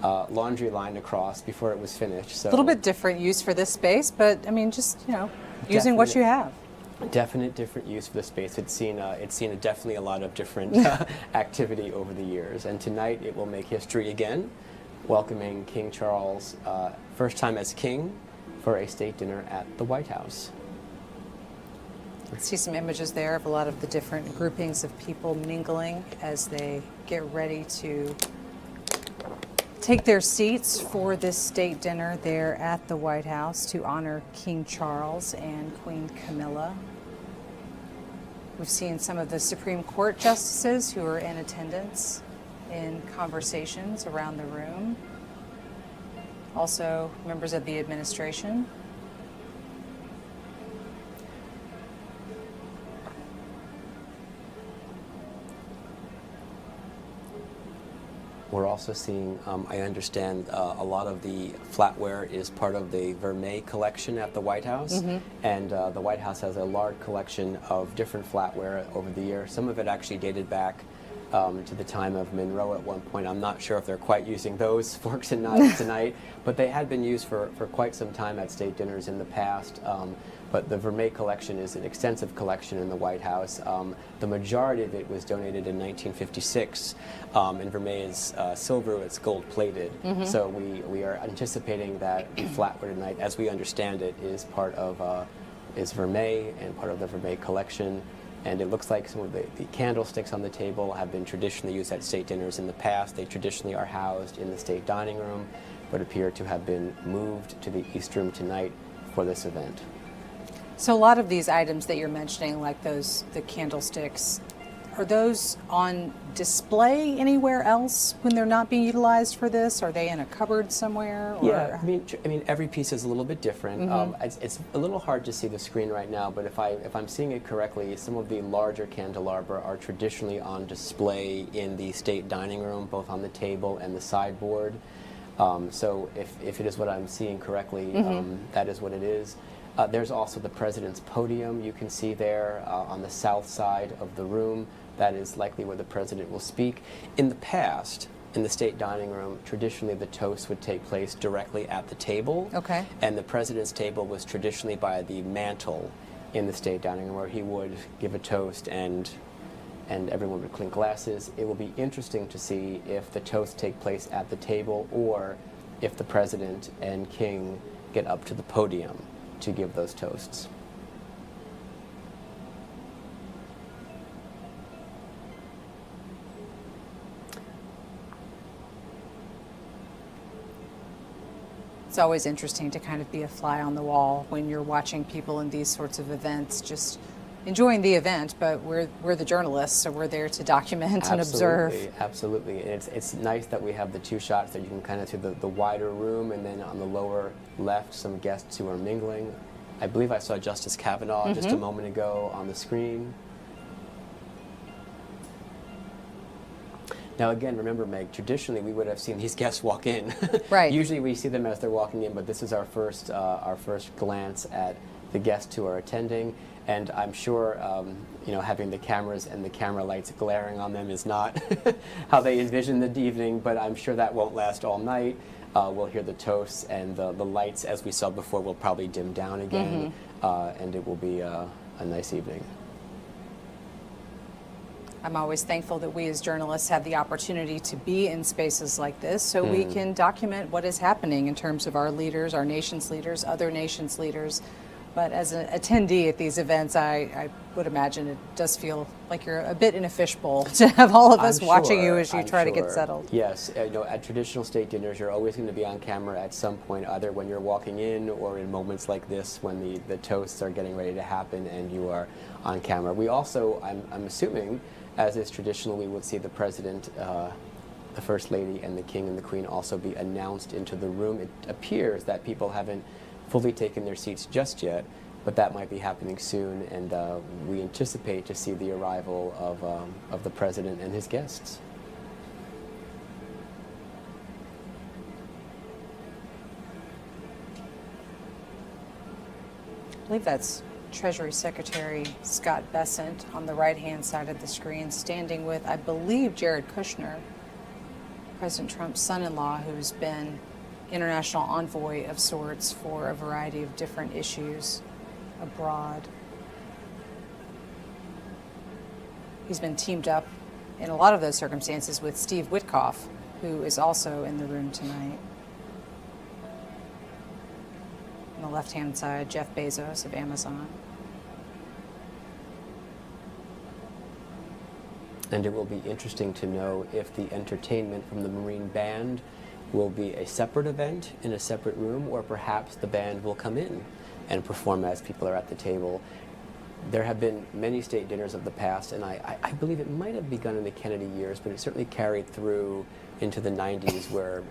laundry line across before it was finished. So A little bit different use for this space, but I mean, just, you know, using what you have. Definite different use for the space. It's seen definitely a lot of different activity over the years, and tonight it will make history again, welcoming King Charles, first time as king, for a state dinner at the White House. Let's see some images there of a lot of the different groupings of people mingling as they get ready to take their seats for this state dinner there at the White House to honor King Charles and Queen Camilla. We've seen some of the Supreme Court justices who are in attendance in conversations around the room. Also, members of the administration. We're also seeing, I understand, a lot of the flatware is part of the Vermeer collection at the White House. And the White House has a large collection of different flatware over the years. Some of it actually dated back to the time of Monroe at one point. I'm not sure if they're quite using those forks and knives tonight, but they had been used for quite some time at state dinners in the past. But the Vermeer collection is an extensive collection in the White House. The majority of it was donated in 1956, and Vermeer is silver, it's gold-plated. So we are anticipating that the flatware tonight, as we understand it, is part of is Vermeer and part of the Vermeer collection. And it looks like some of the candlesticks on the table have been traditionally used at state dinners in the past. They traditionally are housed in the state dining room, but appear to have been moved to the East Room tonight for this event. So a lot of these items that you're mentioning, like the candlesticks, are those on display anywhere else when they're not being utilized for this? Are they in a cupboard somewhere? Or? Yeah, I mean, every piece is a little bit different. It's a little hard to see the screen right now, but if I'm seeing it correctly, some of the larger candelabra are traditionally on display in the state dining room, both on the table and the sideboard. So if it is what I'm seeing correctly, that is what it is. There's also the president's podium you can see there on the south side of the room. That is likely where the president will speak. In the past, in the state dining room, traditionally the toast would take place directly at the table. Okay. And the president's table was traditionally by the mantle in the state dining room, where he would give a toast and everyone would clink glasses. It will be interesting to see if the toasts take place at the table or if the president and king get up to the podium to give those toasts. It's always interesting to kind of be a fly on the wall when you're watching people in these sorts of events, just enjoying the event, but we're the journalists, so we're there to document and observe. Absolutely. It's nice that we have the two shots that you can kind of see the wider room, and then on the lower left, some guests who are mingling. I believe I saw Justice Kavanaugh just a moment ago on the screen. Now again, remember, Meg, traditionally we would have seen these guests walk in. Right. Usually we see them as they're walking in, but this is our first glance at the guests who are attending. And I'm sure, you know, having the cameras and the camera lights glaring on them is not how they envision the evening, but I'm sure that won't last all night. We'll hear the toasts, and the lights, as we saw before, will probably dim down again, and it will be a nice evening. I'm always thankful that we as journalists have the opportunity to be in spaces like this so we can document what is happening in terms of our leaders, our nation's leaders, other nations' leaders. But as an attendee at these events, I would imagine it does feel like you're a bit in a fishbowl to have all of us watching you as you try to get settled. Yes, you know, at traditional state dinners, you're always going to be on camera at some point, either when you're walking in or in moments like this when the toasts are getting ready to happen and you are on camera. We also, I'm assuming, as is traditional, we would see the president, the first lady, and the king and the queen also be announced into the room. It appears that people haven't fully taken their seats just yet, but that might be happening soon, and we anticipate to see the arrival of the president and his guests. I believe that's Treasury Secretary Scott Bessent on the right-hand side of the screen, standing with, I believe, Jared Kushner, President Trump's son-in-law, who's been international envoy of sorts for a variety of different issues abroad. He's been teamed up in a lot of those circumstances with Steve Witkoff, who is also in the room tonight. On the left-hand side, Jeff Bezos of Amazon. And it will be interesting to know if the entertainment from the Marine Band will be a separate event in a separate room, or perhaps the band will come in and perform as people are at the table. There have been many state dinners of the past, and I believe it might have begun in the Kennedy years, but it certainly carried through into the 90s, where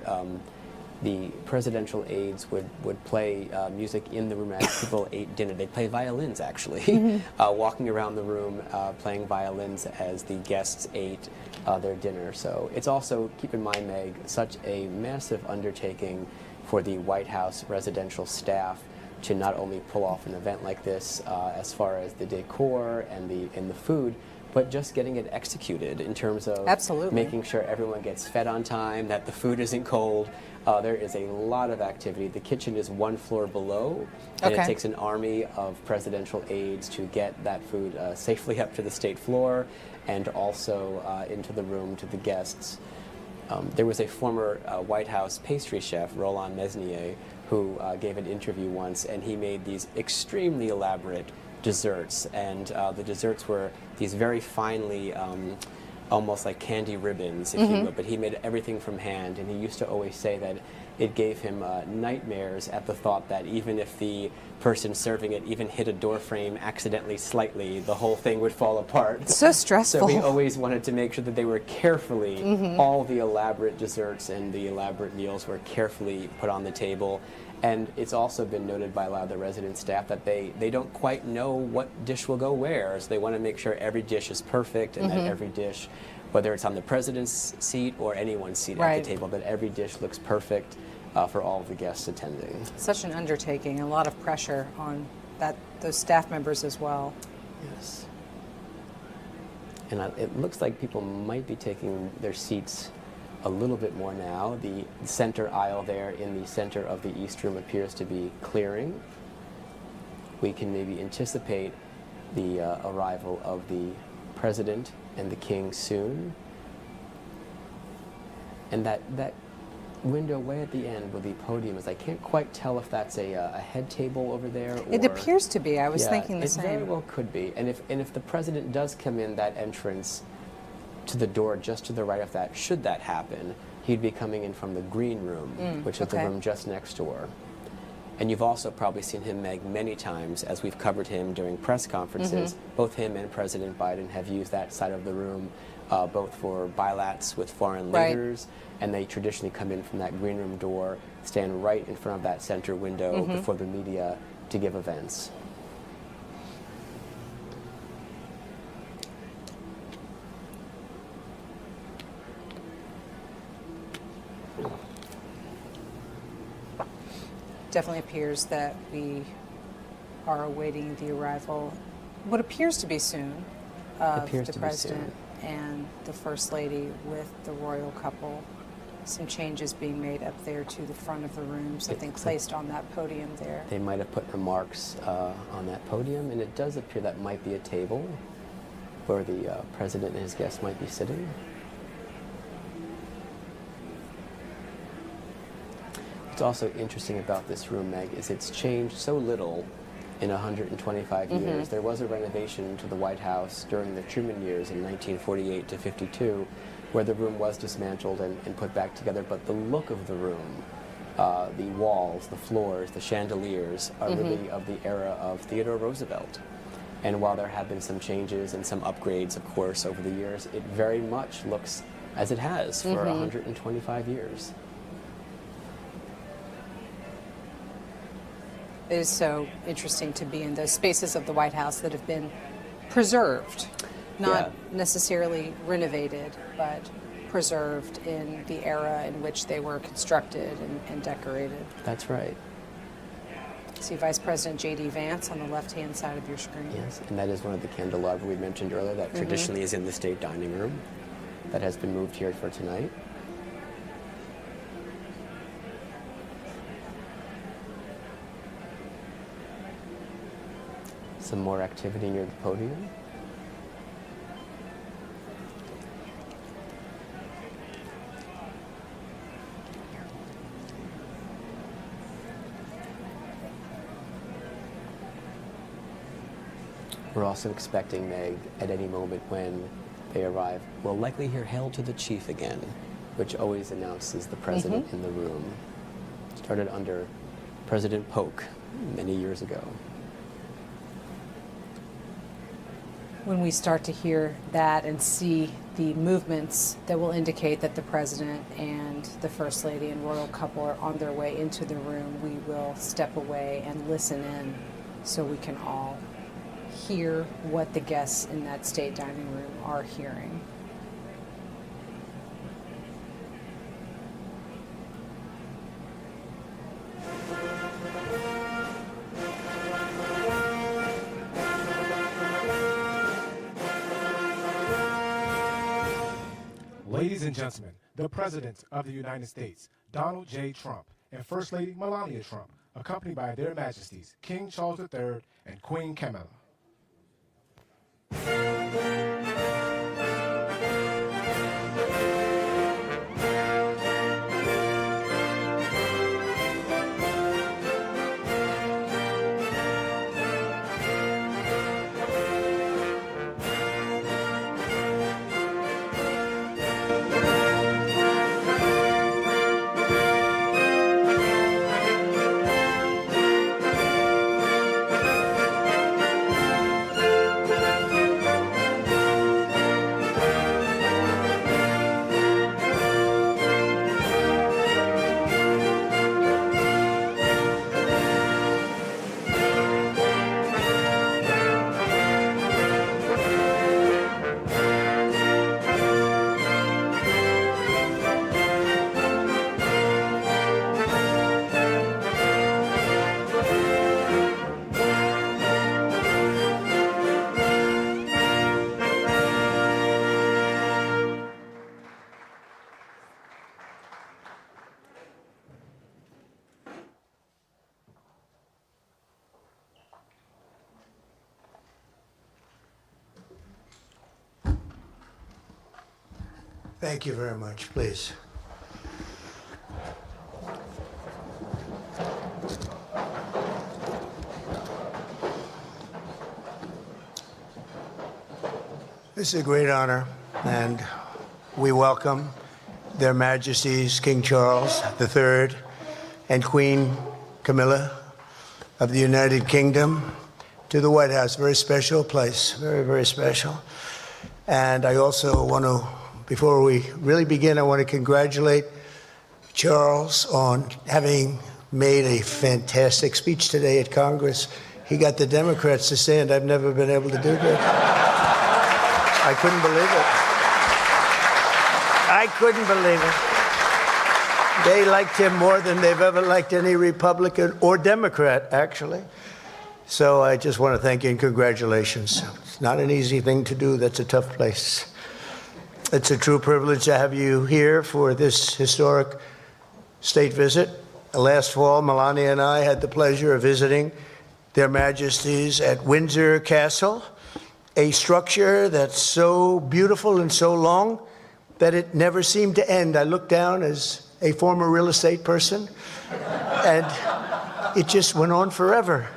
the presidential aides would play music in the room as people ate dinner. They'd play violins, actually, walking around the room playing violins as the guests ate their dinner. So it's also, keep in mind, Meg, such a massive undertaking for the White House residential staff to not only pull off an event like this as far as the decor and the food, but just getting it executed in terms of making sure everyone gets fed on time, that the food isn't cold. There is a lot of activity. The kitchen is one floor below, and it takes an army of presidential aides to get that food safely up to the state floor and also into the room to the guests. There was a former White House pastry chef, Roland Mesnier, who gave an interview once, and he made these extremely elaborate desserts, and the desserts were these very finely almost like candy ribbons, if you will, but he made everything from hand, and he used to always say that it gave him nightmares at the thought that even if the person serving it even hit a door frame accidentally slightly, the whole thing would fall apart. It's so stressful. So he always wanted to make sure that they were carefully, all the elaborate desserts and the elaborate meals were carefully put on the table. And it's also been noted by a lot of the resident staff that they don't quite know what dish will go where. So they want to make sure every dish is perfect, and that every dish, whether it's on the president's seat or anyone's seat at the table, that every dish looks perfect for all of the guests attending. Such an undertaking, a lot of pressure on those staff members as well. Yes. And it looks like people might be taking their seats a little bit more now. The center aisle there in the center of the East Room appears to be clearing. We can maybe anticipate the arrival of the President and the King soon. And that window way at the end where the podium is, I can't quite tell if that's a head table over there. Or, it appears to be. I was thinking the same. It very well could be. And if the President does come in that entrance to the door just to the right of that, should that happen, he'd be coming in from the green room, which is the room just next door. And you've also probably seen him, Meg, many times as we've covered him during press conferences. Both him and President Biden have used that side of the room, both for bilats with foreign leaders, and they traditionally come in from that green room door, stand right in front of that center window before the media to give events. Definitely appears that we are awaiting the arrival, what appears to be soon, of the President and the First Lady with the royal couple. Some changes being made up there to the front of the room, something placed on that podium there. They might have put remarks on that podium, and it does appear that might be a table where the President and his guests might be sitting. What's also interesting about this room, Meg, is it's changed so little in 125 years. There was a renovation to the White House during the Truman years in 1948 to 52, where the room was dismantled and put back together, but the look of the room, the walls, the floors, the chandeliers are really of the era of Theodore Roosevelt. And while there have been some changes and some upgrades, of course, over the years, it very much looks as it has for 125 years. It is so interesting to be in those spaces of the White House that have been preserved, not necessarily renovated, but preserved in the era in which they were constructed and decorated. That's right. See Vice President J.D. Vance on the left-hand side of your screen. Yes, and that is one of the candelabra we mentioned earlier that traditionally is in the state dining room that has been moved here for tonight. some more activity near the podium. We're also expecting, Meg, at any moment when they arrive, we'll likely hear "Hail to the Chief" again, which always announces the president in the room. Started under President Polk many years ago. When we start to hear that and see the movements that will indicate that the president and the first lady and royal couple are on their way into the room, we will step away and listen in so we can all hear what the guests in that state dining room are hearing. Ladies and gentlemen, the President of the United States, Donald J. Trump, and First Lady Melania Trump, accompanied by their Majesties, King Charles III and Queen Camilla. Thank you very much. Please. This is a great honor, and we welcome Their Majesties King Charles III and Queen Camilla of the United Kingdom to the White House. Very special place, very, very special. And I also want to, before we really begin, I want to congratulate Charles on having made a fantastic speech today at Congress. He got the Democrats to stand. I've never been able to do that. I couldn't believe it. I couldn't believe it. They liked him more than they've ever liked any Republican or Democrat, actually. So I just want to thank you and congratulations. It's not an easy thing to do. That's a tough place. It's a true privilege to have you here for this historic state visit. Last fall, Melania and I had the pleasure of visiting Their Majesties at Windsor Castle, a structure that's so beautiful and so long that it never seemed to end. I looked down as a former real estate person, and it just went on forever.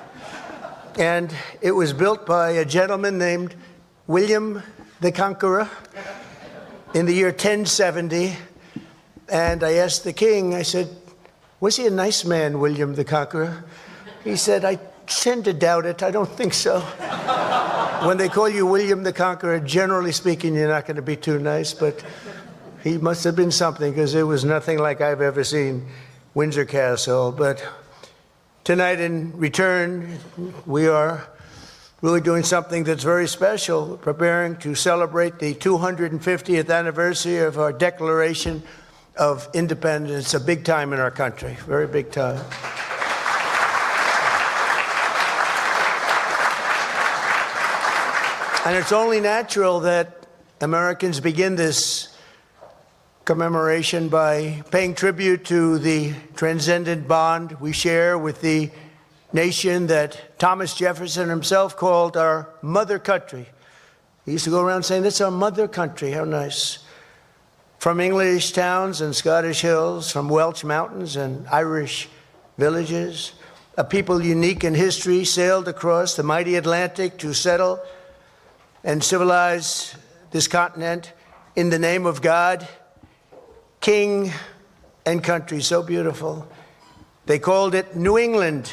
And it was built by a gentleman named William the Conqueror in the year 1070. And I asked the king, I said, was he a nice man, William the Conqueror? He said, I tend to doubt it. I don't think so. When they call you William the Conqueror, generally speaking, you're not going to be too nice, but he must have been something, because it was nothing like I've ever seen Windsor Castle. But tonight in return, we are really doing something that's very special, preparing to celebrate the 250th anniversary of our Declaration of Independence, a big time in our country, very big time. And it's only natural that Americans begin this commemoration by paying tribute to the transcendent bond we share with the nation that Thomas Jefferson himself called our mother country. He used to go around saying, "That's our mother country." How nice. From English towns and Scottish hills, from Welsh mountains and Irish villages, a people unique in history sailed across the mighty Atlantic to settle and civilize this continent in the name of God, King and country. So beautiful. They called it New England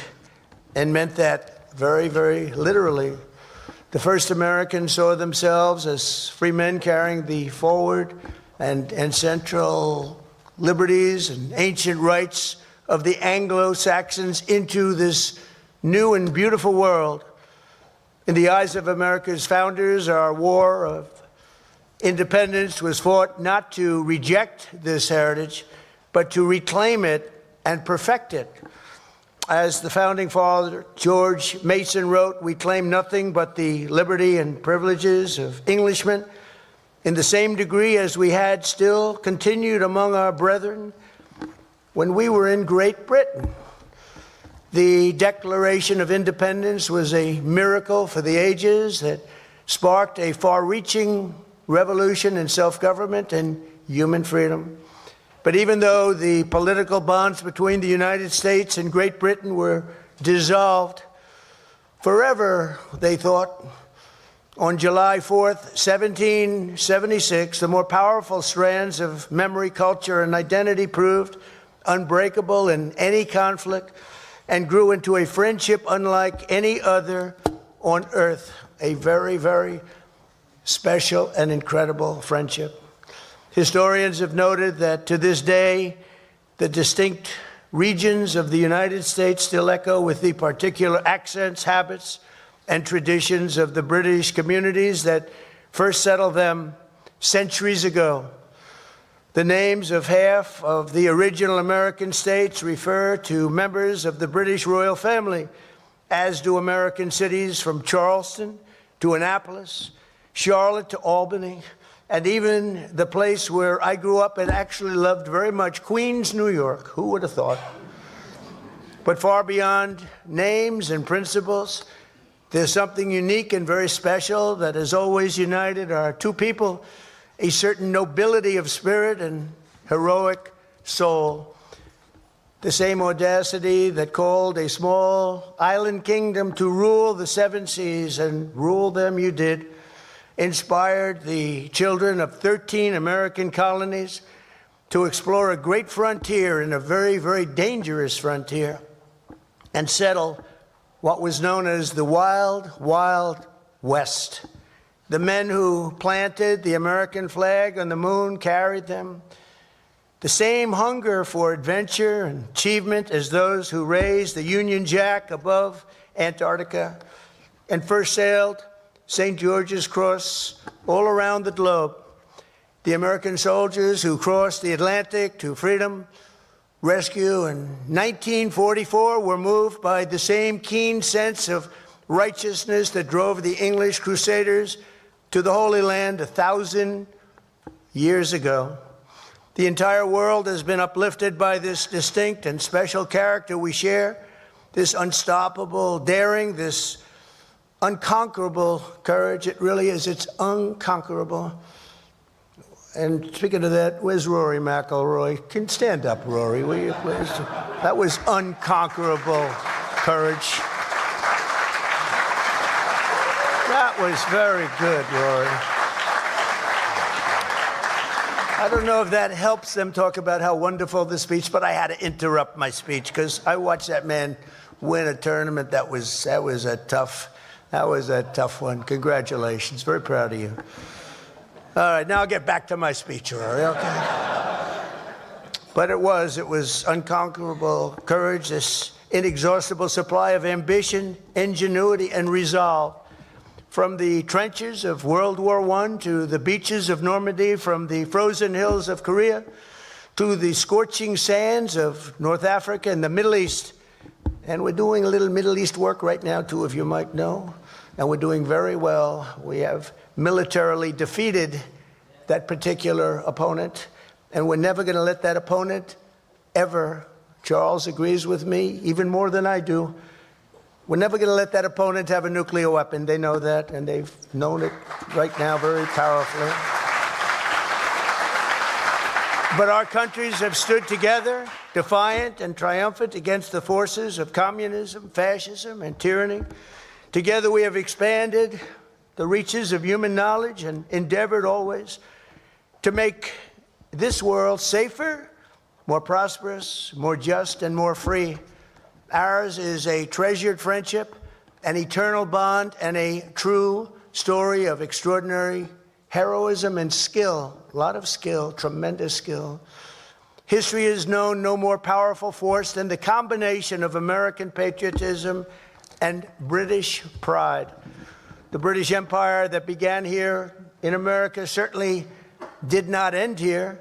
and meant that very, very literally. The first Americans saw themselves as free men carrying the forward and central liberties and ancient rights of the Anglo-Saxons into this new and beautiful world. In the eyes of America's founders, our war of independence was fought not to reject this heritage, but to reclaim it and perfect it. As the founding father, George Mason, wrote, "We claim nothing but the liberty and privileges of Englishmen in the same degree as we had still continued among our brethren when we were in Great Britain." The Declaration of Independence was a miracle for the ages that sparked a far-reaching revolution in self-government and human freedom. But even though the political bonds between the United States and Great Britain were dissolved forever, they thought, on July 4th, 1776, the more powerful strands of memory, culture, and identity proved unbreakable in any conflict and grew into a friendship unlike any other on earth. A very, very special and incredible friendship. Historians have noted that to this day, the distinct regions of the United States still echo with the particular accents, habits, and traditions of the British communities that first settled them centuries ago. The names of half of the original American states refer to members of the British royal family, as do American cities from Charleston to Annapolis, Charlotte to Albany, and even the place where I grew up and actually loved very much, Queens, New York. Who would have thought? But far beyond names and principles, there's something unique and very special that has always united our two people, a certain nobility of spirit and heroic soul. The same audacity that called a small island kingdom to rule the seven seas, and rule them you did, inspired the children of 13 American colonies to explore a great frontier and a very, very dangerous frontier and settle what was known as the Wild, Wild West. The men who planted the American flag on the moon carried them. The same hunger for adventure and achievement as those who raised the Union Jack above Antarctica and first sailed St. George's Cross all around the globe. The American soldiers who crossed the Atlantic to freedom, rescue in 1944 were moved by the same keen sense of righteousness that drove the English Crusaders to the Holy Land 1,000 years ago. The entire world has been uplifted by this distinct and special character we share, this unstoppable daring, this unconquerable courage. It really is. It's unconquerable. And speaking of that, where's Rory McIlroy? Can stand up, Rory, will you please? That was unconquerable courage. That was very good, Rory. I don't know if that helps them talk about how wonderful the speech, but I had to interrupt my speech because I watched that man win a tournament. That was a tough one. Congratulations. Very proud of you. All right, now I'll get back to my speech, Rory, okay? But it was unconquerable courage, this inexhaustible supply of ambition, ingenuity, and resolve. From the trenches of World War I to the beaches of Normandy, from the frozen hills of Korea to the scorching sands of North Africa and the Middle East. And we're doing a little Middle East work right now, two of you might know, and we're doing very well. We have militarily defeated that particular opponent, and we're never going to let that opponent ever, Charles agrees with me, even more than I do, We're never going to let that opponent have a nuclear weapon. They know that, and they've known it right now very powerfully. But our countries have stood together, defiant and triumphant against the forces of communism, fascism, and tyranny. Together we have expanded the reaches of human knowledge and endeavored always to make this world safer, more prosperous, more just, and more free. Ours is a treasured friendship, an eternal bond, and a true story of extraordinary heroism and skill. A lot of skill, tremendous skill. History has known no more powerful force than the combination of American patriotism and British pride. The British Empire that began here in America certainly did not end here.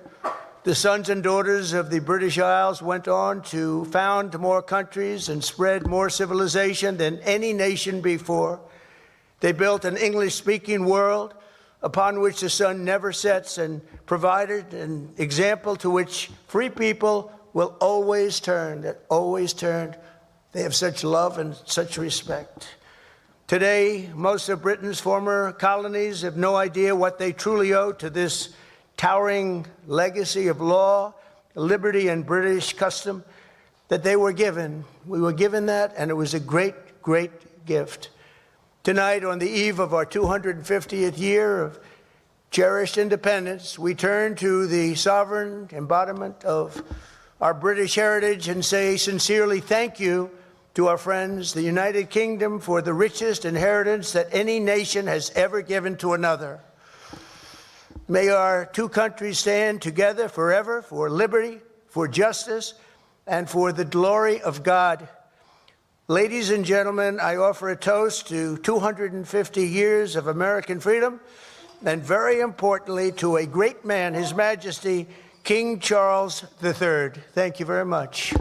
The sons and daughters of the British Isles went on to found more countries and spread more civilization than any nation before. They built an English-speaking world upon which the sun never sets and provided an example to which free people will always turn, that always turn. They have such love and such respect. Today, most of Britain's former colonies have no idea what they truly owe to this towering legacy of law, liberty, and British custom that they were given. We were given that, and it was a great, great gift. Tonight, on the eve of our 250th year of cherished independence, we turn to the sovereign embodiment of our British heritage and say sincerely thank you to our friends, the United Kingdom, for the richest inheritance that any nation has ever given to another. May our two countries stand together forever for liberty, for justice, and for the glory of God. Ladies and gentlemen, I offer a toast to 250 years of American freedom, and very importantly, to a great man, His Majesty, King Charles III. Thank you very much.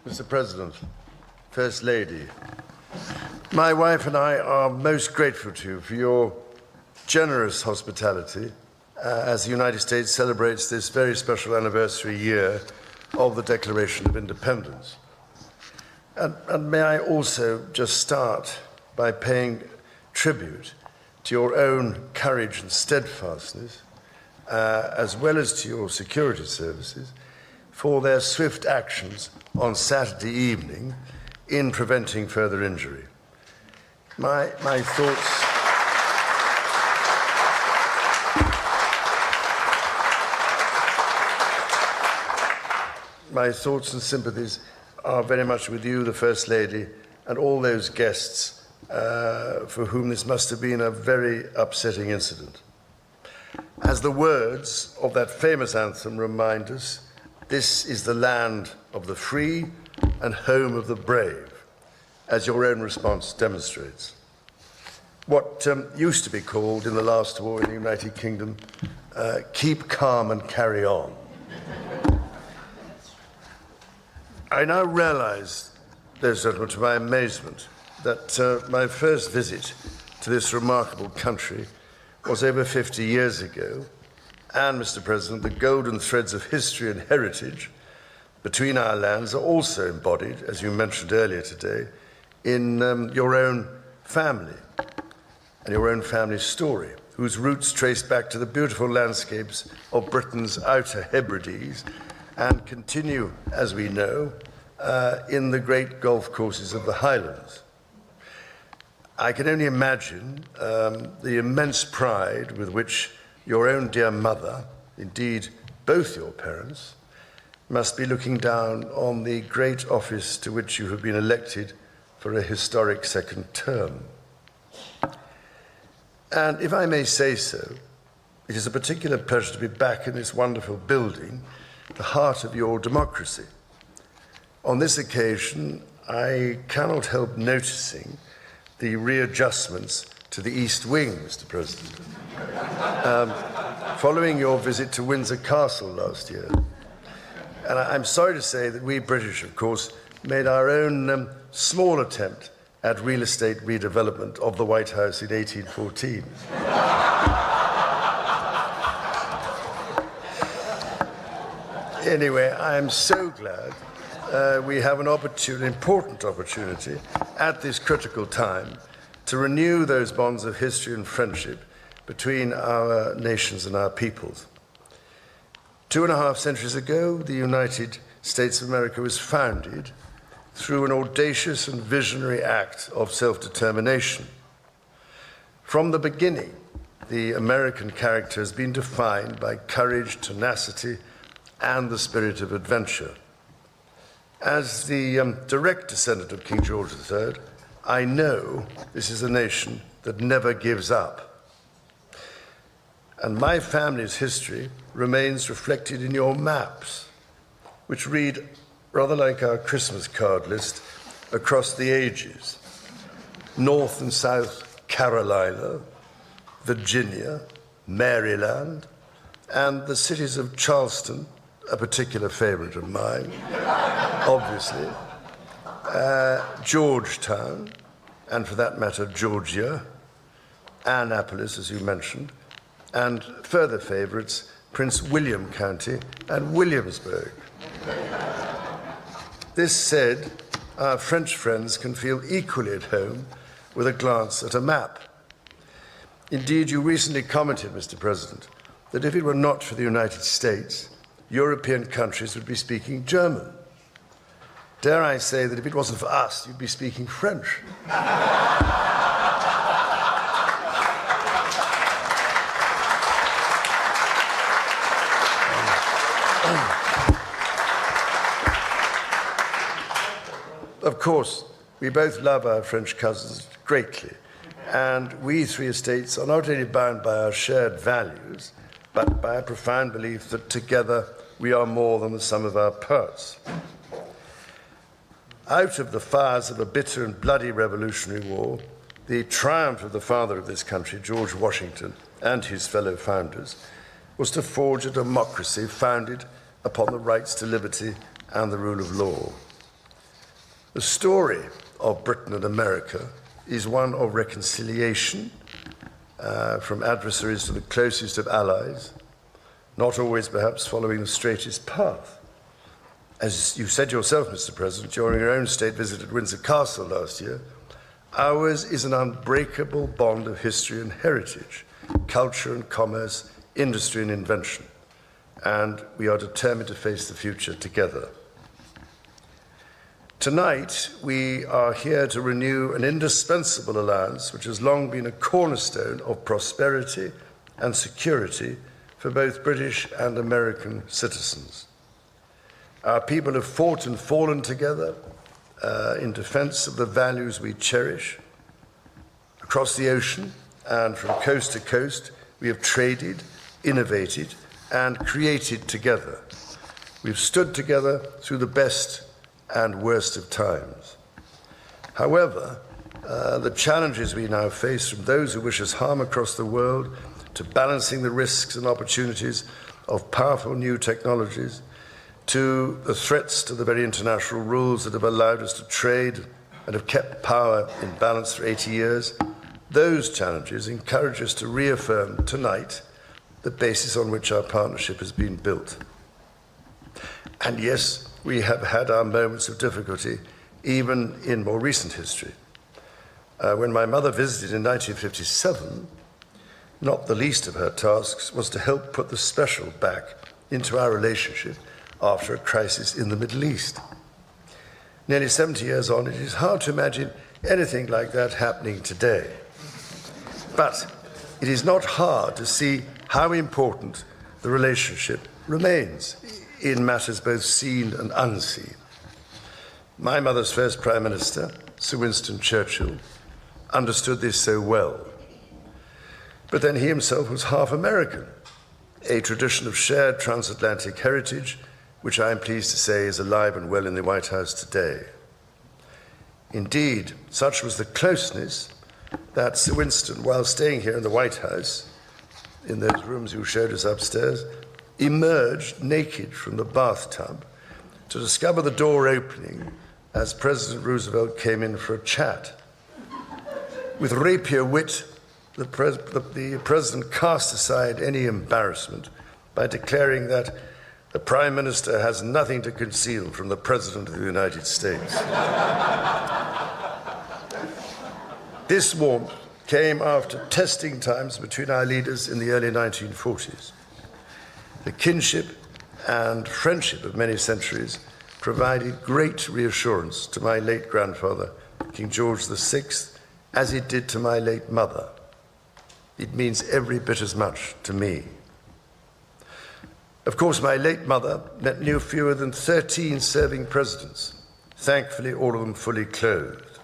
Mr. President, First Lady, my wife and I are most grateful to you for your generous hospitality as the United States celebrates this very special anniversary year of the Declaration of Independence. And may I also just start by paying tribute to your own courage and steadfastness, as well as to your security services, for their swift actions on Saturday evening in preventing further injury. My thoughts and sympathies are very much with you, the First Lady, and all those guests for whom this must have been a very upsetting incident. As the words of that famous anthem remind us, this is the land of the free and home of the brave, as your own response demonstrates. What used to be called in the last war in the United Kingdom, keep calm and carry on. I now realize, ladies and gentlemen, to my amazement, that my first visit to this remarkable country was over 50 years ago. And, Mr. President, the golden threads of history and heritage between our lands are also embodied, as you mentioned earlier today, in your own family and your own family story, whose roots trace back to the beautiful landscapes of Britain's Outer Hebrides and continue, as we know, in the great golf courses of the Highlands. I can only imagine the immense pride with which your own dear mother, indeed both your parents, must be looking down on the great office to which you have been elected for a historic second term. And if I may say so, it is a particular pleasure to be back in this wonderful building, the heart of your democracy. On this occasion, I cannot help noticing the readjustments to the East Wing, Mr. President, following your visit to Windsor Castle last year. And I'm sorry to say that we British, of course, made our own small attempt at real estate redevelopment of the White House in 1814. Anyway, I am so glad we have an important opportunity at this critical time to renew those bonds of history and friendship between our nations and our peoples. 2.5 centuries ago, the United States of America was founded through an audacious and visionary act of self-determination. From the beginning, the American character has been defined by courage, tenacity, and the spirit of adventure. As the direct descendant of King George III, I know this is a nation that never gives up. And my family's history remains reflected in your maps, which read rather like our Christmas card list across the ages. North and South Carolina, Virginia, Maryland, and the cities of Charleston, a particular favorite of mine, obviously, Georgetown, and for that matter, Georgia, Annapolis, as you mentioned, and further favorites, Prince William County and Williamsburg. This said, our French friends can feel equally at home with a glance at a map. Indeed, you recently commented, Mr. President, that if it were not for the United States, European countries would be speaking German. Dare I say that if it wasn't for us, you'd be speaking French. Of course, we both love our French cousins greatly, and we three estates are not only bound by our shared values, but by a profound belief that together we are more than the sum of our parts. Out of the fires of a bitter and bloody Revolutionary War, the triumph of the father of this country, George Washington, and his fellow founders, was to forge a democracy founded upon the rights to liberty and the rule of law. The story of Britain and America is one of reconciliation, from adversaries to the closest of allies, not always perhaps following the straightest path. As you said yourself, Mr. President, during your own state visit at Windsor Castle last year, ours is an unbreakable bond of history and heritage, culture and commerce, industry and invention, and we are determined to face the future together. Tonight, we are here to renew an indispensable alliance which has long been a cornerstone of prosperity and security for both British and American citizens. Our people have fought and fallen together in defense of the values we cherish. Across the ocean and from coast to coast, we have traded, innovated, and created together. We've stood together through the best and worst of times. However, the challenges we now face, from those who wish us harm across the world to balancing the risks and opportunities of powerful new technologies, to the threats to the very international rules that have allowed us to trade and have kept power in balance for 80 years, those challenges encourage us to reaffirm tonight the basis on which our partnership has been built. And yes, we have had our moments of difficulty, even in more recent history. When my mother visited in 1957, not the least of her tasks was to help put the special back into our relationship after a crisis in the Middle East. Nearly 70 years on, it is hard to imagine anything like that happening today. But it is not hard to see how important the relationship remains. in matters both seen and unseen. My mother's first Prime Minister, Sir Winston Churchill, understood this so well. But then he himself was half American, a tradition of shared transatlantic heritage, which I am pleased to say is alive and well in the White House today. Indeed, such was the closeness that Sir Winston, while staying here in the White House, in those rooms you showed us upstairs, emerged naked from the bathtub to discover the door opening as President Roosevelt came in for a chat. With rapier wit, the President cast aside any embarrassment by declaring that the Prime Minister has nothing to conceal from the President of the United States. This warmth came after testing times between our leaders in the early 1940s. The kinship and friendship of many centuries provided great reassurance to my late grandfather, King George VI, as it did to my late mother. It means every bit as much to me. Of course, my late mother met no fewer than 13 serving presidents, thankfully all of them fully clothed.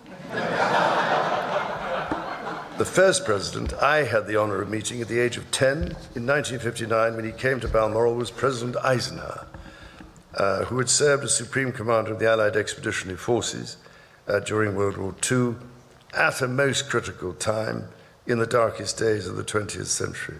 The first president I had the honor of meeting at the age of 10 in 1959 when he came to Balmoral was President Eisenhower, who had served as Supreme Commander of the Allied Expeditionary Forces during World War II at a most critical time in the darkest days of the 20th century.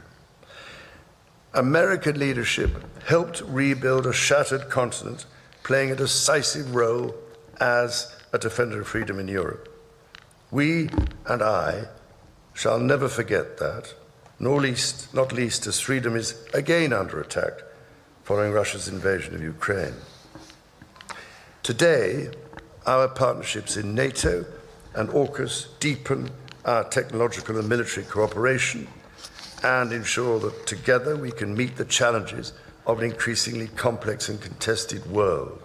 American leadership helped rebuild a shattered continent, playing a decisive role as a defender of freedom in Europe. We and I shall never forget that, not least as freedom is again under attack following Russia's invasion of Ukraine. Today, our partnerships in NATO and AUKUS deepen our technological and military cooperation and ensure that together we can meet the challenges of an increasingly complex and contested world.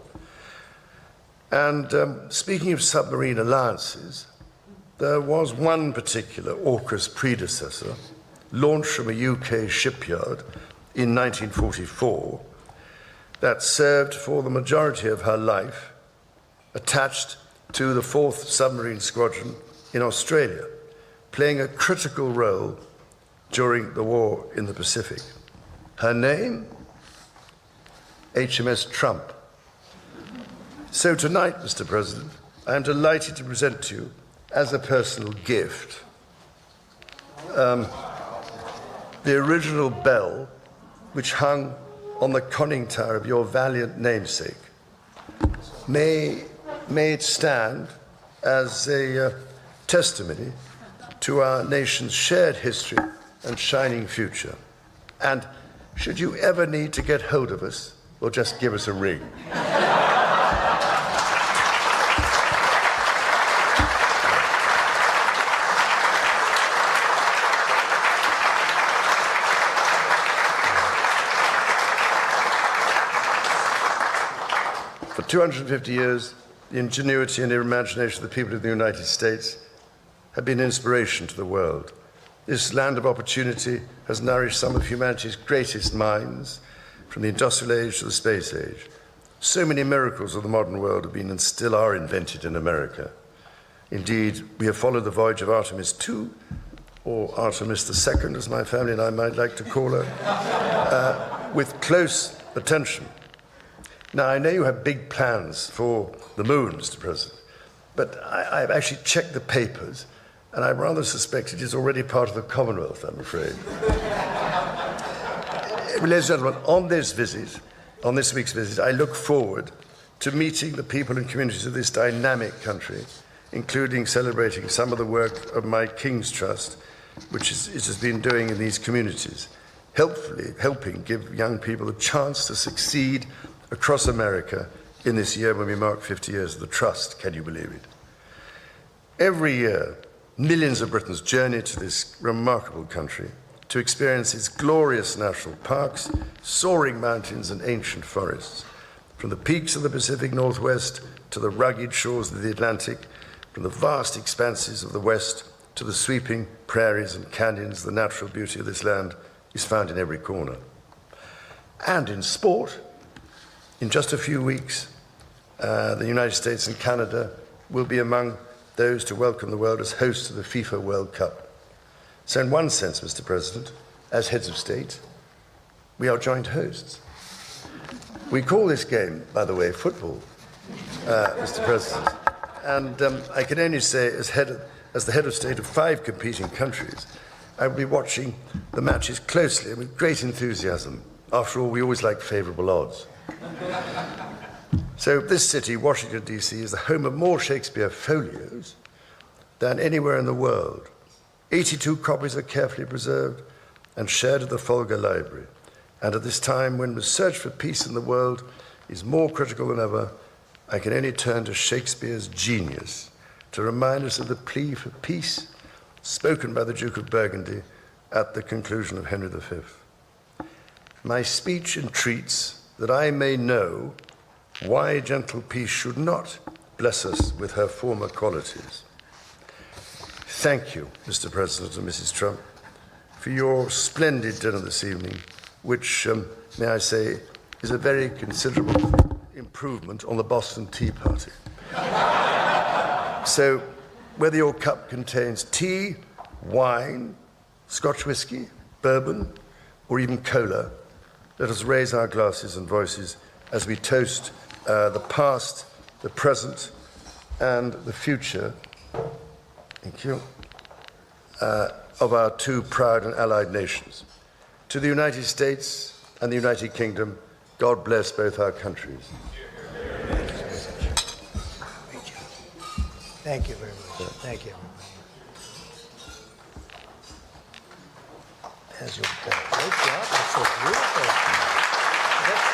And speaking of submarine alliances, there was one particular AUKUS predecessor, launched from a UK shipyard in 1944, that served for the majority of her life attached to the 4th Submarine Squadron in Australia, playing a critical role during the war in the Pacific. Her name? HMS Trump. So tonight, Mr. President, I am delighted to present to you, as a personal gift, the original bell which hung on the conning tower of your valiant namesake. May it stand as a testimony to our nation's shared history and shining future. And should you ever need to get hold of us, well, just give us a ring. For 250 years, the ingenuity and imagination of the people of the United States have been an inspiration to the world. This land of opportunity has nourished some of humanity's greatest minds, from the industrial age to the space age. So many miracles of the modern world have been and still are invented in America. Indeed, we have followed the voyage of Artemis II, or Artemis II, as my family and I might like to call her, with close attention. Now, I know you have big plans for the moon, Mr. President, but I've actually checked the papers, and I rather suspect it is already part of the Commonwealth, I'm afraid. Ladies and gentlemen, on this week's visit, I look forward to meeting the people and communities of this dynamic country, including celebrating some of the work of my King's Trust, which it has been doing in these communities, helping give young people a chance to succeed across America in this year when we mark 50 years of the Trust. Can you believe it? Every year, millions of Britons journey to this remarkable country to experience its glorious national parks, soaring mountains and ancient forests. From the peaks of the Pacific Northwest to the rugged shores of the Atlantic, from the vast expanses of the West to the sweeping prairies and canyons, the natural beauty of this land is found in every corner. And in sport, In just a few weeks, the United States and Canada will be among those to welcome the world as hosts of the FIFA World Cup. So in one sense, Mr. President, as heads of state, we are joint hosts. We call this game, by the way, football, Mr. President. And I can only say, as the head of state of 5 competing countries, I will be watching the matches closely and with great enthusiasm. After all, we always like favorable odds. So this city, Washington, D.C., is the home of more Shakespeare folios than anywhere in the world. 82 copies are carefully preserved and shared at the Folger Library. And at this time, when the search for peace in the world is more critical than ever, I can only turn to Shakespeare's genius to remind us of the plea for peace spoken by the Duke of Burgundy at the conclusion of Henry V. My speech entreats that I may know why gentle peace should not bless us with her former qualities. Thank you, Mr. President and Mrs. Trump, for your splendid dinner this evening, which, may I say, is a very considerable improvement on the Boston Tea Party. So, whether your cup contains tea, wine, Scotch whiskey, bourbon, or even cola, let us raise our glasses and voices as we toast the past, the present, and the future, thank you, of our 2 proud and allied nations. To the United States and the United Kingdom, God bless both our countries. Thank you very much. Thank you, everybody. There's your bell. Great job. That's so beautiful. That's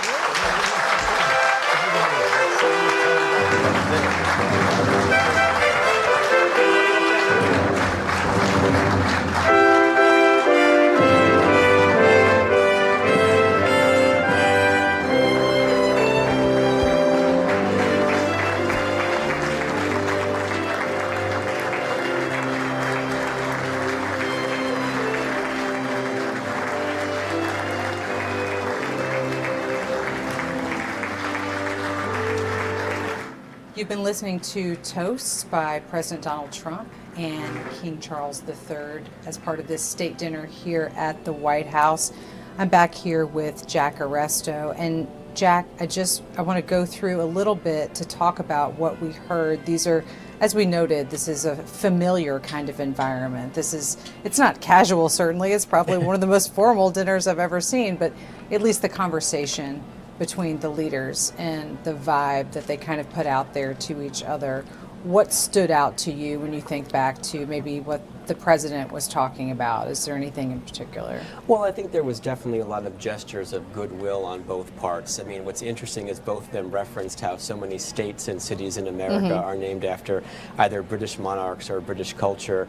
You've been listening to Toasts by President Donald Trump and King Charles III as part of this state dinner here at the White House. I'm back here with Jack Arresto. And Jack, I want to go through a little bit to talk about what we heard. These are, as we noted, this is a familiar kind of environment. It's not casual, certainly. It's probably one of the most formal dinners I've ever seen, but at least the conversation between the leaders and the vibe that they kind of put out there to each other. What stood out to you when you think back to maybe what the president was talking about? Is there anything in particular? Well, I think there was definitely a lot of gestures of goodwill on both parts. I mean, what's interesting is both of them referenced how so many states and cities in America are named after either British monarchs or British culture.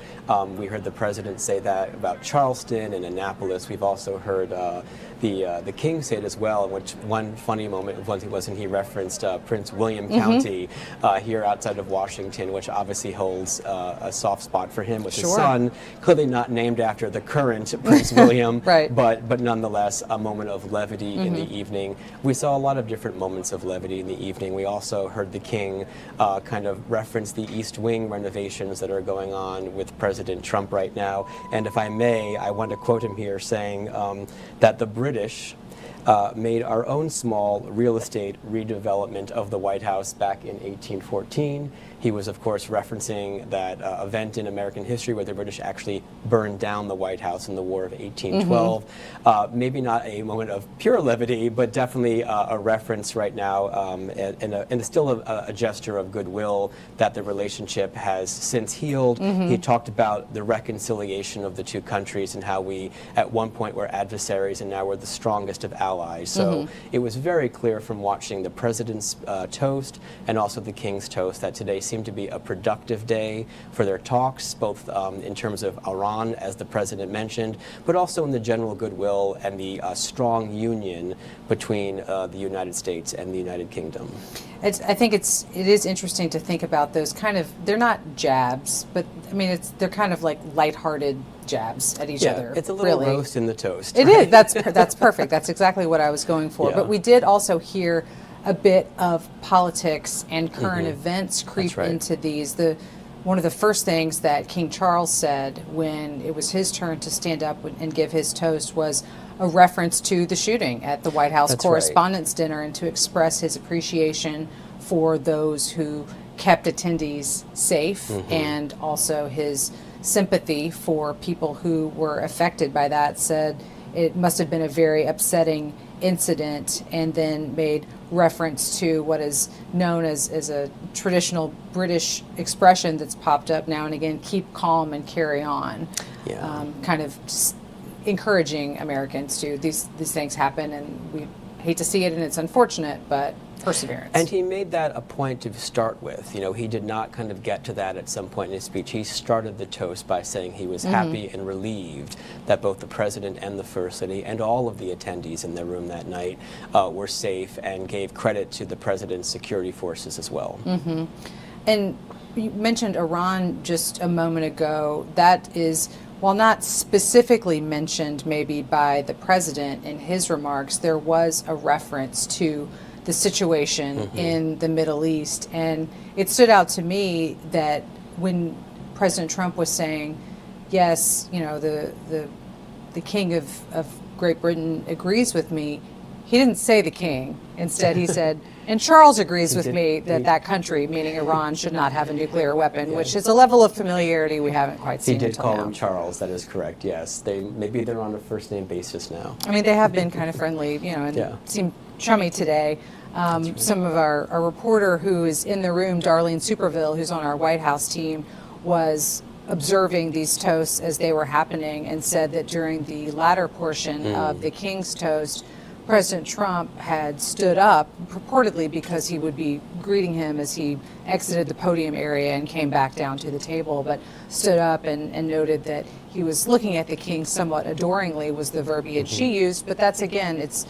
We heard the president say that about Charleston and Annapolis. We've also heard the king say it as well, which one funny moment was when he referenced Prince William County here outside of Washington, which obviously holds a soft spot for him with his son, clearly not named after the current Prince William, but nonetheless a moment of levity in the evening. We saw a lot of different moments of levity in the evening. We also heard the king kind of reference the East Wing renovations that are going on with President Trump right now. And if I may, I want to quote him here saying that the British made our own small real estate redevelopment of the White House back in 1814. He was, of course, referencing that event in American history where the British actually burned down the White House in the War of 1812. Maybe not a moment of pure levity, but definitely a reference right now and still a gesture of goodwill that the relationship has since healed. He talked about the reconciliation of the two countries and how we, at one point, were adversaries and now we're the strongest of allies. So it was very clear from watching the president's toast and also the king's toast that today seemed to be a productive day for their talks, both in terms of Iran, as the president mentioned, but also in the general goodwill and the strong union between the United States and the United Kingdom. I think it is interesting to think about those kind of, they're not jabs, but I mean, they're kind of like lighthearted jabs at each other. It's a little roast in the toast. It is. That's perfect. That's exactly what I was going for. But we did also hear a bit of politics and current events creep into these. One of the first things that King Charles said when it was his turn to stand up and give his toast was a reference to the shooting at the White House Correspondents' Dinner, and to express his appreciation for those who kept attendees safe, and also his sympathy for people who were affected by that. Said it must have been a very upsetting incident, and then made reference to what is known as a traditional British expression that's popped up now and again: keep calm and carry on. Kind of just encouraging Americans to these things happen, and we hate to see it, and it's unfortunate, but perseverance. And he made that a point to start with. You know, he did not kind of get to that at some point in his speech. He started the toast by saying he was happy and relieved that both the president and the first lady and all of the attendees in the room that night were safe, and gave credit to the president's security forces as well. And you mentioned Iran just a moment ago. That is, while not specifically mentioned maybe by the president in his remarks, there was a reference to the situation in the Middle East. And it stood out to me that when President Trump was saying, yes, you know, the King of Great Britain agrees with me, he didn't say the King. Instead, he said, and Charles agrees with me that that country, meaning Iran, should not have a nuclear weapon, which is a level of familiarity we haven't quite seen. He did call now. him Charles, that is correct, yes. Maybe they're on a first name basis now. I mean, they have been kind of friendly, you know, and seem chummy today. Some of our reporter who is in the room, Darlene Superville, who's on our White House team, was observing these toasts as they were happening, and said that during the latter portion of the King's toast, President Trump had stood up, purportedly because he would be greeting him as he exited the podium area and came back down to the table, but stood up and noted that he was looking at the King somewhat adoringly, was the verbiage she used. But that's, again, it's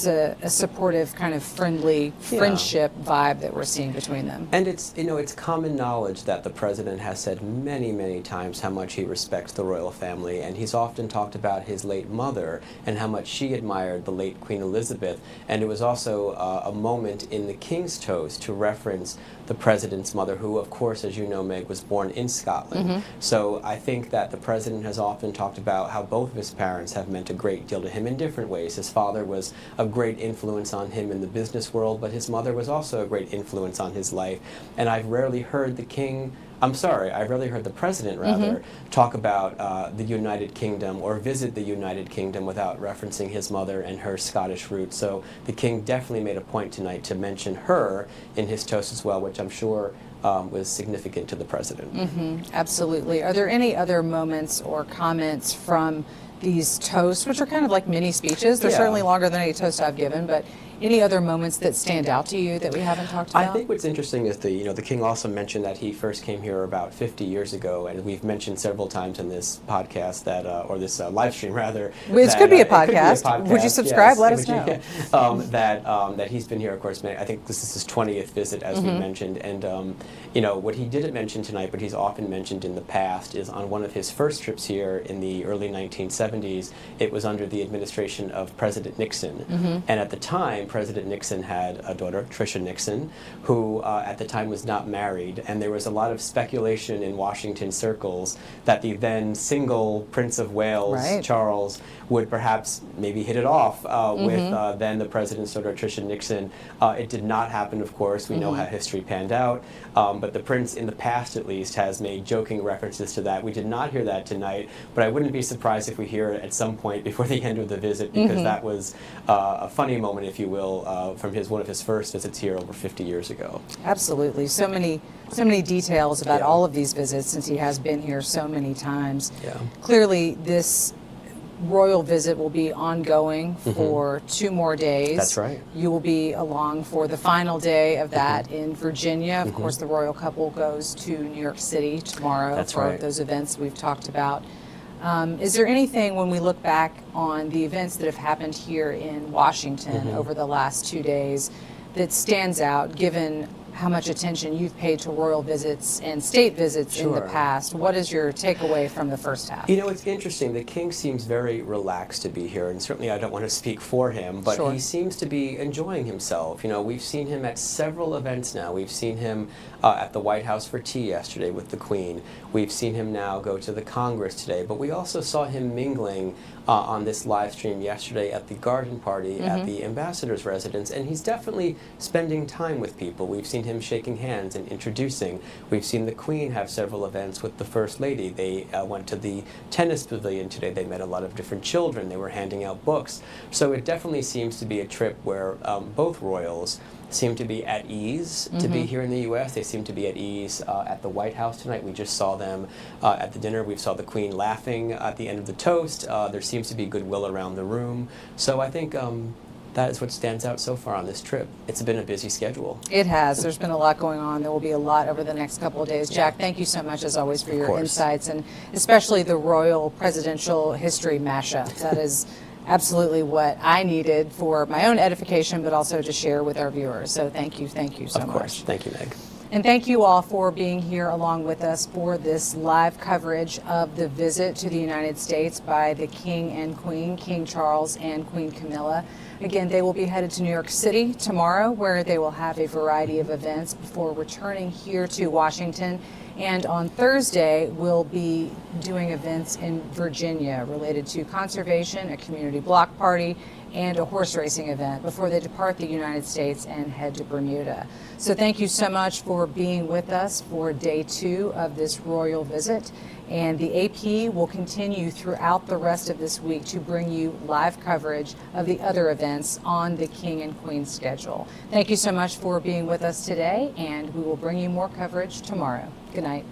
a supportive, kind of friendly friendship vibe that we're seeing between them. And it's, you know, it's common knowledge that the president has said many, many times how much he respects the royal family, and he's often talked about his late mother and how much she admired the late Queen Elizabeth. And it was also a moment in the King's toast to reference the president's mother, who, of course, as you know, Meg, was born in Scotland. So I think that the president has often talked about how both of his parents have meant a great deal to him in different ways. His father was a great influence on him in the business world, but his mother was also a great influence on his life. And I've rarely heard the King, I've rarely heard the president, rather, talk about the United Kingdom or visit the United Kingdom without referencing his mother and her Scottish roots. So the King definitely made a point tonight to mention her in his toast as well, which I'm sure was significant to the president. Absolutely. Are there any other moments or comments from these toasts, which are kind of like mini speeches? They're certainly longer than any toast I've given, but any other moments that stand out to you that we haven't talked about? I think what's interesting is the King also mentioned that he first came here about 50 years ago, and we've mentioned several times in this podcast that, or this live stream rather. Which could be a podcast. Would you subscribe? Let us know. That he's been here, of course. I think this is his 20th visit, as we mentioned, and you know what he didn't mention tonight, but he's often mentioned in the past, is on one of his first trips here in the early 1970s. It was under the administration of President Nixon, and at the time, President Nixon had a daughter, Tricia Nixon, who at the time was not married, and there was a lot of speculation in Washington circles that the then single Prince of Wales, Charles, would perhaps maybe hit it off with then the president's daughter, Tricia Nixon. It did not happen, of course. We know how history panned out, but the prince, in the past at least, has made joking references to that. We did not hear that tonight, but I wouldn't be surprised if we hear it at some point before the end of the visit, because that was a funny moment, if you will, from one of his first visits here over 50 years ago. Absolutely. So many details about all of these visits, since he has been here so many times. Clearly, this royal visit will be ongoing for 2 more days. That's right. You will be along for the final day of that in Virginia. Of course, the royal couple goes to New York City tomorrow for those events we've talked about. Is there anything, when we look back on the events that have happened here in Washington over the last 2 days, that stands out, given how much attention you've paid to royal visits and state visits in the Sure. past. What is your takeaway from the first half? You know, it's interesting. The king seems very relaxed to be here, and certainly I don't want to speak for him, but Sure. he seems to be enjoying himself. You know, we've seen him at several events now. We've seen him at the White House for tea yesterday with the Queen. We've seen him now go to the Congress today, but we also saw him mingling on this live stream yesterday at the garden party at the ambassador's residence, and he's definitely spending time with people. We've seen him shaking hands and introducing. We've seen the Queen have several events with the First Lady. They went to the tennis pavilion today. They met a lot of different children. They were handing out books. So it definitely seems to be a trip where both royals seem to be at ease to be here in the U.S. They seem to be at ease at the White House tonight. We just saw them at the dinner. We saw the Queen laughing at the end of the toast. There seems to be goodwill around the room. So I think that is what stands out so far on this trip. It's been a busy schedule. It has. There's been a lot going on. There will be a lot over the next couple of days. Jack, thank you so much, as always, for your insights, and especially the royal presidential history mashup. That is absolutely what I needed for my own edification, but also to share with our viewers. So thank you so much. Of course. Thank you, Meg. And thank you all for being here along with us for this live coverage of the visit to the United States by the King and Queen, King Charles and Queen Camilla. Again, they will be headed to New York City tomorrow, where they will have a variety of events before returning here to Washington. And on Thursday, we'll be doing events in Virginia related to conservation, a community block party, and a horse racing event before they depart the United States and head to Bermuda. So thank you so much for being with us for day 2 of this royal visit. And the AP will continue throughout the rest of this week to bring you live coverage of the other events on the King and Queen schedule. Thank you so much for being with us today, and we will bring you more coverage tomorrow. Good night.